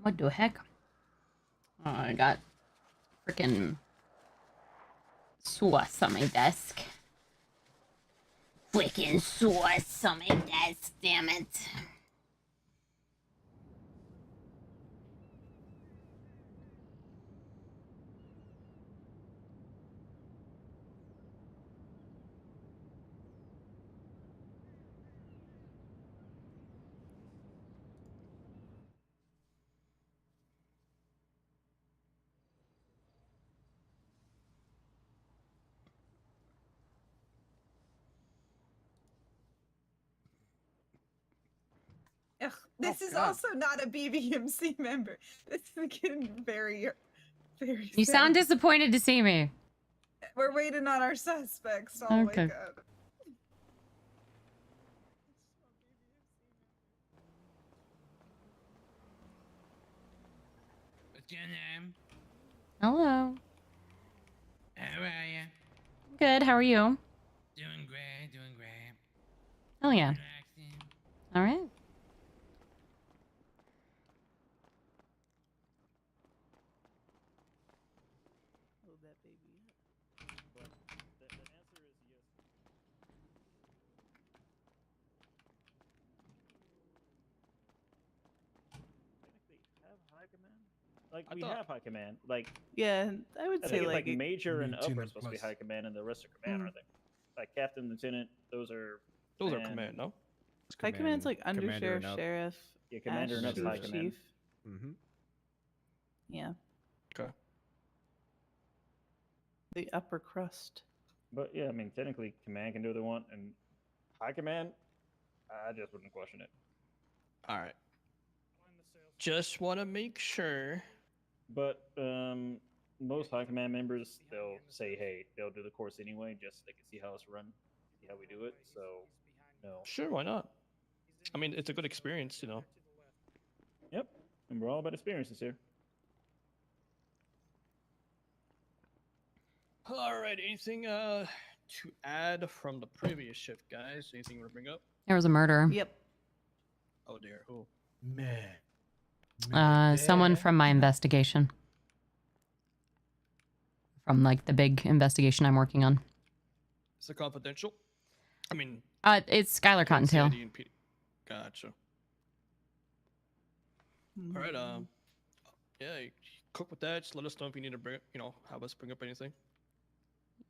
What the heck? Oh, I got freaking sauce on my desk. Freaking sauce on my desk, damn it. Ugh, this is also not a BBMC member. This is getting very, very You sad. sound disappointed to see me. We're waiting on our suspects. Oh Okay. my god. What's your name? Hello. How are you? Good. How are you? Doing great, doing great. Oh yeah. Relaxing. All right. Oh, that baby. But the answer is yes. Technically, have high command? Like, we have high command. Like, Yeah, I would I say think it's like it- major and up are Lieutenant supposed to be plus. high command, and the rest are command, Mm. aren't they? Like captain, lieutenant, those are. Those are command, no? High command's like under sheriff, sheriff, Yeah, commander and up's high command. chief. Mm-hmm. Yeah, Okay. the upper crust. But yeah, I mean, technically, command can do what they want, and high command, I just wouldn't question it. All right. Just want to make sure. But most high command members, they'll say, hey, they'll do the course anyway, just so they can see how it's run, see how we do it. So, no. Sure, why not? I mean, it's a good experience, you know. Yep, and we're all about experiences here. All right. Anything to add from the previous shift, guys? Anything you want to bring up? There was a murder. Yep. Oh dear. Who? Someone from my investigation. From like the big investigation I'm working on. Is it confidential? I mean. It's Skylar Cottontail. CID and PD. Gotcha. All right. Yeah. You cook with that. Just let us know if you need to bring, have us bring up anything.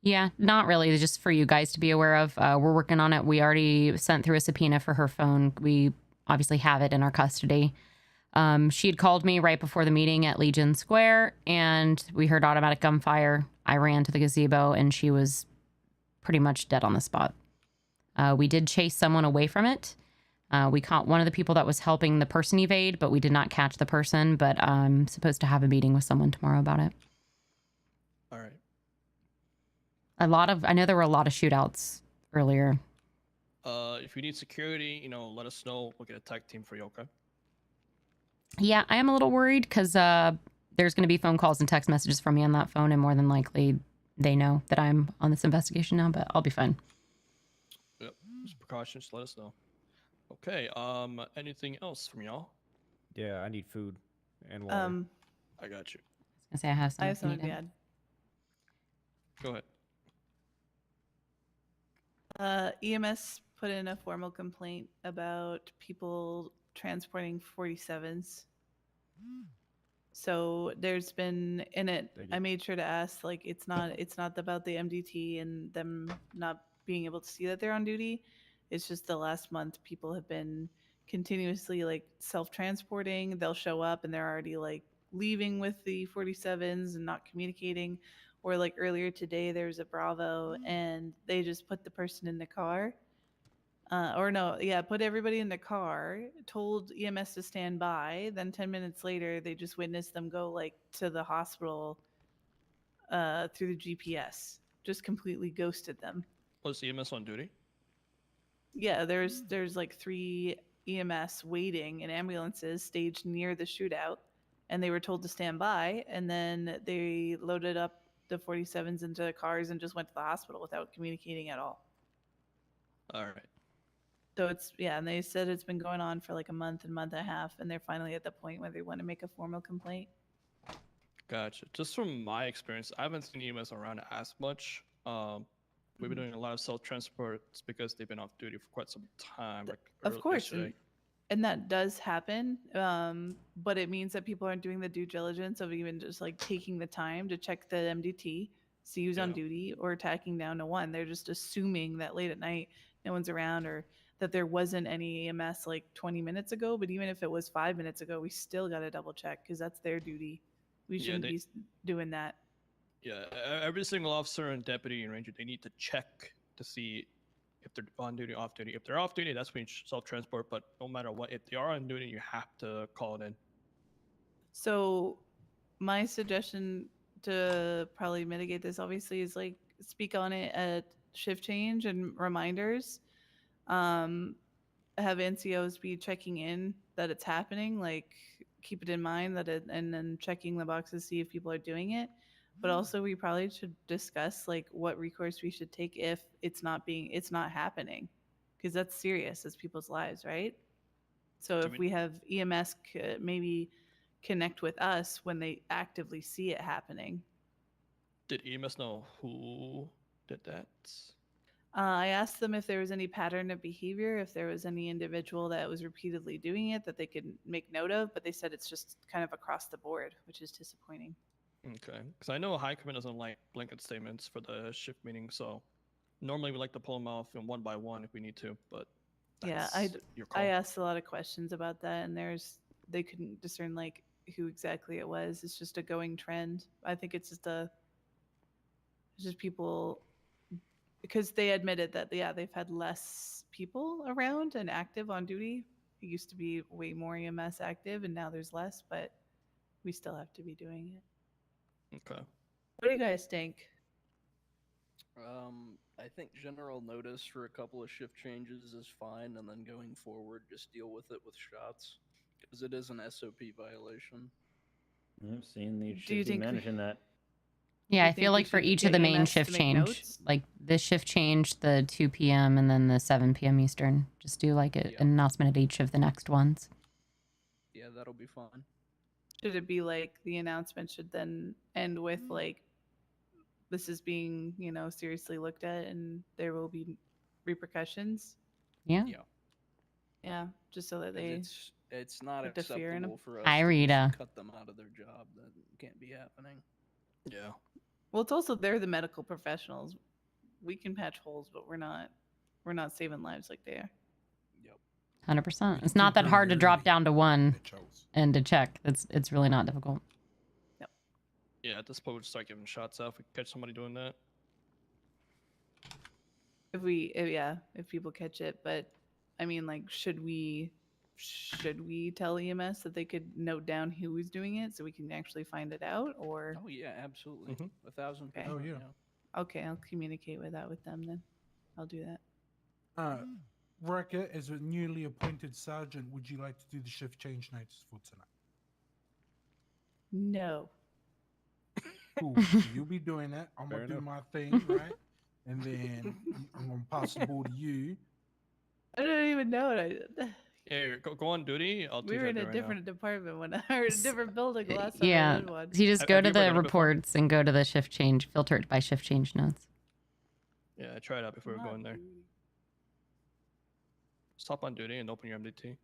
Yeah, not really. It's just for you guys to be aware of. We're working on it. We already sent through a subpoena for her phone. We obviously have it in our custody. She had called me right before the meeting at Legion Square, and we heard automatic gunfire. I ran to the gazebo, and she was pretty much dead on the spot. We did chase someone away from it. We caught one of the people that was helping the person evade, but we did not catch the person. But I'm supposed to have a meeting with someone tomorrow about it. All right. I know there were a lot of shootouts earlier. If you need security, let us know. We'll get a tag team for you, okay? Yeah, I am a little worried because there's going to be phone calls and text messages from me on that phone, and more than likely they know that I'm on this investigation now, but I'll be fine. Yep. Just precautions. Let us know. Okay. Anything else from y'all? Yeah, I need food and water. I got you. I was gonna say I have some. I have something to add. Go ahead. EMS put in a formal complaint about people transporting 47s. So there's been in it. I made sure to ask, like, it's not about the MDT and them not being able to see that they're on duty. It's just the last month people have been continuously like self-transporting. They'll show up and they're already like leaving with the 47s and not communicating. Or like earlier today, there's a Bravo and they just put the person in the car. Put everybody in the car, told EMS to stand by. Then 10 minutes later, they just witnessed them go like to the hospital through the GPS. Just completely ghosted them. Was EMS on duty? Yeah, there's like 3 EMS waiting in ambulances staged near the shootout, and they were told to stand by, and then they loaded up the 47s into the cars and just went to the hospital without communicating at all. All right. So and they said it's been going on for like a month and a half, and they're finally at the point where they want to make a formal complaint. Gotcha. Just from my experience, I haven't seen EMS around as much. We've been doing a lot of self-transport because they've been off duty for quite some time. Of course, and that does happen, but it means that people aren't doing the due diligence of even just like taking the time to check the MDT, see who's on duty, or tacking down to one. They're just assuming that late at night no one's around, or that there wasn't any EMS like 20 minutes ago. But even if it was 5 minutes ago, we still got to double check because that's their duty. We shouldn't be doing that. Yeah, every single officer and deputy and ranger, they need to check to see if they're on duty, off duty. If they're off duty, that's when you self-transport. But no matter what, if they are on duty, you have to call it in. So my suggestion to probably mitigate this, obviously, is like speak on it at shift change and reminders. Have NCOs be checking in that it's happening. Like, keep it in mind that and then checking the boxes, see if people are doing it. But also, we probably should discuss like what recourse we should take if it's not happening, because that's serious. It's people's lives, right? So if we have EMS maybe connect with us when they actively see it happening. Did EMS know who did that? I asked them if there was any pattern of behavior, if there was any individual that was repeatedly doing it that they could make note of, but they said it's just kind of across the board, which is disappointing. Okay, because I know High Command doesn't like blanket statements for the shift meeting, so normally we like to pull them off in one by one if we need to, but Yeah, I asked a lot of questions about that, and they couldn't discern like who exactly it was. It's just a going trend. I think it's just people, because they admitted that they've had less people around and active on duty. It used to be way more EMS active, and now there's less, but we still have to be doing it. Okay. What do you guys think? I think general notice for a couple of shift changes is fine, and then going forward, just deal with it with shots, because it is an SOP violation. I've seen the Do you should be think managing that. Yeah, you I think feel we like for should each of get the main EMS to shift make change, notes? like this shift change, the 2 p.m. and then the 7 p.m. Eastern, just do like an announcement at each of the next ones. Yeah, that'll be fine. Should it be like the announcement should then end with like, this is being, seriously looked at and there will be repercussions? Yeah. Yeah, just so that they It's not interfere in 'em. acceptable for us Hi, to Rita. just cut them out of their job. That can't be happening. Yeah. Well, it's also they're the medical professionals. We can patch holes, but we're not saving lives like they are. 100%. It's not that hard to drop down to 1 and to check. It's really not difficult. Yeah, at this point, we'll just start giving shots out if we catch somebody doing that. If people catch it, but I mean, like, should we tell EMS that they could note down who was doing it so we can actually find it out, or? Oh yeah, absolutely, 1,000%. Okay. Oh yeah. Okay, I'll communicate with them then. I'll do that. Wrecker, as a newly appointed sergeant, would you like to do the shift change notice for tonight? No. Cool. So you'll be doing that. I'm going to do my thing, right? And then I'm going to pass the ball to you. I don't even know what I did. Yeah, go on duty. I'll We were in a different department when or a different building last time I Yeah. did one. So you just go to the reports and go to the shift change, filter it by shift change notes. Yeah, I tried out before we go in there. Stop on duty and open your MDT.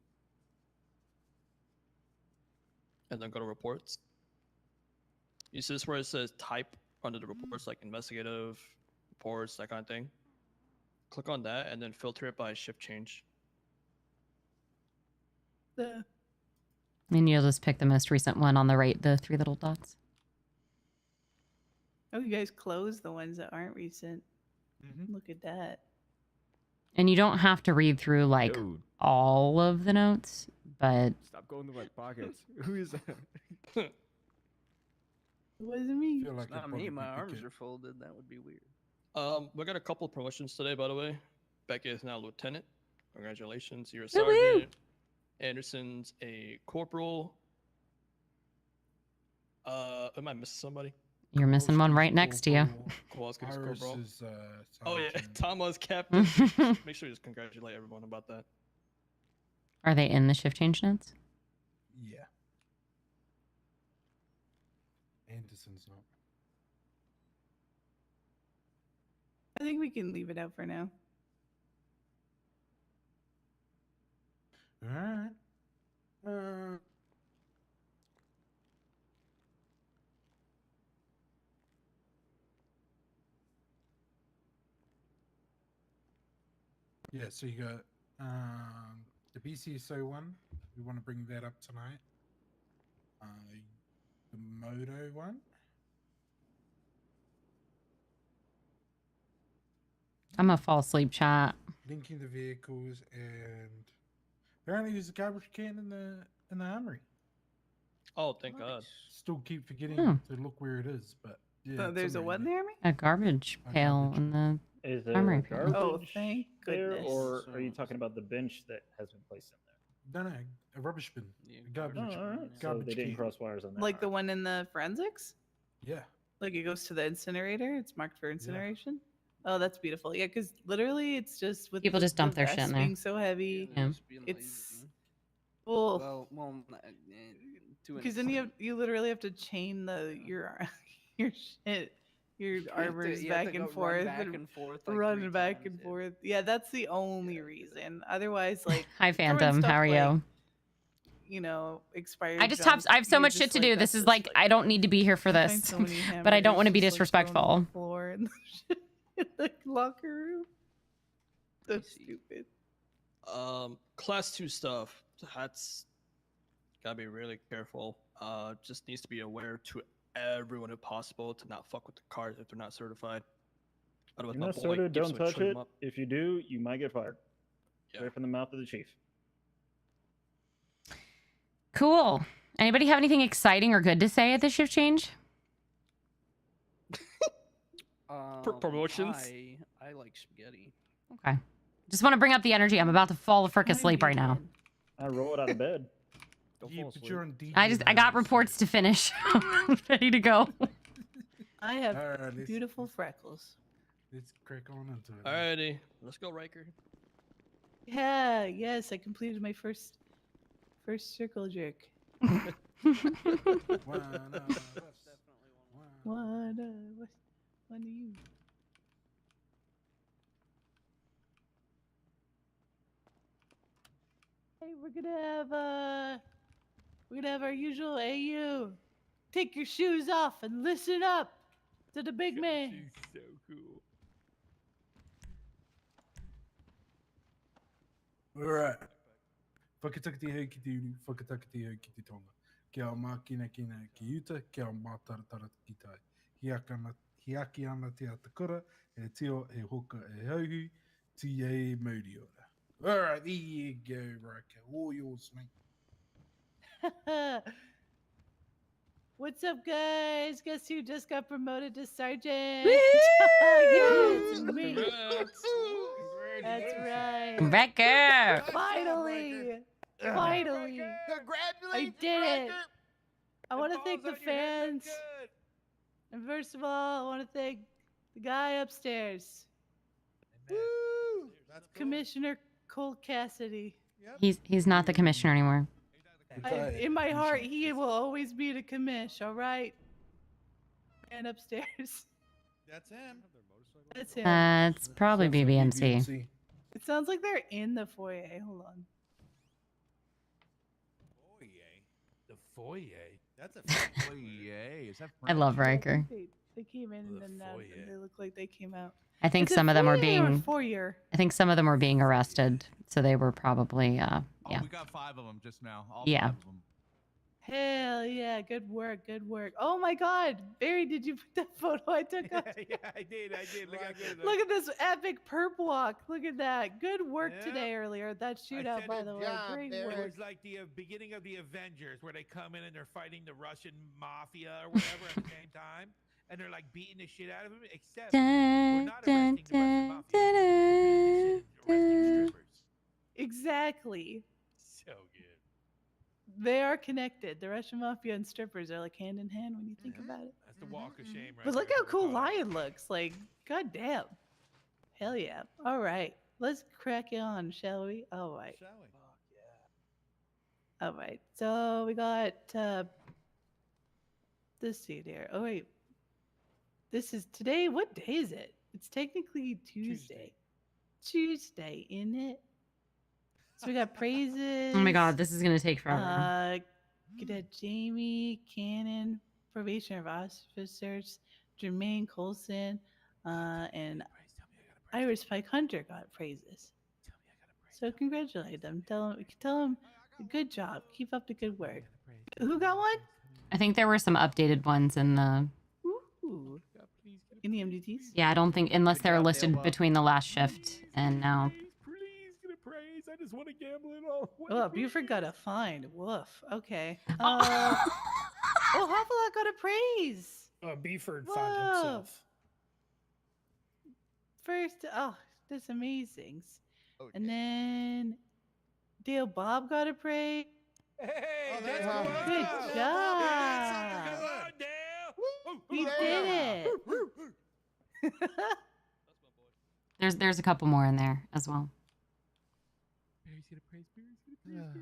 And then go to reports. You see this where it says type under the reports, like investigative reports, that kind of thing. Click on that and then filter it by shift change. And you'll just pick the most recent one on the right, the 3 little dots. Oh, you guys close the ones that aren't recent. Look at that. And you don't have to read through like all of the notes, but Stop going to my pockets. Who is that? It wasn't me. It's not me. My arms are folded. That would be weird. We got a couple of promotions today, by the way. Becky is now lieutenant. Congratulations, you're a sergeant. Anderson's a corporal. Am I missing somebody? you're missing one right next to you. Kowalski's Iris corporal. is, Oh yeah, sergeant. Tama's captain. Make sure you just congratulate everyone about that. Are they in the shift change notes? Yeah. Anderson's not. I think we can leave it out for now. All right. Yeah, so you got the BCSO one. We want to bring that up tonight. The Moto one. I'm a fall asleep, chat. Linking the vehicles, and apparently there's a garbage can in the armory. Oh, thank God. Still keep forgetting to look where it is, but yeah. So it's there's a somewhere what in in the army? A garbage pail in the Is there armory. garbage Oh, thank there, goodness. or are you talking about the bench that has been placed in there? No, a rubbish bin. A garbage, Oh, all right. So garbage they didn't can. cross wires on that. Like the one in the forensics? Yeah. Like it goes to the incinerator. It's marked for incineration. Oh, that's beautiful. Yeah, because literally, it's just with People just dump their shit in vest there. being so heavy. Yeah. It's well, to an because then you literally have to chain your shit, your armors back and forth, like, run back and forth. Yeah, that's the only reason. Otherwise, like Hi, throwing Phantom. stuff How are like, you? you know, expired. I just junk, I have so you're much just shit to like, do. that's This is just like I don't need to be here for I find this, so many but I don't hamburgers want to be just, like, thrown on disrespectful. the floor in the locker room. That's stupid. Class 2 stuff. That's gotta be really careful. Just needs to be aware to everyone if possible to not fuck with the cars if they're not certified. Otherwise, You're my not boy sorted, Gibson don't would touch shoot it. him up. If you do, you might get fired. Yeah. Right from the mouth of the chief. Cool. Anybody have anything exciting or good to say at the shift change? Promotions. I like spaghetti. Okay. Just want to bring up the energy. I'm about to fall the frick asleep right now. I rolled out of bed. But you're on DP I got reports to finish. I'm ready to go. I have Alright, beautiful freckles. Let's crack on into it. Alrighty, let's go, Riker. Yeah, yes, I completed my first circle jerk. What are you? Hey, we're gonna have our usual AU. Take your shoes off and listen up to the big man. So cool. Alright. Whakatakati hauki te unu, whakatakati hauki te tonga. Kia mākina kina ki uta, kia mātaratara ki tai. Hiaki ana te atakura, e tio, e hoka, e hauhu, ti e mauri ora. Alright, there you go, Riker. All yours, mate. What's up, guys? Guess who just got promoted to sergeant? Woo! Yeah, it's me. That's right. Wrecker! Finally! Finally! I did it! I want to thank the fans. And first of all, I want to thank the guy upstairs. Woo! That's cool. Commissioner Cole Cassidy. He's not the commissioner anymore. In my heart, he will always be the commish, all right? And upstairs. That's him. That's him. That's probably BBMC. It sounds like they're in the foyer. Hold on. The foyer. That's a foyer. Is that I love Riker. They came in and then they look like they came out. I think Is it some of them were foyer or being. foyer? I think some of them were being arrested, so they were probably. Yeah. Oh, we got 5 of them just now. All Yeah. 5 of them. Hell yeah, good work, good work. Oh my god, Barry, did you put that photo I took up? Yeah, I did. Look how good it Look at this epic perp walk. Look at that. Good work today earlier. That shootout, by the way. Great It work. was like the beginning of the Avengers where they come in and they're fighting the Russian mafia or whatever at the same time. And they're like beating the shit out of him, except we're not arresting the Russian mafia. We're beating the shit, arresting strippers. Exactly. So good. They are connected. The Russian mafia and strippers are like hand in hand when you think about it. That's the walk of shame, right? But look how cool Lion looks. Like, goddamn. Hell yeah. All right. Let's crack it on, shall we? All right. Shall we? All right. So we got this seat here. Oh, wait. This is today. What day is it? It's technically Tuesday. Tuesday, isn't it? So we got praises. Oh my god, this is gonna take forever. Cadet Jamie, Cannon, probation officers, Jermaine Colson, and Iris Spike Hunter got praises. So congratulate them. Tell them, good job. Keep up the good work. Who got one? I think there were some updated ones in the. Ooh. In the MDTs? Yeah, I don't think unless they're listed between the last shift and now. Praise. I just want to gamble it all. Oh, Buford got a fine. Woof. Okay. Oh, Hopalot got a praise. Buford Whoa. found himself. First, that's amazing. And then Dale Bob got a praise. Hey, Good Dale. job. Come on, Dale. We did it. There's a couple more in there as well.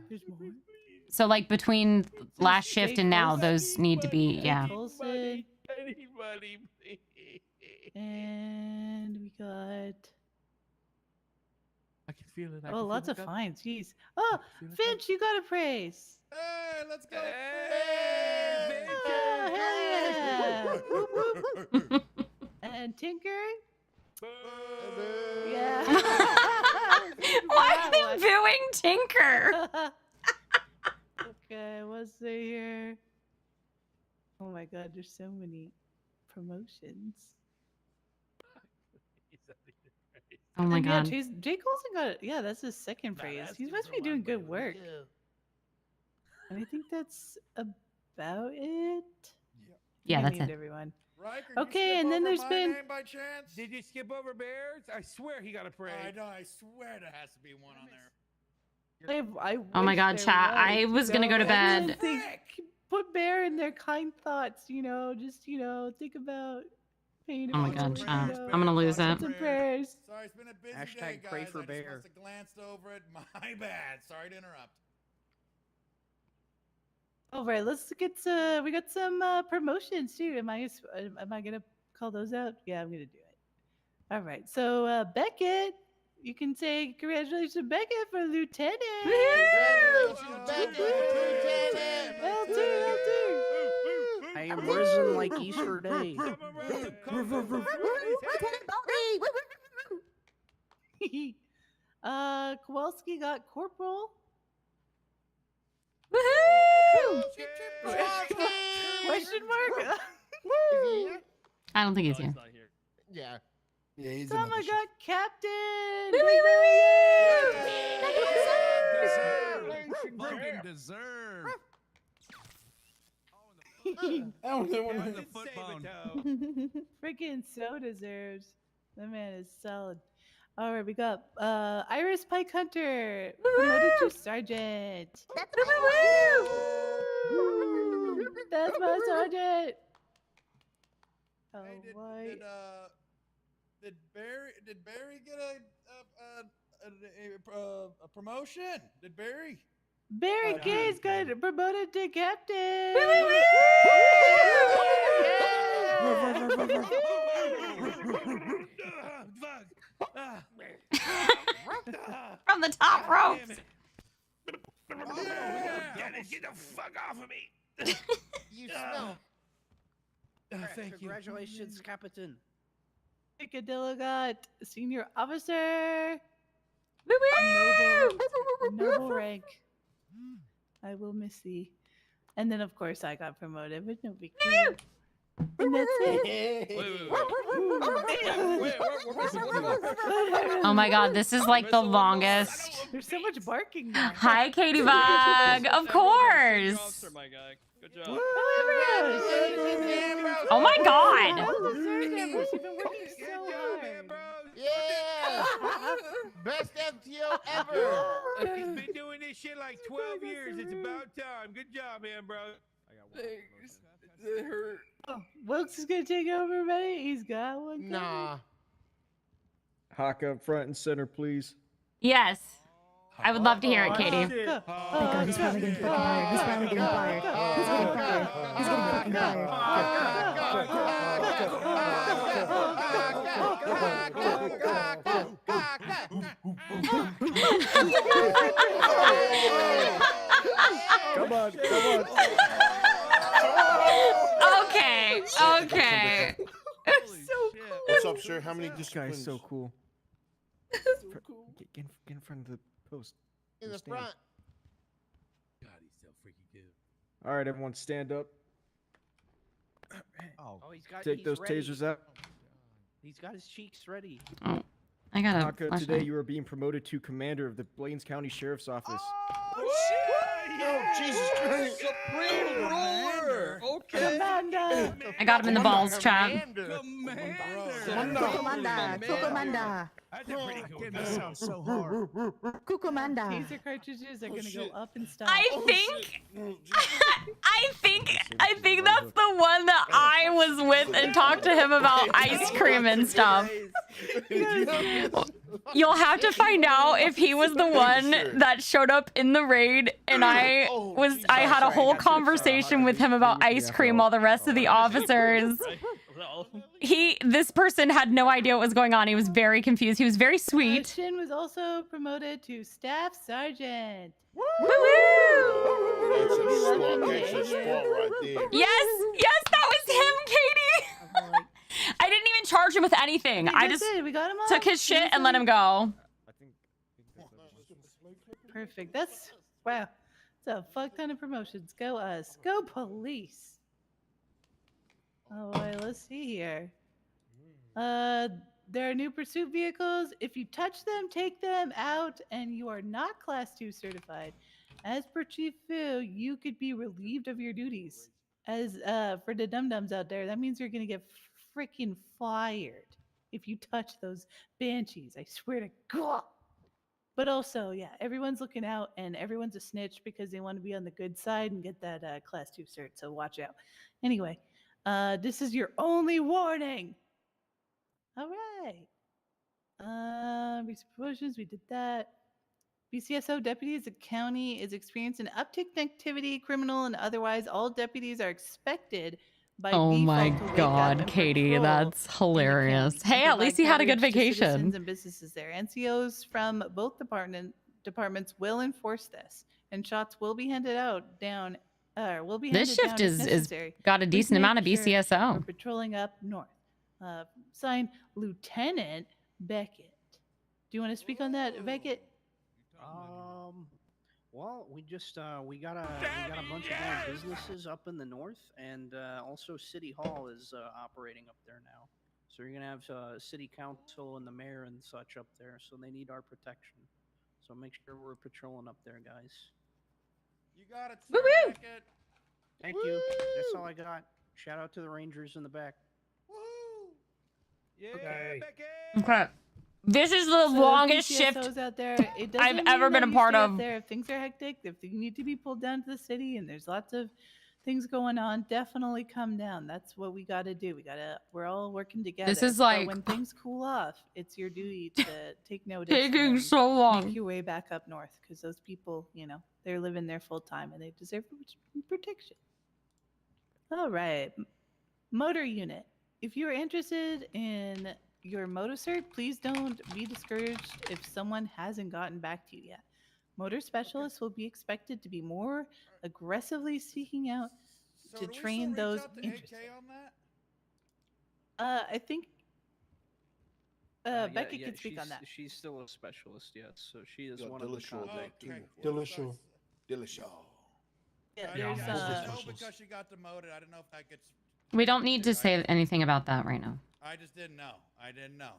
There's more. So like between last shift and now, Colson. those need to be yeah. Colson. Anybody, please. And we got I can feel it. oh, lots of fines. Jeez. Oh, Finch, you got a praise. Hey, let's go. Hey, Oh, hell yeah. And Tinker. Yeah. Why are they booing Tinker? Okay, what's there here? Oh my god, there's so many promotions. Oh my And god. Yeah, Jay Colson got it. Yeah, that's his second praise. He must be doing good work. And I think that's about it. Yeah, I that's named it. everyone. Riker, Okay, and then there's been. name by chance? Did you skip over Bears? I swear he got a praise. I know. I swear there has to be one on there. Oh my wish god, there chat. I you was gonna know, go to everyone bed. think- put Bear in their kind thoughts, just, think about paying Oh my it god, forward, chat. I'm gonna lose it. Some prayers. Sorry, it's been a busy Hashtag day, guys. pray for I Bear. just must have glanced over it. My bad. Sorry to interrupt. All right, let's get we got some promotions too. Am I gonna call those out? Yeah, I'm gonna do it. All right, so Beckett, you can say congratulations, Beckett, for lieutenant. L2. I am risen like Easter Day. Kowalski got corporal. Woohoo! Question mark? I don't think he's here. Yeah. Yeah, he's Tama another got captain. Fucking deserve. the foot bone. Freaking so deserves. That man is solid. All right, we got Iris Pike Hunter promoted to sergeant. That's my sergeant. Oh, Hey, did Barry get a promotion? Did Barry? Barry Kay's got promoted to captain. From the top ropes. Get the fuck off of me. You smell. Thank you. Congratulations, Captain. Picadillo got senior officer. Noble rank. I will miss thee. And then, of course, I got promoted, but no big deal. And that's it. Oh my god, this is like the longest. There's so much barking now. Hi, Katie Bug. Of course. My guy. Good job. Oh my god. You've been working so hard. Yeah! Best FTO ever! He's been doing this shit like 12 years. It's about time. Good job, man, bro. Thanks. It hurt. Oh, Wilkes is gonna take over, buddy. He's got one. Nah. Hawk up front and center, please. Yes. I would love to hear it, Katie. Go. Oh my god, he's probably getting fucking fired. He's probably getting fired. He's getting fired. He's getting fucking Come on, come on. Okay, okay. What's up, sir? How many This disciplines? guy's so cool. So cool. Get in front of the post. In the Stand. front. God, he's so freaking good. All right, everyone, stand up. Oh, Take those tasers out. He's got his cheeks ready. Oh, I got a Haka, today flashlight. you are being promoted to commander of the Blaines County Sheriff's Office. Oh, Jesus Christ. Supreme ruler. Okay. Commander. I got him in the balls, chat. Commander. That's a pretty cool Damn, gun. that sounds so hard. Cucumanda. Taser cartridges are gonna go up in stock. I think I think that's the one that I was with and talked to him about ice cream and stuff. You'll have to find out if he was the one that showed up in the raid and I had a whole conversation with him about ice cream while the rest of the officers this person had no idea what was going on. He was very confused. He was very sweet. Shin was also promoted to staff sergeant. Woo! That's a squad right there. Yes, that was him, Katie. I didn't even charge him with anything. I just we got him took his shit and let him go. Perfect. That's wow. It's a fuck ton of promotions. Go us. Go police. All right, let's see here. There are new pursuit vehicles. If you touch them, take them out, and you are not Class 2 certified. As per Chief Fu, you could be relieved of your duties. As for the dum-dums out there, that means you're gonna get freaking fired if you touch those banshees. I swear to God. But also, yeah, everyone's looking out, and everyone's a snitch because they want to be on the good side and get that Class 2 cert, so watch out. Anyway, this is your only warning. All right. Recent promotions, we did that. BCSO deputies, the county is experiencing an uptick in activity, criminal and otherwise. All deputies are expected by Oh my default to wake up God, and Katie, patrol that's hilarious. and Hey, at least you had a good provide coverage to vacation. citizens and businesses there. NCOs from both departments will enforce this, and shots will be handed out down. Will be This handed shift down if is necessary. got a Please decent amount of make sure BCSO. we're patrolling up north. Signed, Lieutenant Beckett. Do you want to speak on that, Beckett? Well, we just we got a bunch of more businesses up in the north, and also City Hall is operating up there now. So you're gonna have City Council and the mayor and such up there, so they need our protection. So make sure we're patrolling up there, guys. You got it, Woo woo! Beckett. Thank you. That's all I got. Shout out to the Rangers in the back. Yeah, Okay. Okay. This is the So longest PCSOs shift out there, it I've doesn't ever mean been that a you part stay up of. there. If things are hectic, if you need to be pulled down to the city and there's lots of things going on, definitely come down. That's what we got to do. We're all working together. This is But like- when things cool off, it's your duty to take notice. and Taking then so long. Make your way back up north because those people, they're living there full time and they deserve protection. All right. Motor unit. If you're interested in your motor cert, please don't be discouraged if someone hasn't gotten back to you yet. Motor specialists will be expected to be more aggressively seeking out to train those interested. I think Becky can speak on that. She's still a specialist, yes. So she is one of the Dillashaw. contact people. Dillashaw. Dillashaw. Yeah, I there's, know because she got demoted. I don't know if that gets. We don't need to say anything about that right now. I just didn't know. I didn't know.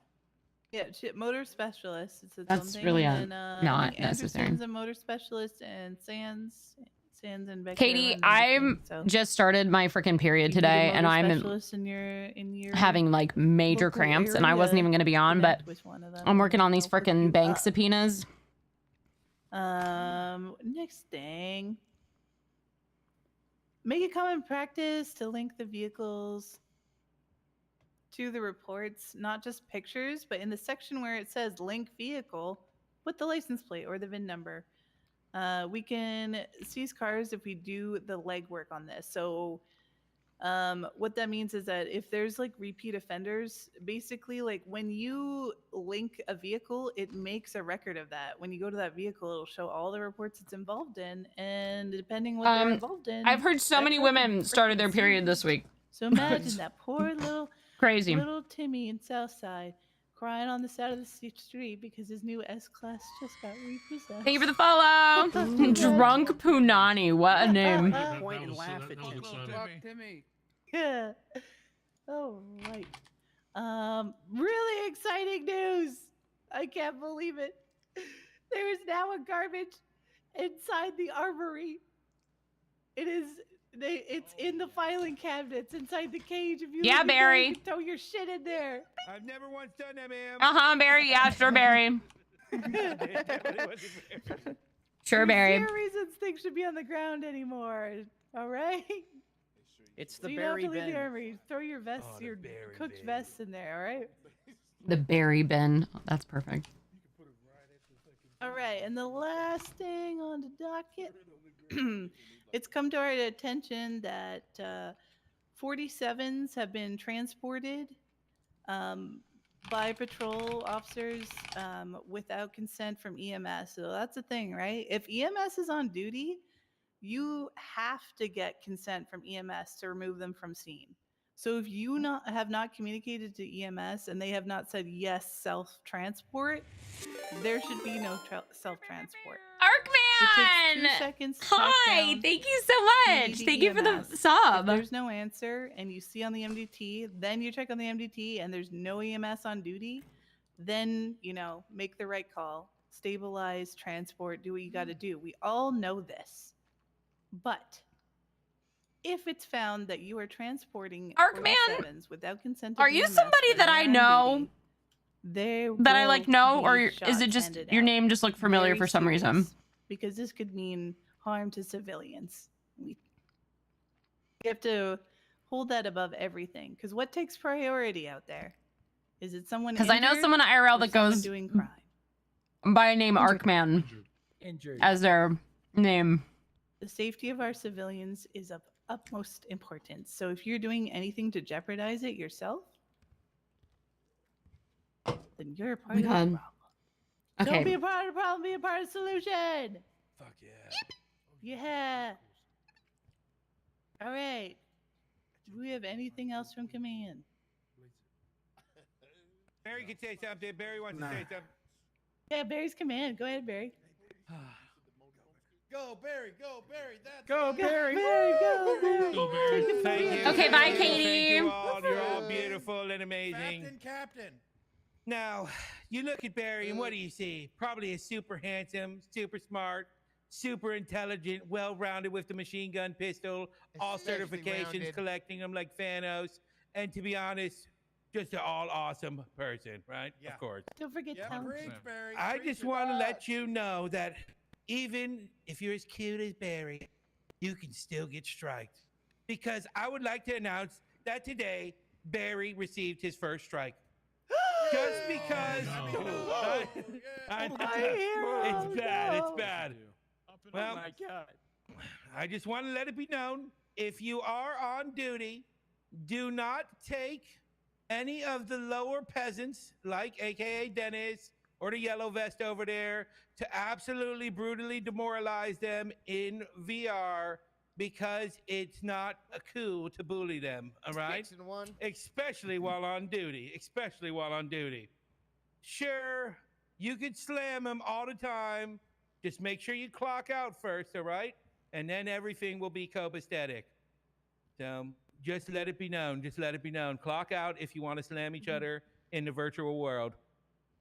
Yeah, motor specialist. It's its That's own thing. really and then, I not think necessary. Anderson's a motor specialist, and Sands and Becky. Katie, I'm just started my freaking period You need a today, motor and I'm specialist in your having like major local cramps, and I area wasn't even going to be on, but connect with one of them I'm working on these and help you freaking bank up. subpoenas. Next thing. Make it common practice to link the vehicles to the reports, not just pictures, but in the section where it says link vehicle, put the license plate or the VIN number. We can seize cars if we do the legwork on this. So what that means is that if there's like repeat offenders, basically like when you link a vehicle, it makes a record of that. When you go to that vehicle, it'll show all the reports it's involved in, and depending what they're involved in. I've heard so that many car women can started their freaking period seize. this week. So imagine that poor little Crazy. little Timmy in Southside crying on the side of the street because his new S-Class just got repossessed. Thank you for the follow. Drunk Punani, what a name. Point and laugh at Timmy. Fuck Timmy. Yeah. All right. Really exciting news. I can't believe it. There is now a garbage inside the armory. It is. It's in the filing cabinets inside the cage. If you Yeah, look in there, Barry. you can throw your shit in there. I've never once done that, ma'am. Barry. Yeah, sure, Barry. Definitely wasn't Barry. Sure, There's Barry. zero reasons things should be on the ground anymore. All right. It's So the you don't have berry to leave the bin. armory. Throw your vests, your cooked vests in there. All right. The Barry bin. Oh, that's perfect. All right, and the last thing on the docket, it's come to our attention that 47s have been transported by patrol officers without consent from EMS. So that's the thing, right? If EMS is on duty, you have to get consent from EMS to remove them from scene. So if you have not communicated to EMS and they have not said yes, self-transport, there should be no self-transport. Arkman! It takes 2 seconds to track Hi! down Thank you so much! PD Thank you for the EMS. sub. If there's no answer and you see on the MDT, then you check on the MDT and there's no EMS on duty, then, make the right call. Stabilize, transport, do what you got to do. We all know this. But if it's found that you are transporting Arkman, 47s without consent of are you EMS somebody when that they're I on know? duty, there That I will know, be or is shots it just handed your out. name just looked familiar Very for some reason? serious, because this could mean harm to civilians. We have to hold that above everything. Because what takes priority out there? Is it someone Because I know injured someone IRL or that someone goes doing crime? by a name Arkman Injured. as their name. The safety of our civilians is of utmost importance. So if you're doing anything to jeopardize it yourself, then you're a part of the problem. Okay. Don't be a part of the problem, be a part of the solution. Fuck yeah. Yeah. All right. Do we have anything else from command? Barry can say something. Barry wants to say something. Yeah, Barry's command. Go ahead, Barry. Go, Barry. Go, Barry. That's Go, Barry. Barry, go, Barry. Go, Barry. Thank you. Okay, bye, Thank Katie. you all. You're all beautiful and amazing. Captain. Now, you look at Barry, and what do you see? Probably a super handsome, super smart, super intelligent, well-rounded with the machine gun pistol, all Especially certifications, rounded. collecting them like Thanos, and to be honest, just an all awesome person, right? Yeah. Of course. Don't forget talent. Preach, Barry. I Preach just it. want to let you know that even if you're as cute as Barry, you can still get striked. Because I would like to announce that today, Barry received his first strike. Just because. I know. It's bad. It's bad. Well, my God. I just want to let it be known, if you are on duty, do not take any of the lower peasants, like AKA Dennis or the yellow vest over there, to absolutely brutally demoralize them in VR, because it's not cool to bully them, all right? Especially while on duty. Especially while on duty. Sure, you could slam them all the time. Just make sure you clock out first, all right? And then everything will be copacetic. So just let it be known. Just let it be known. Clock out if you want to slam each other in the virtual world.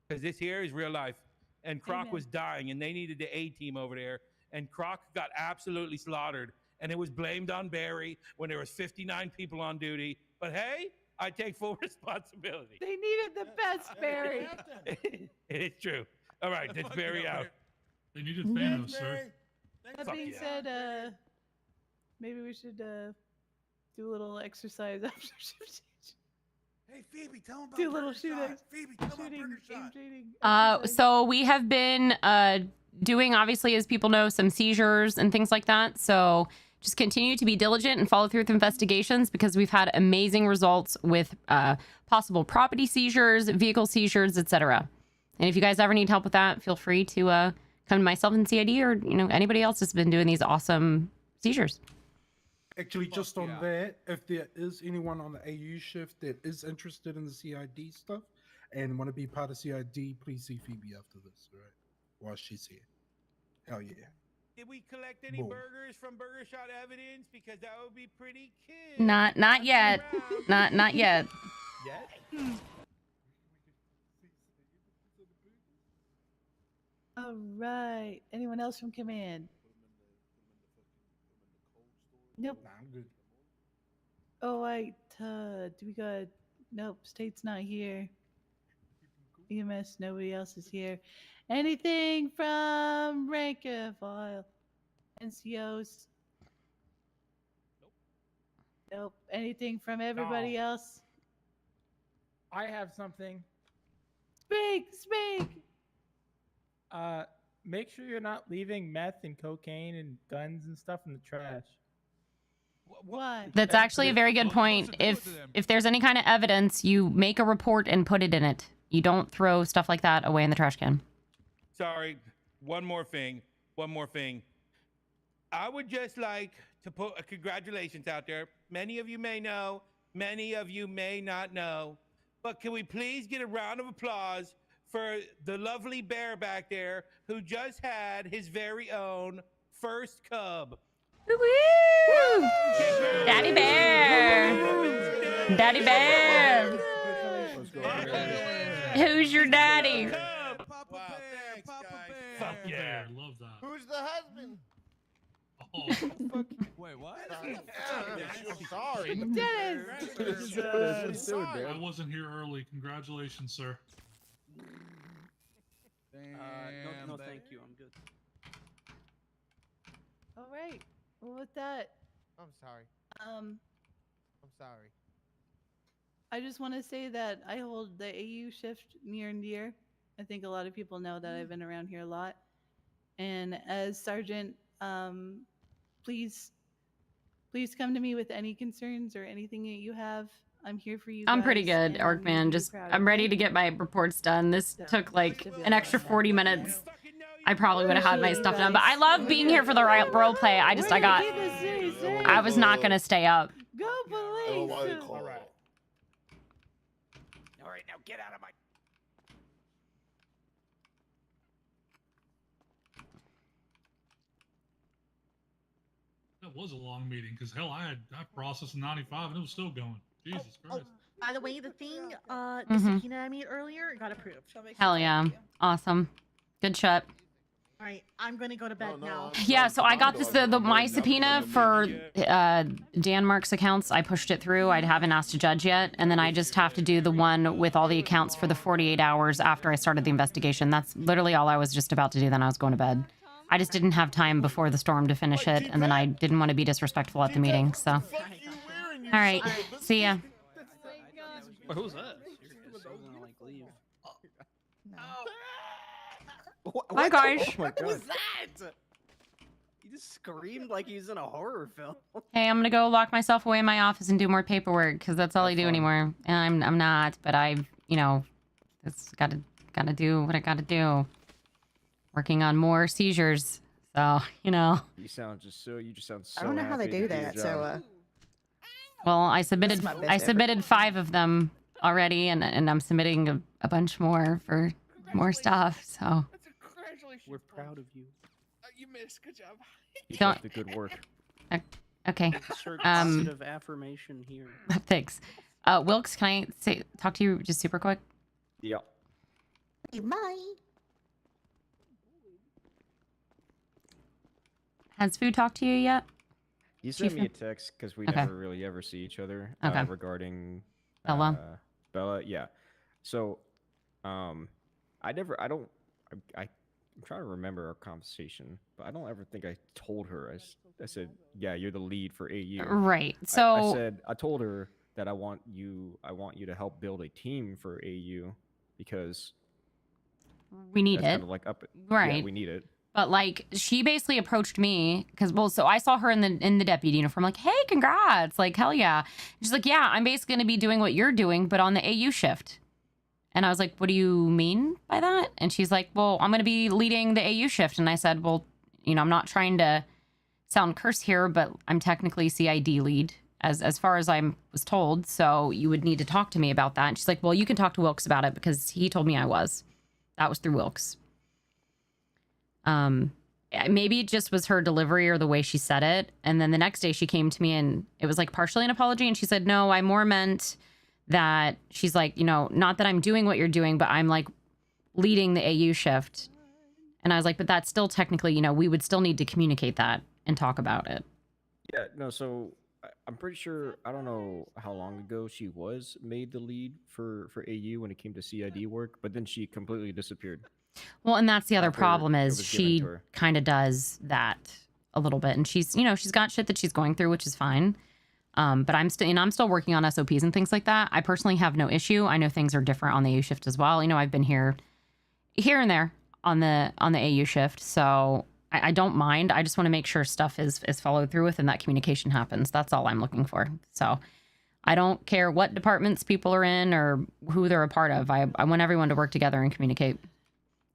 Because this here is real life. And Croc Amen. was dying, and they needed the A team over there. And Croc got absolutely slaughtered. And it was blamed on Barry when there was 59 people on duty. But hey, I take full responsibility. They needed the best, Barry. It's true. All right, that's Barry out. They needed Thanos, sir. That Fuck being yeah. said, maybe we should do a little exercise after shift. Hey, Phoebe, tell him about Do a little Burger shooting. Shot. Phoebe, tell him about Shooting, Burger game Shot. training. So we have been doing, obviously, as people know, some seizures and things like that. So just continue to be diligent and follow through with investigations, because we've had amazing results with possible property seizures, vehicle seizures, etc. And if you guys ever need help with that, feel free to come to myself in CID, or anybody else that's been doing these awesome seizures. Actually, just on that, if there is anyone on the AU shift that is interested in the CID stuff and want to be part of CID, please see Phoebe after this, all right? While she's here. Hell yeah. Did we collect any Boom. burgers from Burger Shot evidence? Because that would be pretty cool. Not yet. Not yet. All right. Anyone else from command? Nope. Nah, I'm good. Oh, wait. Do we got... Nope, State's not here. EMS, nobody else is here. Anything from rank and file? NCOs? Nope. Anything from everybody else? I have something. Speak! Make sure you're not leaving meth and cocaine and guns and stuff in the trash. Why? That's actually a very good point. If there's any kind of evidence, you make a report and put it in it. You don't throw stuff like that away in the trash can. Sorry, one more thing. I would just like to put a congratulations out there. Many of you may know, many of you may not know, but can we please get a round of applause for the lovely bear back there who just had his very own first cub. Woo! Daddy Bear! Daddy Bear! Who's your daddy? Fuck yeah. Love that. Who's the husband? Oh. Wait, what? Sorry. Dennis! I wasn't here early. Congratulations, sir. No, thank you. I'm good. All right. Well, with that, I'm sorry. um, I'm sorry. I just want to say that I hold the AU shift near and dear. I think a lot of people know that I've been around here a lot. And as Sergeant, please come to me with any concerns or anything that you have. I'm here for you. I'm pretty guys, good, and I'm Orkman. really Just proud, I'm ready okay? to get my reports done. This took like an extra 40 minutes. I probably would have had my stuff done, but I love being here for the role play. I was not gonna stay up. Go police! All right. All right, now get out of my. That was a long meeting because hell, I processed in 95 and it was still going. Jesus Christ. By the way, the thing, the Mhm. subpoena I made earlier got approved. Hell yeah, awesome, good shot. All right, I'm going to go to bed now. Yeah, so I got this my subpoena for Dan Mark's accounts. I pushed it through. I haven't asked a judge yet, and then I just have to do the one with all the accounts for the 48 hours after I started the investigation. That's literally all I was just about to do. Then I was going to bed. I just didn't have time before the storm to finish it, and then I didn't want to be disrespectful at the meeting. So, all right, see ya. Wait, who's that? Bye, guys. Oh my God. What was that? He just screamed like he was in a horror film. Hey, I'm gonna go lock myself away in my office and do more paperwork because that's all I do anymore. And I'm not, but I've it's gotta do what I gotta do. Working on more seizures, so You sound you just sound so. I don't know how they happy do to your that, so job. well, I submitted That's my best effort. 5 of them already, and I'm submitting a bunch more for more stuff. So We're proud of you. You missed. Good job. Keep up the good work. okay. Insert positive affirmation here. Thanks. Wilkes, can I talk to you just super quick? Yeah. Bye. Has Fu talked to you yet? You sent Chief? me a text because we Okay. never really ever see each other Okay. regarding Bella? Bella, yeah. So, I'm trying to remember our conversation, but I don't ever think I told her. I said, yeah, you're the lead for AU. Right. I So told her that I want you to help build a team for AU because we need that's it. kind of like Right. Yeah, we need it. But like she basically approached me because so I saw her in the deputy uniform, like, hey, congrats, like hell yeah. She's like, yeah, I'm basically gonna be doing what you're doing, but on the AU shift. And I was like, what do you mean by that? And she's like, well, I'm gonna be leading the AU shift. And I said, well, I'm not trying to sound curse here, but I'm technically CID lead as far as I was told. So you would need to talk to me about that. And she's like, well, you can talk to Wilkes about it because he told me I was. That was through Wilkes. Maybe it just was her delivery or the way she said it. And then the next day she came to me and it was like partially an apology. And she said, no, I more meant that she's like, not that I'm doing what you're doing, but I'm like leading the AU shift. And I was like, but that's still technically, we would still need to communicate that and talk about it. Yeah, no, so I'm pretty sure, I don't know how long ago she was made the lead for AU when it came to CID work, but then she completely disappeared. Well, and that's the other after problem it is was given to she her. kind of does that a little bit, and she's, you know, she's got shit that she's going through, which is fine. But I'm still working on SOPs and things like that. I personally have no issue. I know things are different on the AU shift as well. You know, I've been here and there on the AU shift, so I don't mind. I just want to make sure stuff is followed through with and that communication happens. That's all I'm looking for. So I don't care what departments people are in or who they're a part of. I want everyone to work together and communicate.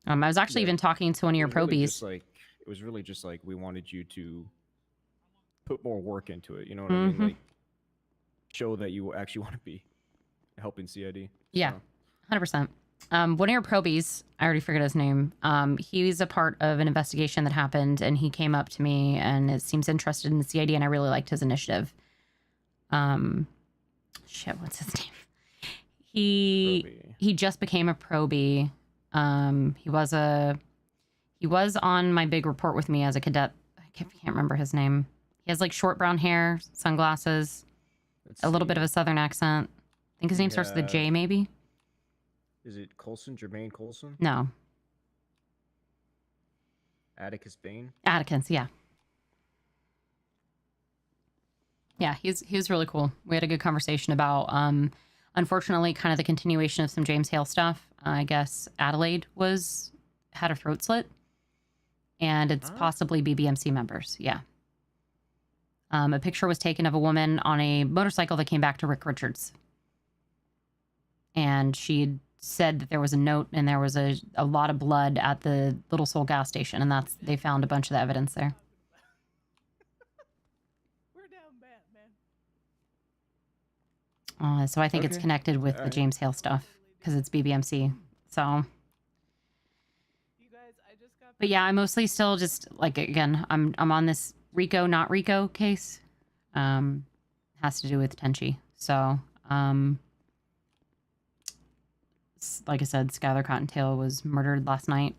I was actually even talking to one of your probies. It was really just like we wanted you to put more work into it. You know what I Mhm. mean? Like show that you actually want to be helping CID. Yeah, So, 100%. One of your probies, I already forget his name. He's a part of an investigation that happened, and he came up to me and it seems interested in the CID, and I really liked his initiative. Shit, what's his name? He just became a probie. He was on my big report with me as a cadet. I can't remember his name. He has like short brown hair, sunglasses, a little bit of a southern accent. I think his name starts with a J, maybe. is it Colson? Jermaine Colson? No, Atticus Bain? Atticus. Yeah. Yeah, he was really cool. We had a good conversation about, unfortunately, kind of the continuation of some James Hale stuff. I guess Adelaide had a throat slit, and it's possibly BBMC members. Yeah. A picture was taken of a woman on a motorcycle that came back to Rick Richards, and she said that there was a note and there was a lot of blood at the Little Soul gas station, and they found a bunch of the evidence there. So I think it's Okay. connected with the Alright. James Hale stuff because it's BBMC. So, but yeah, I mostly still just like, again, I'm on this Rico not Rico case. Has to do with Tenchi. So, like I said, Skylar Cottontail was murdered last night.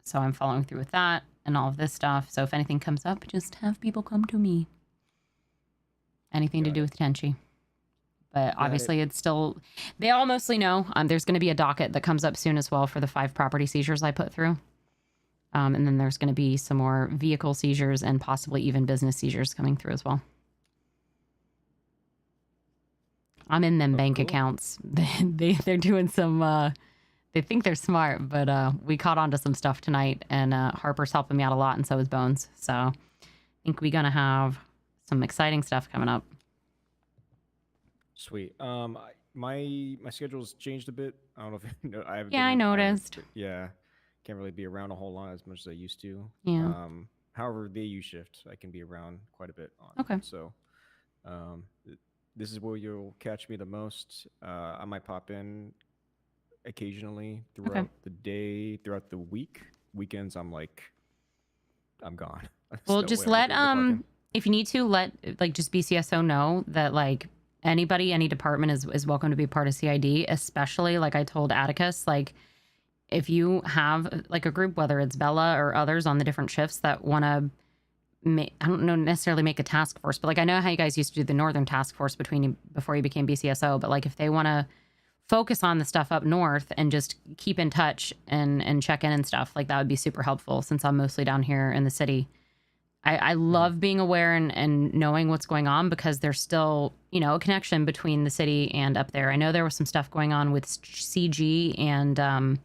So I'm following through with that and all of this stuff. So if anything comes up, just have people come to me. Anything to do with Tenchi. But obviously it's still, they all mostly know. There's going to be a docket that comes up soon as well for the 5 property seizures I put through. And then there's going to be some more vehicle seizures and possibly even business seizures coming through as well. I'm in them bank accounts. They're doing some, they think they're smart, but we caught on to some stuff tonight, and Harper's helping me out a lot, and so is Bones. So I think we're going to have some exciting stuff coming up. Sweet. My schedule's changed a bit. I don't know if you know. I noticed. Yeah, can't really be around a whole lot as much as I used to. Yeah. However, the AU shift I can be around quite a bit on. Okay. So, this is where you'll catch me the most. I might pop in occasionally throughout the day, throughout the week. Weekends, I'm gone. Well, No just way I'm let gonna be able to clock in. if you need to, let like just BCSO know that like anybody, any department is welcome to be part of CID, especially like I told Atticus, like if you have like a group, whether it's Bella or others on the different shifts that want to I don't know necessarily make a task force, but like I know how you guys used to do the Northern task force before you became BCSO, but like if they want to focus on the stuff up north and just keep in touch and check in and stuff, like that would be super helpful since I'm mostly down here in the city. I love being aware and knowing what's going on because there's still, you know, a connection between the city and up there. I know there was some stuff going on with CG and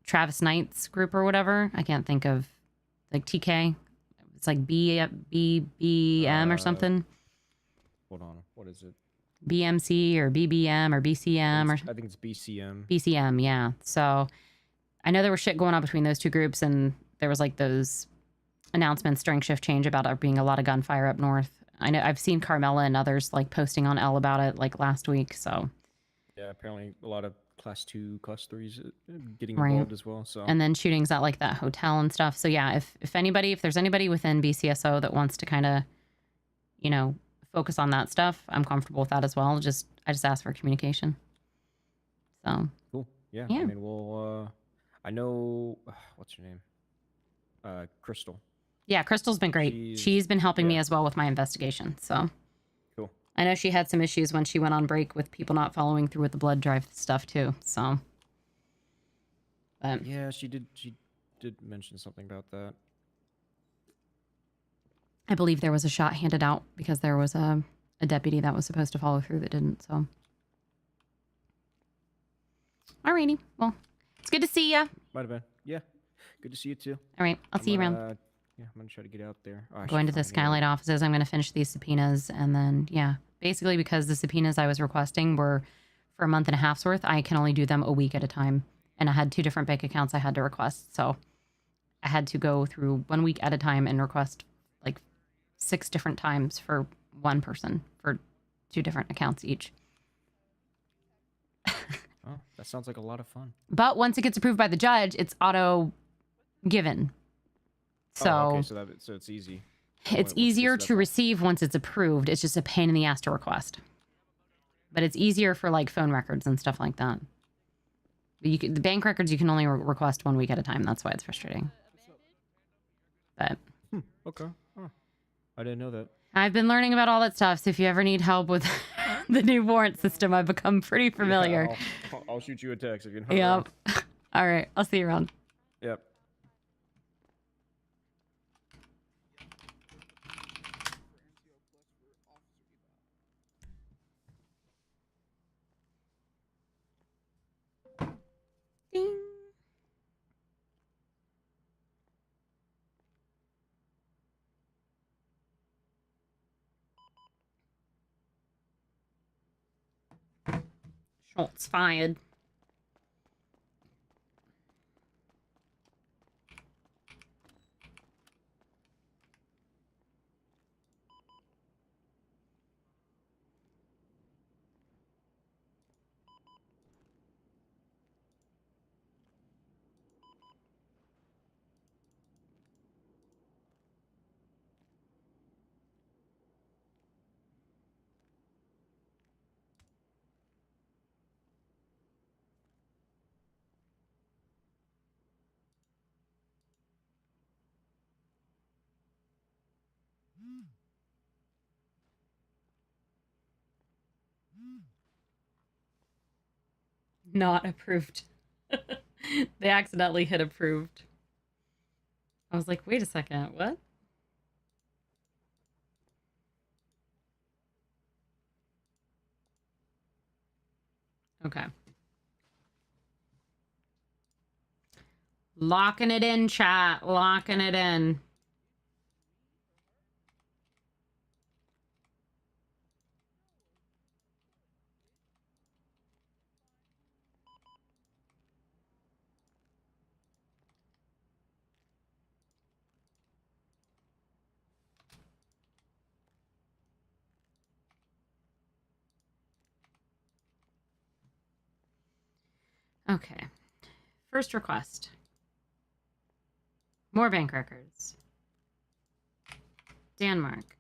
Travis Knight's group or whatever. I can't think of, like TK. It's like BBM or something. Hold on. What is it? BMC or BBM or BCM or I think it's BCM. BCM, yeah. So I know there was shit going on between those two groups, and there was like those announcements during shift change about there being a lot of gunfire up north. I know I've seen Carmela and others like posting on L about it like last week. So Yeah, apparently a lot of class 2, class 3s getting Right. involved as well. So and then shootings at like that hotel and stuff. So yeah, if there's anybody within BCSO that wants to kind of, you know, focus on that stuff, I'm comfortable with that as well. I just ask for communication. So cool. Yeah. Yeah. I mean, we'll. I know. What's her name? Crystal. Yeah, Crystal's been great. She's been helping me as well with my investigation. So Cool. I know she had some issues when she went on break with people not following through with the blood drive stuff too. So, but Yeah, she did mention something about that. I believe there was a shot handed out because there was a deputy that was supposed to follow through that didn't. So, alrighty. Well, it's good to see you. Might have been. Yeah. Good to see you too. All right, I'll see you around. Yeah, I'm gonna try to get out there. Oh, I Going should to the find Skylight offices. I'm going to finish these subpoenas and then, yeah, basically because the subpoenas I was requesting were for a month and a half's worth, I can only do them a week at a time. And I had 2 different bank accounts I had to request. So I had to go through 1 week at a time and request like 6 different times for one person for 2 different accounts each. Oh, that sounds like a lot of fun. But once it gets approved by the judge, it's auto given. So, oh, okay, so it's easy. It's easier to receive once it's approved. It's just a pain in the ass to request. But it's easier for like phone records and stuff like that. The bank records you can only request 1 week at a time. That's why it's frustrating. But okay. Huh. I didn't know that. I've been learning about all that stuff. So if you ever need help with the new warrant system, I've become pretty familiar. Yeah, I'll shoot you a text if you can. Yep. All right. I'll see you around. Yep. Ding. Schultz fired. Not approved. They accidentally hit approved. I was like, wait a second, what? Okay. Locking it in, chat. Locking it in. Okay. First request. More bank records. Denmark.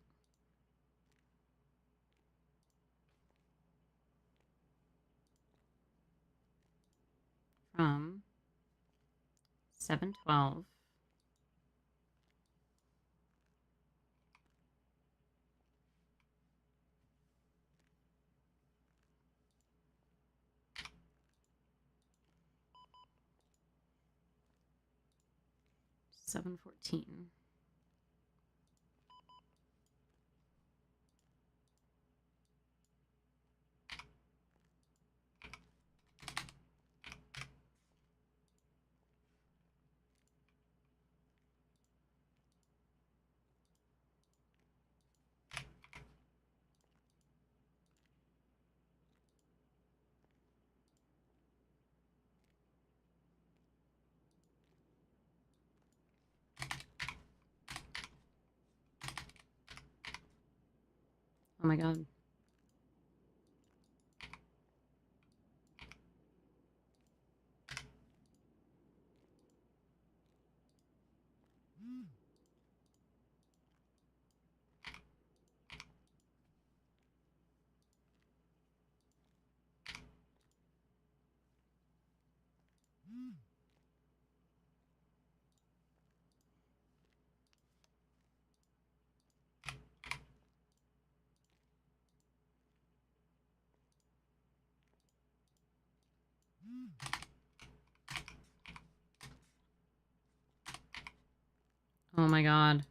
From 7/12. $7/14. Oh my god. Oh my god.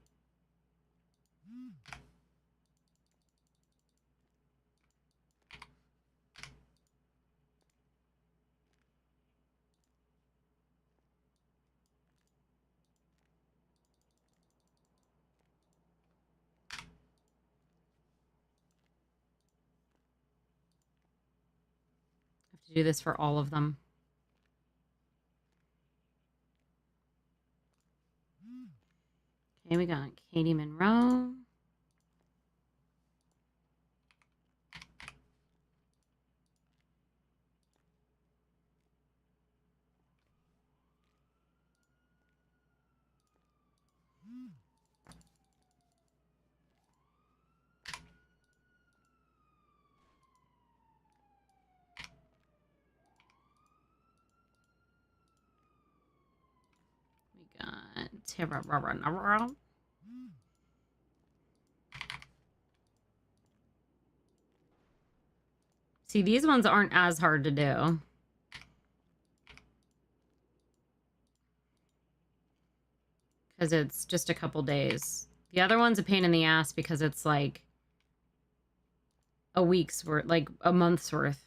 I have to do this for all of them. Okay, we got Katie Monroe. We got Tara. See, these ones aren't as hard to do. Because it's just a couple days. The other one's a pain in the ass because it's like a week's worth, like a month's worth.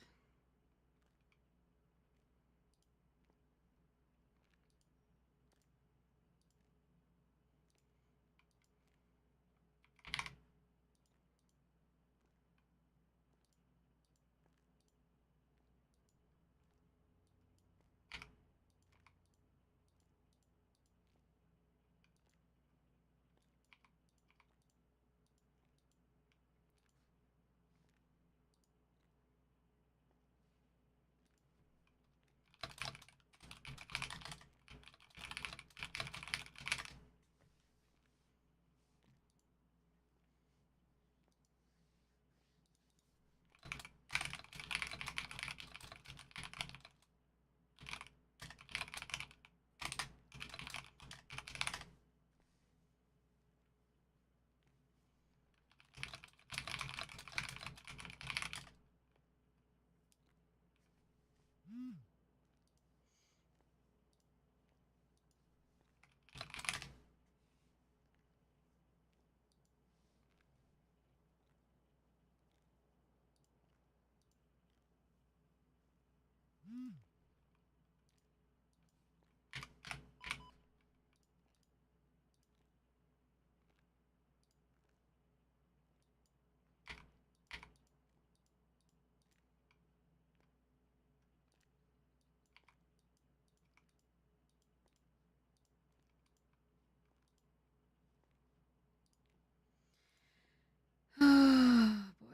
Oh boy.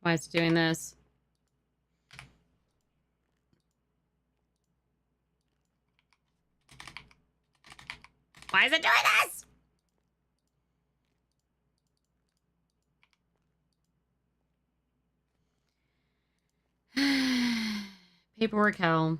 Why it's doing this? Why is it doing this? Paperwork hell.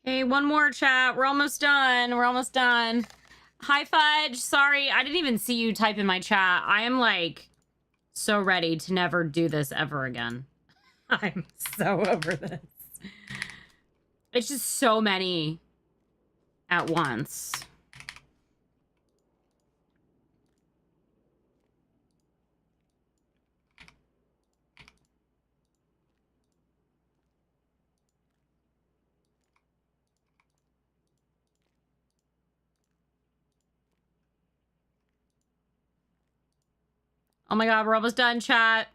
Okay, one more chat. We're almost done. We're almost done. Hi, Fudge. Sorry, I didn't even see you type in my chat. I am like so ready to never do this ever again. I'm so over this. It's just so many at once. Oh my god, we're almost done, chat.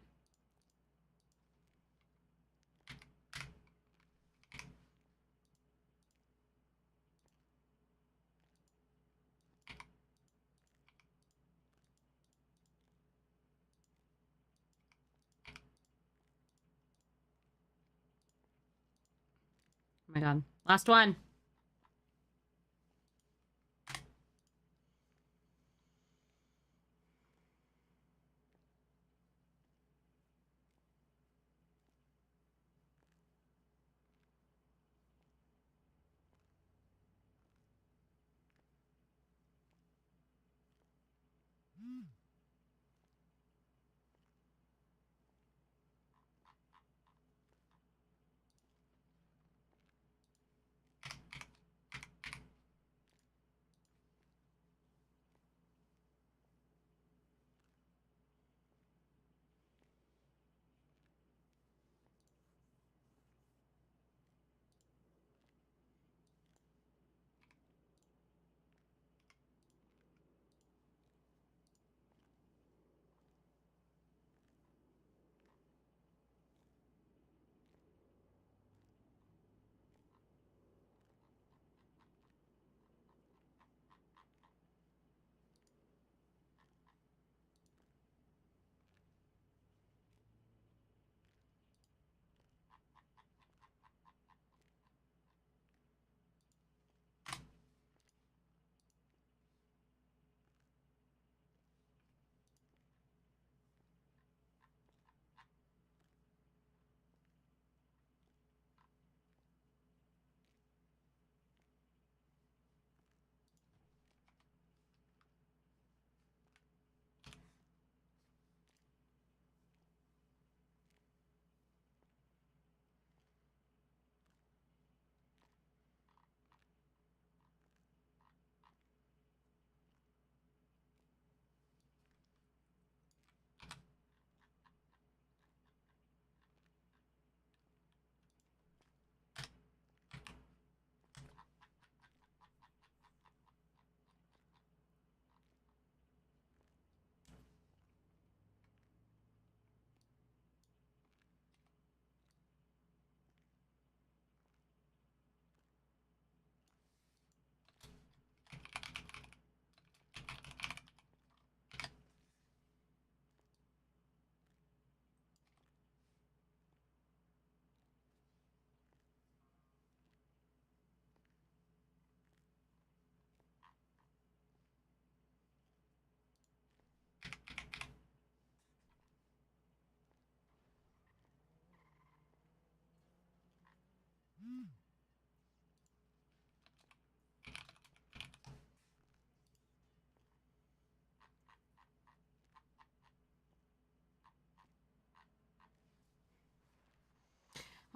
Oh my god. Last one.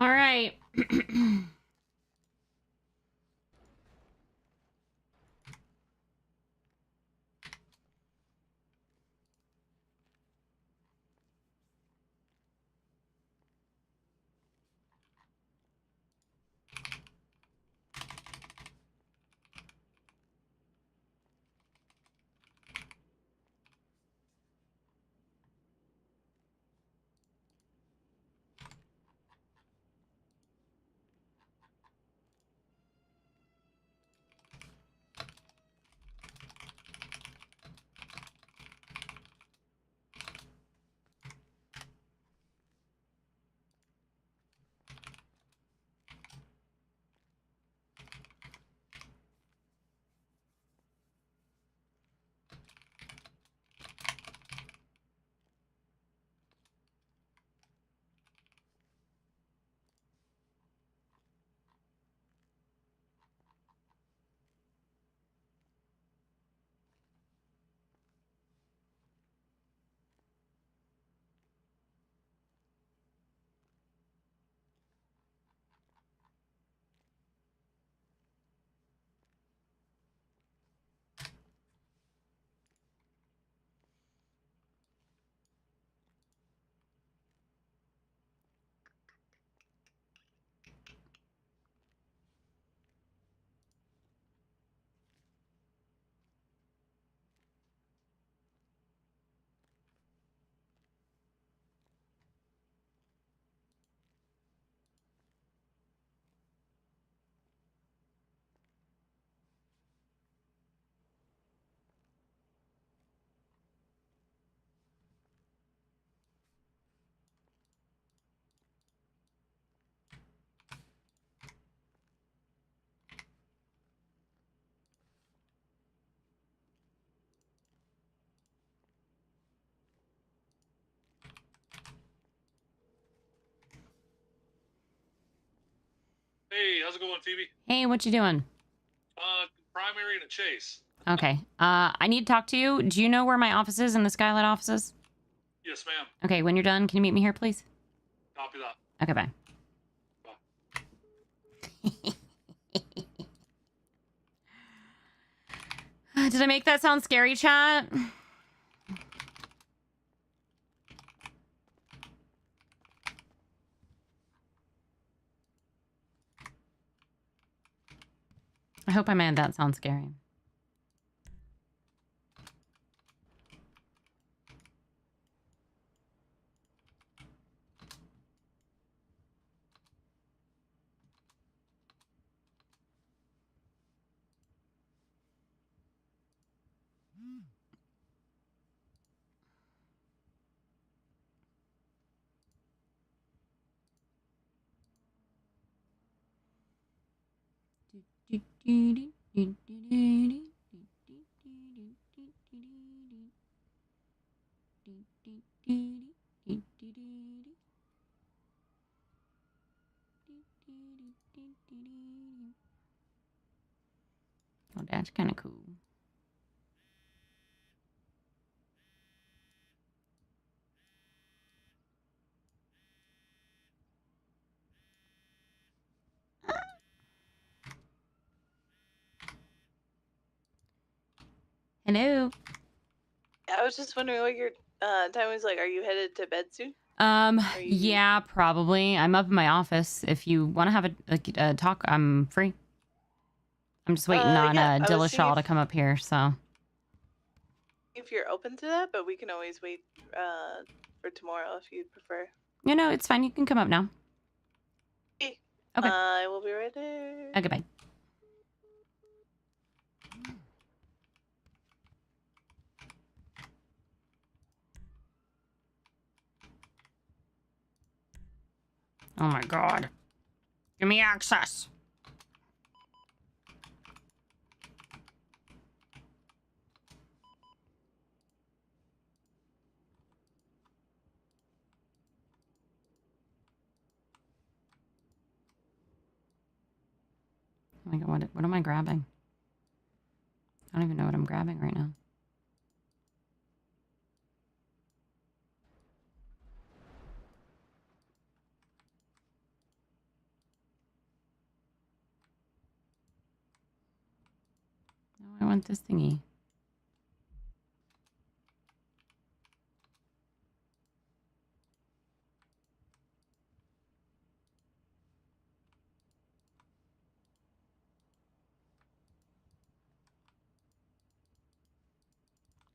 All right. Hey, how's it going, Phoebe? Hey, what you doing? Primary and a chase. Okay. I need to talk to you. Do you know where my office is in the Skylight offices? Yes, ma'am. Okay, when you're done, can you meet me here, please? Copy that. Okay, bye. Did I make that sound scary, chat? I hope I made that sound scary. Oh, that's kind of cool. Hello. I was just wondering what your time was like. Are you headed to bed soon? Yeah, probably. I'm up in my office. If you want to have a talk, I'm free. I'm just waiting on yeah, I was seeing Dillashaw to come up here, so. if you're open to that, but we can always wait for tomorrow if you'd prefer. You know, it's fine. You can come up now. Okay. Okay. I will be right there. Okay, bye. Oh my god. Give me access. Oh my god, what am I grabbing? I don't even know what I'm grabbing right now. No, I want this thingy.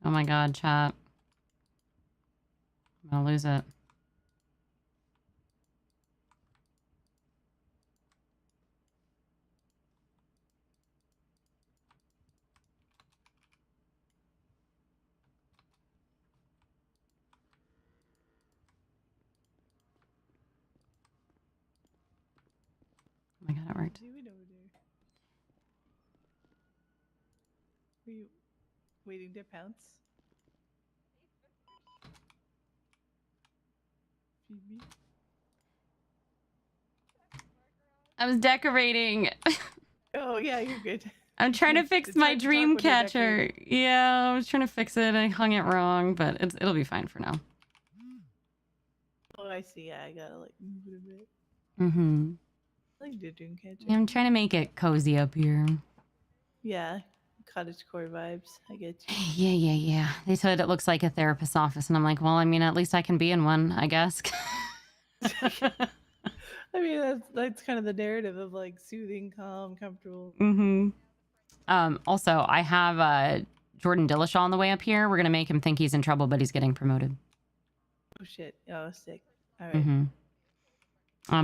Oh my god, chat. I'm gonna lose it. Oh my god, it worked. Doing over there? Were you waiting to pounce? Phoebe? I was decorating. Oh yeah, you're good. I'm trying to fix It's my hard to talk dream when you're catcher. decorating. Yeah, I was trying to fix it. I hung it wrong, but it'll be fine for now. Oh, I see. Yeah, I gotta like move it a bit. Mm-hmm. I like the dream catcher. Yeah, I'm trying to make it cozy up here. Yeah, cottagecore vibes. I get you. Yeah. They said it looks like a therapist's office, and I'm like, well, I mean, at least I can be in one, I guess. I mean, that's kind of the narrative of like soothing, calm, comfortable. Mm-hmm. Also, I have Jordan Dillashaw on the way up here. We're gonna make him think he's in trouble, but he's getting promoted. Oh shit! Oh, sick. All right. Mm-hmm.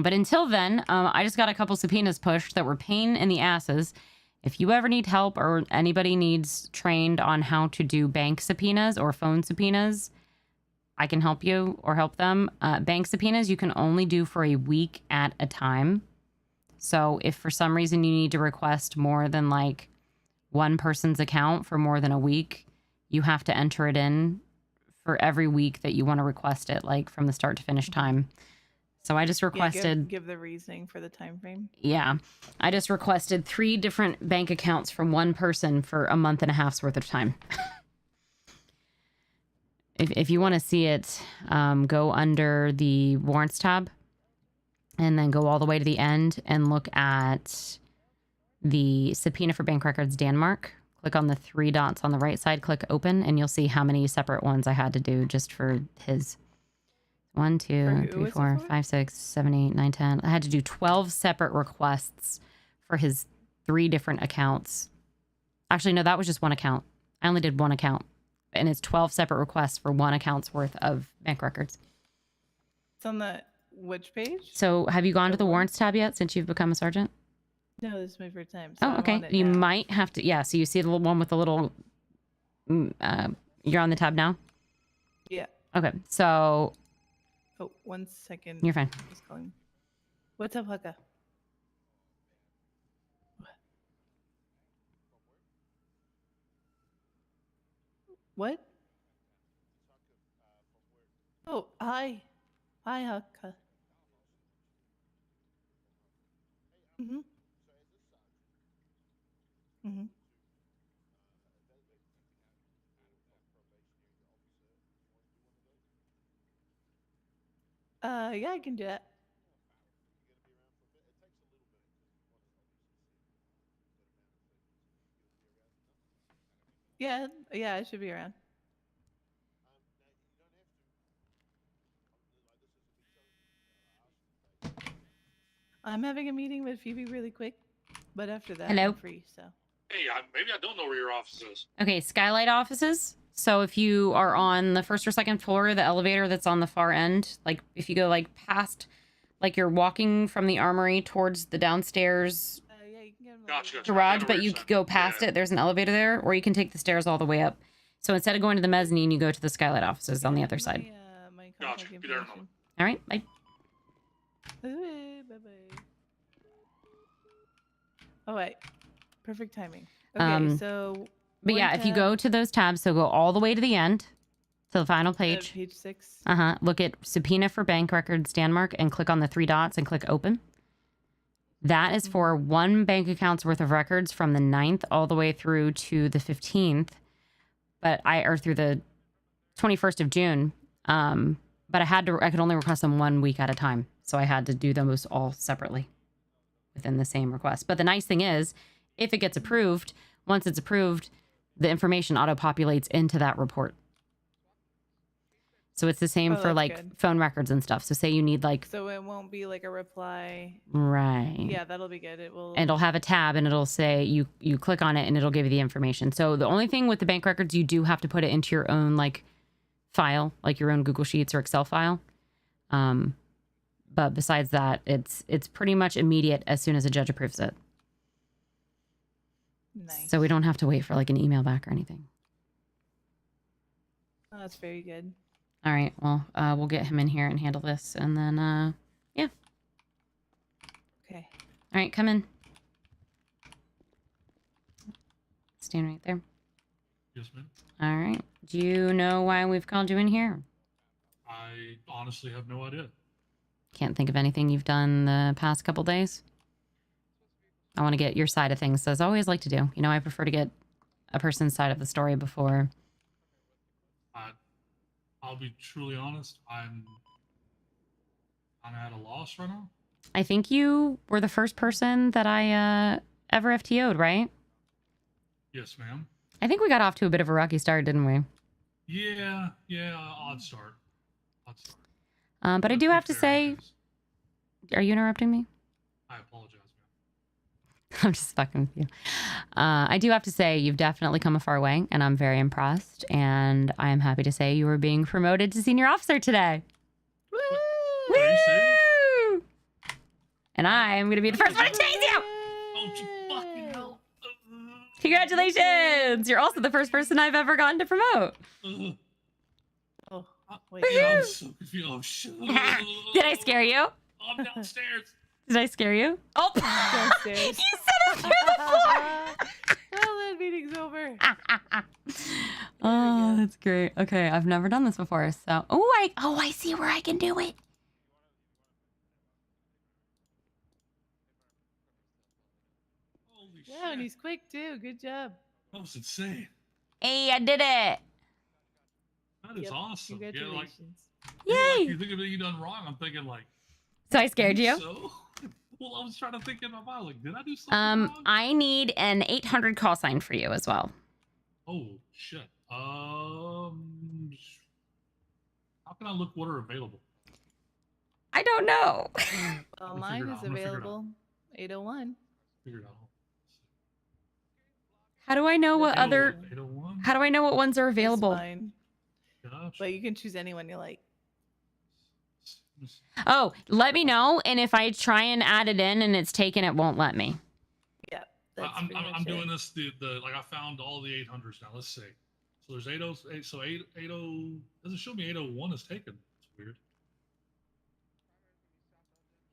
But until then, I just got a couple subpoenas pushed that were pain in the asses. If you ever need help or anybody needs trained on how to do bank subpoenas or phone subpoenas, I can help you or help them. Bank subpoenas you can only do for a week at a time. So if for some reason you need to request more than like one person's account for more than a week, you have to enter it in for every week that you want to request it, like from the start to finish time. So I just Yeah, requested, give the reasoning for the time frame. yeah, I just requested 3 different bank accounts from one person for a month and a half's worth of time. If you want to see it, go under the warrants tab and then go all the way to the end and look at the subpoena for bank records Denmark. Click on the 3 dots on the right side, click open, and you'll see how many separate ones I had to do just for his. 1, 2, who 3, was it 4, for? 5, 6, 7, 8, 9, 10. I had to do 12 separate requests for his 3 different accounts. Actually, no, that was just one account. I only did one account. And it's 12 separate requests for one account's worth of bank records. It's on the which page? So have you gone to the warrants tab yet since you've become a sergeant? No, this is my first time. So Oh, I'm okay. on it You now. might have to, yeah. So you see the little one with the little, you're on the tab now? Yeah. Okay. So Oh, 1 second. You're fine. Just calling. What's up, Haka? What? Oh, hi. Hi, Haka. Mm-hmm. Mm-hmm. Yeah, I can do that. Yeah, yeah, I should be around. I'm having a meeting with Phoebe really quick, but after that, Hello? I'm free, so. Hey, maybe I don't know where your office is. Okay, skylight offices. So if you are on the 1st or 2nd floor, the elevator that's on the far end, like if you go like past, like you're walking from the armory towards the downstairs Yeah, you can get Gotcha. garage, but you could go past it. There's an elevator there, or you can take the stairs all the way up. So instead of going to the mezzanine, you go to the skylight offices on the other side. My Gotcha. contact Be there in a information. All right, bye. Bye-bye. Oh, wait. Perfect timing. Okay, so... But yeah, if you go to those tabs, so go all the way to the end, to the final page. Page 6. Look at subpoena for bank records Denmark and click on the 3 dots and click open. That is for one bank account's worth of records from the 9th all the way through to the 15th, or through the 21st of June. But I could only request them 1 week at a time. So I had to do those all separately within the same request. But the nice thing is, if it gets approved, once it's approved, the information auto-populates into that report. So it's the same for that's like good. phone records and stuff. So say you need like, So it won't be like a reply. right. Yeah, that'll be good. It will. And it'll have a tab and it'll say you click on it and it'll give you the information. So the only thing with the bank records, you do have to put it into your own like file, like your own Google Sheets or Excel file. But besides that, it's pretty much immediate as soon as a judge approves it. Nice. So we don't have to wait for like an email back or anything. Oh, that's very good. All right. Well, we'll get him in here and handle this. And then, yeah. Okay. All right. Come in. Stand right there. Yes, ma'am. All right. Do you know why we've called you in here? I honestly have no idea. Can't think of anything you've done the past couple days? I want to get your side of things, as I always like to do. You know, I prefer to get a person's side of the story before. I'll be truly honest. I'm kind of at a loss right now. I think you were the first person that I ever FTO'd, right? Yes, ma'am. I think we got off to a bit of a rocky start, didn't we? Yeah, odd start. But I do have to say... Are you interrupting me? I apologize, ma'am. I'm just fucking with you. I do have to say you've definitely come a far way, and I'm very impressed. And I am happy to say you are being promoted to senior officer today. Woo! Are you serious? And I am going to be the first one to chase you. Oh, fucking hell. Congratulations! You're also the first person I've ever gotten to promote. Oh, wait. Yeah, I'm so confused. Oh, shit. Did I scare you? I'm downstairs. Did I scare you? Oh, Downstairs. You set up through the floor. Well, that meeting's over. Oh, that's great. Okay, I've never done this before, so I see where I can do it. Wow, and he's quick too. Good job. That was insane. Hey, I did it. That is Yep, awesome. congratulations. Yeah, like Yay! you think of anything you done wrong, I'm thinking like. So I scared you? So, well, I was trying to think in my mind, like, did I do something wrong? I need an 800 call sign for you as well. Oh shit. How can I look what are available? I don't know. Well, We'll mine figure it is out. I'm gonna figure it out. available. 801. Figure it out. How do I know what That's other? 801? How do I know what ones are That's available? fine. Gosh. But you can choose anyone you like. Oh, let me know, and if I try and add it in and it's taken, it won't let me. Yeah, that's I'm pretty much I'm doing it. this the like I found all the 800s now. Let's see. So there's 80 so 80 doesn't show me 801 is taken. It's weird.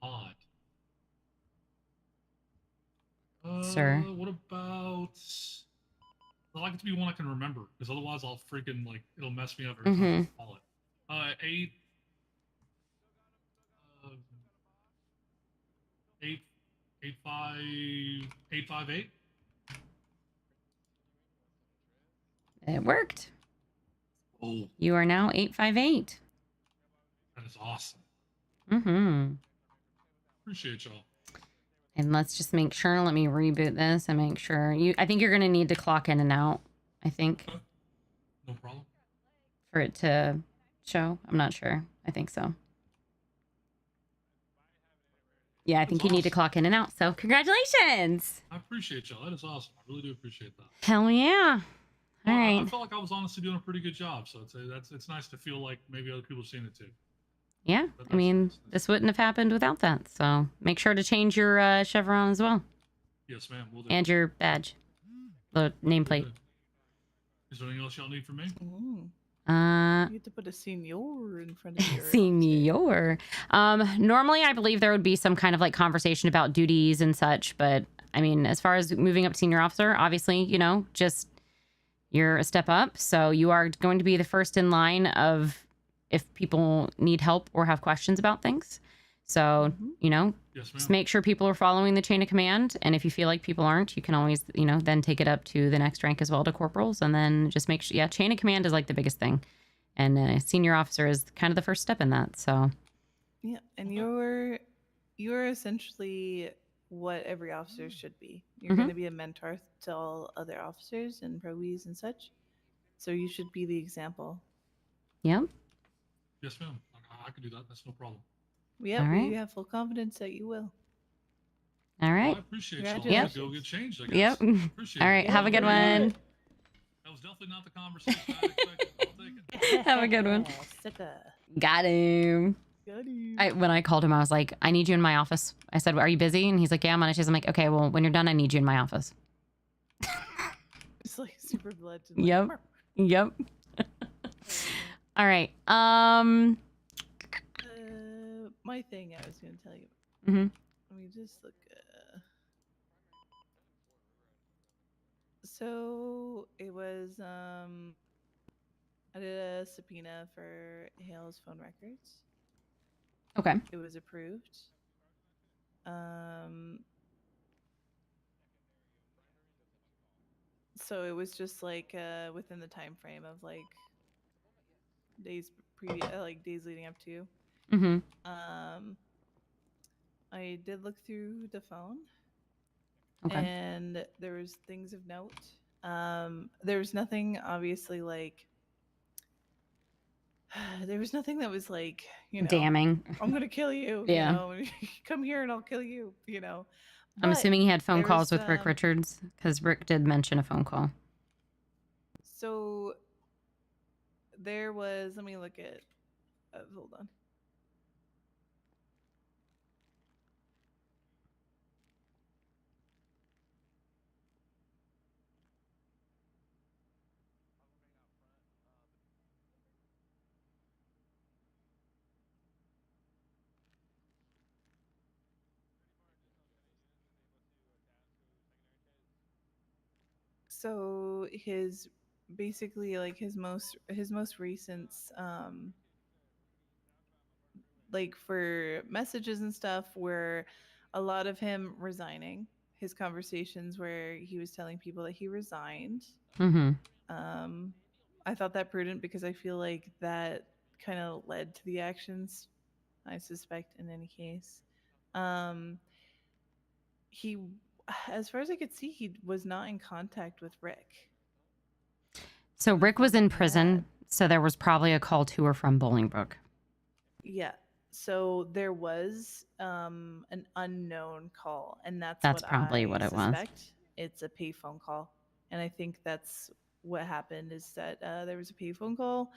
Odd. Sir. What about? I like it to be one I can remember, because otherwise I'll freaking like it'll mess me up every time I call it. 858. It worked. Oh, You are now 858. that is awesome. Mm-hmm. Appreciate y'all. And let's just make sure. Let me reboot this and make sure you. I think you're gonna need to clock in and out. I think No problem. for it to show. I'm not sure. I think so. Yeah, I think you need to clock in and out. So congratulations. I appreciate y'all. That is awesome. I really do appreciate that. Hell yeah. All Well, right. I felt like I was honestly doing a pretty good job, so it's nice to feel like maybe other people have seen it too. Yeah, I mean, this wouldn't have happened without that. So make sure to change your chevron as well. Yes, ma'am. We'll do. And your badge. The nameplate. Is there anything else y'all need from me? You get to put a senior in front of your Senior. Normally, I believe there would be some kind of like conversation about duties and such. But I mean, as far as moving up to senior officer, obviously, you know, just you're a step up. So you are going to be the first in line of if people need help or have questions about things. So, you know, just make sure people are following the chain of command. And if you feel like people aren't, you can always, you know, then take it up to the next rank as well, to corporals. And then just make sure, yeah, chain of command is like the biggest thing. And senior officer is kind of the first step in that. So, Yeah, and you're essentially what every officer should be. You're going to be a mentor to all other officers and prowies and such. So you should be the example. yep. Yes, ma'am. I can do that. That's no problem. Yeah, All we right. have full confidence that you will. All right. Well, I appreciate y'all. Yep. Go get changed, I Yep. guess. Appreciate All it. right. Have a good one. That was definitely not the conversation I expected. I'll take it. Have a good one. Sucker. Got him. Got him. When I called him, I was like, I need you in my office. I said, are you busy? And he's like, yeah, I'm on it. I'm like, okay, well, when you're done, I need you in my office. It's like super blood. Yep. Yep. All right. My thing I was going to tell you. Mhm. Let me just look. So it was I did a subpoena for Hale's phone records. Okay. It was approved. So it was just like within the time frame of like days days leading up to. Mm-hmm. I did look through the phone. Okay. And there was things of note. There was nothing obviously like there was nothing that was like, you know, damning. I'm gonna kill you. Yeah. You know, come here and I'll kill you. You know. I'm But assuming he had phone there calls was, with Rick Richards, because Rick did mention a phone call. So there was. Let me look at. Hold on. So his basically like his most recent like for messages and stuff were a lot of him resigning his conversations where he was telling people that he resigned. Mm-hmm. I thought that prudent because I feel like that kind of led to the actions, I suspect, in any case. He, as far as I could see, he was not in contact with Rick. So Rick was in prison, so there was probably a call to or from Bolingbrook. Yeah. So there was an unknown call, and that's That's what probably I what it was. suspect. It's a payphone call, and I think that's what happened. Is that there was a payphone call.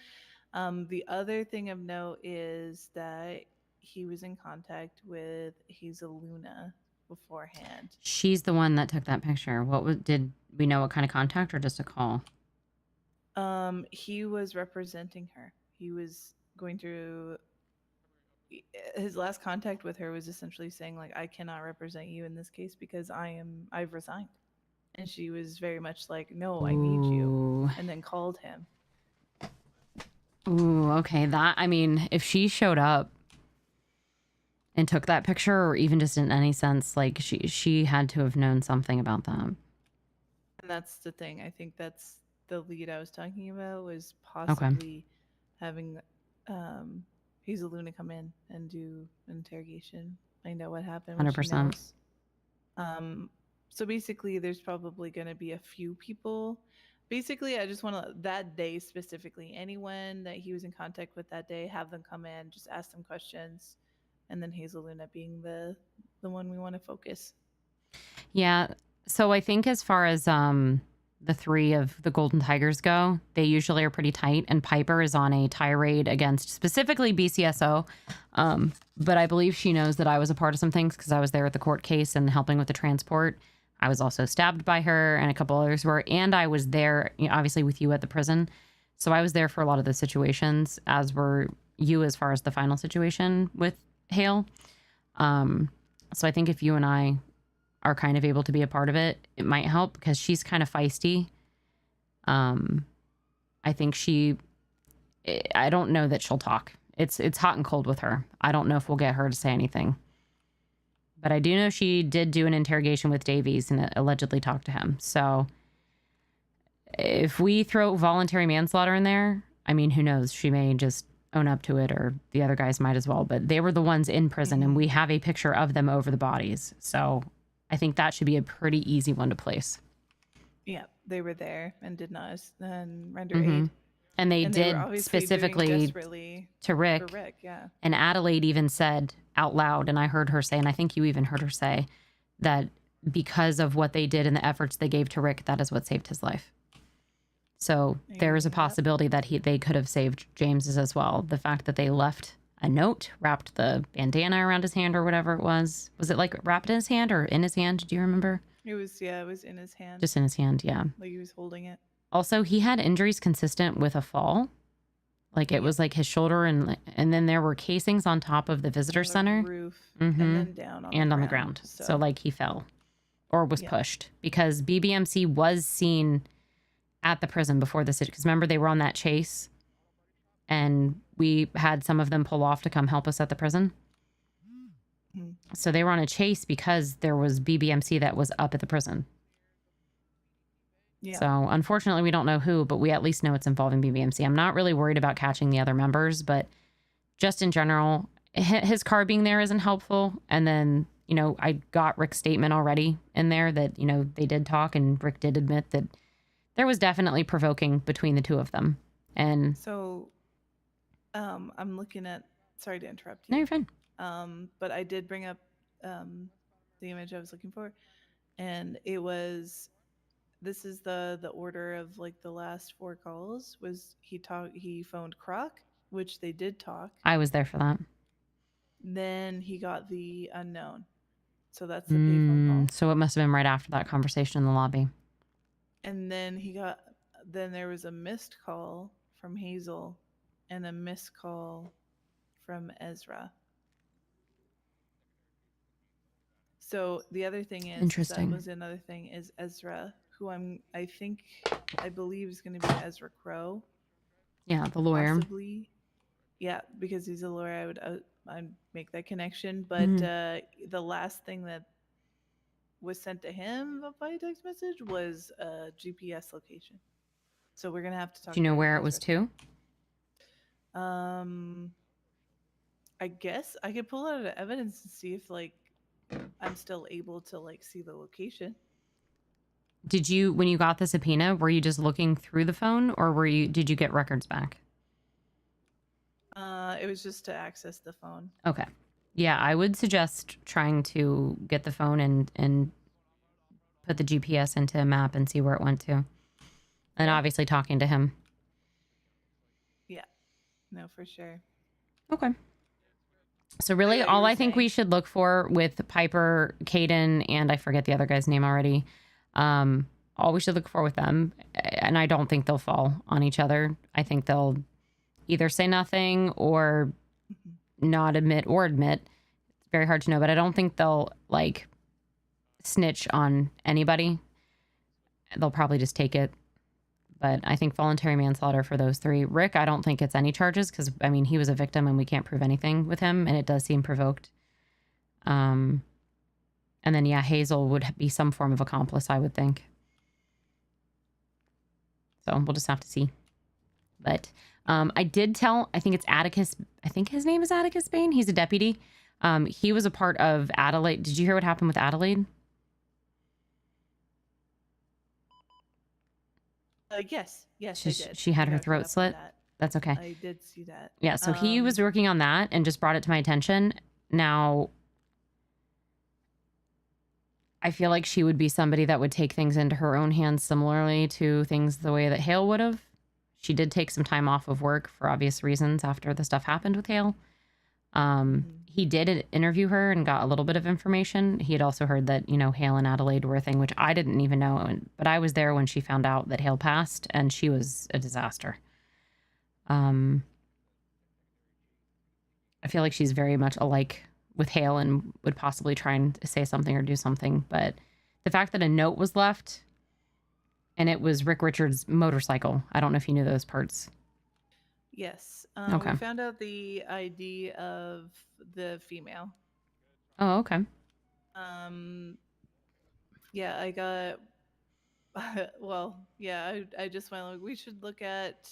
The other thing of note is that he was in contact with Hazel Luna beforehand. She's the one that took that picture. Did we know what kind of contact or just a call? He was representing her. He was going through his last contact with her was essentially saying like, I cannot represent you in this case because I've resigned. And she was very much like, no, I need you. And then called him. Ooh, okay. I mean, if she showed up and took that picture, or even just in any sense, like she had to have known something about that. And that's the thing. I think that's the lead I was talking about, was possibly having Hazel Luna come in and do an interrogation, find out what happened. 100%. So basically, there's probably going to be a few people. Basically, I just want to, that day specifically, anyone that he was in contact with that day, have them come in, just ask them questions, and then Hazel Luna being the one we want to focus. Yeah. So I think as far as the three of the Golden Tigers go, they usually are pretty tight, and Piper is on a tirade against specifically BCSO. But I believe she knows that I was a part of some things because I was there at the court case and helping with the transport. I was also stabbed by her, and a couple others were, and I was there, obviously with you at the prison. So I was there for a lot of the situations, as were you as far as the final situation with Hale. So I think if you and I are kind of able to be a part of it, it might help because she's kind of feisty. I think I don't know that she'll talk. It's hot and cold with her. I don't know if we'll get her to say anything. But I do know she did do an interrogation with Davies and allegedly talked to him. So if we throw voluntary manslaughter in there, I mean, who knows? She may just own up to it, or the other guys might as well. But they were the ones in prison, and we have a picture of them over the bodies. So I think that should be a pretty easy one to place. Yeah, they were there and did not render aid. And they were did obviously doing specifically desperately to Rick. for Rick, yeah. And Adelaide even said out loud, and I heard her say, and I think you even heard her say, that because of what they did and the efforts they gave to Rick, that is what saved his life. So there is a possibility that they could have saved James's as well. The fact that they left a note, wrapped the bandana around his hand or whatever it was. Was it like wrapped in his hand or in his hand? Do you remember? It was in his hand. Just in his hand, yeah. Like he was holding it. Also, he had injuries consistent with a fall. Like it was like his shoulder, and then there were casings on top of the visitor center. Roof, and then down on the ground. So like he fell or was pushed, because BBMC was seen at the prison before the city. Because remember, they were on that chase, and we had some of them pull off to come help us at the prison. So they were on a chase because there was BBMC that was up at the prison. Yeah. So unfortunately, we don't know who, but we at least know it's involving BBMC. I'm not really worried about catching the other members, but just in general, his car being there isn't helpful. And then, I got Rick's statement already in there that, they did talk, and Rick did admit that there was definitely provoking between the two of them. And so I'm looking at, sorry to interrupt you. No, you're fine. But I did bring up the image I was looking for, and it was, this is the order of like the last 4 calls. Was he phoned Croc, which they did talk. I was there for that. Then he got the unknown. So that's the payphone call. So it must have been right after that conversation in the lobby. And then then there was a missed call from Hazel and a missed call from Ezra. So the other thing is, Interesting. that was another thing, is Ezra, who I believe is going to be Ezra Crow. Yeah, the lawyer. Possibly. Yeah, because he's a lawyer, I'd make that connection. But the last thing that was sent to him by text message was a GPS location. So we're gonna have to talk. Do you know to where it his was rep. to? I guess I could pull out evidence and see if like I'm still able to like see the location. Did you, when you got the subpoena, were you just looking through the phone, or did you get records back? It was just to access the phone. Okay. Yeah, I would suggest trying to get the phone and put the GPS into a map and see where it went to. And obviously talking to him. Yeah. No, for sure. Okay. So really, yeah, you all were I think we should look for with Piper, Caden, and I forget the other guy's name already. All we should look for with them, and I don't think they'll fall on each other. I think they'll either say nothing or not admit or admit. It's very hard to know, but I don't think they'll like snitch on anybody. They'll probably just take it. But I think voluntary manslaughter for those three. Rick, I don't think it's any charges because, I mean, he was a victim and we can't prove anything with him, and it does seem provoked. And then, yeah, Hazel would be some form of accomplice, I would think. So we'll just have to see. But I did tell, I think it's Atticus, I think his name is Atticus Bain. He's a deputy. He was a part of Adelaide. Did you hear what happened with Adelaide? Yes, I did. She had I her got caught throat up on slit. that. That's okay. I did see that. Yeah, so he was working on that and just brought it to my attention. Now, I feel like she would be somebody that would take things into her own hands similarly to things the way that Hale would have. She did take some time off of work for obvious reasons after the stuff happened with Hale. He did interview her and got a little bit of information. He had also heard that, you know, Hale and Adelaide were a thing, which I didn't even know. But I was there when she found out that Hale passed, and she was a disaster. I feel like she's very much alike with Hale and would possibly try and say something or do something. But the fact that a note was left and it was Rick Richards' motorcycle. I don't know if you knew those parts. Yes. Okay. We found out the ID of the female. Oh, okay. Yeah, I got. Well, yeah, I just went like we should look at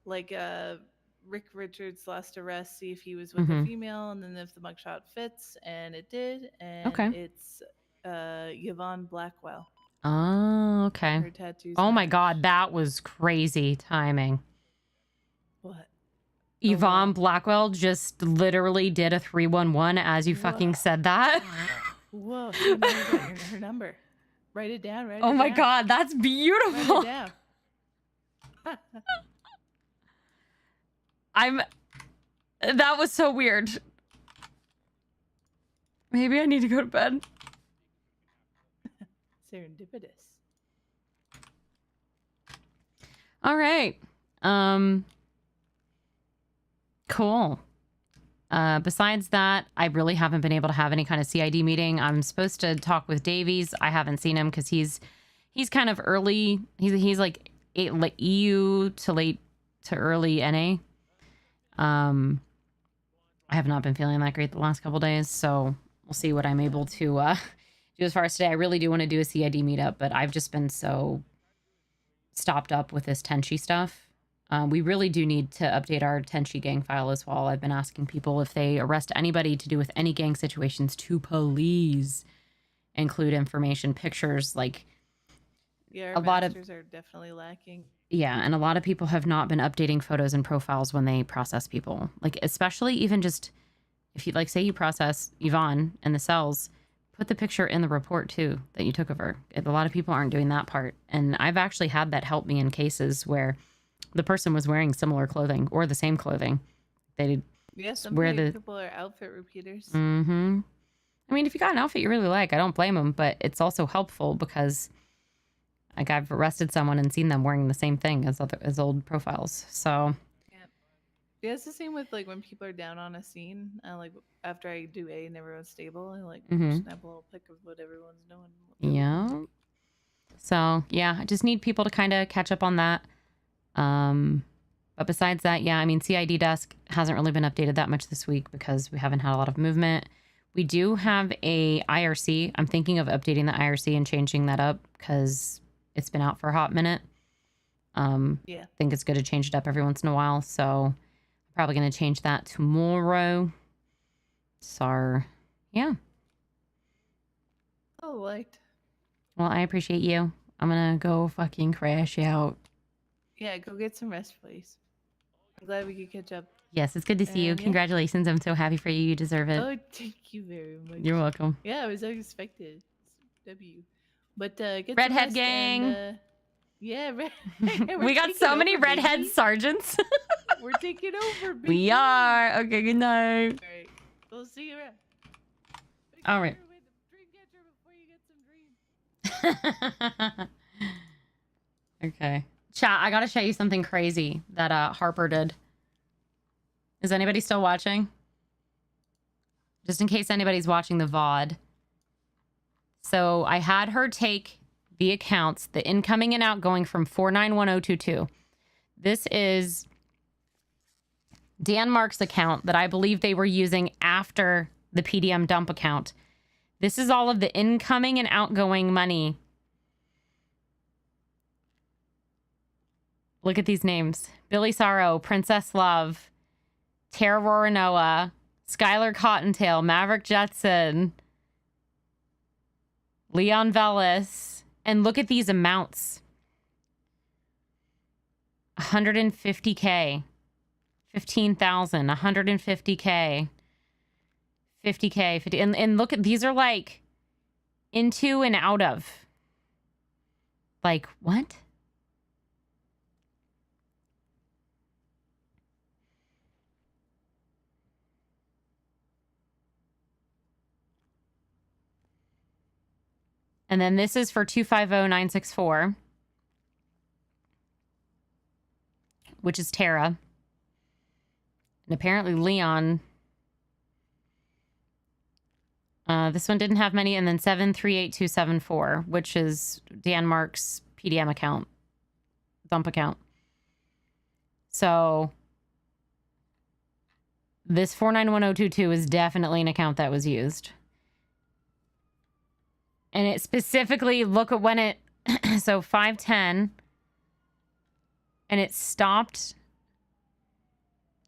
like Rick Richards' last arrest, see if he was with a female, and then if the mugshot fits, and it did, and Okay. it's Yvonne Blackwell. Oh, okay. Her tattoos. Oh my God, that was crazy timing. What? Yvonne Blackwell just literally did a 311 as you fucking said that. Whoa! She got her number. Write it down. Oh my God, that's beautiful. Write it down. That was so weird. Maybe I need to go to bed. Serendipitous. All right. Cool. Besides that, I really haven't been able to have any kind of CID meeting. I'm supposed to talk with Davies. I haven't seen him because he's kind of early. He's like EU to late to early NA. I have not been feeling that great the last couple days, so we'll see what I'm able to do as far as today. I really do want to do a CID meetup, but I've just been so stopped up with this Tenchi stuff. We really do need to update our Tenchi gang file as well. I've been asking people if they arrest anybody to do with any gang situations to please include information, pictures, like Yeah, a lot of masters are definitely lacking. Yeah, and a lot of people have not been updating photos and profiles when they process people. Like, especially even just if you, like, say you process Yvonne and the cells, put the picture in the report, too, that you took of her. A lot of people aren't doing that part. And I've actually had that help me in cases where the person was wearing similar clothing or the same clothing. They Yeah, some wear the... people are outfit repeaters. Mm-hmm. I mean, if you got an outfit you really like, I don't blame them, but it's also helpful because... Like, I've arrested someone and seen them wearing the same thing as old profiles. So, Yeah, it's the same with like when people are down on a scene. Like after I do A and everyone's stable, I like snap a little pic of what everyone's doing. yeah. So, yeah, I just need people to kind of catch up on that. But besides that, yeah, I mean, CID desk hasn't really been updated that much this week because we haven't had a lot of movement. We do have a IRC. I'm thinking of updating the IRC and changing that up because it's been out for a hot minute. Yeah. I think it's good to change it up every once in a while. So I'm probably going to change that tomorrow. So, yeah. Oh, liked. Well, I appreciate you. I'm going to go fucking crash out. Yeah, go get some rest, please. I'm glad we could catch up. Yes, it's good to see you. And, yeah. Congratulations. I'm so happy for you. You deserve it. Oh, thank you very much. You're welcome. Yeah, I was unexpected. W. But get some Redhead rest gang. And, yeah, We got so many redhead baby. sergeants. We're taking over, baby. We are. Okay, good night. All right. We'll see you around. All right. Okay. Chat, I gotta show you something crazy that Harper did. Is anybody still watching? Just in case anybody's watching the VOD. So I had her take the accounts, the incoming and outgoing from 491022. This is Danmark's account that I believe they were using after the PDM dump account. This is all of the incoming and outgoing money. Look at these names. Billy Sorrow, Princess Love, Tara Roranoa, Skylar Cottontail, Maverick Jetson, Leon Velis. And look at these amounts. 150K, 15,000, 150K, 50K, 50. And look at, these are like into and out of. Like, what? And then this is for 250964, which is Tara. And apparently Leon. This one didn't have many. And then 738274, which is Danmark's PDM account, dump account. So this 491022 is definitely an account that was used. And it specifically, look at when it, so 510, and it stopped.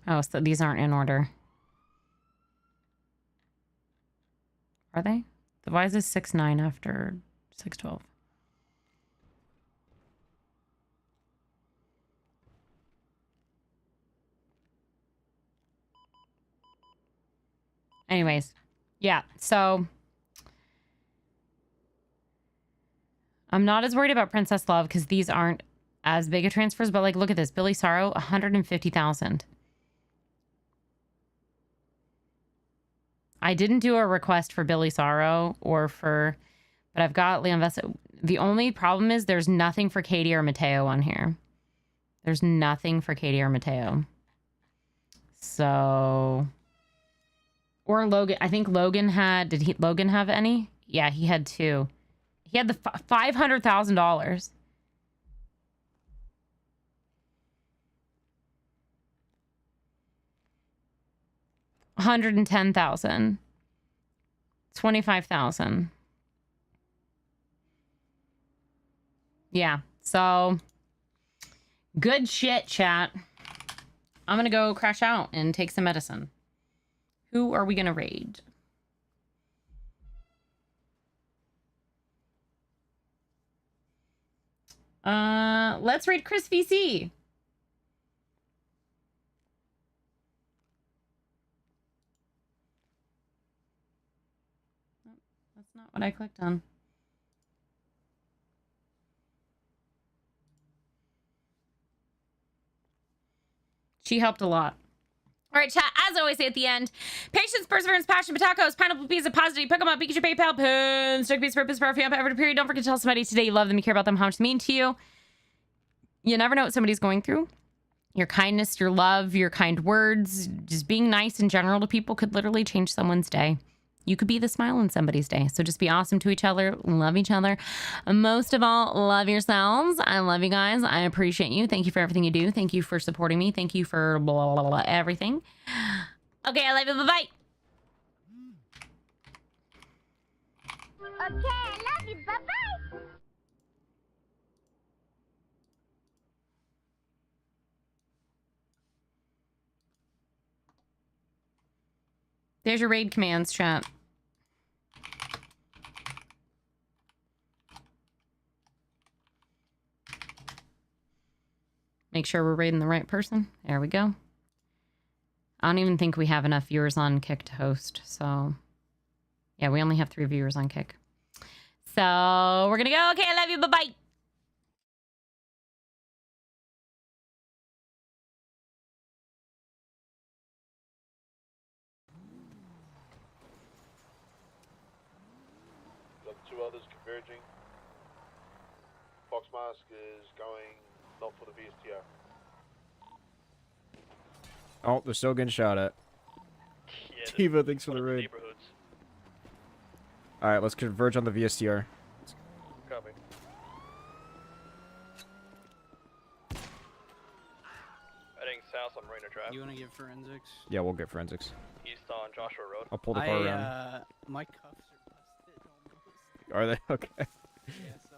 Oh, so these aren't in order. Are they? Why is this 6-9 after 6-12? Anyways, yeah, so I'm not as worried about Princess Love because these aren't as big of transfers, but like, look at this. Billy Sorrow, 150,000. I didn't do a request for Billy Sorrow or for, but I've got Leon Vessa. The only problem is there's nothing for Katie or Mateo on here. There's nothing for Katie or Mateo. So, or Logan. I think Logan had, Logan have any? Yeah, he had 2. He had the $500,000. $110,000. $25,000. Yeah. So good shit, chat. I'm gonna go crash out and take some medicine. Who are we gonna raid? Let's raid Chris VC. That's not what I clicked on. She helped a lot. All right, chat, as I always say at the end, patience, perseverance, passion, potatoes, pineapple, pizza, positivity, Pokemon, Pikachu, PayPal, pins, stick piece, purpose, for every period. Don't forget to tell somebody today you love them, you care about them, how much they mean to you. You never know what somebody's going through. Your kindness, your love, your kind words, just being nice in general to people could literally change someone's day. You could be the smile in somebody's day. So just be awesome to each other. Love each other. Most of all, love yourselves. I love you guys. I appreciate you. Thank you for everything you do. Thank you for supporting me. Thank you for blah, blah, blah, blah, everything. Okay, I love you. Bye-bye. Okay, I love you. Bye-bye. There's your raid commands, chat. Make sure we're raiding the right person. There we go. I don't even think we have enough viewers on Kick to host, so... Yeah, we only have 3 viewers on Kick. So, we're gonna go. Okay, I love you. Bye-bye. Got 2 others converging. Fox Mask is going not for the VSTR. Oh, they're still getting shot at. Yeah, Tiva, thanks for the raid. neighborhoods. Alright, let's converge on the VSTR. Copy. Heading south on Marina Drive. You want to give forensics? Yeah, we'll get forensics. East on Joshua Road. I'll pull the car around. My cuffs are busted almost. Are they? Okay. Yeah, so